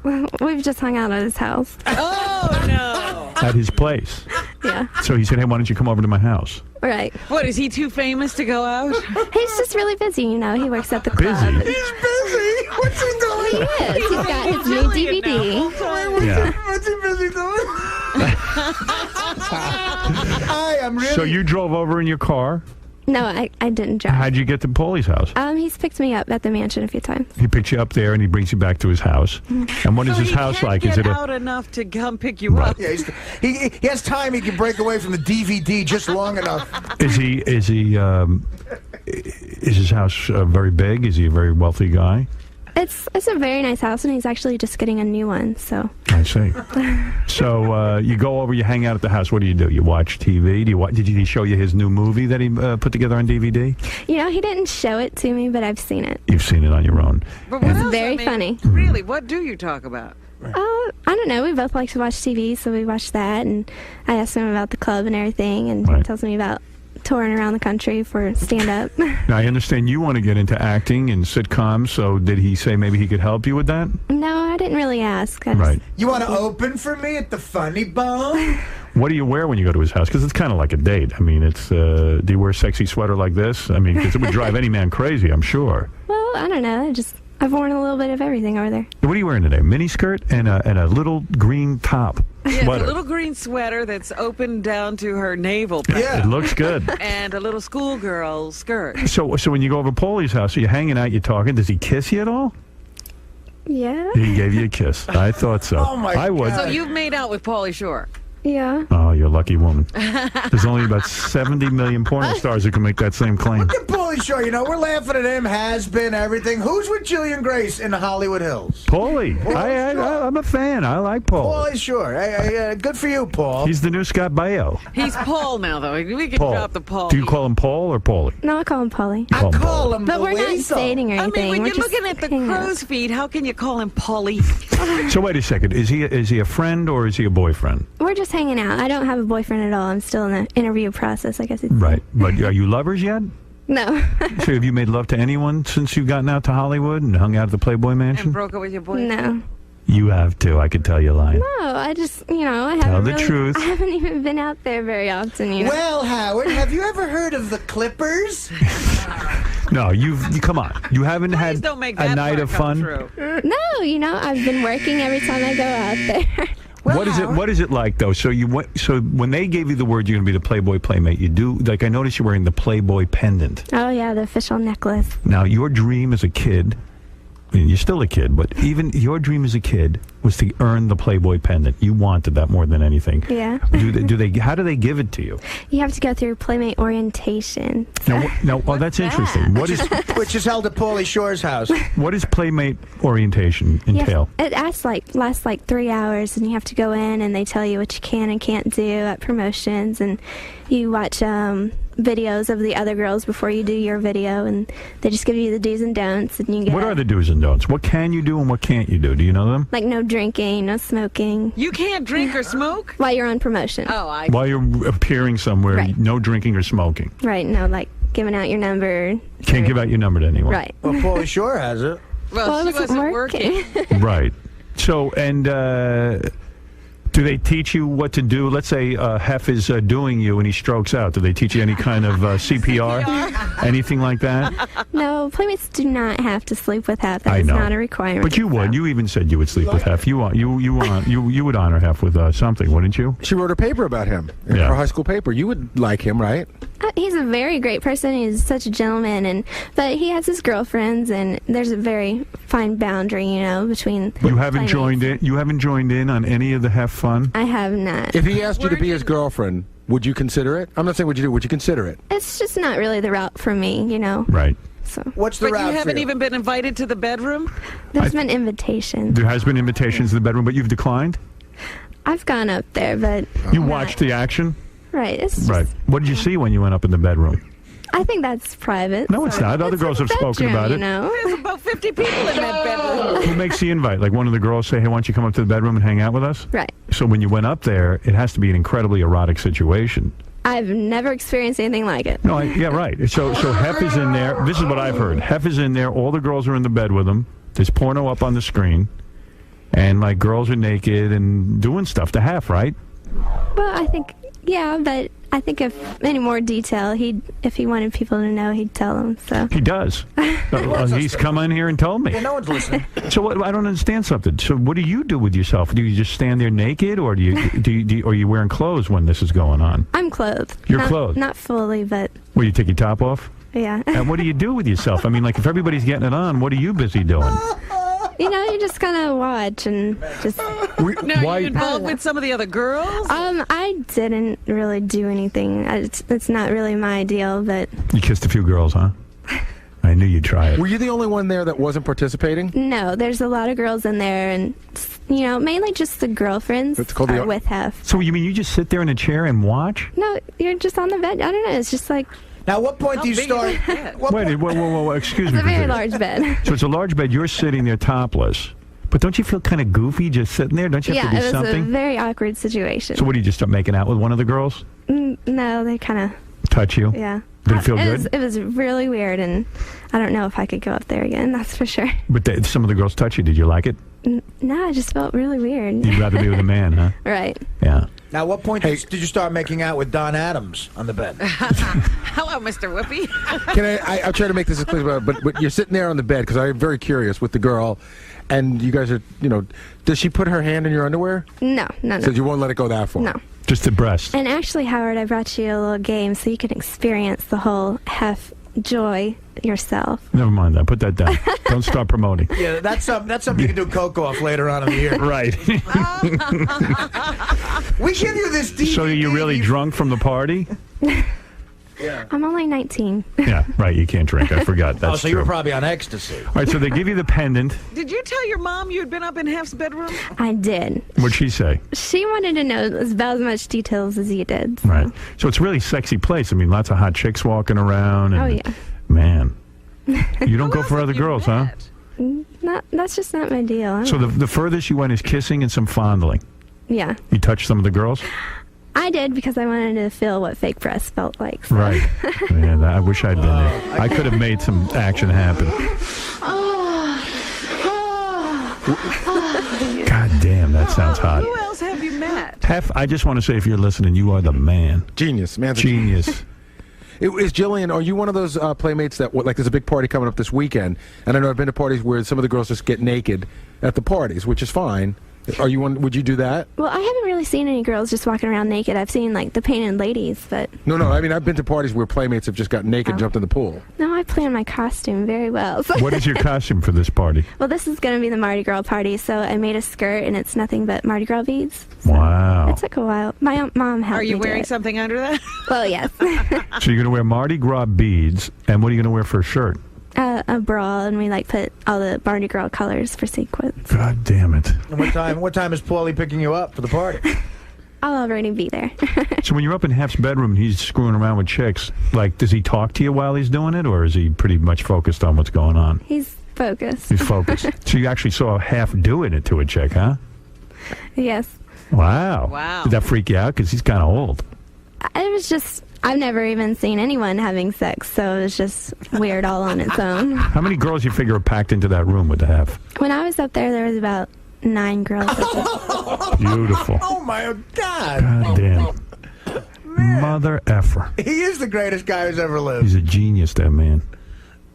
We've just hung out at his house. Oh, no. At his place. Yeah. So he said, hey, why don't you come over to my house? Right. What, is he too famous to go out? He's just really busy, He works at the club. Busy? He's busy. What's he doing? He is. He's got his new DVD. Yeah. What's he busy doing? Hi, I'm really. So you drove over in your car? No, I didn't drive. How'd you get to Pauly's house? He's picked me up at the mansion a few times. He picks you up there and he brings you back to his house. And what is his house like? Is it out enough to come pick you up? Yeah, he has time. He can break away from the DVD just long enough. Is his house very big? Is he a very wealthy guy? It's a very nice house, and he's actually just getting a new one. So I see. So you go over, you hang out at the house. What do? You watch TV? Did he show you his new movie that he put together on DVD? He didn't show it to me, but I've seen it. You've seen it on your own. But what It's else? very funny. Really, what do you talk about? I don't know. We both like to watch TV, so we watch that, and I asked him about the club and everything, and he tells me about touring around the country for stand-up. Now, I understand you want to get into acting and sitcoms, so did he say maybe he could help you with that? No, I didn't really ask. Right. You want to open for me at the Funny Bone? What do you wear when you go to his house? Because it's kind of like a date. I mean, it's do you wear a sexy sweater like this? I mean, because it would drive any man crazy, I'm sure. Well, I don't know. I've worn a little bit of everything over there. What are you wearing today? Mini skirt and a little green top. Yeah, Sweater. a little green sweater that's open down to her navel. Yeah. It looks good. And a little schoolgirl skirt. So when you go over to Pauly's house, are you hanging out, you're talking, does he kiss you at all? Yeah. He gave you a kiss. I thought so. Oh my I would. So you've made out with Pauly Shore? Yeah. Oh, you're a lucky woman. There's only about 70 million porn stars who can make that same claim. Look at Pauly Shore. We're laughing at him, has been, everything. Who's with Jillian Grace in the Hollywood Hills? Pauly. I'm a fan. I like Paul. Pauly Shore. Hey, good for you, Paul. He's the new Scott Baio. He's Paul now, though. We can Paul. drop the Paul. Do you call him Paul or Pauly? No, I call him Pauly. I call him But we're not dating or anything. I mean, when We're you're just looking at the hanging out. crow's feet, how can you call him Pauly? So wait a second. Is he a friend or is he a boyfriend? We're just hanging out. I don't have a boyfriend at all. I'm still in the interview process, I guess. Right. But are you lovers yet? No. So have you made love to anyone since you've gotten out to Hollywood and hung out at the Playboy Mansion? And broke up with your boyfriend? No. You have to. I could tell you're lying. No, I just, I haven't Tell the really, truth. I haven't even been out there very often, Well, Howard, have you ever heard of the Clippers? No, you come on. You haven't had don't make a that night part of come fun? true. No, I've been working every time I go out there. What is it like though? So so when they gave you the word you're going to be the Playboy playmate, you do like I noticed you're wearing the Playboy pendant. Oh yeah, the official necklace. Now your dream as a kid, and you're still a kid, but even your dream as a kid was to earn the Playboy pendant. You wanted that more than anything. Yeah. Do they? How do they give it to you? You have to go through Playmate orientation. Now, that's interesting. What is which is held at Pauly Shore's house? What does Playmate orientation entail? It lasts like 3 hours, and you have to go in, and they tell you what you can and can't do at promotions, and you watch videos of the other girls before you do your video, and they just give you the do's and don'ts, and you get. What are the do's and don'ts? What can you do and what can't you do? Do you know them? Like no drinking, no smoking. You can't drink or smoke while you're on promotion. Oh, While you're appearing somewhere, Right. no drinking or smoking. Right, no, like giving out your number. Can't give out your number to anyone. Right. Well, Pauly Shore has it. Well, she wasn't working. Right. So, and do they teach you what to do? Let's say Hef is doing you and he strokes out. Do they teach you any kind of CPR? Anything like that? No, playmates do not have to sleep with Hef. That I is know. not a requirement. But you would. You even said you would sleep with Hef. You would honor Hef with something, wouldn't you? She wrote a paper about him in her high school paper. You would like him, right? He's a very great person. He's such a gentleman, but he has his girlfriends, and there's a very fine boundary, between. You haven't joined in. You haven't joined in on any of the Hef fun. I have not. If he asked you to be his girlfriend, would you consider it? I'm not saying would you do. Would you consider it? It's just not really the route for me, Right. So. What's the But route you for haven't you? even been invited to the bedroom? There's been invitations. There has been invitations to the bedroom, but you've declined. I've gone up there, but You watched the action. right. It's just, Right. What did you see when you went up in the bedroom? I think that's private. No, it's not. Other girls have spoken about it. There's about 50 people in that bedroom. Who makes the invite? Like one of the girls say, "Hey, why don't you come up to the bedroom and hang out with us?" Right. So when you went up there, it has to be an incredibly erotic situation. I've never experienced anything like it. No, yeah, right. So Hef is in there. This is what I've heard. Hef is in there. All the girls are in the bed with him. There's porno up on the screen, and like girls are naked and doing stuff to Hef, right? Well, I think, yeah, but I think if any more detail, if he wanted people to know, he'd tell them. So He does. He's come in here and told me. Yeah, no one's listening. So what, I don't understand something. So what do you do with yourself? Do you just stand there naked, or do you are you wearing clothes when this is going on? I'm clothed. You're Not- clothed? Not fully, but Where you take your top off? yeah. And what do you do with yourself? I mean, like if everybody's getting it on, what are you busy doing? You just kind of watch and just. Now, are you involved with some of the other girls? I didn't really do anything. It's not really my deal, but You kissed a few girls, huh? I knew you'd try it. Were you the only one there that wasn't participating? no, there's a lot of girls in there, and mainly just the girlfriends It's called the- are with Hef. So you mean you just sit there in a chair and watch? No, you're just on the bed. I don't know. It's just like Now, what point do you start? Wait, whoa, excuse me. it's a very for large bed. So it's a large bed. You're sitting there topless. But don't you feel kind of goofy just sitting there? Don't you have Yeah, to it do was something? a very awkward situation. So what do you just start making out with one of the girls? No, they kind of. Touch you? Yeah. Did it feel it good? it was really weird, and I don't know if I could go up there again. That's for sure. But some of the girls touch you. Did you like it? No, I just felt really weird. You'd rather be with a man, huh? Right. Yeah. Now, what point did you start making out with Don Adams on the bed? Hello, Mr. Whoopi. Can I'll try to make this as clear, but you're sitting there on the bed because I'm very curious with the girl, and you guys are, does she put her hand in your underwear? No. So you won't let it go that far? No. Just the breast. And actually, Howard, I brought you a little game so you can experience the whole Hef joy yourself. Never mind that. Put that down. Don't start promoting. Yeah, that's something you can do coke off later on in the year. Right. We give you this DVD. So are you really drunk from the party? Yeah. I'm only 19. Yeah, right. You can't drink. I forgot. That's so true. you were probably on ecstasy. All right, so they give you the pendant. Did you tell your mom you had been up in Hef's bedroom? I did. What'd she say? She wanted to know about as much details as you did. So. Right. So it's a really sexy place. I mean, lots of hot chicks walking around. And, Oh, yeah. Man. You don't go for other girls, huh? That's just not my deal. So the furthest you went is kissing and some fondling. Yeah. You touched some of the girls? I did because I wanted to feel what fake breasts felt like. So. Right. Yeah, I wish I'd been there. I could have made some action happen. God damn, that sounds hot. Who else have you met? Hef, I just want to say, if you're listening, you are the man. Genius, man. Genius. Is Jillian, are you one of those playmates that, like, there's a big party coming up this weekend, and I know I've been to parties where some of the girls just get naked at the parties, which is fine. Are you one? Would you do that? Well, I haven't really seen any girls just walking around naked. I've seen like the painted ladies, but No. I mean, I've been to parties where playmates have just got naked and jumped in the pool. no, I plan my costume very well. So. What is your costume for this party? Well, this is going to be the Mardi Gras party, so I made a skirt, and it's nothing but Mardi Gras beads. Wow. It took a while. My mom helped me. Are you do wearing it. something under that? Well, yes. So you're going to wear Mardi Gras beads, and what are you going to wear for a shirt? A bra, and we like put all the Mardi Gras colors for sequins. God damn it. And what time is Paulie picking you up for the party? I'll already be there. So when you're up in Hef's bedroom and he's screwing around with chicks, like, does he talk to you while he's doing it, or is he pretty much focused on what's going on? He's focused. He's focused. So you actually saw Hef doing it to a chick, huh? Yes. Wow. Wow. Did that freak you out? Because he's kind of old. It was just, I've never even seen anyone having sex, so it was just weird all on its own. How many girls you figure are packed into that room with the Hef? When I was up there was about 9 girls. Beautiful. Oh my God! God damn. Mother effer. He is the greatest guy who's ever lived. He's a genius, that man.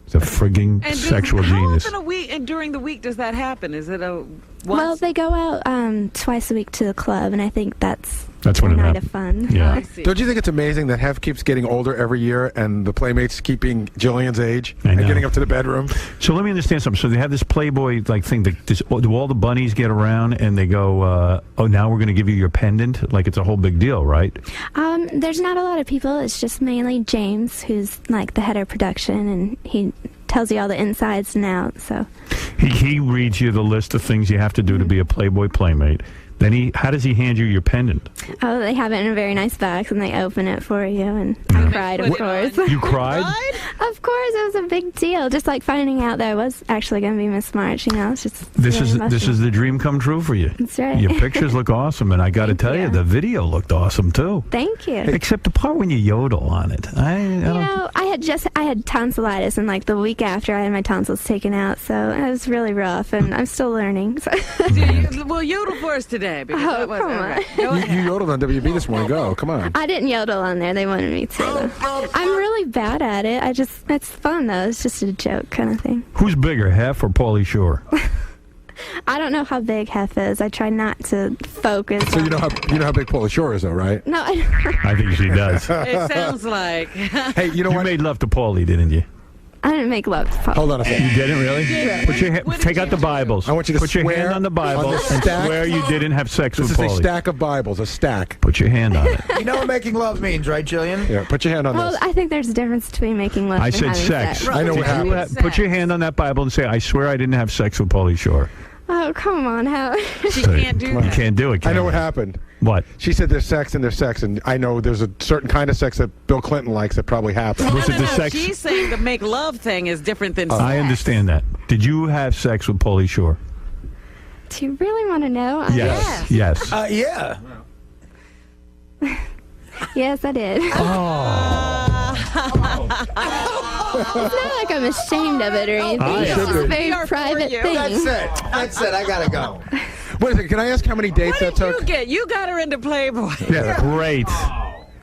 He's a frigging And sexual how genius. often a week and during the week does that happen? Is it a Well, they go out twice a week to the club, and I think that's when a it night happens. of fun. Yeah. I see. Don't you think it's amazing that Hef keeps getting older every year, and the playmates keeping Jillian's age I and know. getting up to the bedroom? So let me understand something. So they have this Playboy like thing. Do all the bunnies get around and they go, "Oh, now we're going to give you your pendant"? Like it's a whole big deal, right? There's not a lot of people. It's just mainly James, who's like the head of production, and he tells you all the insides and outs. So He reads you the list of things you have to do to be a Playboy playmate. Then how does he hand you your pendant? they have it in a very nice box, and they open it for you. And I cried, of course. You cried? Of course, it was a big deal. Just like finding out that I was actually going to be Miss March. You know, it's just This really is emotional. the dream come true for you. That's right. Your pictures look awesome, and I got to tell you, the video looked awesome too. Thank you. Except the part when you yodel on it. I don't. I had tonsillitis, and like the week after, I had my tonsils taken out, so it was really rough, and I'm still learning. So. Well, yodel for us today. Because Oh, that was, come all on. right. Go ahead. You yodeled on WB this morning. Go, come on. I didn't yodel on there. They wanted me to. Though. I'm really bad at it. It's fun though. It's just a joke kind of thing. Who's bigger, Hef or Pauly Shore? I don't know how big Hef is. I try not to focus. So on you know how big Pauly Shore is, though, right? No, I think she does. It sounds like. Hey, you know You what? made love to Pauly, didn't you? I didn't make love to Paul. Hold on a second. You didn't really? Yeah. Put your take out the Bibles. I want you to put your swear hand on the Bible on the and stack. swear you didn't have sex This with is a Pauly. stack of Bibles, a stack. Put your hand on it. You know what making love means, right, Jillian? Yeah, put your hand on Well, this. I think there's a difference between making love I and said having sex. I know what Did you happened. put your hand on that Bible and say, "I swear I didn't have sex with Pauly Shore." Oh, come on, how? She can't do You that. can't do it. I can know you? what happened. What? She said there's sex and there's sex, and I know there's a certain kind of sex that Bill Clinton likes that probably happened. Was it the sex? She's saying the make love thing is different than sex. I understand that. Did you have sex with Pauly Shore? Do you really want to know? Yes. Yes. Yeah. Yes, I did. It's not like I'm ashamed of it or anything. I It's just should a be. very private thing. That's it. That's it. I gotta go. Wait a second, can I ask how many dates that What did took? you get? You got her into Playboy. Yeah. Great.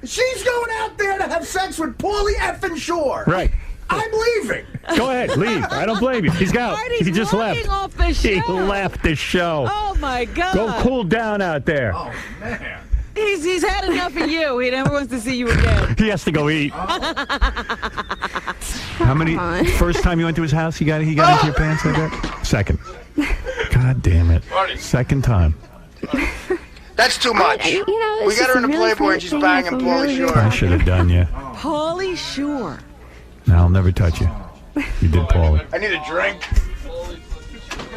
She's going out there to have sex with Paulie effing Shore. Right. I'm leaving. Go ahead, leave. I don't blame you. He's out. Artie's He just walking left. off the He show. left the show. Oh my God. Go cool down out there. Oh man. He's had enough of you. He never wants to see you again. He has to go eat. How many? on. First time you went to his house, he got into your pants like that? Second. God damn it. Second time. That's too much. You know, it's We got just her in a really Playboy private and she's thing. banging I feel Pauly really Shore. I should have done you. Pauly Shore. No, I'll never touch you. You did, Pauly. I need a drink.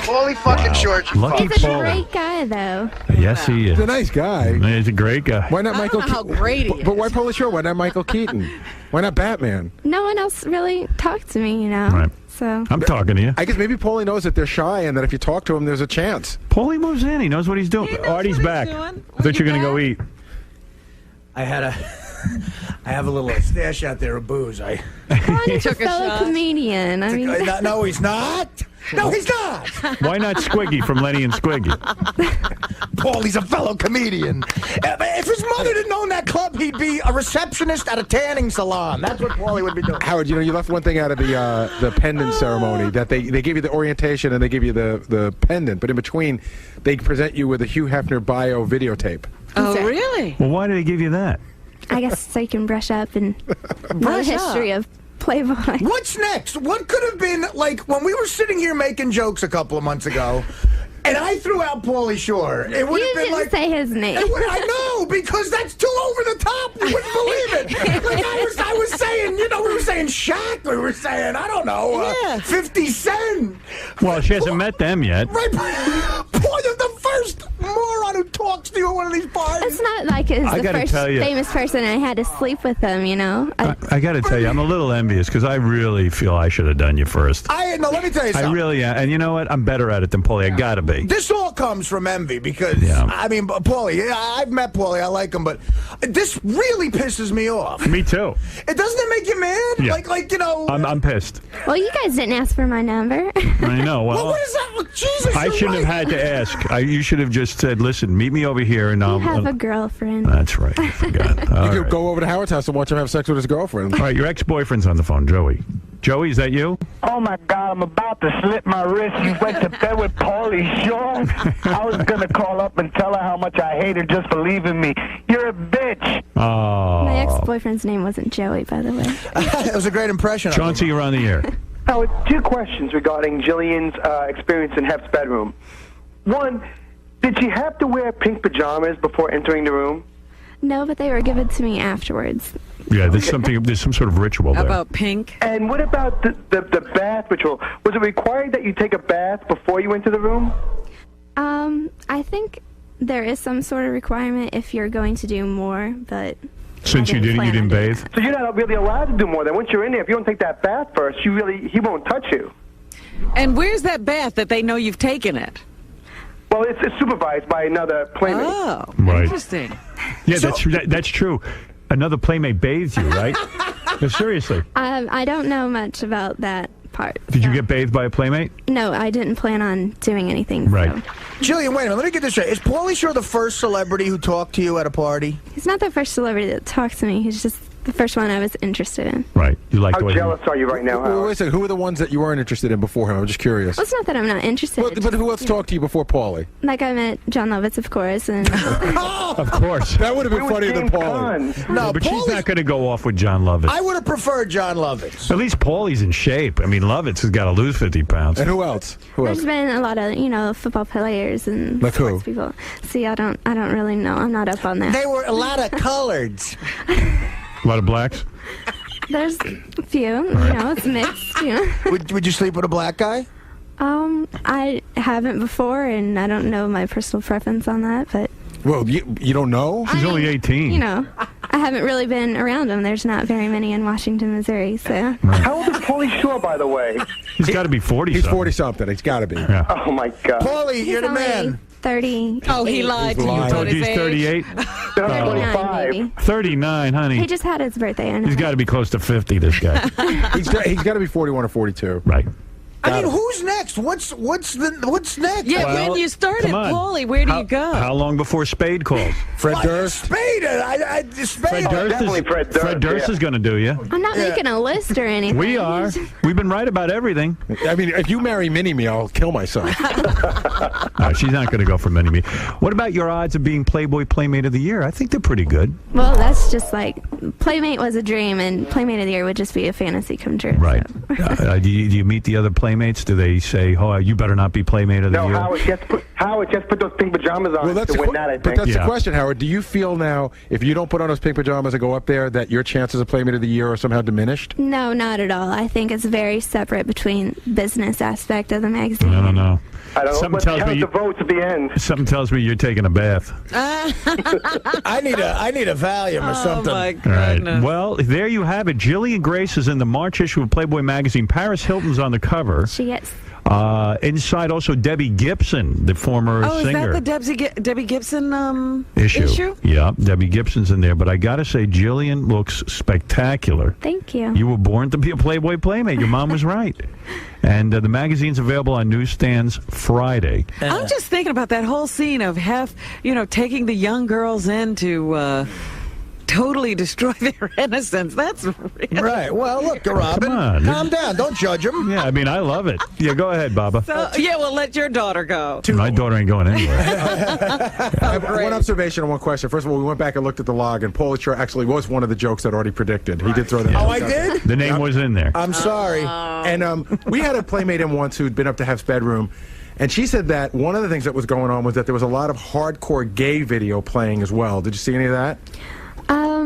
Paulie fucking Wow. Shore. Lucky He's a Pauly. great guy, though. Yes, he is. He's a nice guy. He's a great guy. Why not I Michael don't know how Keaton? great he But is. why Pauly Shore? Why not Michael Keaton? Why not Batman? No one else really talked to me, you know. Right. So I'm talking to you. I guess maybe Paulie knows that they're shy and that if you talk to him, there's a chance. Paulie moves in. He knows what he's doing. He knows Artie's what he's back. doing. I thought you were going to go eat. I have a little stash out there of booze. come on, he's a Took a fellow shot. comedian. I mean, No, he's not. No, he's not. Why not Squiggy from Lenny and Squiggy? Paulie's a fellow comedian. If his mother didn't own that club, he'd be a receptionist at a tanning salon. That's what Paulie would be doing. Howard, you left one thing out of the pendant ceremony, that they give you the orientation and they give you the pendant, but in between, they present you with a Hugh Hefner bio videotape. Oh, really? Well, why do they give you that? I guess so you can brush up and know the history of Playboy. What's next? What could have been, like, when we were sitting here making jokes a couple of months ago, and I threw out Pauly Shore. It would have been didn't like, say his name. I know, because that's too over the top. You wouldn't believe it. Like I was saying, we were saying Shaq. We were saying, I don't know, 50 Cent. Well, she hasn't met them yet. Right. Boy, you're the first moron who talks to you at one of these parties. It's not like it's I the gotta first tell you. famous person I had to sleep with him, I got to tell you, I'm a little envious because I really feel I should have done you first. No, let me tell you something. I really am. And you know what? I'm better at it than Paulie. I got to be. This all comes from envy because, I mean, Paulie, I've met Paulie. I like him, but this really pisses me off. Me too. Doesn't it make you mad? Yeah. Like I'm pissed. Well, you guys didn't ask for my number. I know. Well, what is that? Jesus, I shouldn't have had to ask. You should have just said, listen, meet me over here and I'll... You have a girlfriend. That's right. I forgot. All You right. could go over to Howard's house and watch him have sex with his girlfriend. All right, your ex-boyfriend's on the phone, Joey. Joey, is that you? Oh, my God, I'm about to slip my wrist. You went to bed with Pauly Shore? I was going to call up and tell her how much I hate her just for leaving me. You're a bitch. Oh. My ex-boyfriend's name wasn't Joey, by the way. It was a great impression. Chauncey, you're on the air. Now, two questions regarding Jillian's experience in Hef's bedroom. One, did she have to wear pink pajamas before entering the room? No, but they were given to me afterwards. Yeah, there's some sort of ritual there. About pink? And what about the bath ritual? Was it required that you take a bath before you went to the room? I think there is some sort of requirement if you're going to do more, but... Since you didn't bathe? So you're not really allowed to do more. Then once you're in there, if you don't take that bath first, he won't touch you. And where's that bath that they know you've taken it? Well, it's supervised by another playmate. Oh, Right. interesting. Yeah, that's true. Another playmate bathed you, right? No, seriously. I don't know much about that part. Did you get bathed by a playmate? No, I didn't plan on doing anything. Right. So. Jillian, wait a minute. Let me get this straight. Is Pauly Shore the first celebrity who talked to you at a party? He's not the first celebrity that talked to me. He's just the first one I was interested in. Right. You like How jealous are you right now, Howard? Wait a second. Who are the ones that you weren't interested in before him? I'm just curious. Well, it's not that I'm not interested. But who else talked to you before Pauly? Like I met John Lovitz, of course, and Of course. That would have been funnier than Pauly. No, but she's not going to go off with John Lovitz. I would have preferred John Lovitz. At least Paulie's in shape. I mean, Lovitz has got to lose 50 pounds. And who else? there's been a lot of football players and like sports who? people. See, I don't really know. I'm not up on that. They were a lot of coloreds. A lot of blacks? There's a few. It's mixed. Would you sleep with a black guy? I haven't before, and I don't know my personal preference on that, but. Well, you don't know? She's only 18. I haven't really been around them. There's not very many in Washington, Missouri, so. How old is Pauly Shore, by the way? He's got to be 40. He's 40-something. He's got to be. Yeah. Oh, my God. Pauly, you're the man. 30. Oh, he lied to you. Oh, he's 38? 39, maybe. 39, honey. He just had his birthday. I know. He's got to be close to 50, this guy. He's got to be 41 or 42. Right. I mean, who's next? What's next? Yeah, Well, when you started, come on. Pauly, where do you go? How long before Spade calls? Fred Durst? Spade. Fred Durst is going to do you. I'm not making a list or anything. We are. We've been right about everything. I mean, if you marry Mini-Me, I'll kill myself. No, she's not going to go for Mini-Me. What about your odds of being Playboy Playmate of the Year? I think they're pretty good. Well, that's just like Playmate was a dream, and Playmate of the Year would just be a fantasy come true. Right. Do you meet the other Playmates? Do they say, "Oh, you better not be Playmate of the Year"? No, Howard just put those pink pajamas on to win that, I think. But that's the question, Howard. Do you feel now, if you don't put on those pink pajamas and go up there, that your chances of Playmate of the Year are somehow diminished? No, not at all. I think it's very separate between business aspect of the magazine. I don't know. I don't know. Something Let's tells count me the votes at the end. Something tells me you're taking a bath. I need a Valium or something. Oh, my All right. goodness. Well, there you have it. Jillian Grace is in the March issue of Playboy magazine. Paris Hilton's on the cover. She gets. Inside also Debbie Gibson, the former singer. Is that the Debbie Gibson issue? Yeah, Debbie Gibson's in there. But I got to say, Jillian looks spectacular. Thank you. You were born to be a Playboy Playmate. Your mom was right. And the magazine's available on newsstands Friday. I'm just thinking about that whole scene of taking the young girls in to totally destroy their innocence. That's really... Right. Well, look, Robin, calm down. Don't judge them. Yeah, I mean, I love it. Yeah, go ahead, Baba. Well, let your daughter go. My daughter ain't going anywhere. I have one observation and one question. First of all, we went back and looked at the log, and Pauly Shore actually was one of the jokes that Artie predicted. He did throw that. Oh, I did? The name was in there. I'm sorry. And we had a playmate in once who'd been up to Hef's bedroom, and she said that one of the things that was going on was that there was a lot of hardcore gay video playing as well. Did you see any of that?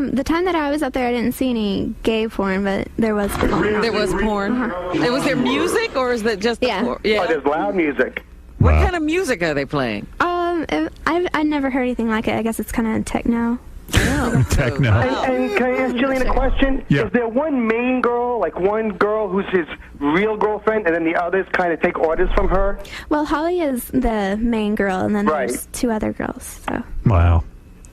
The time that I was up there, I didn't see any gay porn, but there was porn. There was porn. Was there music, or is that just the porn? Yeah. Oh, there's loud music. What kind of music are they playing? I never heard anything like it. I guess it's kind of techno. Techno. And can I ask Jillian a question? Yeah. Is there one main girl, like one girl who's his real girlfriend, and then the others kind of take orders from her? Well, Holly is the main girl, and then there's two other girls. So. Wow.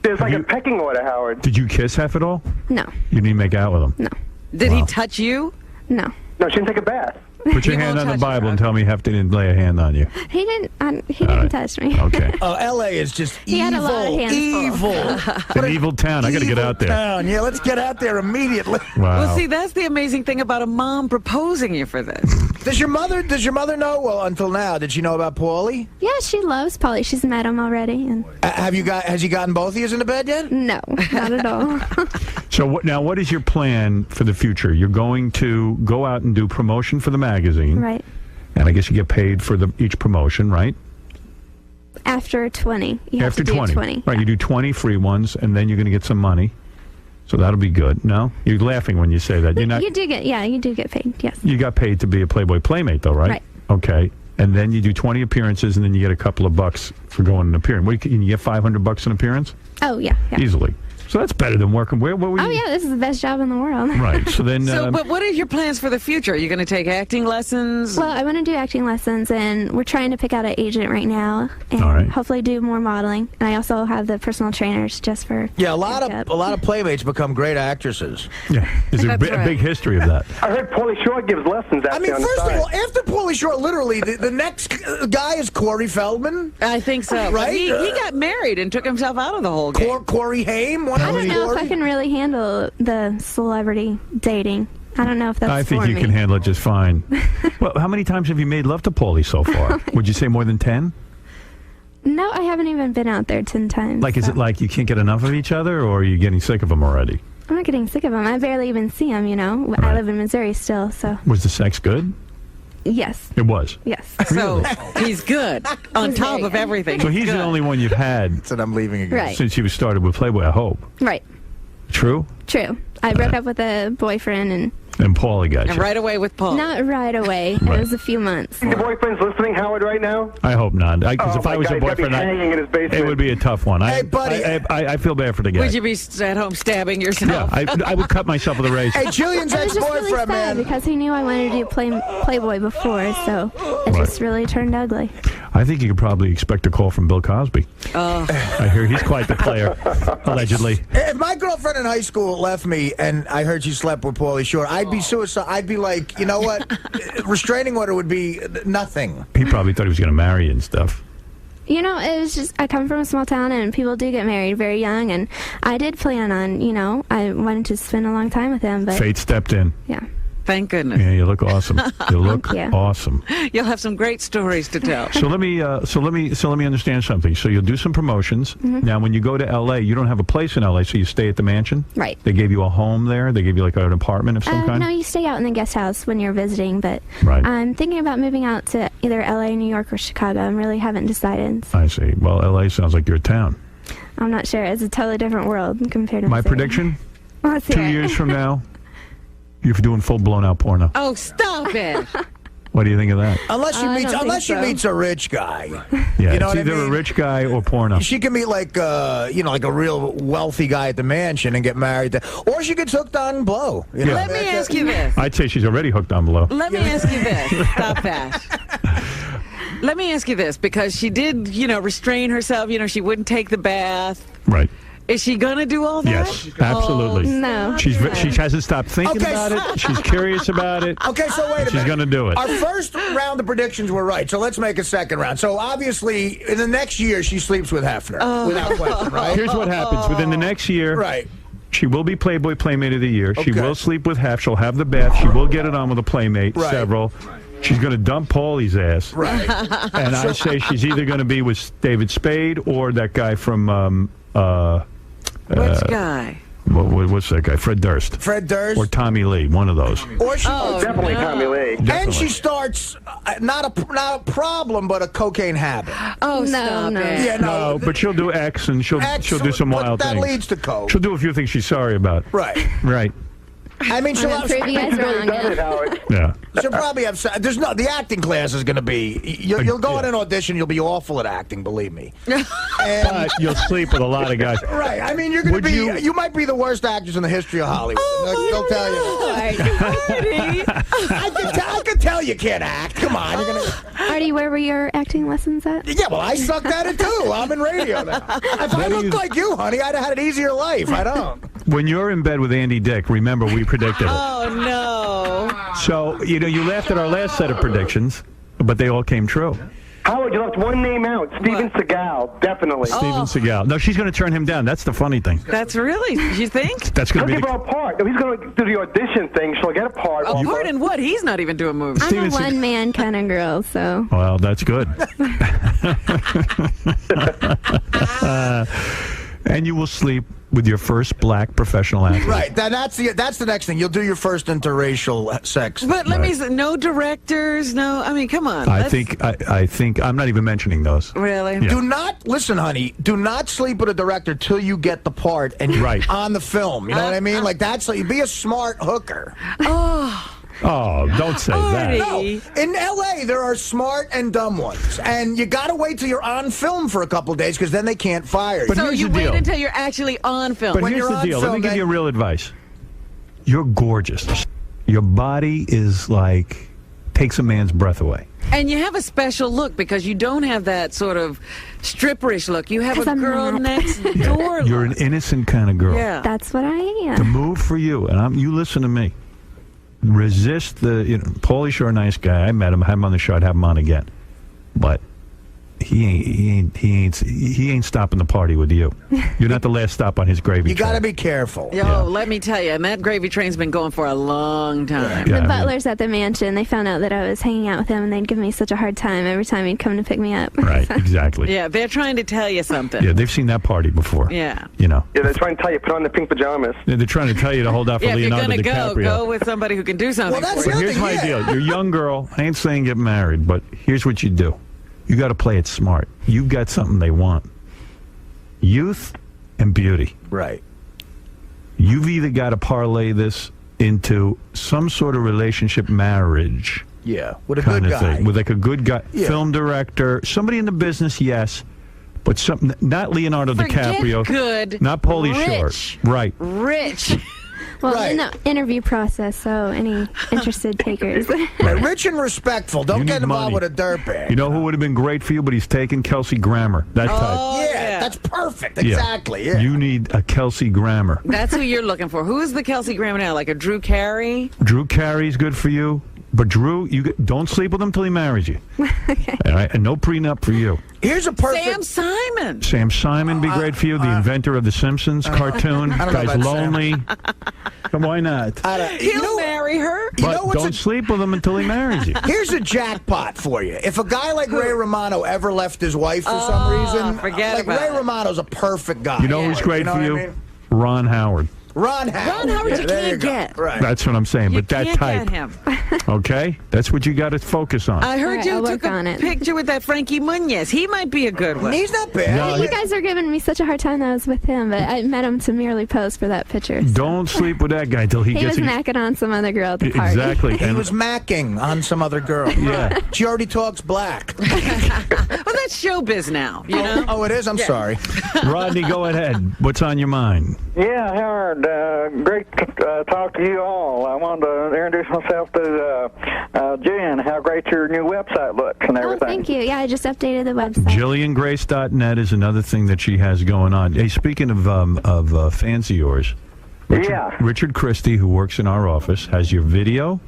There's like a pecking order, Howard. Did you kiss Hef at all? No. You didn't make out with him? No. Did he touch you? No. No, she didn't take a bath. Put your hand on the Bible and tell me Hef didn't lay a hand on you. He didn't. He didn't touch me. Okay. Oh, L.A. is just He had a lot of hands full. evil. It's an evil town. I got to get out there. Town. Yeah, let's get out there immediately. Wow. Well, see, that's the amazing thing about a mom proposing you for this. Does your mother know? Well, until now, did she know about Paulie? Yeah, she loves Paulie. She's met him already. And Has he gotten both of you into bed yet? no, not at all. So what is your plan for the future? You're going to go out and do promotion for the magazine. Right. And I guess you get paid for each promotion, right? After 20. You have After to do 20. Right, you do 20 free ones, and then you're going to get some money. So that'll be good. No? You're laughing when you say that. You're not. You do get paid, yes. You got paid to be a Playboy Playmate, though, right? Right. Okay. And then you do 20 appearances, and then you get a couple of bucks for going an appearance. Can you get $500 an appearance? Oh, yeah. Easily. So that's better than working. Where were you? Oh, yeah, this is the best job in the world. Right. So then. But what are your plans for the future? Are you going to take acting lessons? Well, I want to do acting lessons, and we're trying to pick out an agent right now, and hopefully do more modeling. And I also have the personal trainers just for. Yeah, a lot of playmates become great actresses. Yeah, there's a big history of that. I heard Pauly Shore gives lessons. I mean, first of all, after Pauly Shore, literally, the next guy is Corey Feldman. I think so. Right? He got married and took himself out of the whole game. Corey Haim. I don't know if I can really handle the celebrity dating. I don't know if that's I think for you me. can handle it just fine. Well, how many times have you made love to Paulie so far? Would you say more than 10? No, I haven't even been out there 10 times. Like, is it like you can't get enough of each other, or are you getting sick of them already? I'm not getting sick of them. I barely even see them, you know. I live in Missouri still, so. Was the sex good? Yes. It was. Yes. So he's good on He's top very of good. everything. So he's the only one you've had Said I'm leaving again. Right. since you started with Playboy, I hope. Right. True? True. I broke up with a boyfriend and And Paulie got And you. right away with Paul. not right away. Right. It was a few months. Your boyfriend's listening, Howard, right now? I hope not. Because Oh, if I my was God, a he's gotta be boyfriend, hanging in his basement. it would be a tough one. Hey, buddy. I feel bad for the guy. Would you be at home stabbing Yeah, yourself? I would cut myself with a razor. Hey, Jillian's It was just really ex-boyfriend, sad man. because he knew I wanted to do Playboy before, so it just really turned ugly. I think you could probably expect a call from Bill Cosby. Oh. I hear he's quite the player, allegedly. If my girlfriend in high school left me and I heard she slept with Pauly Shore, I'd be suicide. I'd be like, you know what? Restraining order would be nothing. He probably thought he was going to marry you and stuff. You know, it was just, I come from a small town and people do get married very young, and I did plan on, you know, I wanted to spend a long time with him, but. Fate stepped in. Yeah. Thank goodness. Yeah, you look awesome. You look Thank you. awesome. You'll have some great stories to tell. So let me understand something. So you'll do some promotions. Mhm. Now, when you go to L.A., you don't have a place in L.A., so you stay at the mansion. Right. They gave you a home there. They gave you like an apartment of some kind. No, you stay out in the guest house when you're visiting, but Right. I'm thinking about moving out to either LA, New York, or Chicago. I really haven't decided. I see. Well, L.A. sounds like your town. I'm not sure. It's a totally different world compared to My Missouri. prediction: Let's 2 hear it. years from now, you're doing full blown out porno. Oh, stop it. What do you think of that? Unless she I meets, don't think unless she so. meets a rich guy. Yeah, You know it's what I either a mean? rich guy or porno. She can meet like like a real wealthy guy at the mansion and get married there, or she gets hooked on blow. You know? Let me ask you this. I'd say she's already hooked on below. Let me ask you this. Stop that. Let me ask you this, because she did, restrain herself. She wouldn't take the bath. Right. Is she going to do all that? Yes, absolutely. No. She hasn't stopped thinking Okay, about it. She's curious about it. Okay, so wait a minute. She's going to do it. Our first round of predictions were right, so let's make a second round. So obviously, in the next year, she sleeps with Hefner, without question, right? Here's what happens. Within the next year, right. She will be Playboy Playmate of the Year. She Okay. will sleep with Hef. She'll have the bath. She will get it on with a Playmate, Right. several. She's going to dump Paulie's ass. Right. And I say she's either going to be with David Spade or that guy from... Which guy? What's that guy? Fred Durst. Fred Durst. Or Tommy Lee, one of those. Or she Definitely Tommy Lee. And she starts not a problem, but a cocaine habit. Oh, stop it. Yeah, No, but she'll do X and she'll do some but wild that things. leads to coke. She'll do a few things she's sorry about. Right. Right. I mean, she'll I'm gonna prove you guys wrong. Yeah. She'll probably have. There's no. The acting class is going to be. You'll go in an audition. You'll be awful at acting. Believe me. But you'll sleep with a lot of guys. Right. I mean, you're going to Would be. You might be the worst actress in the history of Hollywood. They'll tell you. I can tell you can't act. Come on. You're gonna. Artie, where were your acting lessons at? Yeah, well, I sucked at it too. I'm in radio now. If I looked like you, honey, I'd have had an easier life. I don't. When you're in bed with Andy Dick, remember we predicted it. Oh, no. So, you laughed at our last set of predictions, but they all came true. Howard, you left one name out. Steven Seagal, definitely. Steven Seagal. No, she's going to turn him down. That's the funny thing. That's really, you think? That's going to He'll be give her a part. If he's going to do the audition thing, she'll get a part. A part in what? He's not even doing movies. I'm a one-man kind of girl, so. Well, that's good. And you will sleep with your first black professional athlete. Right. That's the next thing. You'll do your first interracial sex. But let me say, no directors, no. I mean, come on. I think I'm not even mentioning those. Really? Yeah. Do not listen, honey. Do not sleep with a director till you get the part and you're on the film. You know what I mean? Like be a smart hooker. Oh, don't say that. No, in L.A. there are smart and dumb ones, and you got to wait till you're on film for a couple of days because then they can't fire you. But so here's you the wait deal. until you're actually on film. But here's the deal. Let me give you real advice. You're gorgeous. Your body is like takes a man's breath away. And you have a special look because you don't have that sort of stripperish look. You have a girl next door look. You're an innocent kind of girl. Yeah. That's what I am. The move for you, and you listen to me. Resist Paulie's sure a nice guy. I met him, had him on the show, I'd have him on again. But he ain't stopping the party with you. You're not the last stop on his gravy You train. got to be careful. Yo, let me tell you, and that gravy train's been going for a long time. The butlers at the mansion, they found out that I was hanging out with him, and they'd give me such a hard time every time he'd come to pick me up. Right, exactly. Yeah, they're trying to tell you something. Yeah, they've seen that party before. Yeah. Yeah, they're trying to tell you, put on the pink pajamas. Yeah, they're trying to tell you to hold out for Yeah, if you're Leonardo going to DiCaprio. go with somebody who can do something for you. But here's my deal. You're a young girl. I ain't saying get married, but here's what you do. You got to play it smart. You've got something they want. Youth and beauty. Right. You've either got to parlay this into some sort of relationship marriage. Yeah, with a kind good of guy. thing. With like a good guy. Yeah. Film director. Somebody in the business, yes. But something, not Leonardo Forget DiCaprio. good. Not Pauly Rich. Shore. Right. Rich. Well, in the interview process, so any interested takers. Right, rich and respectful. Don't You get need involved money. with a dirtbag. You know who would have been great for you, but he's taken Kelsey Grammer. That type. Yeah, that's perfect. Yeah. Exactly. Yeah. You need a Kelsey Grammer. That's who you're looking for. Who is the Kelsey Grammer now? Like a Drew Carey? Drew Carey's good for you. But Drew, don't sleep with him till he marries you. Okay. All right, and no prenup for you. Here's a perfect. Sam Simon. Sam Simon be great for you. The inventor of the Simpsons cartoon. I don't know Guy's about Sam. lonely. Why not? He'll marry her. But don't sleep with him until he marries you. Here's a jackpot for you. If a guy like Ray Romano ever left his wife for some reason, forget like about Ray it. Romano's a perfect guy. You know who's great know for what you? I mean? Ron Howard. Ron Howard. Ron Howard you there can't go. get. Right. That's what I'm saying. You But that can't type. get him. Okay? That's what you got to focus on. I heard All right, you I'll took work a on it. picture with that Frankie Muniz. He might be a good one. He's not bad. No, You guys are giving me such a hard time that I was with him, but I met him to merely pose for that picture. Don't sleep with that guy till he He gets was macking on some other girl at the party. Exactly. He And- was macking on some other girl. Yeah. She already talks black. Well, that's showbiz now, you know? Oh, it is? I'm sorry. Rodney, go ahead. What's on your mind? Yeah, Aaron. Howard. Great to talk to you all. I wanted to introduce myself to Jen. How great your new website looks and everything. Oh, thank you. Yeah, I just updated the website. JillianGrace.net is another thing that she has going on. Hey, speaking of fans of yours, Richard Christie, who works in our office, has your video,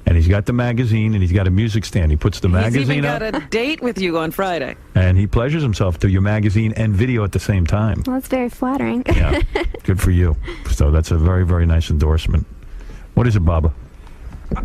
and he's got the magazine, and he's got a music stand. He puts the magazine He's even up, got a date with you on Friday. and he pleasures himself to your magazine and video at the same time. Well, that's very flattering. Yeah, good for you. So that's a very, very nice endorsement. What is it, Baba?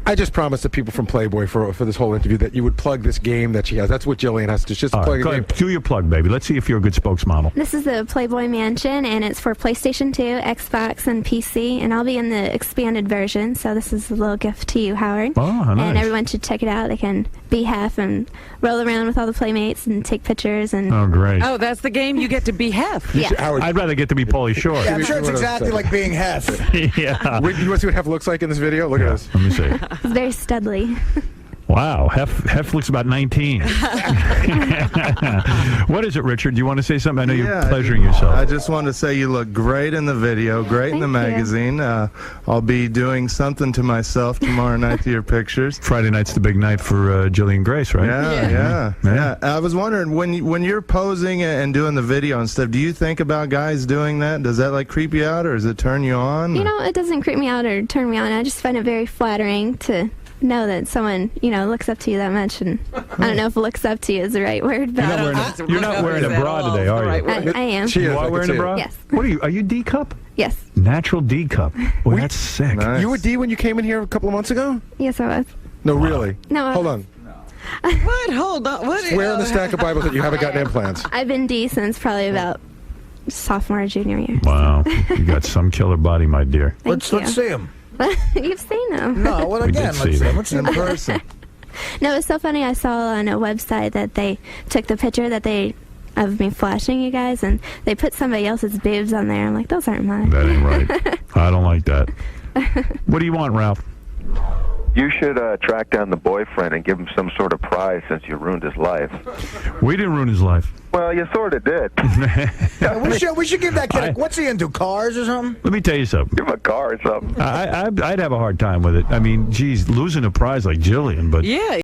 I just promised the people from Playboy for this whole interview that you would plug this game that she has. That's what Jillian has to just All plug right, a go game. ahead. Do your plug, baby. Let's see if you're a good spokesmodel. This is the Playboy Mansion, and it's for PlayStation 2, Xbox, and PC, and I'll be in the expanded version, so this is a little gift to you, Howard. Oh, nice. And everyone should check it out. They can be half and roll around with all the playmates and take pictures. And Oh, great. Oh, that's the game you get to be half. Yeah. I'd rather get to be Pauly Shore. Yeah, I'm sure it's exactly like being half. Yeah. Wait, you want to see what Hef looks like in this video? Look at this. Let me see. It's very studly. Wow, Hef looks about 19. What is it, Richard? Do you want to say something? I know you're pleasuring yourself. I just wanted to say you look great in the video, great in the Thank you. magazine. I'll be doing something to myself tomorrow night to your pictures. Friday night's the big night for Jillian Grace, right? Yeah. I was wondering, when you're posing and doing the video and stuff, do you think about guys doing that? Does that like creep you out, or does it turn you on? You know, it doesn't creep me out or turn me on. I just find it very flattering to know that someone, looks up to you that much. And I don't know if looks up to you is the right word, but You're not wearing a bra today, are you? I am. You are wearing a bra? Yes. What are you? Are you D cup? Yes. Natural D cup. Boy, that's sick. You were D when you came in here a couple of months ago? Yes, I was. No, really? No, Hold on. What? Hold on. What? Swear on the stack of Bibles that you haven't gotten implants. I've been D since probably about sophomore or junior year. Wow, you got some killer body, my dear. Let's see him. You've seen them. No, well, We did again, see let's see them. him. Let's see him in person. No, it's so funny. I saw on a website that they took the picture of me flashing you guys, and they put somebody else's boobs on there. I'm like, those aren't mine. That ain't right. I don't like that. What do you want, Ralph? You should track down the boyfriend and give him some sort of prize since you ruined his life. We didn't ruin his life. Well, you sort of did. We should give that kid. What's he into? Cars or something? Let me tell you something. Give him a car or something. I'd have a hard time with it. I mean, geez, losing a prize like Jillian, but Yeah.